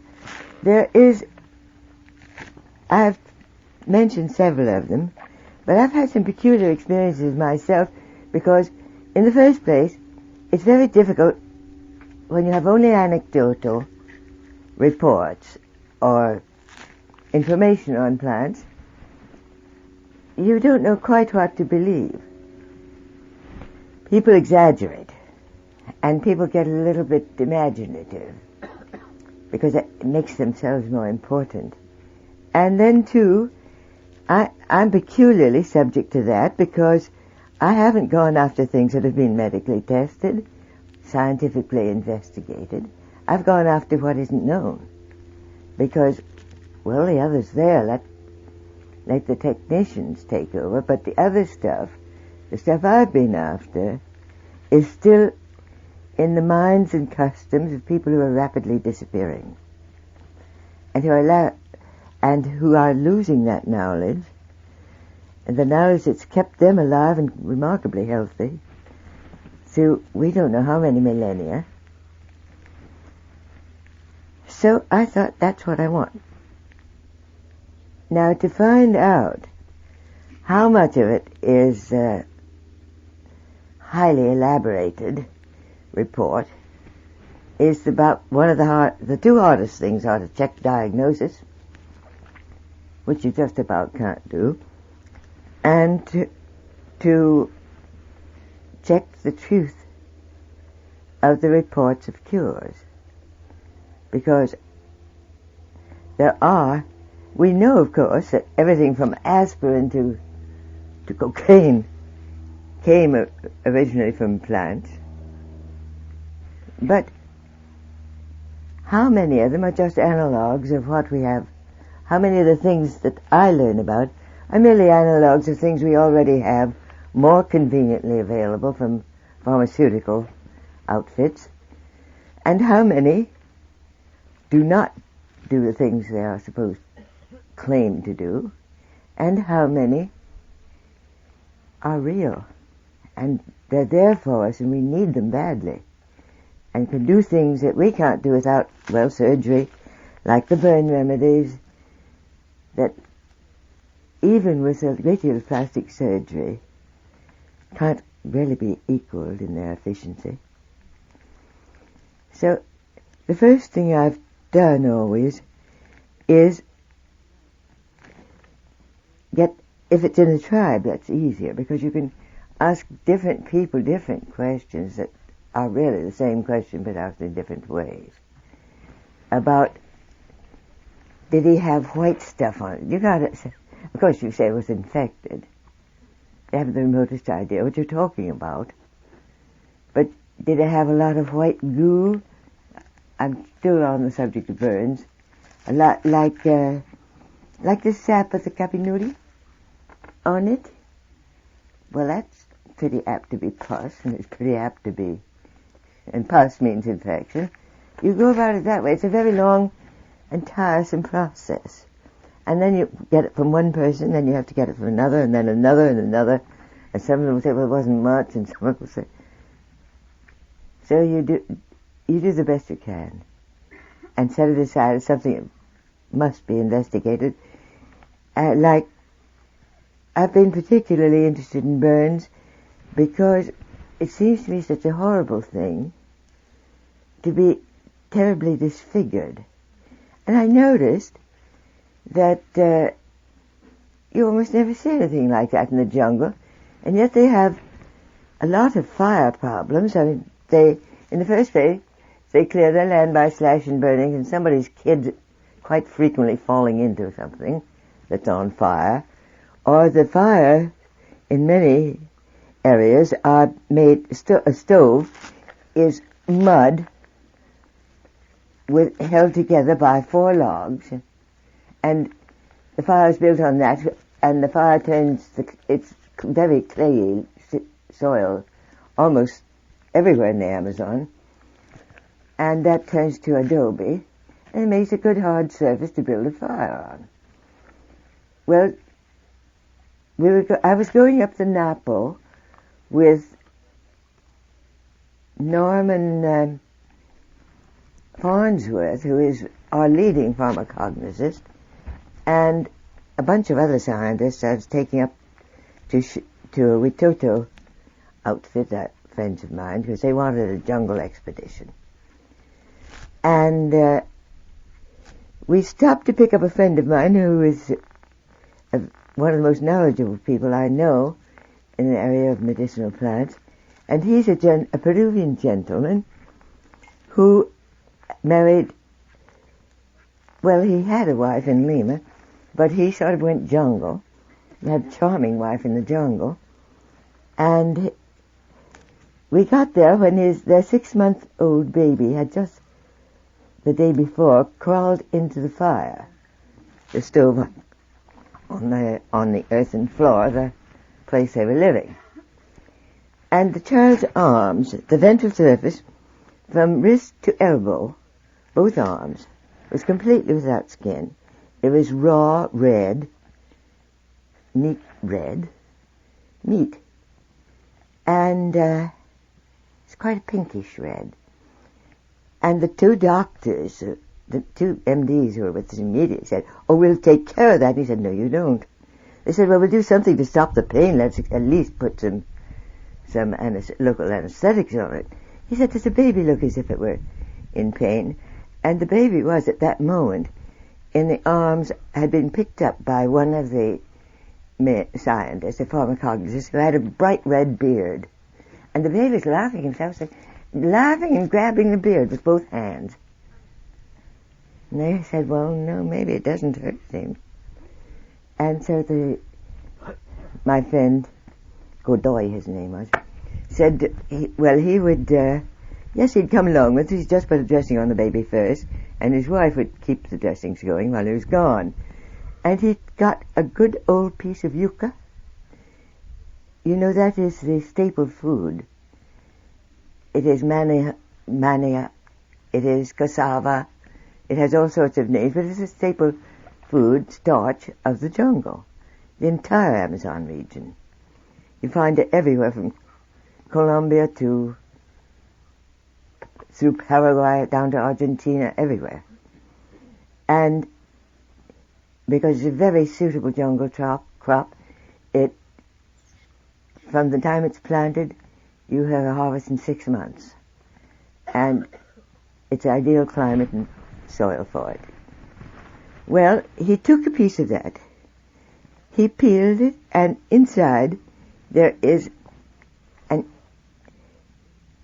I've mentioned several of them, but I've had some peculiar experiences myself because, in the first place, it's very difficult when you have only anecdotal reports or information on plants. You don't know quite what to believe. People exaggerate, and people get a little bit imaginative because it makes themselves more important. And then, too, I'm peculiarly subject to that because I haven't gone after things that have been medically tested, scientifically investigated. I've gone after what isn't known because, well, the others there, let the technicians take over, but the other stuff, the stuff I've been after, is still in the minds and customs of people who are rapidly disappearing and who are losing that knowledge, and the knowledge that's kept them alive and remarkably healthy through we don't know how many millennia. So I thought that's what I want. Now, to find out how much of it is highly elaborated report is about the two hardest things are to check diagnosis, which you just about can't do, and to check the truth of the reports of cures. Because we know, of course, that everything from aspirin to cocaine came originally from plants. But how many of them are just analogues of what we have? How many of the things that I learn about are merely analogues of things we already have more conveniently available from pharmaceutical outfits? And how many do not do the things they are supposed to claim to do? And how many are real? And they're there for us and we need them badly, and can do things that we can't do without, well, surgery, like the burn remedies, that even with a great deal of plastic surgery can't really be equaled in their efficiency. So the first thing I've done always is if it's in a tribe, that's easier, because you can ask different people different questions that are really the same question but asked in different ways. About, did he have white stuff on it? Of course you say it was infected. They haven't the remotest idea what you're talking about. But did it have a lot of white goo? I'm still on the subject of burns. A lot like the sap of the kapinuri on it. Well, that's pretty apt to be pus, and it's pretty apt to be, and pus means infection. You go about it that way. It's a very long and tiresome process. And then you get it from one person, then you have to get it from another, and then another, and another. And some of them will say, well, it wasn't much, and some will say. So you do the best you can, and set it aside as something that must be investigated. Like, I've been particularly interested in burns because it seems to me such a horrible thing to be terribly disfigured. And I noticed that you almost never see anything like that in the jungle, and yet they have a lot of fire problems. I mean, in the first place, they clear their land by slash and burning, and somebody's kid quite frequently falling into something that's on fire. Or the fire, in many areas, are made, a stove is mud held together by 4 logs, and the fire is built on that, and the fire turns, it's very clayey soil almost everywhere in the Amazon, and that turns to adobe, and it makes a good hard surface to build a fire on. Well, I was going up the Napo with Norman Farnsworth, who is our leading pharmacognosist, and a bunch of other scientists I was taking up to a Witoto outfit, friends of mine, because they wanted a jungle expedition. And we stopped to pick up a friend of mine who is one of the most knowledgeable people I know in the area of medicinal plants, and he's a Peruvian gentleman who married, well, he had a wife in Lima, but he sort of went jungle. He had a charming wife in the jungle, and we got there when their 6-month-old baby had just the day before crawled into the fire, the stove on the earthen floor of the place they were living. And the child's arms, the ventral surface, from wrist to elbow, both arms, was completely without skin. It was raw red, meat, and it's quite a pinkish red. And the two doctors, the two MDs who were with us immediately said, "Oh, we'll take care of that." And he said, "No, you don't." They said, "Well, we'll do something to stop the pain. Let's at least put some local anesthetics on it." He said, "Does the baby look as if it were in pain?" And the baby was, at that moment, in the arms, had been picked up by one of the scientists, a pharmacognosist, who had a bright red beard. And the baby was laughing himself, laughing and grabbing the beard with both hands. And they said, "Well, no, maybe it doesn't hurt him." And so my friend, Godoy, his name was, said, he would, yes, he'd come along with us. He'd just put a dressing on the baby first, and his wife would keep the dressings going while he was gone. And he got a good old piece of yucca. You know, that is the staple food. It is mania, it is cassava, it has all sorts of names, but it's a staple food, starch, of the jungle, the entire Amazon region. You find it everywhere from Colombia through Paraguay down to Argentina, everywhere. And because it's a very suitable jungle crop, from the time it's planted, you have a harvest in 6 months. And it's ideal climate and soil for it. Well, he took a piece of that, he peeled it, and inside there is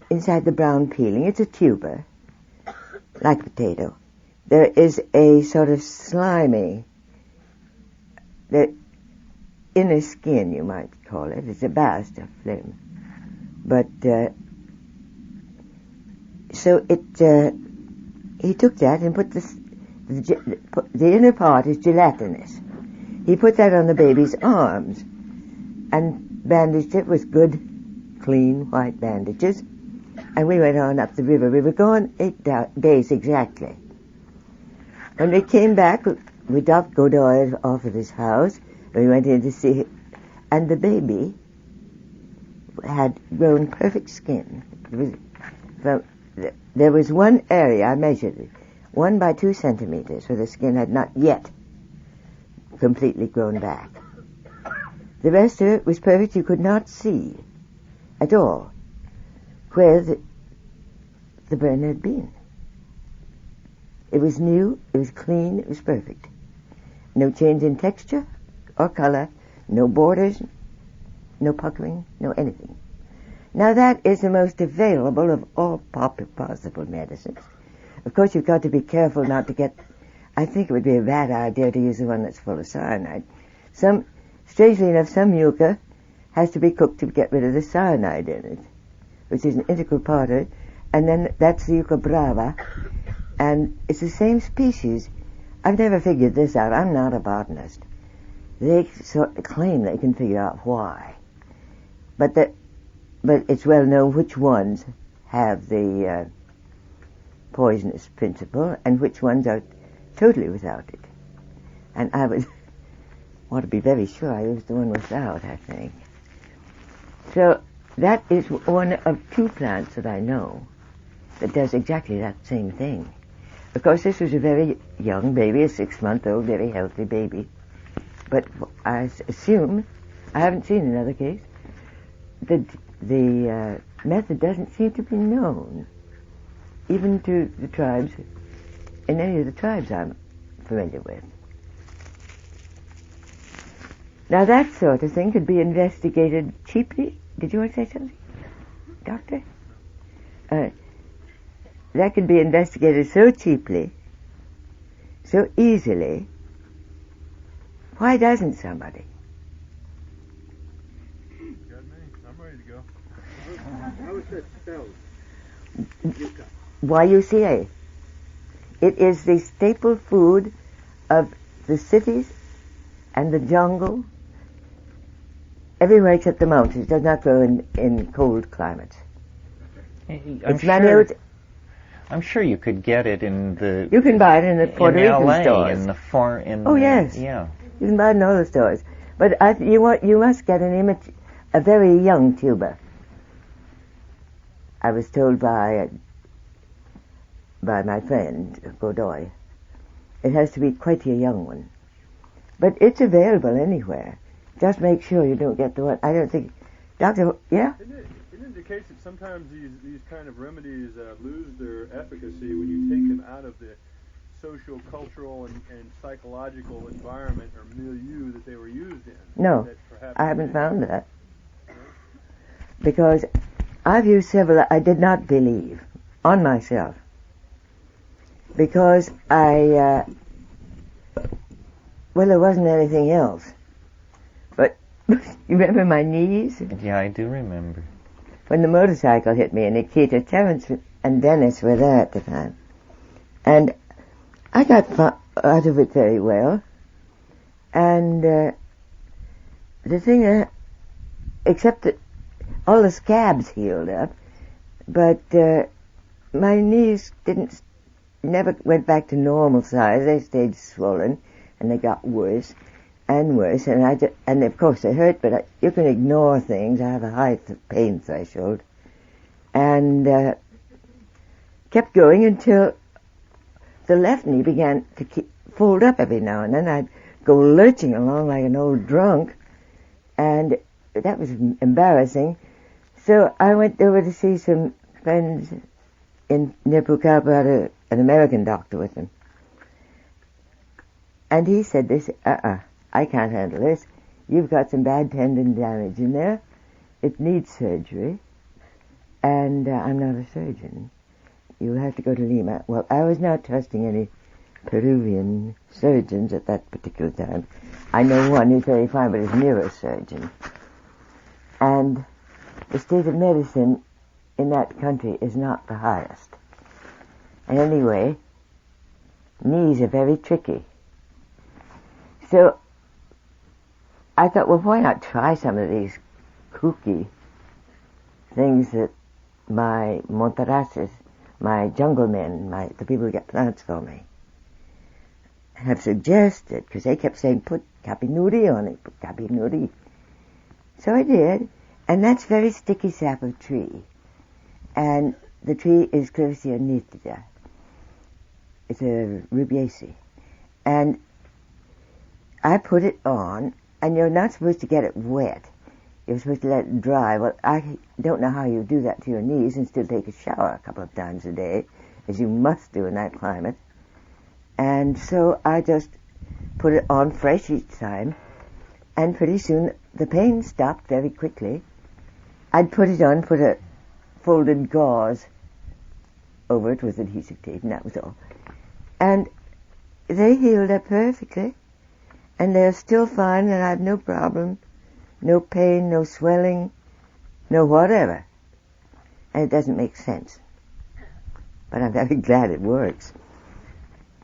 inside the brown peeling, it's a tuber, like a potato. There is a sort of slimy, the inner skin, you might call it. It's a bast of phlegm. But, he took that and put the inner part is gelatinous. He put that on the baby's arms and bandaged it with good, clean, white bandages. And we went on up the river. We were gone 8 days exactly. When we came back, we dropped Godoy off at his house. We went in to see him, and the baby had grown perfect skin. There was one area, I measured it, 1 by 2 centimeters, where the skin had not yet completely grown back. The rest of it was perfect. You could not see at all where the burn had been. It was new, it was clean, it was perfect. No change in texture or color, no borders, no puckering, no anything. Now that is the most available of all possible medicines. Of course, you've got to be careful not to get, I think it would be a bad idea to use the one that's full of cyanide. Strangely enough, some yucca has to be cooked to get rid of the cyanide in it, which is an integral part of it, and then that's the yucca brava, and it's the same species. I've never figured this out. I'm not a botanist. They claim they can figure out why. But but it's well known which ones have the poisonous principle and which ones are totally without it. And I would want to be very sure I used the one without, I think. So that is one of two plants that I know that does exactly that same thing. Of course, this was a very young baby, a 6-month-old, very healthy baby. But I assume, I haven't seen another case, that the method doesn't seem to be known, even to the tribes, in any of the tribes I'm familiar with. Now that sort of thing could be investigated cheaply. Did you want to say something, Doctor? That could be investigated so cheaply, so easily. Why doesn't somebody? Got me. I'm ready to go. How is that spelled? YUCA. It is the staple food of the cities and the jungle, everywhere except the mountains. It does not grow in cold climates. I'm sure you could get it in the... You can buy it in the Puerto Rican LA, stores. Yes. Yeah. You can buy it in all the stores. But you must get an image, a very young tuber. I was told by my friend, Godoy. It has to be quite a young one. But it's available anywhere. Just make sure you don't get the one. I don't think... Doctor, yeah? Isn't it the case that sometimes these kind of remedies lose their efficacy when you take them out of the social, cultural, and psychological environment or milieu that they were used in? No, I haven't found that. Because I've used several I did not believe on myself. Because there wasn't anything else. But you remember my knees? Yeah, I do remember. When the motorcycle hit me in Nikita, Terence and Dennis were there at the time. And I got out of it very well. And the thing, except that all the scabs healed up, but my knees never went back to normal size. They stayed swollen, and they got worse and worse. And of course they hurt, but you can ignore things. I have a high pain threshold, and kept going until the left knee began to fold up every now and then. I'd go lurching along like an old drunk, and that was embarrassing. So I went over to see some friends near Pucallpa, had an American doctor with him. And he said this, I can't handle this. You've got some bad tendon damage in there. It needs surgery. And I'm not a surgeon. You'll have to go to Lima. Well, I was not trusting any Peruvian surgeons at that particular time. I know one who's very fine, but he's a neurosurgeon. And the state of medicine in that country is not the highest. And anyway, knees are very tricky. So I thought, well, why not try some of these kooky things that my Montaraces, my jungle men, the people who get plants for me, have suggested, because they kept saying, put kapinuri on it, put kapinuri. So I did, and that's very sticky sap of tree. And the tree is Closia nitida. It's a rubiaceae. And I put it on, and you're not supposed to get it wet. You're supposed to let it dry. Well, I don't know how you do that to your knees and still take a shower a couple of times a day, as you must do in that climate. And so I just put it on fresh each time, and pretty soon the pain stopped very quickly. I'd put it on, put a folded gauze over it with adhesive tape, and that was all. And they healed up perfectly, and they're still fine, and I have no problem, no pain, no swelling, no whatever. And it doesn't make sense. But I'm very glad it works.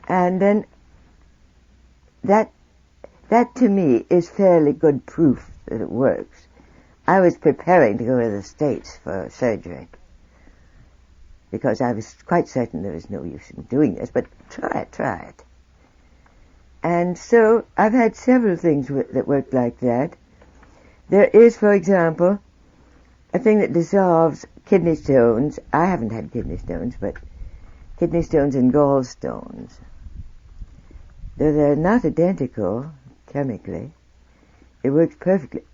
And then that to me is fairly good proof that it works. I was preparing to go to the States for surgery because I was quite certain there was no use in doing this, but try it. And so I've had several things that worked like that. There is, for example, a thing that dissolves kidney stones. I haven't had kidney stones, but kidney stones and gallstones. Though they're not identical chemically, it works perfectly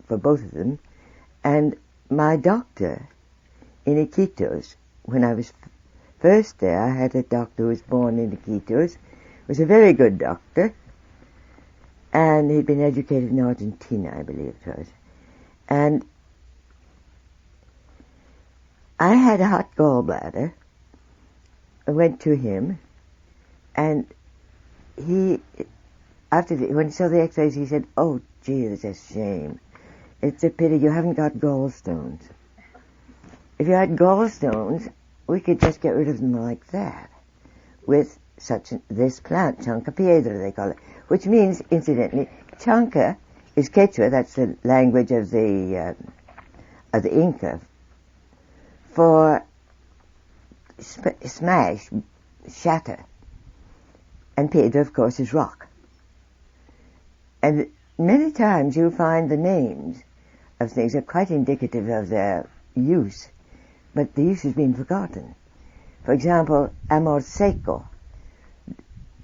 for both of them. And my doctor in Iquitos, when I was first there, I had a doctor who was born in Iquitos, was a very good doctor, and he'd been educated in Argentina, I believe it was. And I had a hot gallbladder. I went to him, and he, when he saw the x-rays, he said, "Oh, gee, it's a shame. It's a pity you haven't got gallstones. If you had gallstones, we could just get rid of them like that with this plant, chanca piedra, they call it, which means, incidentally, chanca is Quechua, that's the language of the Inca, for smash, shatter. And piedra, of course, is rock. And many times you'll find the names of things are quite indicative of their use, but the use has been forgotten. For example, amor seco.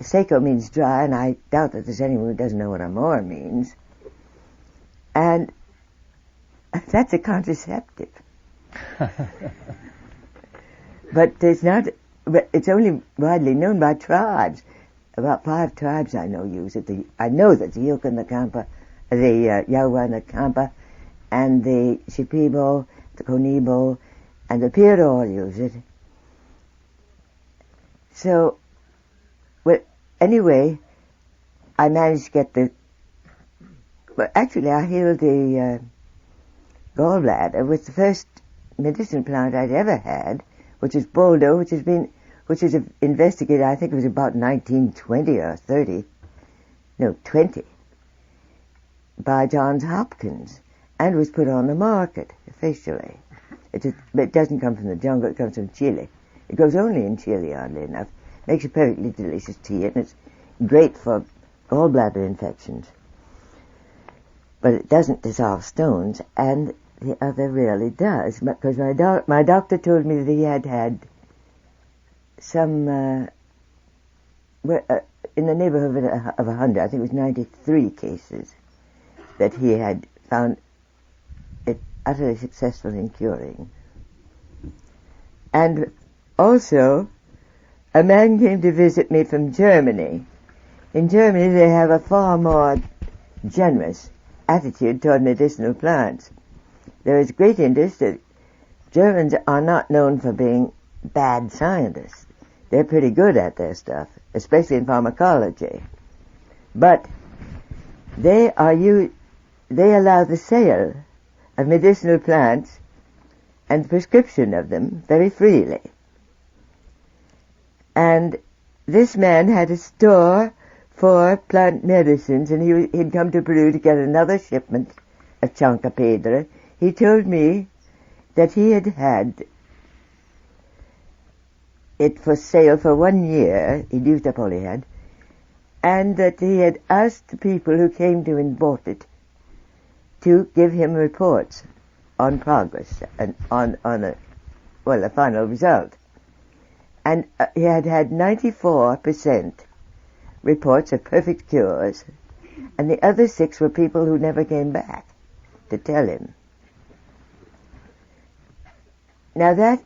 Seco means dry, and I doubt that there's anyone who doesn't know what amor means. And that's a contraceptive. But it's only widely known by tribes. About 5 tribes I know use it. I know that the Yucca and the Campa, the Yawa and the Campa, and the Shipibo, the Conibo, and the Piro all use it. So, well, anyway, I managed to get actually I healed the gallbladder with the first medicinal plant I'd ever had, which is Boldo, which is investigated, I think it was about 1920 or 20, by Johns Hopkins, and was put on the market officially. It doesn't come from the jungle, it comes from Chile. It grows only in Chile, oddly enough. Makes a perfectly delicious tea, and it's great for gallbladder infections. But it doesn't dissolve stones, and the other really does, because my doctor told me that he had some, in the neighborhood of 100, I think it was 93 cases, that he had found it utterly successful in curing. And also, a man came to visit me from Germany. In Germany, they have a far more generous attitude toward medicinal plants. There is great interest that Germans are not known for being bad scientists. They're pretty good at their stuff, especially in pharmacology. But they allow the sale of medicinal plants and prescription of them very freely. And this man had a store for plant medicines, and he'd come to Peru to get another shipment of chanca piedra. He told me that he had it for sale for 1 year. He'd used up all he had, and that he had asked the people who came to and bought it to give him reports on progress and on the final result. And he had 94% reports of perfect cures, and the other 6 were people who never came back to tell him. Now that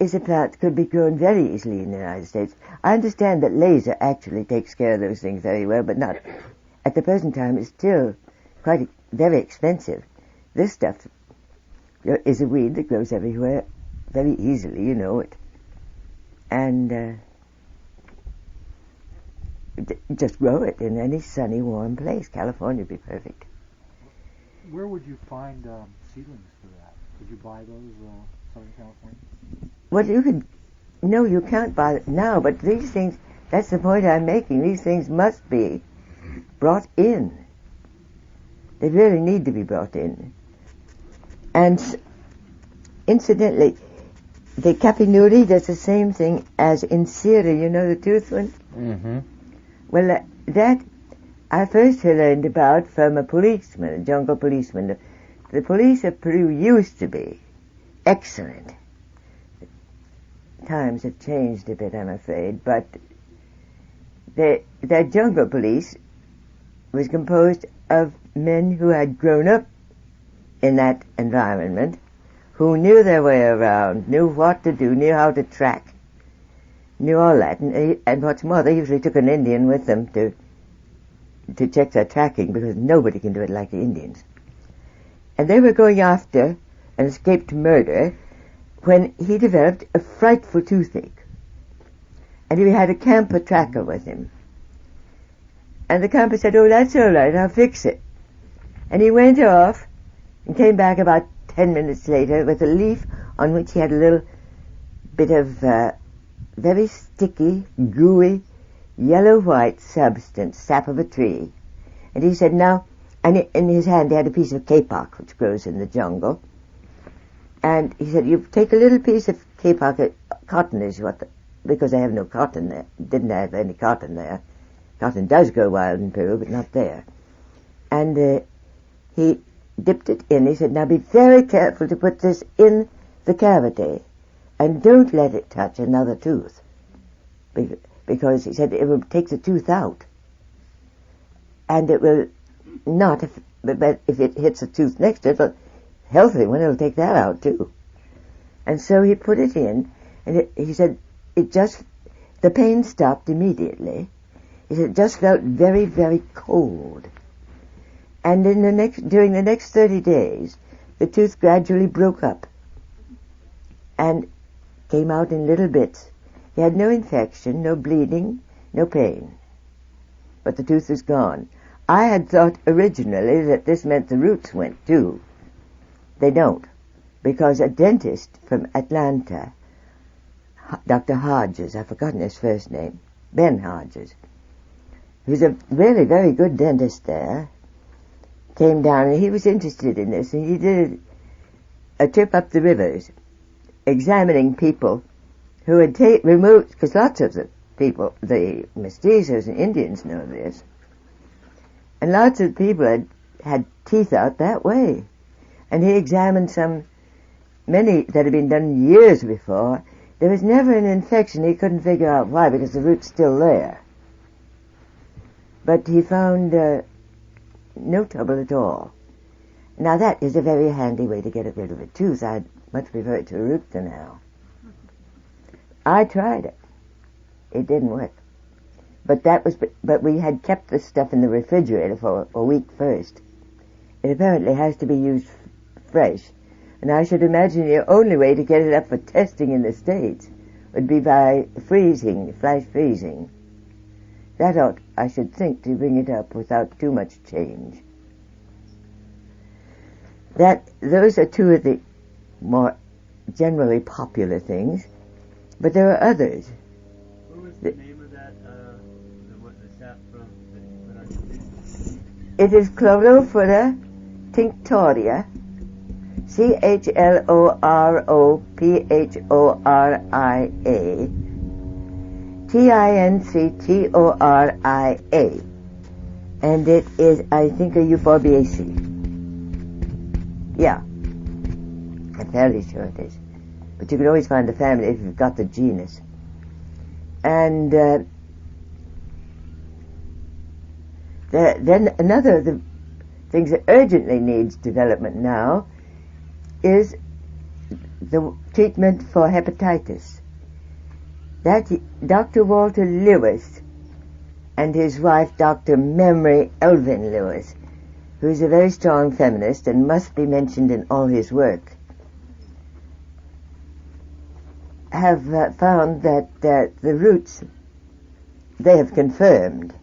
is a plant that could be grown very easily in the United States. I understand that laser actually takes care of those things very well, but not at the present time. It's still quite very expensive. This stuff is a weed that grows everywhere very easily, you know it. And just grow it in any sunny, warm place. California would be perfect. Where would you find seedlings for that? Could you buy those Southern California? Well, you can't buy it now, but these things, that's the point I'm making, these things must be brought in. They really need to be brought in. And incidentally, the kapinuri does the same thing as insira, you know, the tooth one? Mm-hmm. Well, that I first learned about from a policeman, a jungle policeman. The police of Peru used to be excellent. Times have changed a bit, I'm afraid, but that jungle police was composed of men who had grown up in that environment, who knew their way around, knew what to do, knew how to track, knew all that. And what's more, they usually took an Indian with them to check their tracking, because nobody can do it like the Indians. And they were going after an escaped murderer when he developed a frightful toothache. And he had a camper tracker with him. And the camper said, "Oh, that's all right, I'll fix it." And he went off and came back about 10 minutes later with a leaf on which he had a little bit of very sticky, gooey, yellow-white substance, sap of a tree. And he said, now, and in his hand he had a piece of kapok, which grows in the jungle. And he said, you take a little piece of kapok, cotton is what, because I have no cotton there, didn't have any cotton there. Cotton does grow wild in Peru, but not there. And he dipped it in. He said, now be very careful to put this in the cavity, and don't let it touch another tooth. Because he said it will take the tooth out. And it will not, but if it hits a tooth next to it, a healthy one, it'll take that out too. And so he put it in, and he said the pain stopped immediately. He said it just felt very, very cold. And during the next 30 days, the tooth gradually broke up and came out in little bits. He had no infection, no bleeding, no pain. But the tooth was gone. I had thought originally that this meant the roots went too. They don't, because a dentist from Atlanta, Dr. Hodges, I've forgotten his first name, Ben Hodges, who's a really very good dentist there, came down and he was interested in this, and he did a trip up the rivers, examining people who had removed, because lots of the people, the mestizos and Indians know this, and lots of people had teeth out that way. And he examined many that had been done years before. There was never an infection. He couldn't figure out why, because the root's still there. But he found no trouble at all. Now that is a very handy way to get rid of a tooth. I'd much prefer it to a root canal. I tried it. It didn't work. But we had kept the stuff in the refrigerator for a week first. It apparently has to be used fresh. And I should imagine the only way to get it up for testing in the States would be by freezing, flash freezing. That ought, I should think, to bring it up without too much change. Those are two of the more generally popular things, but there are others. What was the name of that, the sap from that you put on your teeth? It is Chlorophylla tinctoria, Chlorophloria, Tinctoria, and it is, I think, a euphorbiaceae. Yeah, I'm fairly sure it is. But you can always find the family if you've got the genus. And then another of the things that urgently needs development now is the treatment for hepatitis. That Dr. Walter Lewis and his wife, Dr. Memory Elvin Lewis, who is a very strong feminist and must be mentioned in all his work, have found that the roots, they have confirmed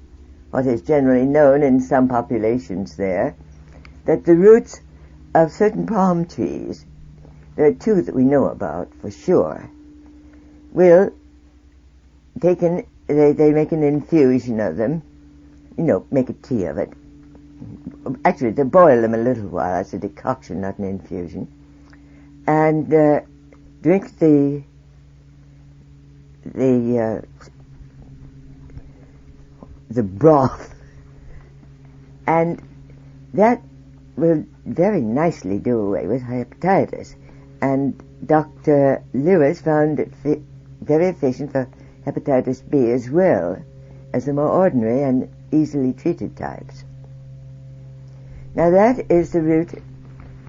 what is generally known in some populations there, that the roots of certain palm trees, there are two that we know about for sure, will taken, they make an infusion of them, make a tea of it. Actually, they boil them a little while. That's a decoction, not an infusion. and drink the broth, and that will very nicely do away with hepatitis. And Dr. Lewis found it very efficient for hepatitis B as well as the more ordinary and easily treated types. Now that is the root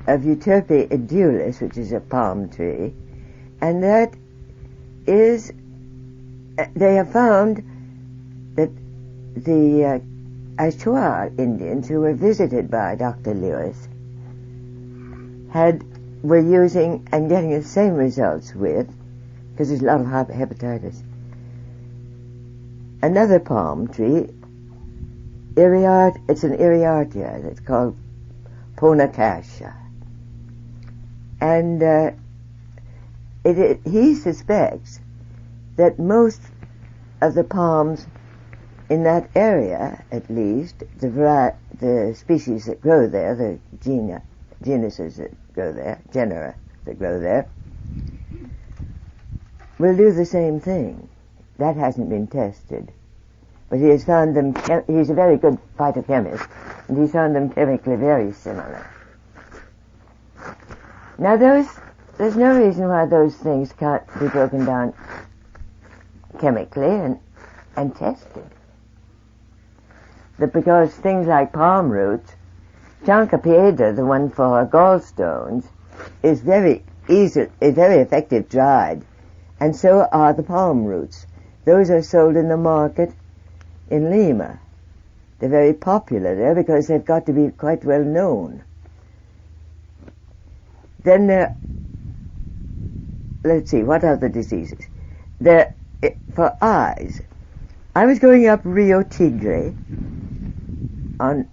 of Euterpe edulis, which is a palm tree, and that is, they have found that the Achuar Indians who were visited by Dr. Lewis were using and getting the same results with, because there's a lot of hepatitis. Another palm tree, it's an Iriartia that's called Ponacascia. And he suspects that most of the palms in that area, at least, the species that grow there, the genuses that grow there, genera that grow there, will do the same thing. That hasn't been tested. But he has found them, he's a very good phytochemist, and he's found them chemically very similar. Now there's no reason why those things can't be broken down chemically and tested. Because things like palm roots, Chancapiedra, the one for gallstones, is very effective dried, and so are the palm roots. Those are sold in the market in Lima. They're very popular there because they've got to be quite well known. Then let's see, what other diseases? For eyes, I was going up Rio Tigre on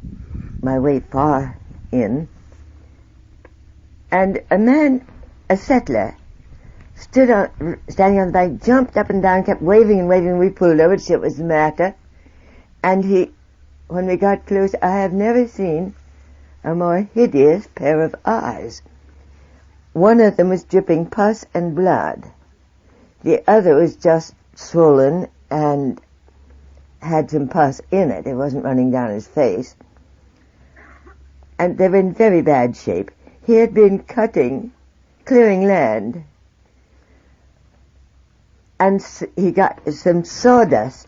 my way far in, and a settler, standing on the bank, jumped up and down, kept waving and waving. We pulled over to see what was the matter, and when we got close, I have never seen a more hideous pair of eyes. One of them was dripping pus and blood. The other was just swollen and had some pus in it. It wasn't running down his face. And they were in very bad shape. He had been clearing land, and he got some sawgrass,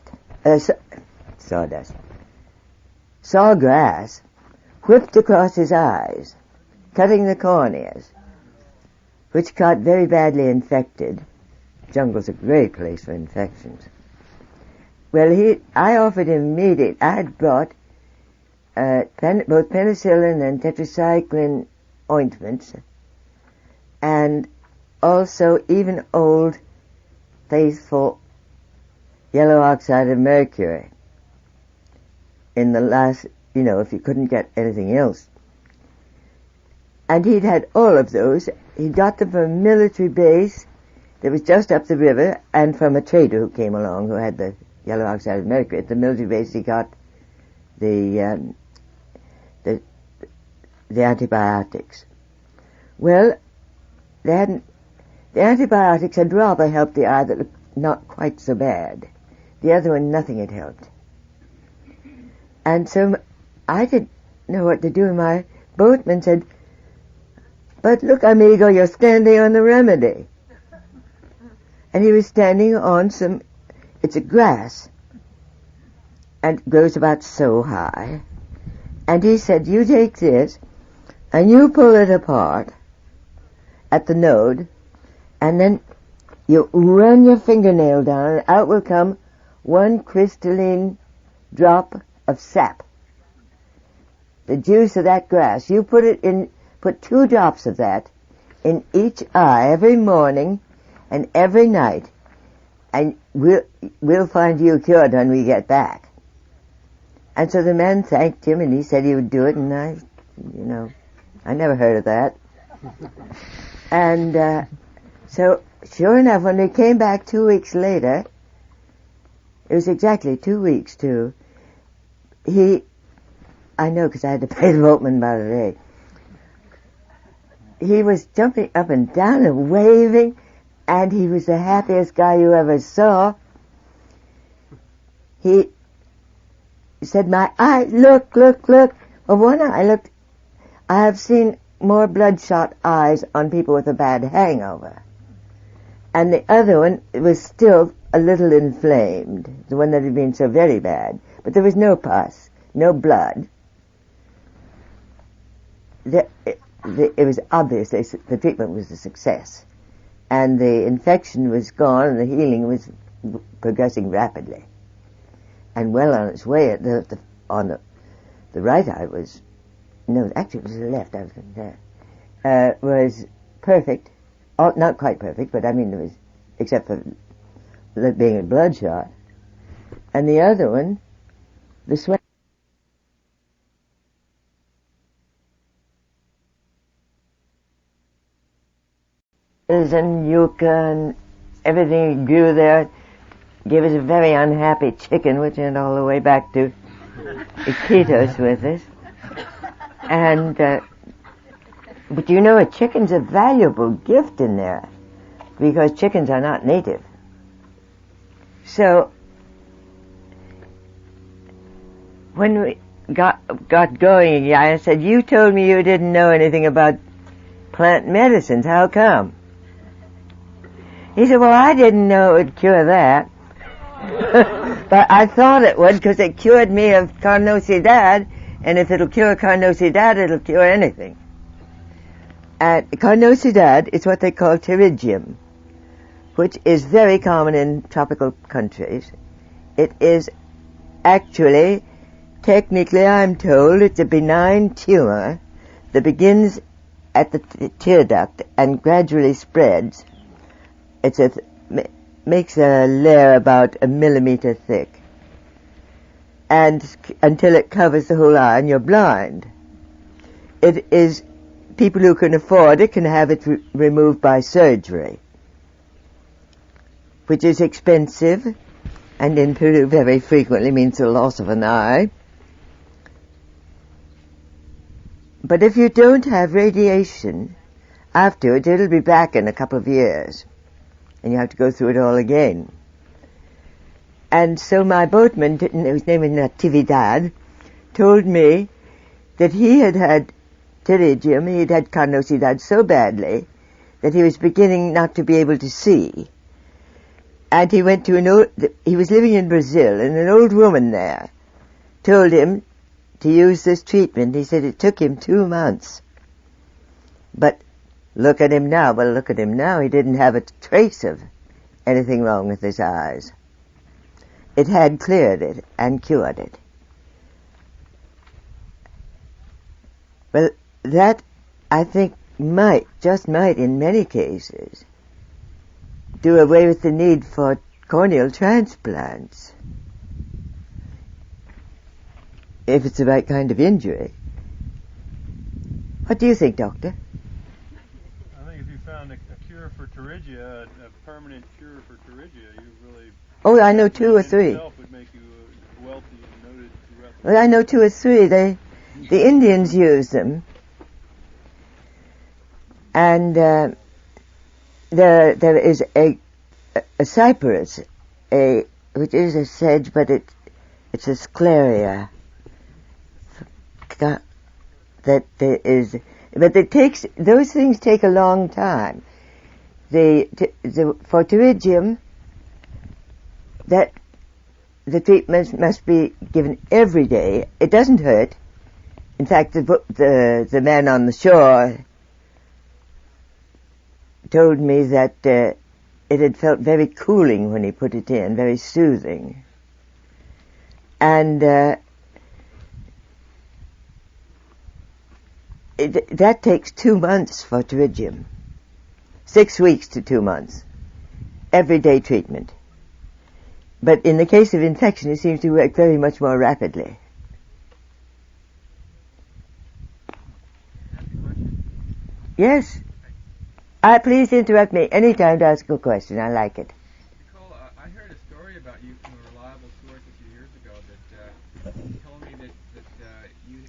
whipped across his eyes, cutting the corneas, which got very badly infected. Jungle's a great place for infections. Well, I offered him immediate. I had brought both penicillin and tetracycline ointments, and also even old, faithful yellow oxide of mercury in the last, if you couldn't get anything else. And he'd had all of those. He got them from a military base that was just up the river, and from a trader who came along who had the yellow oxide of mercury. At the military base he got the antibiotics. Well, the antibiotics had rather helped the eye that looked not quite so bad. The other one, nothing had helped. And so I didn't know what to do, and my boatman said, "But look, amigo, you're standing on the remedy." And he was standing on it's a grass, and it grows about so high. And he said, "You take this, and you pull it apart at the node, and then you run your fingernail down, and out will come one crystalline drop of sap. The juice of that grass. You put 2 drops of that in each eye every morning and every night, and we'll find you cured when we get back." And so the man thanked him, and he said he would do it, and I never heard of that. And so, sure enough, when we came back 2 weeks later, it was exactly 2 weeks, too, I know because I had to pay the boatman by the day, he was jumping up and down and waving, and he was the happiest guy you ever saw. He said, my eye, look. Well, one eye looked, I have seen more bloodshot eyes on people with a bad hangover. And the other one was still a little inflamed, the one that had been so very bad. But there was no pus, no blood. It was obvious the treatment was a success. And the infection was gone and the healing was progressing rapidly. And well on its way. On the right eye was, no, actually it was the left, I was going to say, was perfect. Oh, not quite perfect, but I mean, it was, except for being a bloodshot. And the other one, the sweat. And yucca and everything grew there. Gave us a very unhappy chicken, which went all the way back to Iquitos with us. And, but you know, a chicken's a valuable gift in there, because chickens are not native. So, when we got going again, I said, you told me you didn't know anything about plant medicines, how come? He said, well, I didn't know it would cure that. But I thought it would, because it cured me of carnosidad, and if it'll cure carnosidad, it'll cure anything. And carnosidad is what they call pterygium, which is very common in tropical countries. It is actually, technically I'm told, it's a benign tumor that begins at the tear duct and gradually spreads. Makes a layer about 1 millimeter thick, and until it covers the whole eye and you're blind. It is, people who can afford it can have it removed by surgery, which is expensive, and in Peru very frequently means the loss of an eye. But if you don't have radiation afterwards, it'll be back in a couple of years. And you have to go through it all again. And so my boatman, his name is Natividad, told me that he had had pterygium, he had had carnosidad so badly that he was beginning not to be able to see. And he went to he was living in Brazil, and an old woman there told him to use this treatment. He said it took him 2 months. But look at him now. Well, look at him now. He didn't have a trace of anything wrong with his eyes. It had cleared it and cured it. Well, that, I think, might, in many cases, do away with the need for corneal transplants, if it's the right kind of injury. What do you think, Doctor? Found a cure for pterygia, a permanent cure for pterygia, you really... Oh, I know 2 or 3. ...would make you wealthy and noted throughout the... Well, I know 2 or 3. The Indians use them. And there is a cypress, which is a sedge, but it's a scleria. That there is... But those things take a long time. For pterygium, that the treatment must be given every day. It doesn't hurt. In fact, the man on the shore told me that it had felt very cooling when he put it in, very soothing. And that takes 2 months for pterygium. 6 weeks to 2 months. Everyday treatment. But in the case of infection, it seems to work very much more rapidly. Yes. Please interrupt me any time to ask a question. I like it. Nicole, I heard a story about you from a reliable source a few years ago that told me that you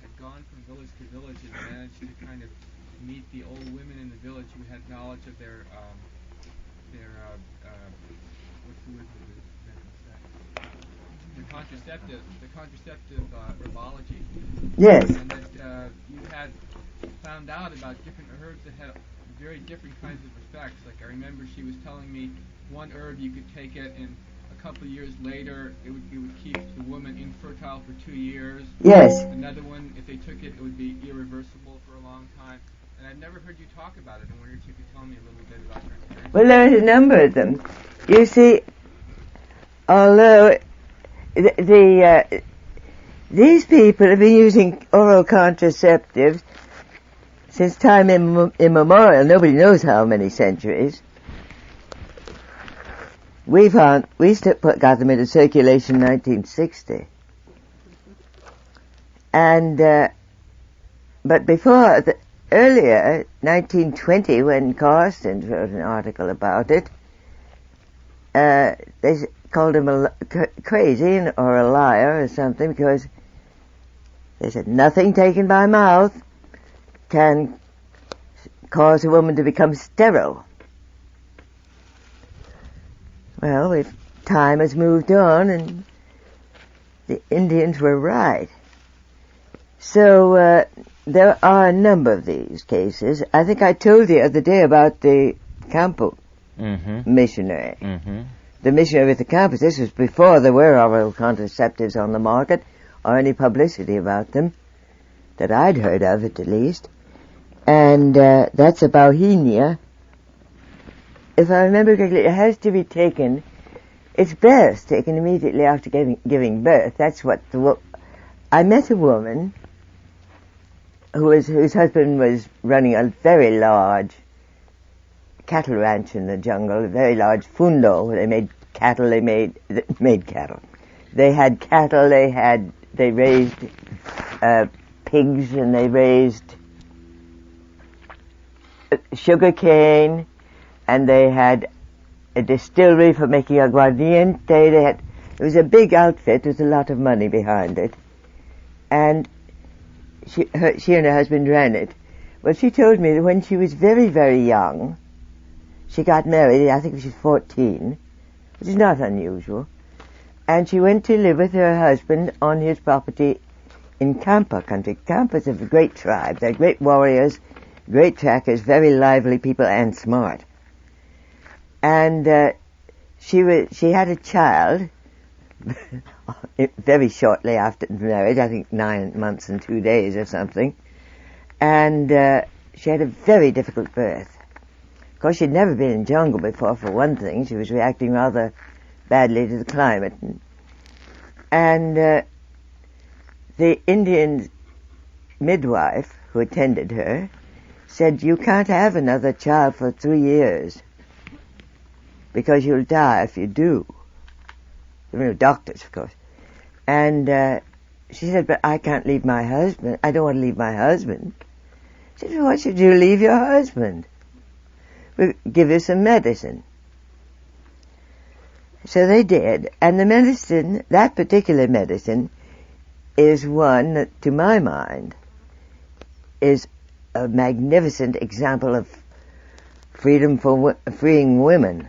had gone from village to village and managed to kind of meet the old women in the village who had knowledge of their what's the word the contraceptive herbology. Yes. And that you had found out about different herbs that had very different kinds of effects. Like I remember she was telling me one herb you could take it and a couple of years later it would keep the woman infertile for 2 years. Yes. Another one, if they took it, it would be irreversible for a long time. And I've never heard you talk about it. I wondered if you could tell me a little bit about your experience. Well, there are a number of them. You see, although these people have been using oral contraceptives since time immemorial, nobody knows how many centuries. We got them into circulation in 1960. And, but before, earlier, 1920, when Carstens wrote an article about it, they called him crazy or a liar or something, because they said nothing taken by mouth can cause a woman to become sterile. Well, time has moved on, and the Indians were right. So there are a number of these cases. I think I told you the other day about the Campo missionary. Mm-hmm. The missionary with the campus. This was before there were oral contraceptives on the market, or any publicity about them, that I'd heard of it at least. And that's a Bauhinia. If I remember correctly, it has to be taken, it's best taken immediately after giving birth. That's what I met a woman whose husband was running a very large cattle ranch in the jungle, a very large fundo, where they made cattle, they made cattle. They had cattle, they raised pigs, and they raised sugar cane, and they had a distillery for making aguardiente. It was a big outfit with a lot of money behind it, and she and her husband ran it. Well, she told me that when she was very, very young, she got married, I think she was 14, which is not unusual, and she went to live with her husband on his property in Campa country. Campa's a great tribe. They're great warriors, great trackers, very lively people, and smart. And she had a child very shortly after marriage, I think 9 months and 2 days or something, and she had a very difficult birth. Of course, she'd never been in jungle before, for one thing. She was reacting rather badly to the climate. And the Indian midwife who attended her said, "You can't have another child for 3 years, because you'll die if you do." There were no doctors, of course. And she said, "But I can't leave my husband. I don't want to leave my husband." She said, "Why should you leave your husband? We'll give you some medicine." So they did, and the medicine, that particular medicine, is one that, to my mind, is a magnificent example of freedom for freeing women.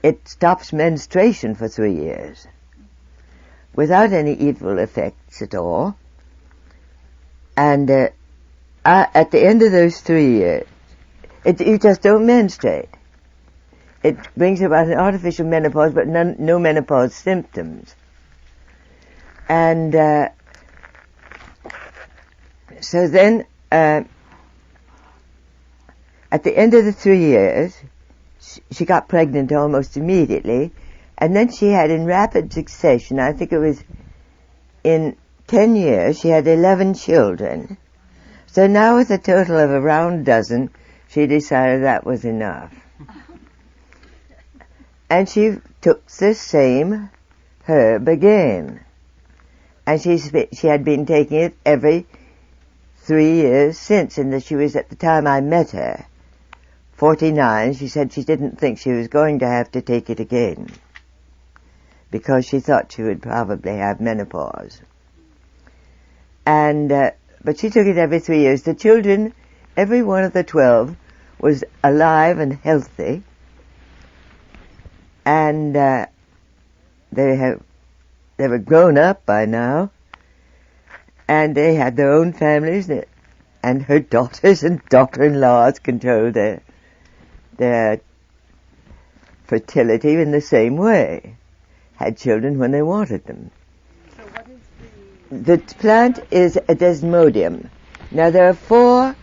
It stops menstruation for 3 years, without any evil effects at all. And at the end of those 3 years, you just don't menstruate. It brings about an artificial menopause, but no menopause symptoms. And so then, at the end of the 3 years, she got pregnant almost immediately, and then she had, in rapid succession, I think it was in 10 years, she had 11 children. So now, with a total of around a dozen, she decided that was enough. And she took the same herb again. And she had been taking it every 3 years since, and that she was, at the time I met her, 49. She said she didn't think she was going to have to take it again, because she thought she would probably have menopause. And but she took it every 3 years. The children every one of the 12 was alive and healthy, and they were grown up by now, and they had their own families, and her daughters and daughter-in-laws controlled their fertility in the same way, had children when they wanted them. So what is The plant is a desmodium. Now there are 4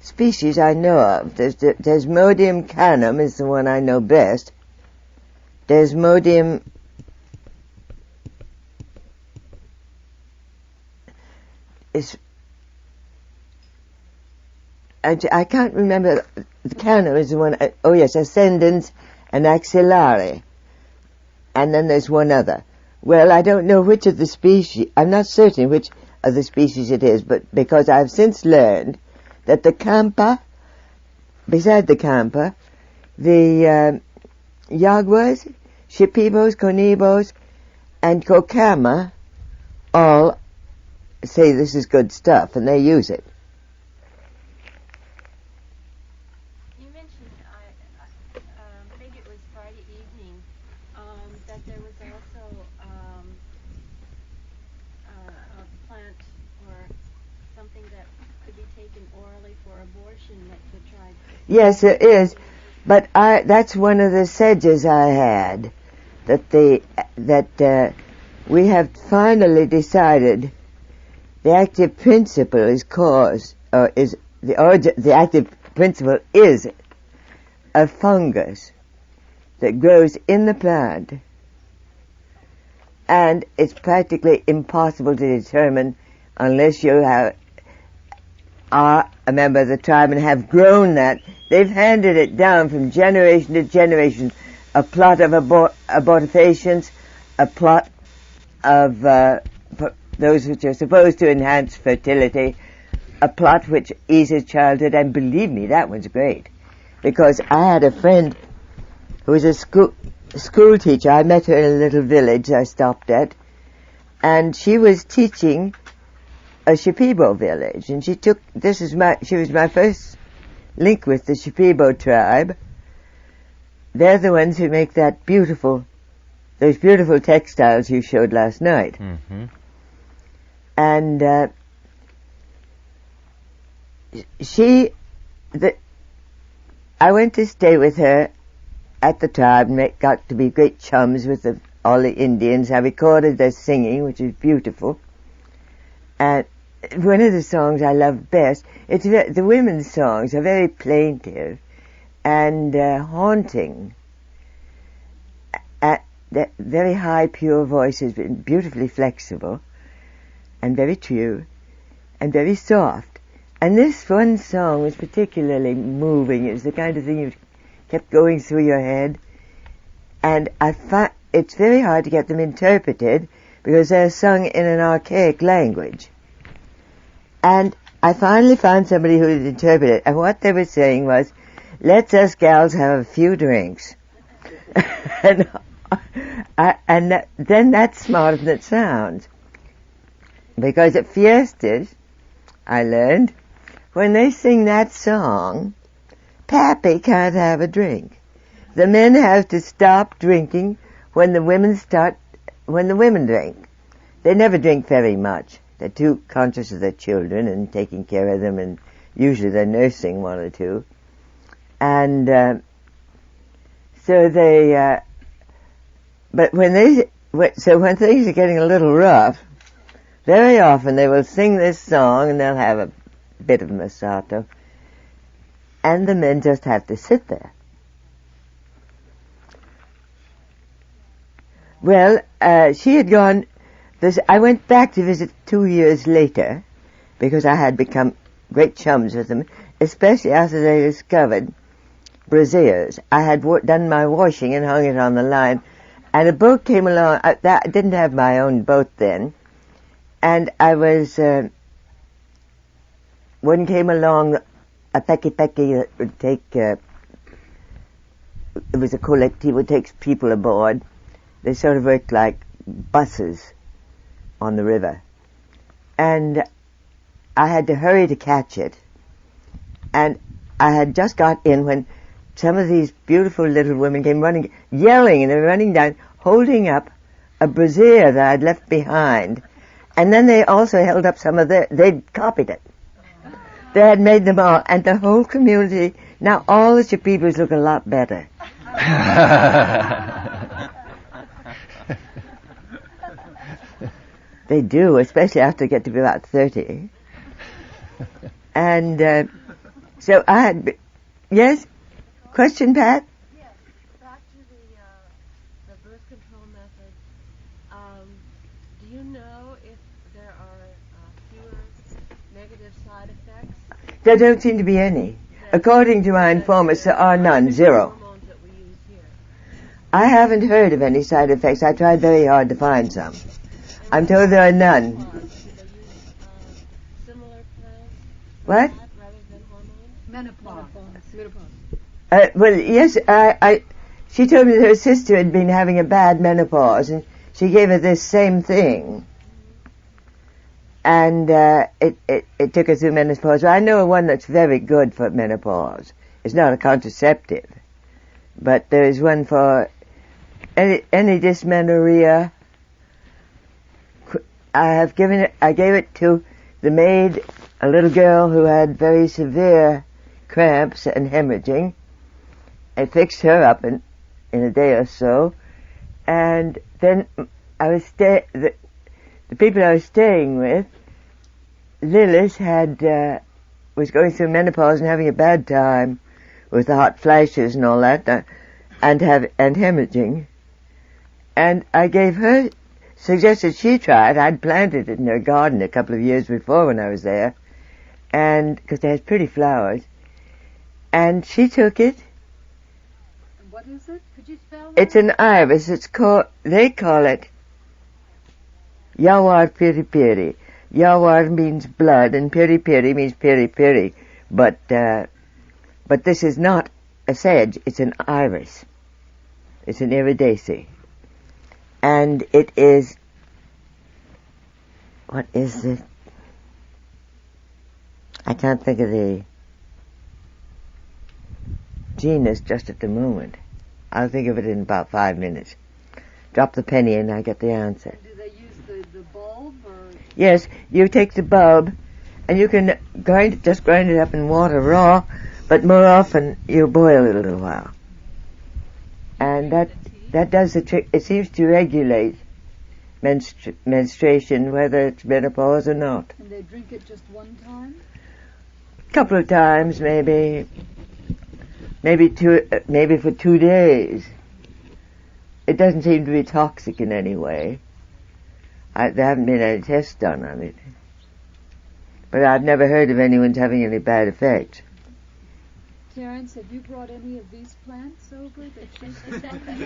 species I know of. There's Desmodium canum is the one I know best. Desmodium is, I can't remember. The canum is the one. Oh yes, ascendens and axillare, and then there's one other. Well, I don't know which of the species. I'm not certain which of the species it is, but because I've since learned that the campa, beside the campa, the jaguars, shipibos, conibos, and cocama all say this is good stuff, and they use it. You mentioned, maybe it was Friday evening, that there was also a plant or something that could be taken orally for abortion that could try. Yes, there is, but that's one of the sedges I had, that we have finally decided the active principle is the active principle is a fungus that grows in the plant, and it's practically impossible to determine unless you are a member of the tribe and have grown that. They've handed it down from generation to generation, a plot of abortifacients, a plot of those which are supposed to enhance fertility, a plot which eases childhood, and believe me, that one's great. Because I had a friend who was a school teacher. I met her in a little village I stopped at, and she was teaching a Shipibo village, and she was my first link with the Shipibo tribe. They're the ones who make those beautiful textiles you showed last night. Mm-hmm. And I went to stay with her at the tribe and got to be great chums with all the Indians. I recorded their singing, which is beautiful. And one of the songs I love best, the women's songs are very plaintive and haunting. Very high, pure voices, beautifully flexible, and very true, and very soft. And this one song was particularly moving. It was the kind of thing you kept going through your head. And it's very hard to get them interpreted because they're sung in an archaic language. And I finally found somebody who would interpret it. And what they were saying was, let's us gals have a few drinks. Then that's smarter than it sounds. Because at fiestas, I learned, when they sing that song, Pappy can't have a drink. The men have to stop drinking when the women drink. They never drink very much. They're too conscious of their children and taking care of them, and usually they're nursing one or two. And so they, but when things are getting a little rough, very often they will sing this song and they'll have a bit of masato, and the men just have to sit there. Well, she had gone. I went back to visit 2 years later because I had become great chums with them, especially after they discovered brassieres. I had done my washing and hung it on the line, and a boat came along. I didn't have my own boat then, and I was. One came along, a peki that would take. It was a collective that takes people aboard. They sort of worked like buses on the river. And I had to hurry to catch it. And I had just got in when some of these beautiful little women came running, yelling, and they were running down, holding up a brassiere that I'd left behind. And then they also held up some of they'd copied it. They had made them all, and the whole community, now all the Shipibas look a lot better. They do, especially after they get to be about 30. And so I had, yes? Question, Pat? Yes, back to the birth control method. Do you know if there are fewer negative side effects? There don't seem to be any. According to my informants, there are none, zero. I haven't heard of any side effects. I tried very hard to find some. I'm told there are none. What? Menopause. Well, yes, she told me that her sister had been having a bad menopause, and she gave her this same thing. And it took her through menopause. Well, I know one that's very good for menopause. It's not a contraceptive, but there is one for any dysmenorrhea. I gave it to the maid, a little girl who had very severe cramps and hemorrhaging. I fixed her up in a day or so, and then I was the people I was staying with, Lilith was going through menopause and having a bad time with the hot flashes and all that, and hemorrhaging. And I gave her, suggested she try it. I'd planted it in her garden a couple of years before when I was there, and because they had pretty flowers. And she took it. What is it? Could you spell that? It's an iris. They call it Yawar Piri Piri. Yawar means blood, and Piri Piri means piri piri. But this is not a sedge. It's an iris. It's an iridaceae. And it is, what is it? I can't think of the genus just at the moment. I'll think of it in about 5 minutes. Drop the penny and I get the answer. Do they use the bulb or? Yes, you take the bulb and you can just grind it up in water raw, but more often you boil it a little while. And that does the trick. It seems to regulate menstruation, whether it's menopause or not. And they drink it just one time? Couple of times, maybe for 2 days. It doesn't seem to be toxic in any way. There haven't been any tests done on it, but I've never heard of anyone's having any bad effects. Terence, have you brought any of these plants over that she's talking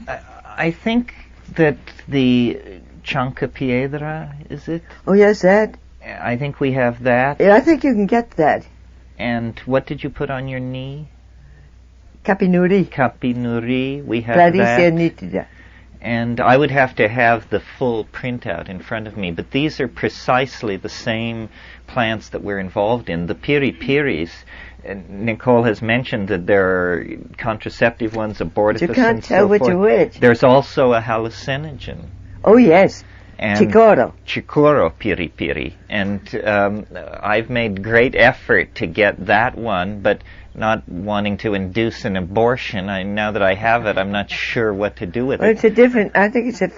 about? I think that the Chancapiedra, is it? Oh yes, that. I think we have that. Yeah, I think you can get that. And what did you put on your knee? Kapinuri. Kapinuri, we have Claricia that. nitida. And I would have to have the full printout in front of me, but these are precisely the same plants that we're involved in. The piri-piris, Nicole has mentioned that there are contraceptive ones, abortifacient, you can't tell which are which. There's also a hallucinogen. Oh yes, Chicoro. Chicoro piri-piri. And I've made great effort to get that one, but not wanting to induce an abortion. Now that I have it, I'm not sure what to do with it. It's a different, I think it's a...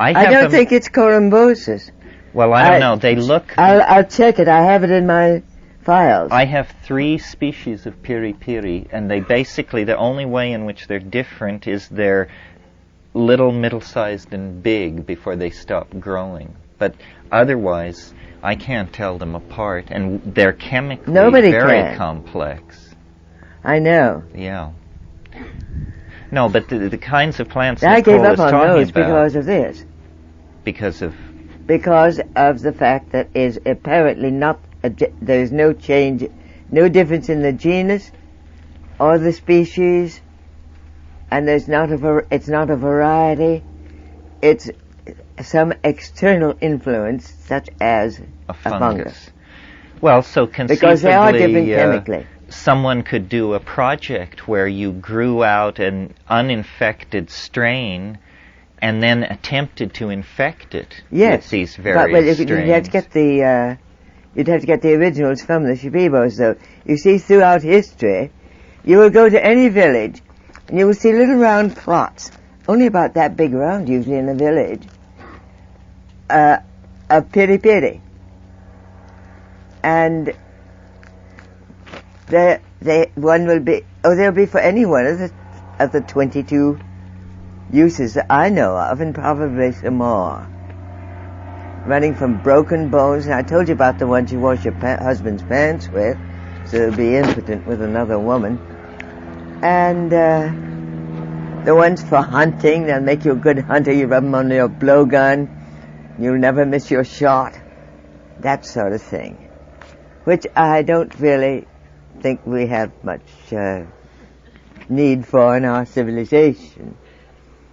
I don't think it's corymbosis. Well, I don't know. They look... I'll check it. I have it in my files. I have 3 species of piri-piri, and they basically, the only way in which they're different is they're little, middle-sized, and big before they stop growing. But otherwise, I can't tell them apart, and they're chemically very complex. I know. Yeah. No, but the kinds of plants I Nicole gave up is on talking those about, because of this. Because of the fact that is apparently not. There is no change, no difference in the genus or the species, and it's not a variety. It's some external influence, such as a fungus. Well, so because they are different conceivably, chemically. someone could do a project where you grew out an uninfected strain and then attempted to infect it Yes, with these but various you'd strains. have to get the originals from the Shibibos, though. You see, throughout history, you will go to any village, and you will see little round plots, only about that big round, usually in a village, of piri-piri. And one will be, there'll be for any one of the 22 uses that I know of, and probably some more. Running from broken bones, and I told you about the ones you wash your husband's pants with, so they'll be impotent with another woman. And the ones for hunting, they'll make you a good hunter, you rub them on your blowgun, you'll never miss your shot, that sort of thing. Which I don't really think we have much need for in our civilization.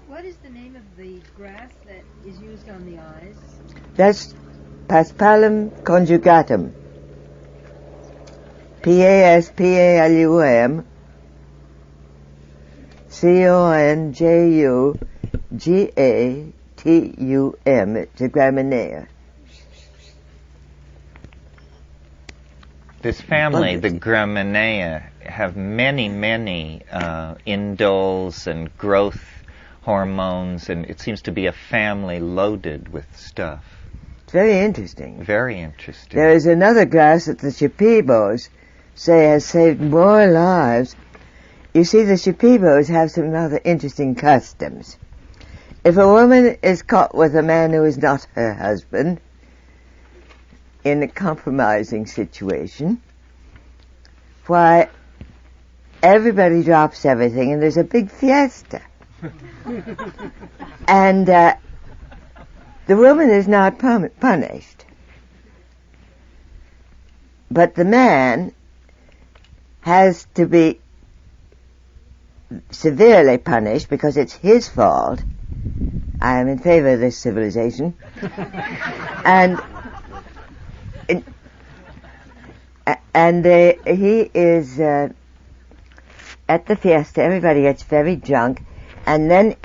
What is the name of the grass that is used on the eyes? That's Paspalum conjugatum. Paspalum conjugatum. It's a graminea. This family, the Gramineae, have many, many indoles and growth hormones, and it seems to be a family loaded with stuff. It's very interesting. Very interesting. There is another grass that the Shipibos say has saved more lives. You see, the Shipibos have some rather interesting customs. If a woman is caught with a man who is not her husband, in a compromising situation, why, everybody drops everything and there's a big fiesta. And the woman is not punished. But the man has to be severely punished because it's his fault. I am in favor of this civilization. He is at the fiesta. Everybody gets very drunk, and then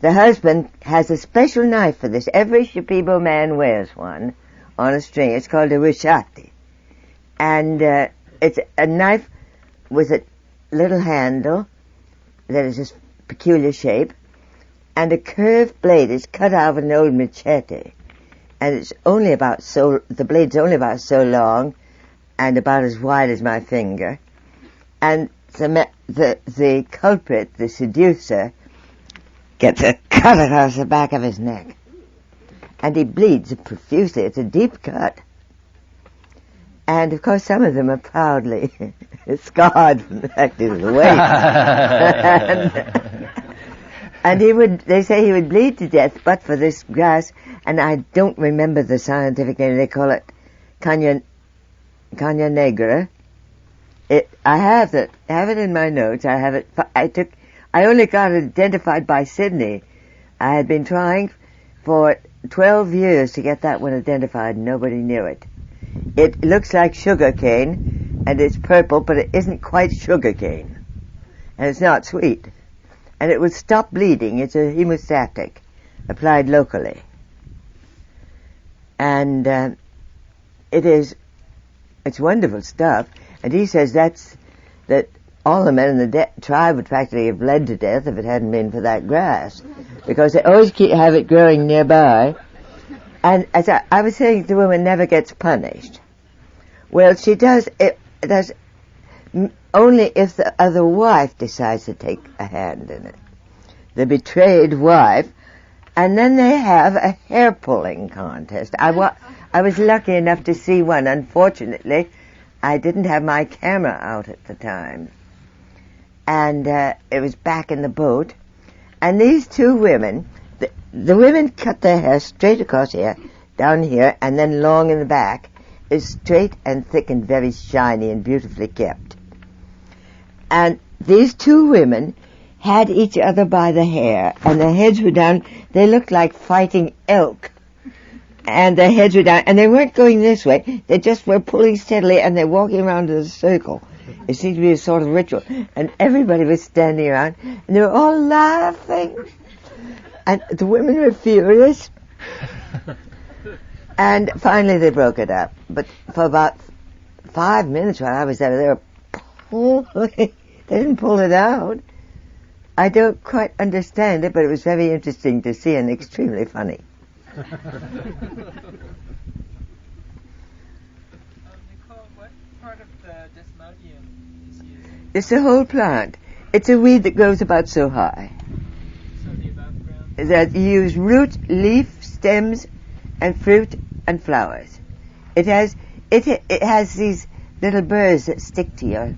the husband has a special knife for this. Every Shipibo man wears one on a string. It's called a rishati, and it's a knife with a little handle that is this peculiar shape, and a curved blade is cut out of an old machete, and it's only about the blade's only about so long and about as wide as my finger, and the culprit, the seducer, gets a cut across the back of his neck, and he bleeds profusely. It's a deep cut, and of course some of them are proudly scarred from the fact of the weight. And they say he would bleed to death but for this grass, and I don't remember the scientific name. They call it Caña negra. I have it in my notes. I only got it identified by Sydney. I had been trying for 12 years to get that one identified, and nobody knew it. It looks like sugar cane, and it's purple, but it isn't quite sugar cane, and it's not sweet. And it will stop bleeding. It's a hemostatic, applied locally. And it's wonderful stuff. And he says that all the men in the tribe would practically have bled to death if it hadn't been for that grass, because they always have it growing nearby. And as I was saying, the woman never gets punished. Well, she does. It does only if the other wife decides to take a hand in it. The betrayed wife, and then they have a hair pulling contest. I was lucky enough to see one. Unfortunately, I didn't have my camera out at the time, and it was back in the boat. And these two women, the women cut their hair straight across here, down here, and then long in the back, is straight and thick and very shiny and beautifully kept. And these two women had each other by the hair, and their heads were down. They looked like fighting elk, and their heads were down, and they weren't going this way. They just were pulling steadily, and they're walking around in a circle. It seemed to be a sort of ritual, and everybody was standing around, and they were all laughing, and the women were furious. And finally they broke it up. But for about 5 minutes while I was there, they were pulling. They didn't pull it out. I don't quite understand it, but it was very interesting to see and extremely funny. Nicole, what part of the desmodium is used? It's the whole plant. It's a weed that grows about so high. So the above ground? That you use root, leaf, stems, and fruit and flowers. It has these little burrs that stick to you.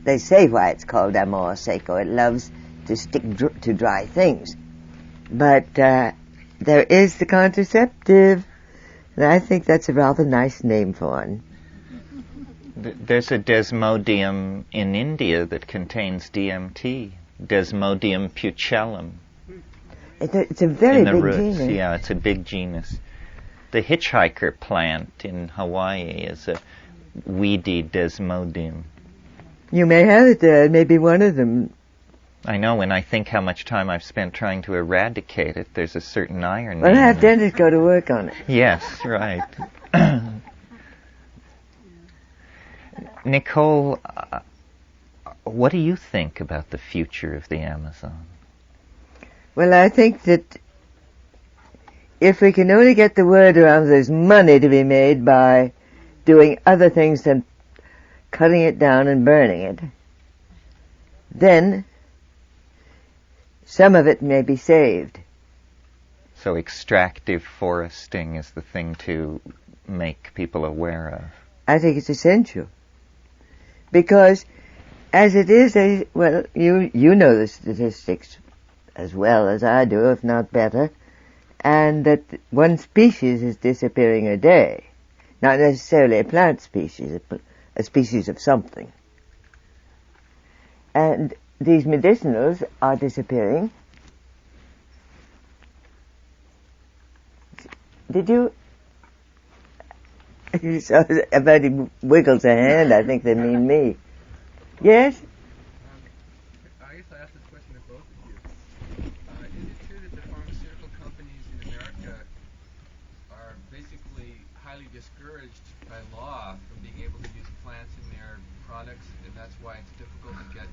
They say why it's called amor seco. It loves to stick to dry things. But there is the contraceptive, and I think that's a rather nice name for one. There's a desmodium in India that contains DMT, Desmodium pucellum. It's a very big genus. Yeah, it's a big genus. The hitchhiker plant in Hawaii is a weedy desmodium. You may have it there. It may be one of them. I know, when I think how much time I've spent trying to eradicate it, there's a certain irony. Well, have dentists go to work on it. Yes, right. Nicole, what do you think about the future of the Amazon? Well, I think that if we can only get the word around there's money to be made by doing other things than cutting it down and burning it, then some of it may be saved. So extractive foresting is the thing to make people aware of. I think it's essential. Because as it is, you know the statistics as well as I do, if not better, and that one species is disappearing a day. Not necessarily a plant species, a species of something. And these medicinals are disappearing. Did you? So, about he wiggles a hand, I think they mean me. Yes? I guess I asked this question to both of you. Is it true that the pharmaceutical companies in America are basically highly discouraged by law from being able to use plants in their products, and that's why it's difficult to get?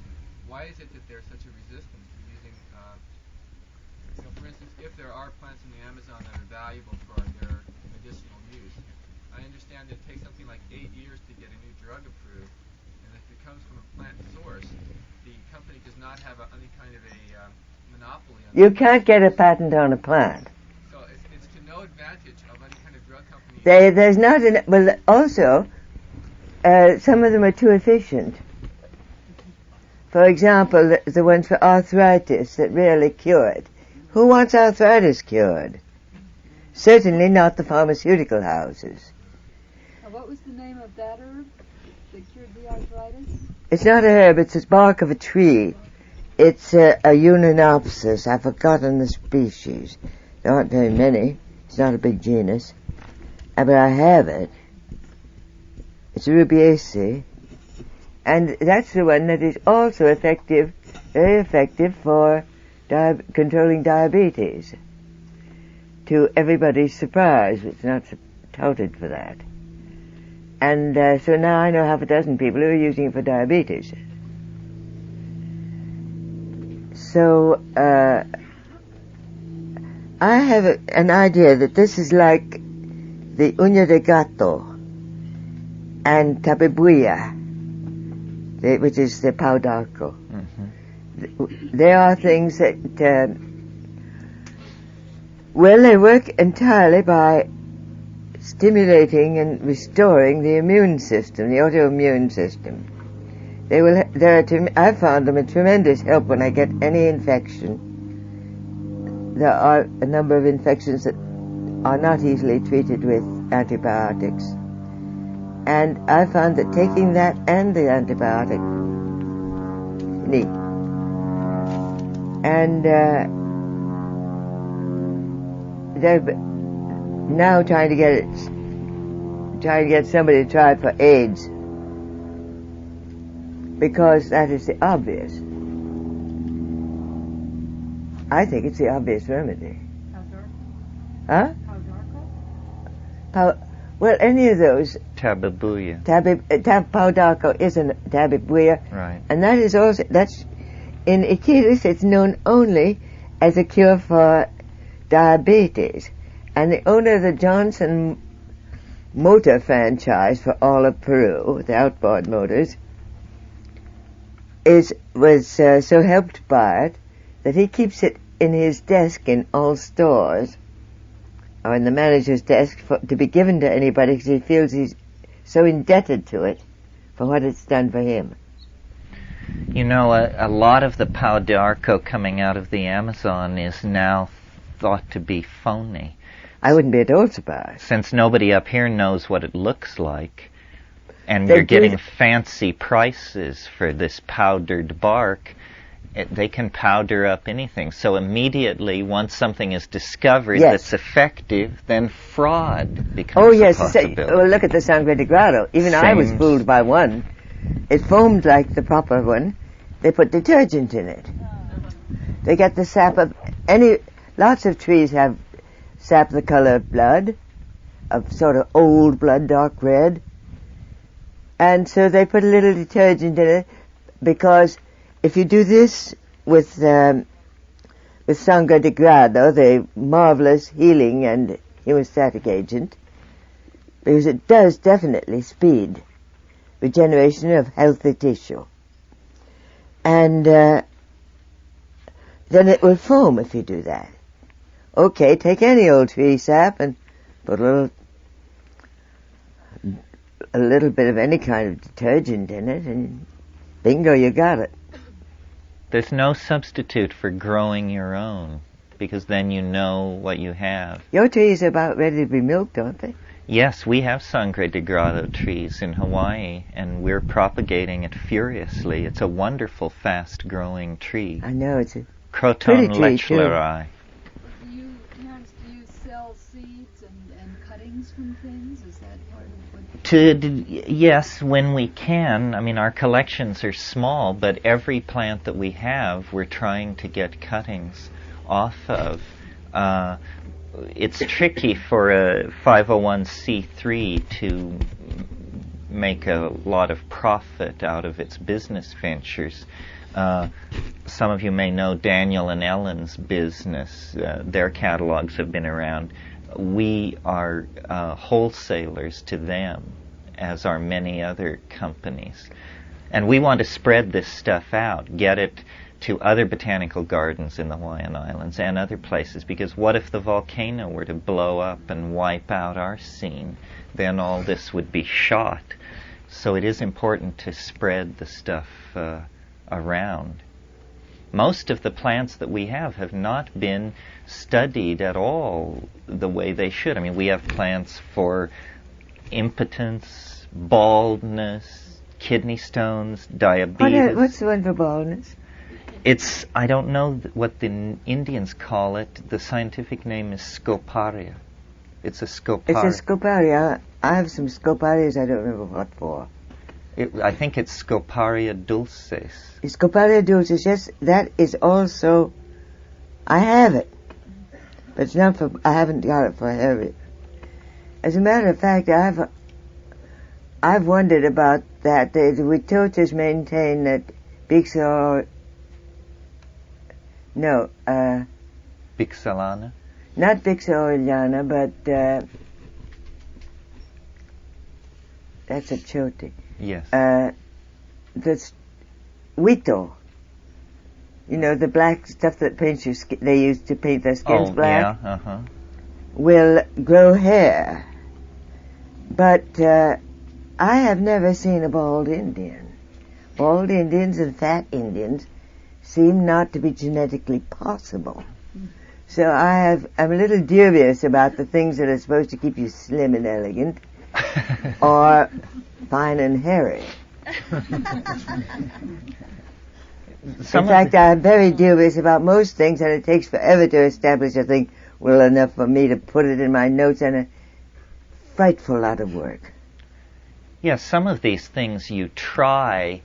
Why is it that there's such a resistance to using, for instance, if there are plants in the Amazon that are valuable for their medicinal use? I understand it takes something like 8 years to get a new drug approved, and if it comes from a plant source, the company does not have any kind of a monopoly on You can't get a patent on a plant. So it's to no advantage of any kind of drug company. There's not well, also, some of them are too efficient. For example, the ones for arthritis that really cure it. Who wants arthritis cured? Certainly not the pharmaceutical houses. What was the name of that herb that cured the arthritis? It's not a herb, it's the bark of a tree. It's a Unanopsis. I've forgotten the species. There aren't very many. It's not a big genus. But I have it. It's Rubiaceae. And that's the one that is also effective, very effective for controlling diabetes. To everybody's surprise, it's not touted for that. And so now I know half a dozen people who are using it for diabetes. So I have an idea that this is like the uña de gato and tabebuya, which is the pau d'arco. Mm-hmm. They are things that, they work entirely by stimulating and restoring the immune system, the autoimmune system. I found them a tremendous help when I get any infection. There are a number of infections that are not easily treated with antibiotics. And I found that taking that and the antibiotic, neat. And now trying to get somebody to try it for AIDS, because that is the obvious. I think it's the obvious remedy. Huh? Well, any of those. Tababuya. Paudarco is a tababuya. Right. And that is also, that's, in Iquitos, it's known only as a cure for diabetes. And the owner of the Johnson Motor franchise for all of Peru, the outboard motors, was so helped by it that he keeps it in his desk in all stores, or in the manager's desk, to be given to anybody, because he feels he's so indebted to it for what it's done for him. You know, a lot of the pau d'arco coming out of the Amazon is now thought to be phony. I wouldn't be at all surprised. Since nobody up here knows what it looks like, and you're getting fancy prices for this powdered bark, they can powder up anything. So immediately, once something is discovered that's effective, then fraud becomes a possibility. Well, look at the Sangre de Grado. Even I was fooled by one. It foamed like the proper one. They put detergent in it. They get the sap of lots of trees have sap the color of blood, of sort of old blood, dark red. And so they put a little detergent in it, because if you do this with Sangre de Grado, the marvelous healing and hemostatic agent, because it does definitely speed regeneration of healthy tissue. And then it will foam if you do that. Okay, take any old tree sap and put a little bit of any kind of detergent in it, and bingo, you got it. There's no substitute for growing your own, because then you know what you have. Your trees are about ready to be milked, aren't they? Yes, we have Sangre de Grado trees in Hawaii, and we're propagating it furiously. It's a wonderful, fast-growing tree. I know, it's a Croton pretty tree, lechleri. Do you sell seeds and cuttings from things? Is that part of what? Yes, when we can. I mean, our collections are small, but every plant that we have, we're trying to get cuttings off of. It's tricky for a 501c3 to make a lot of profit out of its business ventures. Some of you may know Daniel and Ellen's business. Their catalogs have been around. We are wholesalers to them, as are many other companies. And we want to spread this stuff out, get it to other botanical gardens in the Hawaiian Islands and other places, because what if the volcano were to blow up and wipe out our scene? Then all this would be shot. So it is important to spread the stuff around. Most of the plants that we have not been studied at all the way they should. I mean, we have plants for impotence, baldness, kidney stones, diabetes. What's the one for baldness? I don't know what the Indians call it. The scientific name is scoparia. It's a scoparia. It's a scoparia. I have some scoparias, I don't remember what for. I think it's Scoparia dulcis. Scoparia dulcis, yes, that is also, I have it. But it's not for, I haven't got it for heavy. As a matter of fact, I've wondered about that. The Witotas maintain that Bixalana? Not Bixalana, but that's a choti. Yes. That's Wito. You know, the black stuff that paints your skin, they used to paint their skins black. Yeah, uh-huh. Will grow hair. But I have never seen a bald Indian. Bald Indians and fat Indians seem not to be genetically possible. So I'm a little dubious about the things that are supposed to keep you slim and elegant, or fine and hairy. In fact, I'm very dubious about most things, and it takes forever to establish a thing well enough for me to put it in my notes, and a frightful lot of work. Yes, some of these things you try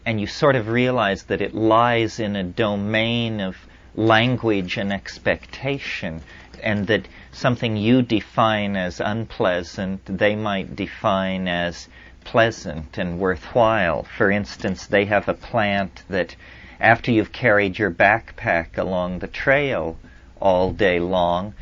and you sort of realize that it lies in a domain of language and expectation, and that something you define as unpleasant, they might define as pleasant and worthwhile. For instance, they have a plant that after you've carried your backpack along the trail all day long,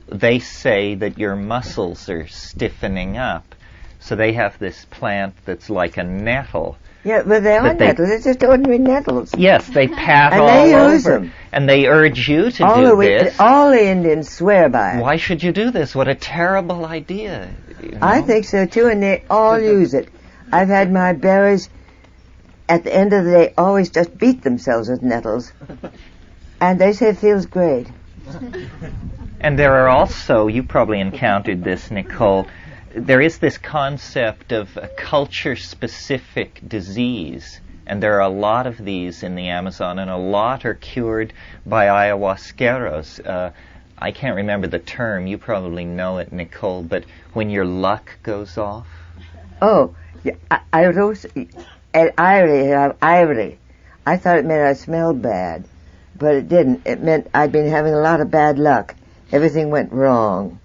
they say that your muscles are stiffening up. So they have this plant that's like a nettle. Yeah, but they aren't nettles. They're just ordinary nettles. Yes, they pat and all they use over. Them. And they urge you to do this. All the Indians swear by it. Why should you do this? What a terrible idea. You know? I think so too, and they all use it. I've had my bearers, at the end of the day, always just beat themselves with nettles. And they say it feels great. And there are also, you probably encountered this, Nicole, there is this concept of a culture-specific disease, and there are a lot of these in the Amazon, and a lot are cured by ayahuasqueros. I can't remember the term, you probably know it, Nicole, but when your luck goes off. Oh, yeah, I was ivory. I thought it meant I smelled bad, but it didn't. It meant I'd been having a lot of bad luck. Everything went wrong.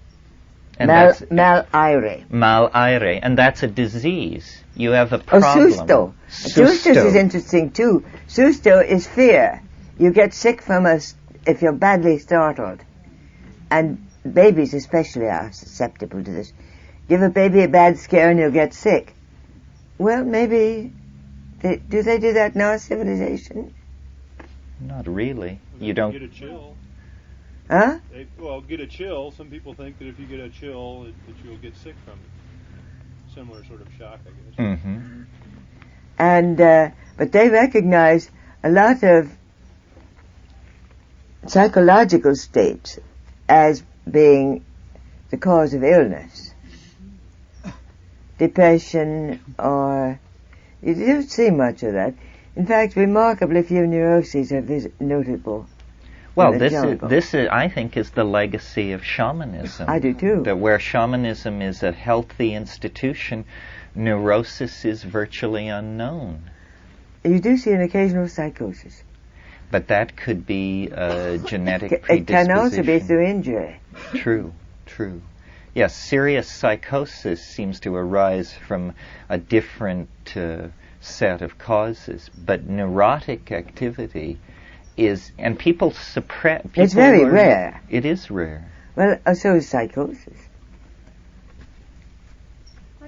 Mal-aire. Mal-aire, and that's a disease. You have a problem. Susto. Susto is interesting too. Susto is fear. You get sick from if you're badly startled. And babies especially are susceptible to this. Give a baby a bad scare and you'll get sick. Well, maybe... Do they do that in our civilization? Not really. You don't... Get a chill. Huh? Get a chill. Some people think that if you get a chill, that you'll get sick from it. Similar sort of shock, I guess. Mm-hmm. And, but they recognize a lot of psychological states as being the cause of illness. Depression, or... You don't see much of that. In fact, remarkably few neuroses are notable. Well, this is, I think, is the legacy of shamanism. I do too. That where shamanism is a healthy institution, neurosis is virtually unknown. You do see an occasional psychosis. But that could be a genetic predisposition. It can also be through injury. True. Yes, serious psychosis seems to arise from a different set of causes, but neurotic activity is, and people suppress... It's very rare. It is rare. Well, so is psychosis.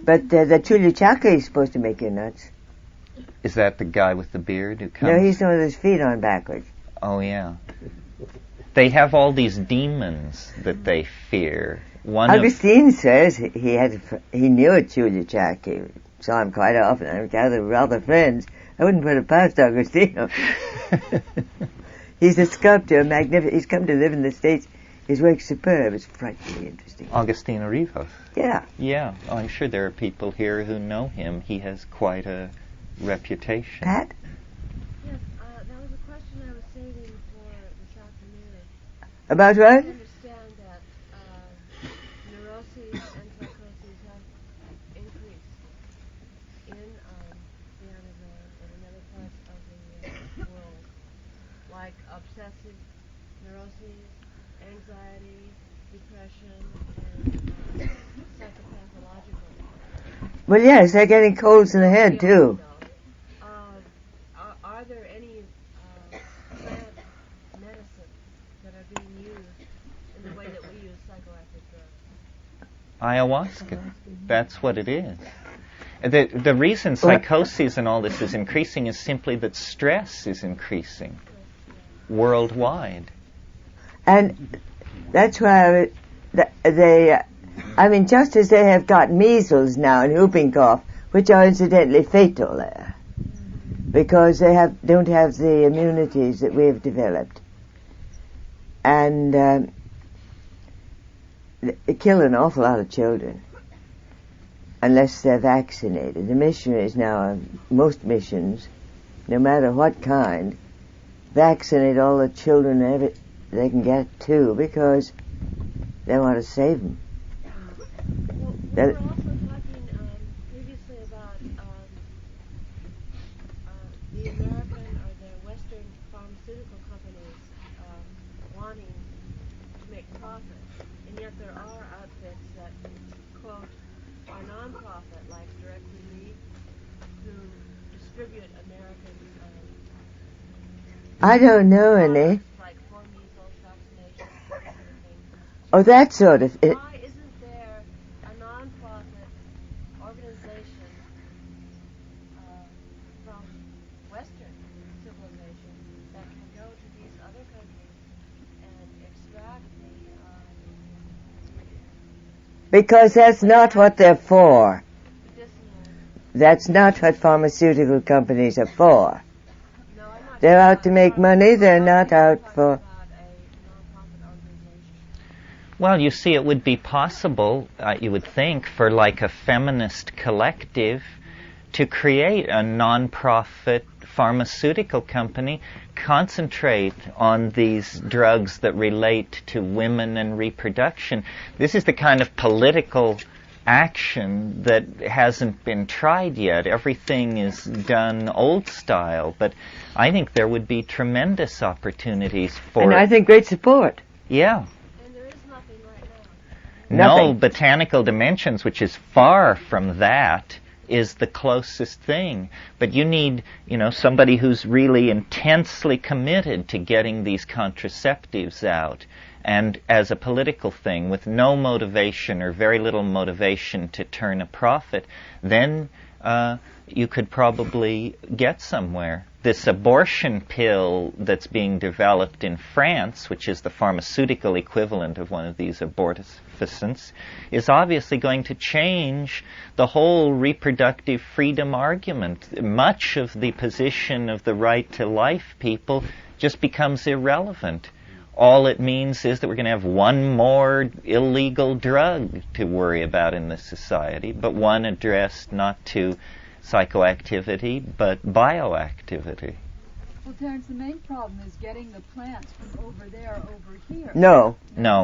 But the Chulichaka is supposed to make you nuts. Is that the guy with the beard who comes? No, he's the one with his feet on backwards. Oh, yeah. They have all these demons that they fear. Augustine says he knew a Chulichak. He saw him quite often. I gathered with other friends. I wouldn't put it past Augustino. He's a sculptor, magnificent. He's come to live in the States. His work's superb. It's frightfully interesting. Agostino Rivas. Yeah. Yeah. Oh, I'm sure there are people here who know him. He has quite a reputation. Pat? Yes, that was a question I was saving for this afternoon. About what? I understand that neuroses and psychoses have increased in the Amazon and in other parts of the world, like obsessive neuroses, anxiety, depression, and psychopathological. Well, yes, they're getting colds in the head, too. Are there any plant medicine that are being used in the way that we use psychoactive drugs? Ayahuasca. That's what it is. The reason psychosis and all this is increasing is simply that stress is increasing worldwide. And that's why just as they have got measles now and whooping cough, which are incidentally fatal there, because they don't have the immunities that we have developed. And they kill an awful lot of children unless they're vaccinated. The missionaries now, most missions, no matter what kind, vaccinate all the children they can get too, because They want to save them. Well, we were also talking previously about the American or the Western pharmaceutical companies wanting to make profit, and yet there are outfits that, quote, are non-profit, like Direct Relief, who distribute American I don't know any. like for measles vaccination, that sort of thing. Oh, that sort of it. Why isn't there a non-profit organization from Western civilization that can go to these other countries and extract Because that's not what they're for. That's not what pharmaceutical companies are for. They're out to make money, they're not out for... Well, you see, it would be possible, you would think, for like a feminist collective to create a non-profit pharmaceutical company, concentrate on these drugs that relate to women and reproduction. This is the kind of political action that hasn't been tried yet. Everything is done old style, but I think there would be tremendous opportunities for... And I think great support. Yeah. And there is nothing right now. Nothing. No, Botanical Dimensions, which is far from that, is the closest thing. But you need, somebody who's really intensely committed to getting these contraceptives out. And as a political thing, with no motivation or very little motivation to turn a profit, then you could probably get somewhere. This abortion pill that's being developed in France, which is the pharmaceutical equivalent of one of these abortifacients, is obviously going to change the whole reproductive freedom argument. Much of the position of the right to life people just becomes irrelevant. All it means is that we're going to have one more illegal drug to worry about in this society, but one addressed not to psychoactivity, but bioactivity. Well, Terence, the main problem is getting the plants from over there over here. No,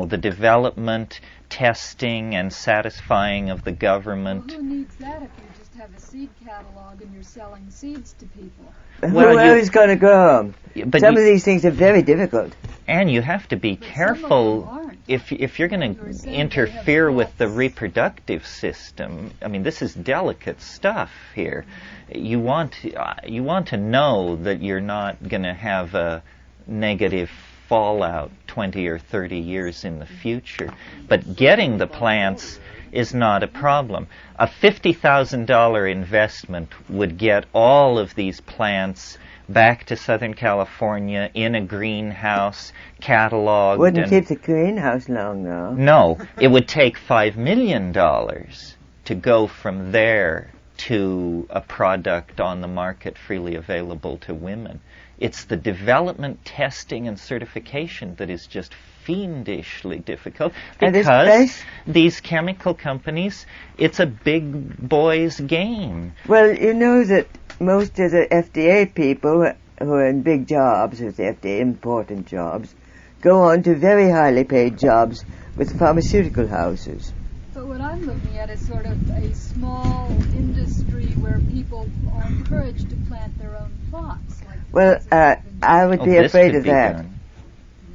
the development, testing, and satisfying of the government. Well, who needs that if you just have a seed catalog and you're selling seeds to people? Who is going to grow them? Some of these things are very difficult. And you have to be careful if you're going to interfere with the reproductive system. I mean, this is delicate stuff here. You want to know that you're not going to have a negative fallout 20 or 30 years in the future. But getting the plants is not a problem. A $50,000 investment would get all of these plants back to Southern California in a greenhouse, cataloged. Wouldn't keep the greenhouse long, though. No, it would take $5 million to go from there to a product on the market freely available to women. It's the development, testing, and certification that is just fiendishly difficult because these chemical companies, it's a big boys game. Well, you know that most of the FDA people who are in big jobs, with the FDA important jobs, go on to very highly paid jobs with pharmaceutical houses. But what I'm looking at is sort of a small industry where people are encouraged to plant their own plots. Well, I would be afraid of that.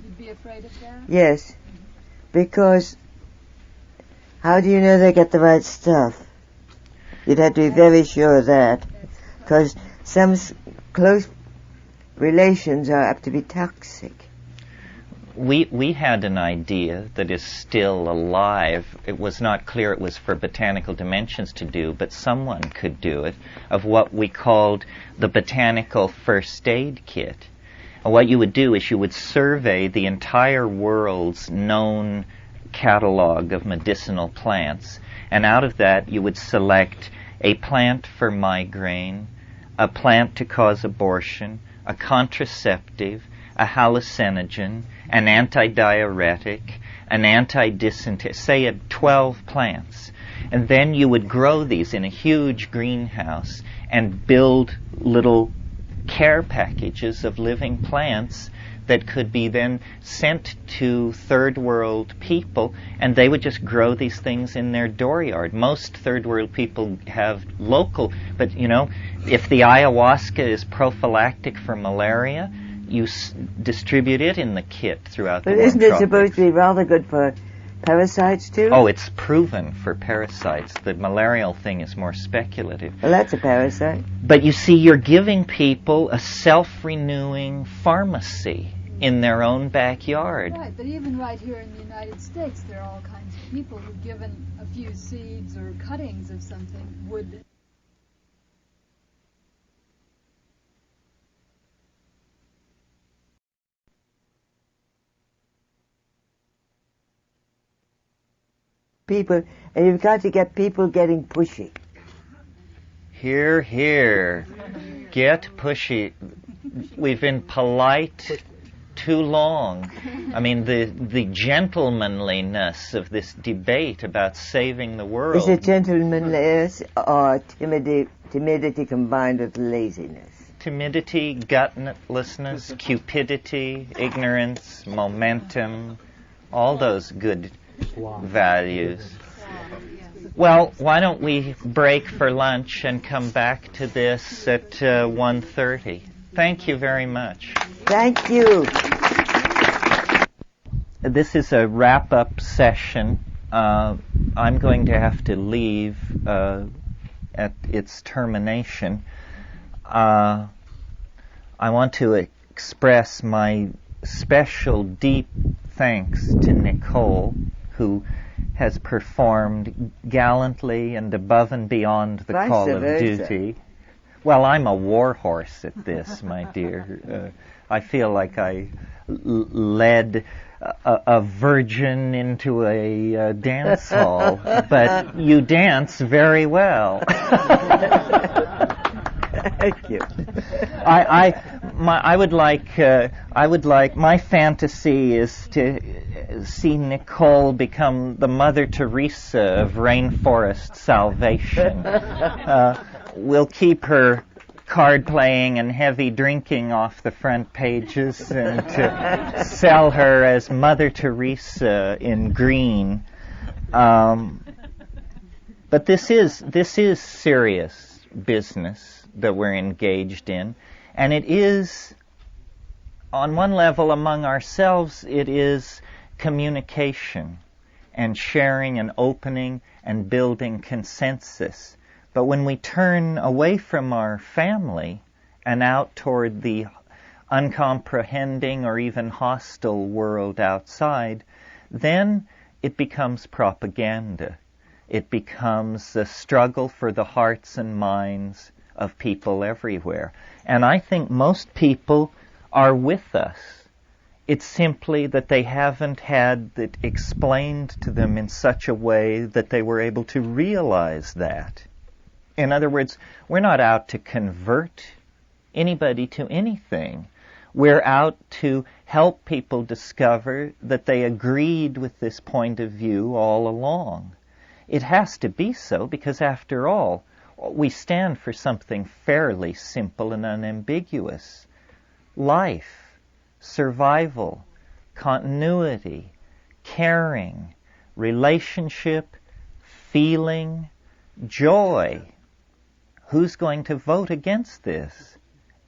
You'd be afraid of that? Yes, because how do you know they get the right stuff? You'd have to be very sure of that, because some close relations are apt to be toxic. We had an idea that is still alive. It was not clear it was for Botanical Dimensions to do, but someone could do it, of what we called the Botanical First Aid Kit. And what you would do is you would survey the entire world's known catalog of medicinal plants, and out of that you would select a plant for migraine, a plant to cause abortion, a contraceptive, a hallucinogen, an antidiuretic, an antidysenteric, say 12 plants. And then you would grow these in a huge greenhouse and build little care packages of living plants that could be then sent to third world people, and they would just grow these things in their dooryard. Most third world people have local, but if the ayahuasca is prophylactic for malaria, you distribute it in the kit throughout the world. But isn't it supposed to be rather good for parasites too? Oh, it's proven for parasites. The malarial thing is more speculative. Well, that's a parasite. But you see, you're giving people a self-renewing pharmacy in their own backyard. Right, but even right here in the United States, there are all kinds of people who, given a few seeds or cuttings of something, would... People, and you've got to get people getting pushy. Hear, hear. Get pushy. We've been polite too long. I mean, the gentlemanliness of this debate about saving the world. Is it gentlemanliness or timidity combined with laziness? Timidity, gutlessness, cupidity, ignorance, momentum, all those good values. Well, why don't we break for lunch and come back to this at 1:30? Thank you very much. Thank you. This is a wrap-up session. I'm going to have to leave at its termination. I want to express my special deep thanks to Nicole, who has performed gallantly and above and beyond the call of duty. Well, I'm a warhorse at this, my dear. I feel like I led a virgin into a dance hall, but you dance very well. Thank you. I would like my fantasy is to see Nicole become the Mother Teresa of rainforest salvation. We'll keep her card playing and heavy drinking off the front pages and to sell her as Mother Teresa in green. But this is serious business that we're engaged in, and it is, on one level, among ourselves, it is communication and sharing and opening and building consensus. But when we turn away from our family and out toward the uncomprehending or even hostile world outside, then it becomes propaganda. It becomes a struggle for the hearts and minds of people everywhere. And I think most people are with us. It's simply that they haven't had it explained to them in such a way that they were able to realize that. In other words, we're not out to convert anybody to anything. We're out to help people discover that they agreed with this point of view all along. It has to be so because, after all, we stand for something fairly simple and unambiguous. Life, survival, continuity, caring, relationship, feeling, joy. Who's going to vote against this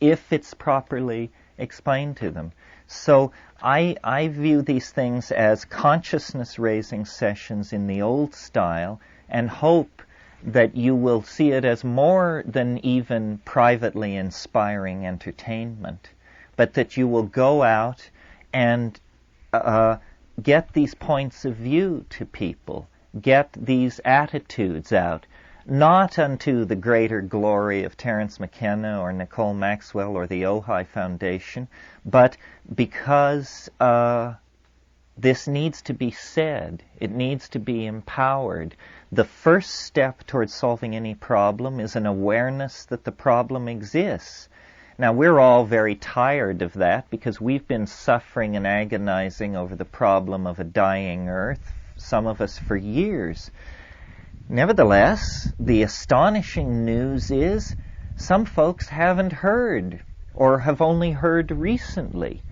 if it's properly explained to them? So I view these things as consciousness-raising sessions in the old style, and hope that you will see it as more than even privately inspiring entertainment, but that you will go out and get these points of view to people, get these attitudes out, not unto the greater glory of Terence McKenna or Nicole Maxwell or the Ojai Foundation, but because this needs to be said. It needs to be empowered. The first step towards solving any problem is an awareness that the problem exists. Now, we're all very tired of that because we've been suffering and agonizing over the problem of a dying earth, some of us for years. Nevertheless, the astonishing news is some folks haven't heard or have only heard recently.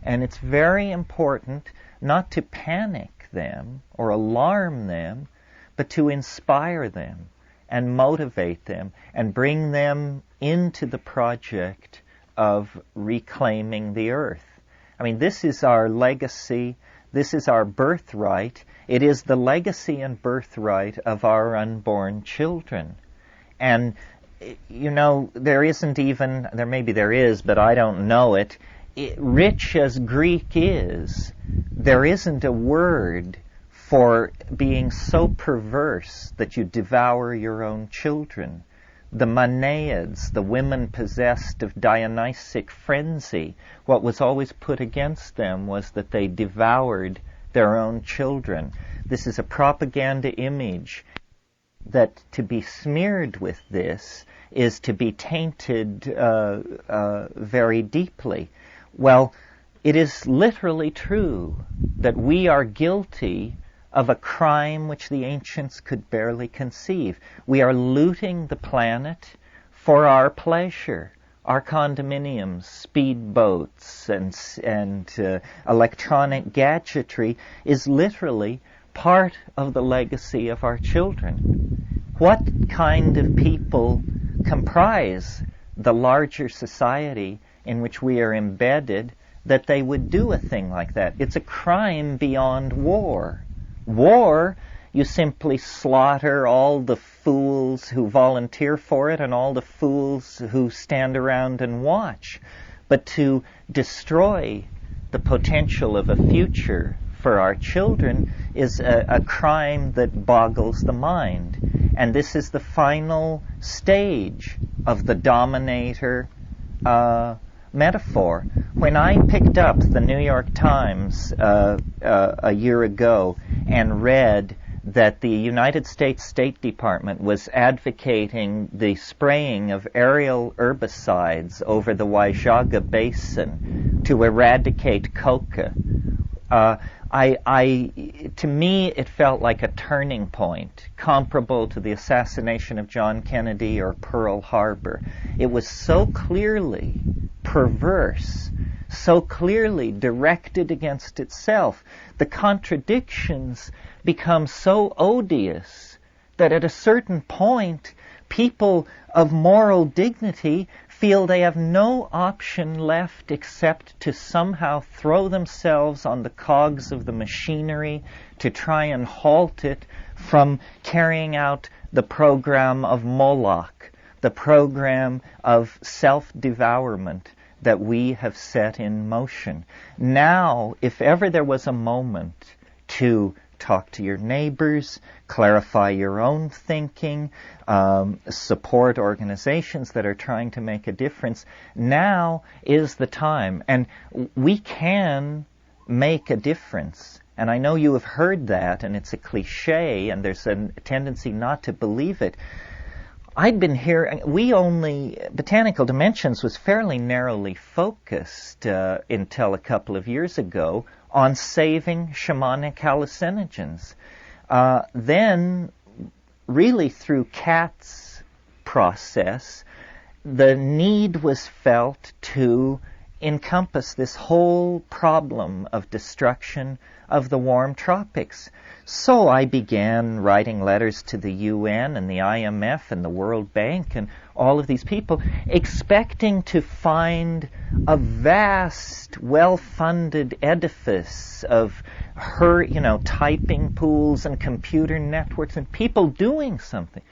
And it's very important not to panic them or alarm them, but to inspire them and motivate them and bring them into the project of reclaiming the earth. I mean, this is our legacy. This is our birthright. It is the legacy and birthright of our unborn children. And, you know, maybe there is, but I don't know it. Rich as Greek is, there isn't a word for being so perverse that you devour your own children. The Manaids, the women possessed of Dionysic frenzy, what was always put against them was that they devoured their own children. This is a propaganda image that to be smeared with this is to be tainted very deeply. Well, it is literally true that we are guilty of a crime which the ancients could barely conceive. We are looting the planet for our pleasure. Our condominiums, speedboats, and electronic gadgetry is literally part of the legacy of our children. What kind of people comprise the larger society in which we are embedded that they would do a thing like that? It's a crime beyond war. War, you simply slaughter all the fools who volunteer for it and all the fools who stand around and watch. But to destroy the potential of a future for our children is a crime that boggles the mind. And this is the final stage of the dominator metaphor. When I picked up the New York Times a year ago and read that the United States State Department was advocating the spraying of aerial herbicides over the Waijaga Basin to eradicate coca, to me it felt like a turning point, comparable to the assassination of John Kennedy or Pearl Harbor. It was so clearly perverse, so clearly directed against itself. The contradictions become so odious that at a certain point, people of moral dignity feel they have no option left except to somehow throw themselves on the cogs of the machinery to try and halt it from carrying out the program of Moloch, the program of self-devourment that we have set in motion. Now, if ever there was a moment to talk to your neighbors, clarify your own thinking, support organizations that are trying to make a difference, now is the time. And we can make a difference. And I know you have heard that, and it's a cliche, and there's a tendency not to believe it. I'd been here, Botanical Dimensions was fairly narrowly focused until a couple of years ago on saving shamanic hallucinogens. Then, really through Kat's process, the need was felt to encompass this whole problem of destruction of the warm tropics. So I began writing letters to the UN and the IMF and the World Bank and all of these people, expecting to find a vast, well-funded edifice of typing pools and computer networks and people doing something.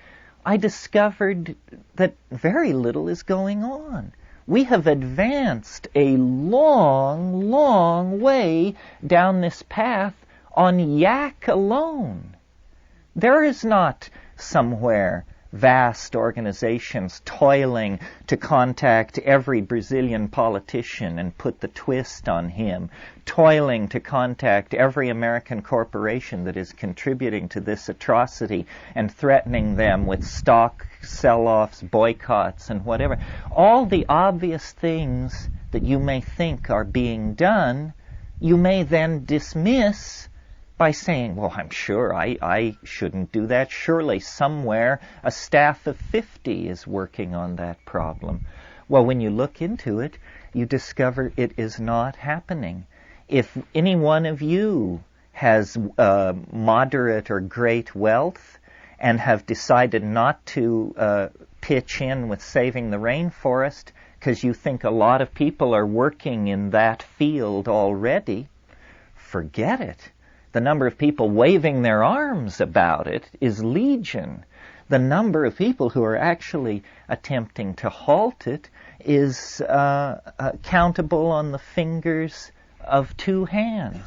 I discovered that very little is going on. We have advanced a long, long way down this path on yak alone. There is not somewhere vast organizations toiling to contact every Brazilian politician and put the twist on him, toiling to contact every American corporation that is contributing to this atrocity and threatening them with stock sell-offs, boycotts, and whatever. All the obvious things that you may think are being done, you may then dismiss by saying, well, I'm sure I shouldn't do that. Surely somewhere a staff of 50 is working on that problem. Well, when you look into it, you discover it is not happening. If any one of you has moderate or great wealth and have decided not to pitch in with saving the rainforest because you think a lot of people are working in that field already, forget it. The number of people waving their arms about it is legion. The number of people who are actually attempting to halt it is countable on the fingers of two hands.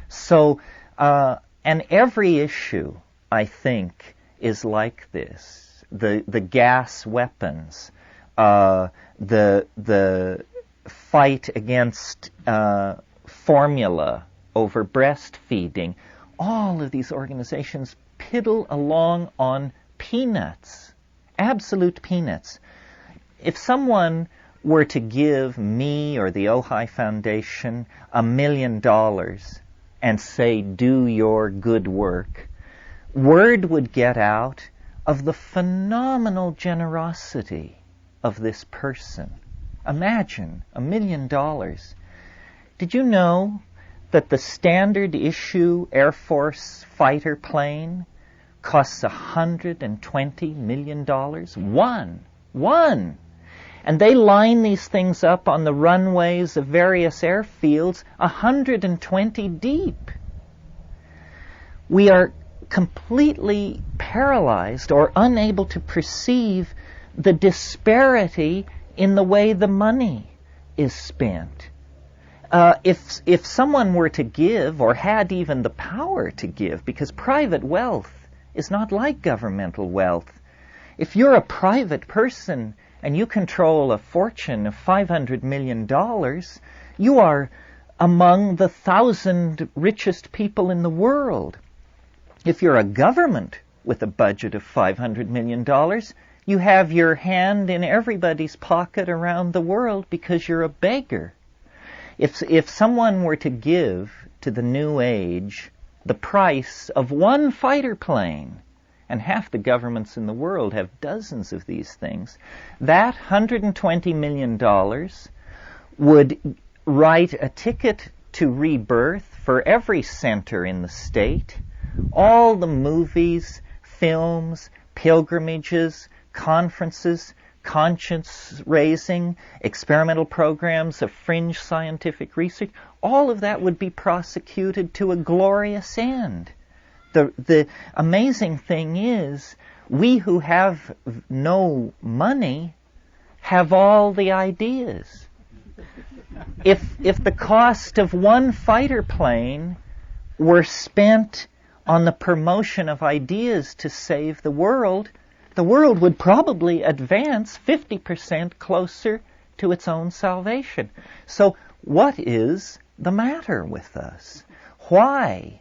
So, and every issue, I think, is like this. The gas weapons, the fight against formula over breastfeeding, all of these organizations piddle along on peanuts, absolute peanuts. If someone were to give me or the Ojai Foundation $1 million and say, do your good work, word would get out of the phenomenal generosity of this person. Imagine $1 million. Did you know that the standard issue Air Force fighter plane costs $120 million? One. And they line these things up on the runways of various airfields 120 deep. We are completely paralyzed or unable to perceive the disparity in the way the money is spent. If someone were to give, or had even the power to give, because private wealth is not like governmental wealth. If you're a private person and you control a fortune of $500 million, you are among the 1,000 richest people in the world. If you're a government with a budget of $500 million, you have your hand in everybody's pocket around the world because you're a beggar. If someone were to give to the New Age the price of one fighter plane, and half the governments in the world have dozens of these things, that $120 million would write a ticket to rebirth for every center in the state. All the movies, films, pilgrimages, conferences, conscience-raising, experimental programs of fringe scientific research, all of that would be prosecuted to a glorious end. The amazing thing is, we who have no money have all the ideas. If the cost of one fighter plane were spent on the promotion of ideas to save the world would probably advance 50% closer to its own salvation. So what is the matter with us? Why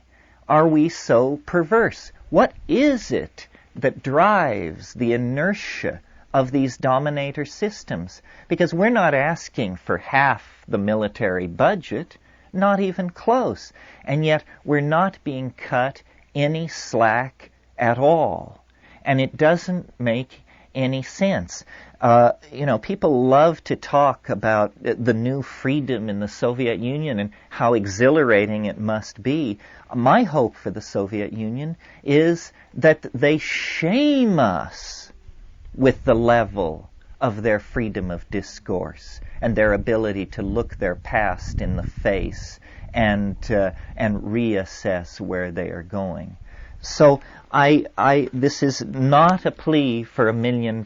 are we so perverse? What is it that drives the inertia of these dominator systems? Because we're not asking for half the military budget, not even close. And yet we're not being cut any slack at all. And it doesn't make any sense. People love to talk about the new freedom in the Soviet Union and how exhilarating it must be. My hope for the Soviet Union is that they shame us with the level of their freedom of discourse and their ability to look their past in the face and reassess where they are going. So this is not a plea for $1 million.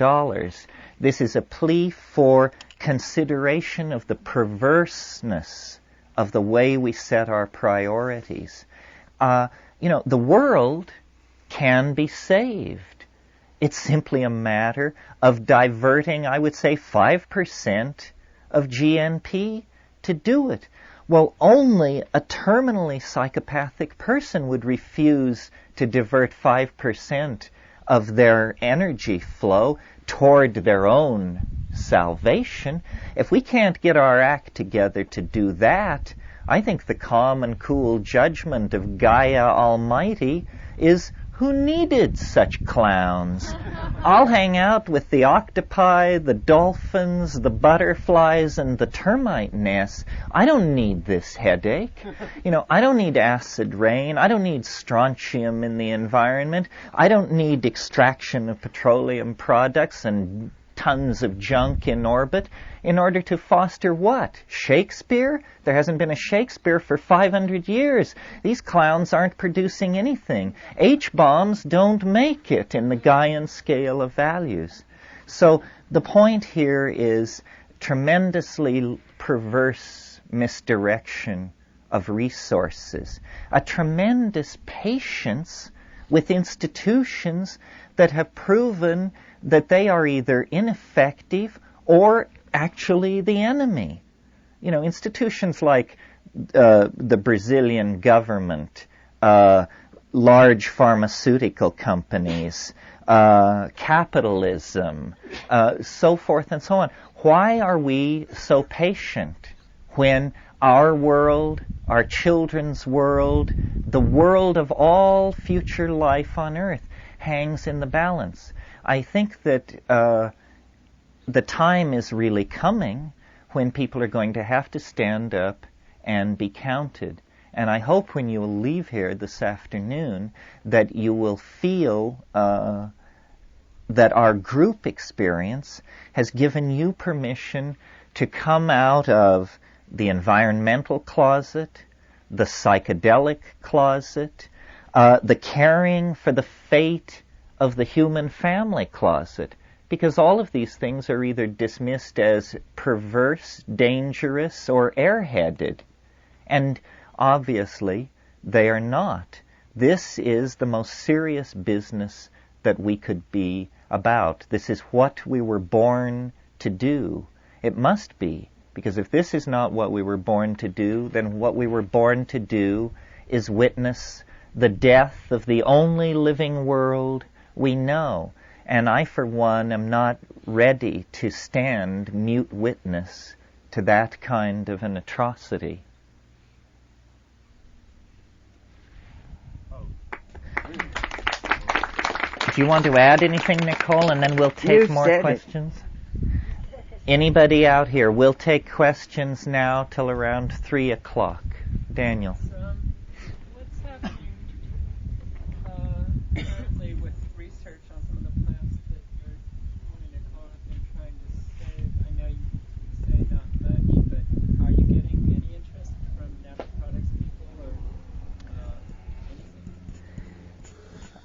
This is a plea for consideration of the perverseness of the way we set our priorities. The world can be saved. It's simply a matter of diverting, I would say, 5% of GNP to do it. Well, only a terminally psychopathic person would refuse to divert 5% of their energy flow toward their own salvation. If we can't get our act together to do that, I think the calm and cool judgment of Gaia Almighty is, Who needed such clowns? I'll hang out with the octopi, the dolphins, the butterflies, and the termite nests. I don't need this headache. I don't need acid rain. I don't need strontium in the environment. I don't need extraction of petroleum products and tons of junk in orbit in order to foster what? Shakespeare? There hasn't been a Shakespeare for 500 years. These clowns aren't producing anything. H-bombs don't make it in the Gaian scale of values. So the point here is tremendously perverse misdirection of resources, a tremendous patience with institutions that have proven that they are either ineffective or actually the enemy. Institutions like the Brazilian government, large pharmaceutical companies, capitalism, so forth and so on. Why are we so patient when our world, our children's world, the world of all future life on Earth hangs in the balance? I think that the time is really coming when people are going to have to stand up and be counted. And I hope when you will leave here this afternoon that you will feel that our group experience has given you permission to come out of the environmental closet, the psychedelic closet, the caring for the fate of the human family closet, because all of these things are either dismissed as perverse, dangerous, or airheaded. And obviously, they are not. This is the most serious business that we could be about. This is what we were born to do. It must be, because if this is not what we were born to do, then what we were born to do is witness the death of the only living world we know. And I, for one, am not ready to stand mute witness to that kind of an atrocity. Do you want to add anything, Nicole? And then we'll take more questions. Anybody out here? We'll take questions now till around 3 o'clock. Daniel. What's happening currently with research on some of the plants that you're wanting to call up and trying to save? I know you say not much, but are you getting any interest from natural products people or anything?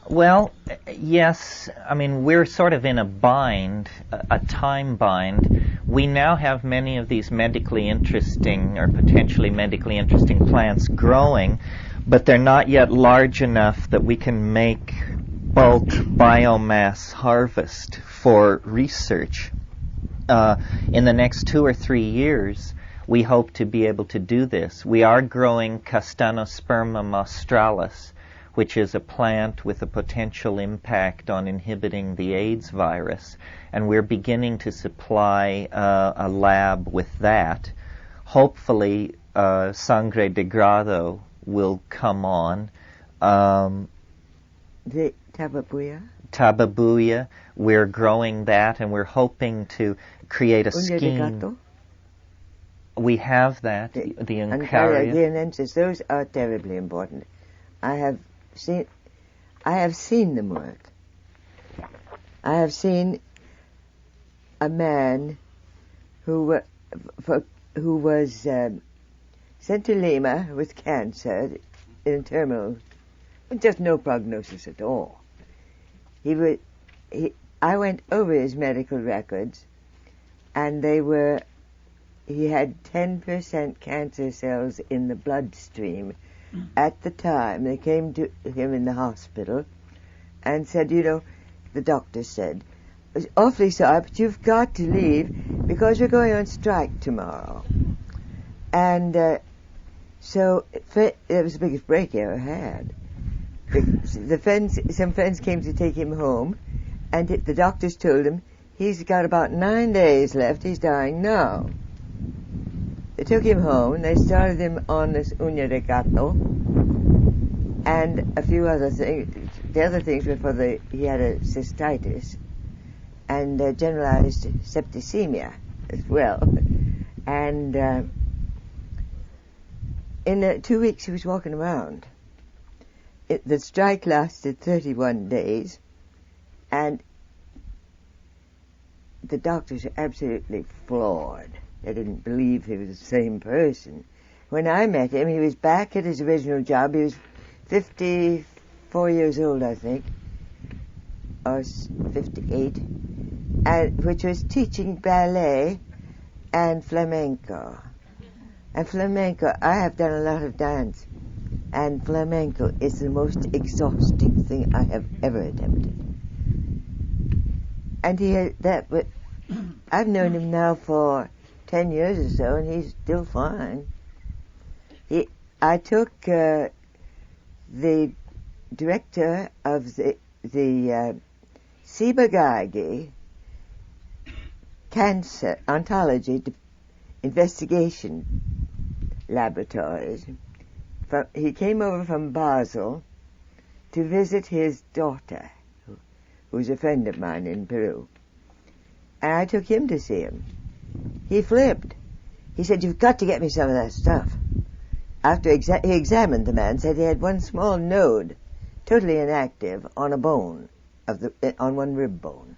Well, yes. I mean, we're sort of in a bind, a time bind. We now have many of these medically interesting or potentially medically interesting plants growing, but they're not yet large enough that we can make bulk biomass harvest for research. In the next 2 or 3 years, we hope to be able to do this. We are growing Castanospermum australis, which is a plant with a potential impact on inhibiting the AIDS virus, and we're beginning to supply a lab with that. Hopefully, Sangre de Grado will come on. The tababuya? Tababuya, we're growing that, and we're hoping to create a scheme. We have that, the Uncaria. Those are terribly important. I have seen them work. I have seen a man who was sent to Lima with cancer in terminal, just no prognosis at all. I went over his medical records, and he had 10% cancer cells in the bloodstream. At the time, they came to him in the hospital and said, the doctor said, "It's awfully sorry, but you've got to leave because we're going on strike tomorrow." And so it was the biggest break he ever had. Some friends came to take him home, and the doctors told him he's got about 9 days left. He's dying now. They took him home, and they started him on this uña de gato and a few other things, the other things were for he had a cystitis and generalized septicemia as well. And in 2 weeks he was walking around. The strike lasted 31 days, and the doctors were absolutely floored. They didn't believe he was the same person. When I met him, he was back at his original job. He was 54 years old, I think, or 58, which was teaching ballet and flamenco. And flamenco, I have done a lot of dance, and flamenco is the most exhausting thing I have ever attempted. And I've known him now for 10 years or so, and he's still fine. I took the director of the Ciba-Geigy Cancer Ontology Investigation Laboratories. He came over from Basel to visit his daughter, who's a friend of mine in Peru. And I took him to see him. He flipped. He said, "You've got to get me some of that stuff." After he examined the man, said he had one small node, totally inactive, on a bone, on one rib bone.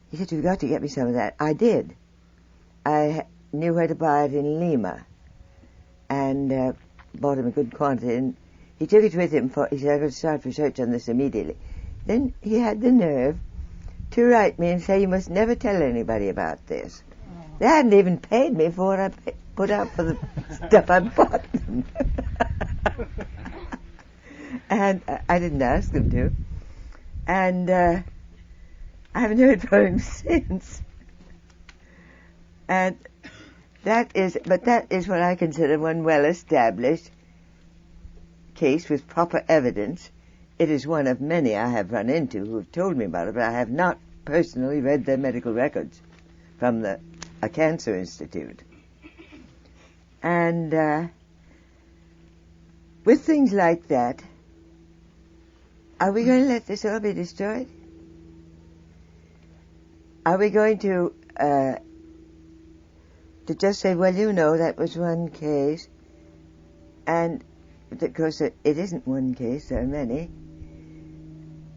He said, "You've got to get me some of that." I did. I knew where to buy it in Lima, and bought him a good quantity. And he took it with him. He said, "I'm going to start research on this immediately." Then he had the nerve to write me and say, "You must never tell anybody about this." They hadn't even paid me for what I put out for the stuff I bought them. And I didn't ask them to. And I haven't heard from him since. And that is what I consider one well-established case with proper evidence. It is one of many I have run into who have told me about it, but I have not personally read their medical records from a cancer institute. And with things like that, are we going to let this all be destroyed? Are we going to just say, "Well, that was one case," and because it isn't one case, there are many.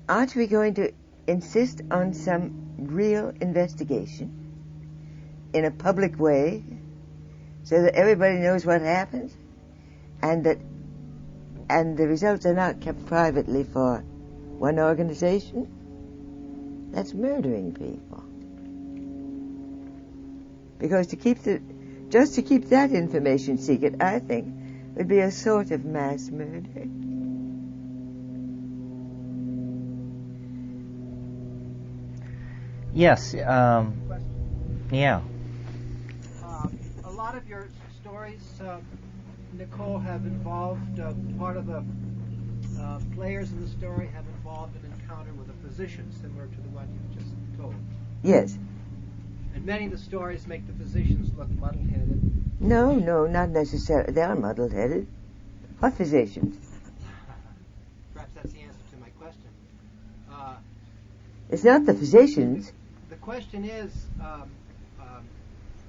Aren't we going to insist on some real investigation in a public way so that everybody knows what happens, and the results are not kept privately for one organization? That's murdering people. Because to keep that information secret, I think, would be a sort of mass murder. Yes. Yeah. A lot of your stories, Nicole, have involved part of the players in the story have involved an encounter with a physician similar to the one you just told. Yes. And many of the stories make the physicians look muddle-headed. No, not necessarily. They are muddle-headed. What physicians? Perhaps that's the answer to my question. It's not the physicians. The question is,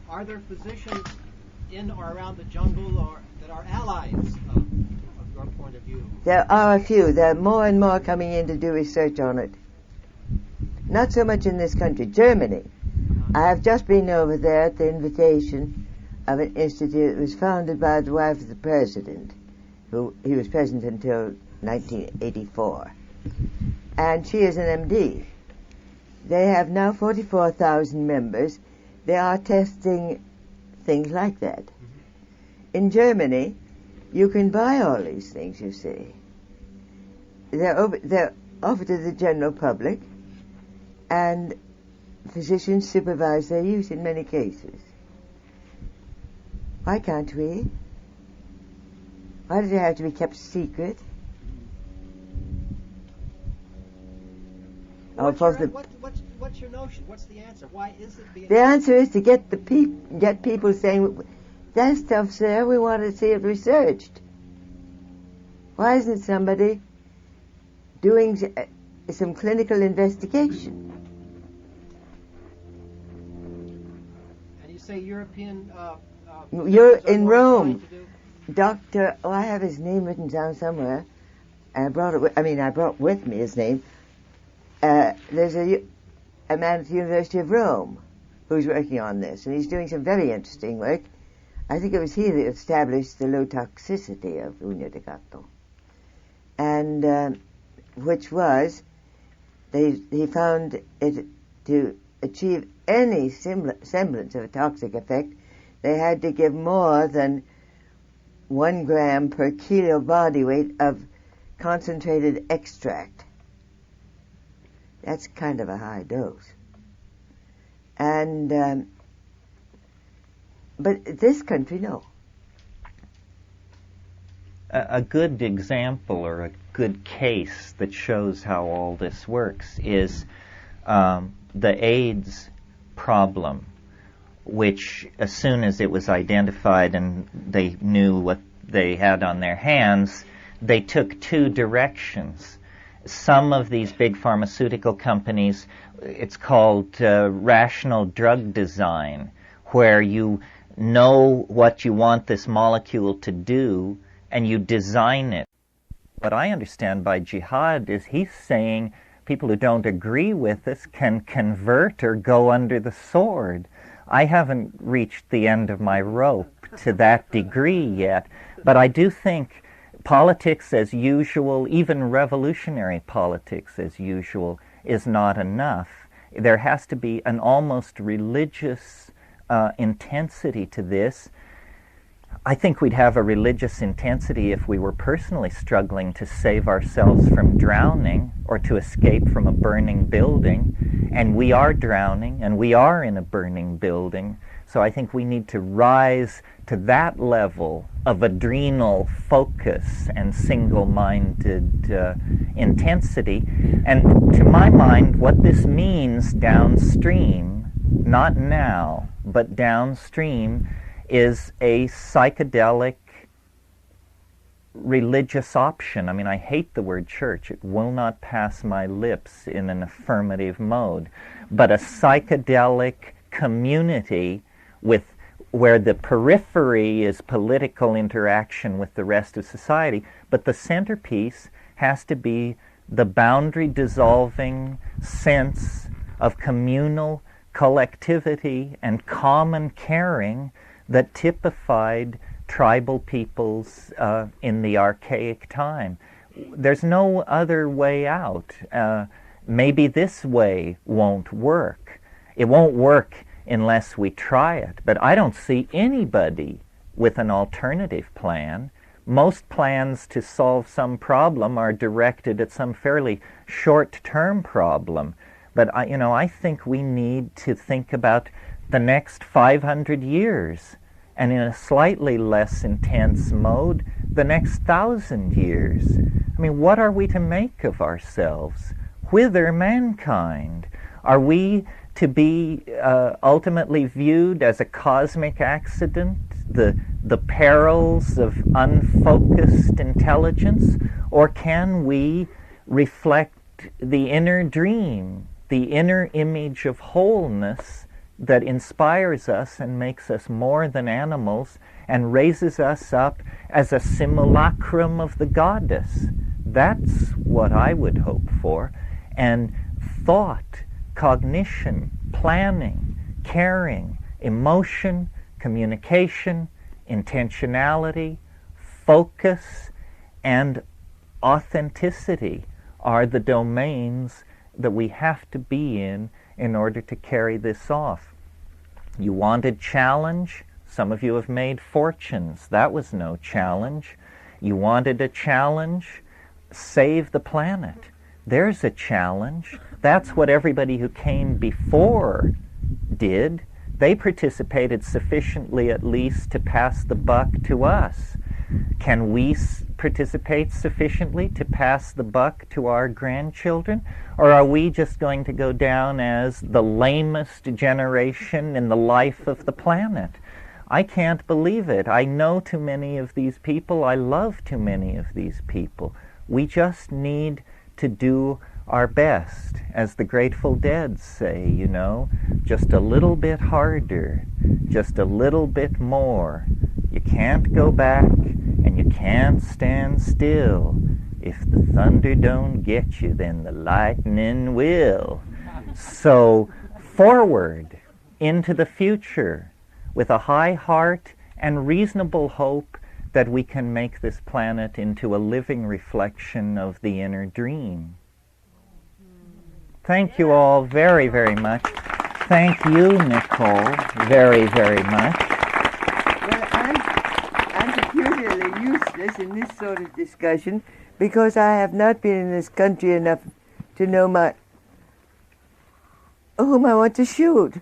are there physicians in or around the jungle that are allies of your point of view? There are a few. There are more and more coming in to do research on it. Not so much in this country. Germany. I have just been over there at the invitation of an institute that was founded by the wife of the president, he was president until 1984. And she is an MD. They have now 44,000 members. They are testing things like that. In Germany, you can buy all these things, you see. They're offered to the general public, and physicians supervise their use in many cases. Why can't we? Why does it have to be kept secret? What's your notion? What's the answer? Why is it being... The answer is to get people saying, that stuff's there, we want to see it researched. Why isn't somebody doing some clinical investigation. And you say European. You're physicians are in more Rome. inclined to do- Dr. Oh, I have his name written down somewhere. I brought with me his name. There's a man at the University of Rome who's working on this, and he's doing some very interesting work. I think it was he that established the low toxicity of Uña de Gato, and which was he found it to achieve any semblance of a toxic effect, they had to give more than 1 gram per kilo body weight of concentrated extract. That's kind of a high dose. And but this country, no. A good example or a good case that shows how all this works is the AIDS problem, which as soon as it was identified and they knew what they had on their hands, they took 2 directions. Some of these big pharmaceutical companies, it's called rational drug design, where you know what you want this molecule to do and you design it. What I understand by jihad is he's saying people who don't agree with us can convert or go under the sword. I haven't reached the end of my rope to that degree yet, but I do think politics as usual, even revolutionary politics as usual, is not enough. There has to be an almost religious intensity to this. I think we'd have a religious intensity if we were personally struggling to save ourselves from drowning or to escape from a burning building. And we are drowning, and we are in a burning building. So I think we need to rise to that level of adrenal focus and single-minded intensity. And to my mind, what this means downstream, not now, but downstream, is a psychedelic religious option. I mean, I hate the word church. It will not pass my lips in an affirmative mode. But a psychedelic community where the periphery is political interaction with the rest of society, but the centerpiece has to be the boundary-dissolving sense of communal collectivity and common caring that typified tribal peoples in the archaic time. There's no other way out. Maybe this way won't work. It won't work unless we try it. But I don't see anybody with an alternative plan. Most plans to solve some problem are directed at some fairly short-term problem. But I think we need to think about the next 500 years, and in a slightly less intense mode, the next 1,000 years. I mean, what are we to make of ourselves? Whither mankind? Are we to be ultimately viewed as a cosmic accident, the perils of unfocused intelligence? Or can we reflect the inner dream, the inner image of wholeness that inspires us and makes us more than animals and raises us up as a simulacrum of the goddess? That's what I would hope for. And thought, cognition, planning, caring, emotion, communication, intentionality, focus, and authenticity are the domains that we have to be in order to carry this off. You wanted challenge? Some of you have made fortunes. That was no challenge. You wanted a challenge? Save the planet. There's a challenge. That's what everybody who came before did. They participated sufficiently at least to pass the buck to us. Can we participate sufficiently to pass the buck to our grandchildren? Or are we just going to go down as the lamest generation in the life of the planet? I can't believe it. I know too many of these people. I love too many of these people. We just need to do our best, as the Grateful Dead say, you know, just a little bit harder, just a little bit more. You can't go back and you can't stand still. If the thunder don't get you, then the lightning will. So forward into the future with a high heart and reasonable hope that we can make this planet into a living reflection of the inner dream. Thank you all very, very much. Thank you, Nicole, very, very much. Well, I'm peculiarly useless in this sort of discussion because I have not been in this country enough to know whom I want to shoot.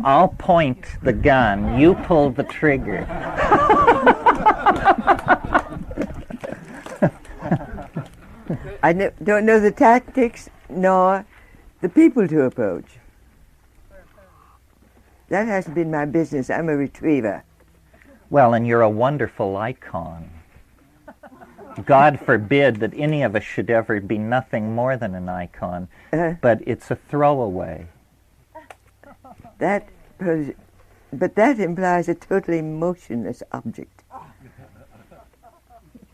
I'll point the gun. You pull the trigger. I don't know the tactics nor the people to approach. That hasn't been my business. I'm a retriever. Well, and you're a wonderful icon. God forbid that any of us should ever be nothing more than an icon, but it's a throwaway. But that implies a totally motionless object.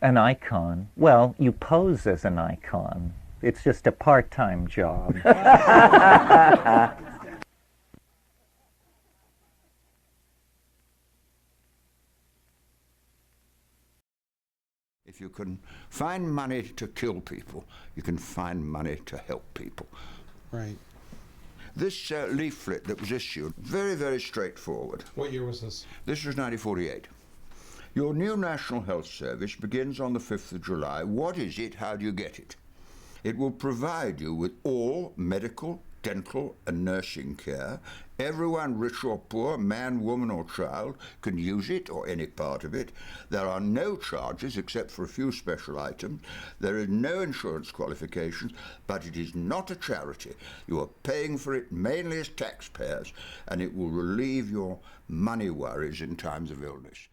An icon? Well, you pose as an icon. It's just a part-time job. If you can find money to kill people, you can find money to help people. Right. This leaflet that was issued, very, very straightforward. What year was this? This was 1948. Your new National Health Service begins on the 5th of July. What is it? How do you get it? It will provide you with all medical, dental and nursing care. Everyone, rich or poor, man, woman or child, can use it or any part of it. There are no charges except for a few special items. There is no insurance qualifications, but it is not a charity. You are paying for it mainly as taxpayers, and it will relieve your money worries in times of illness.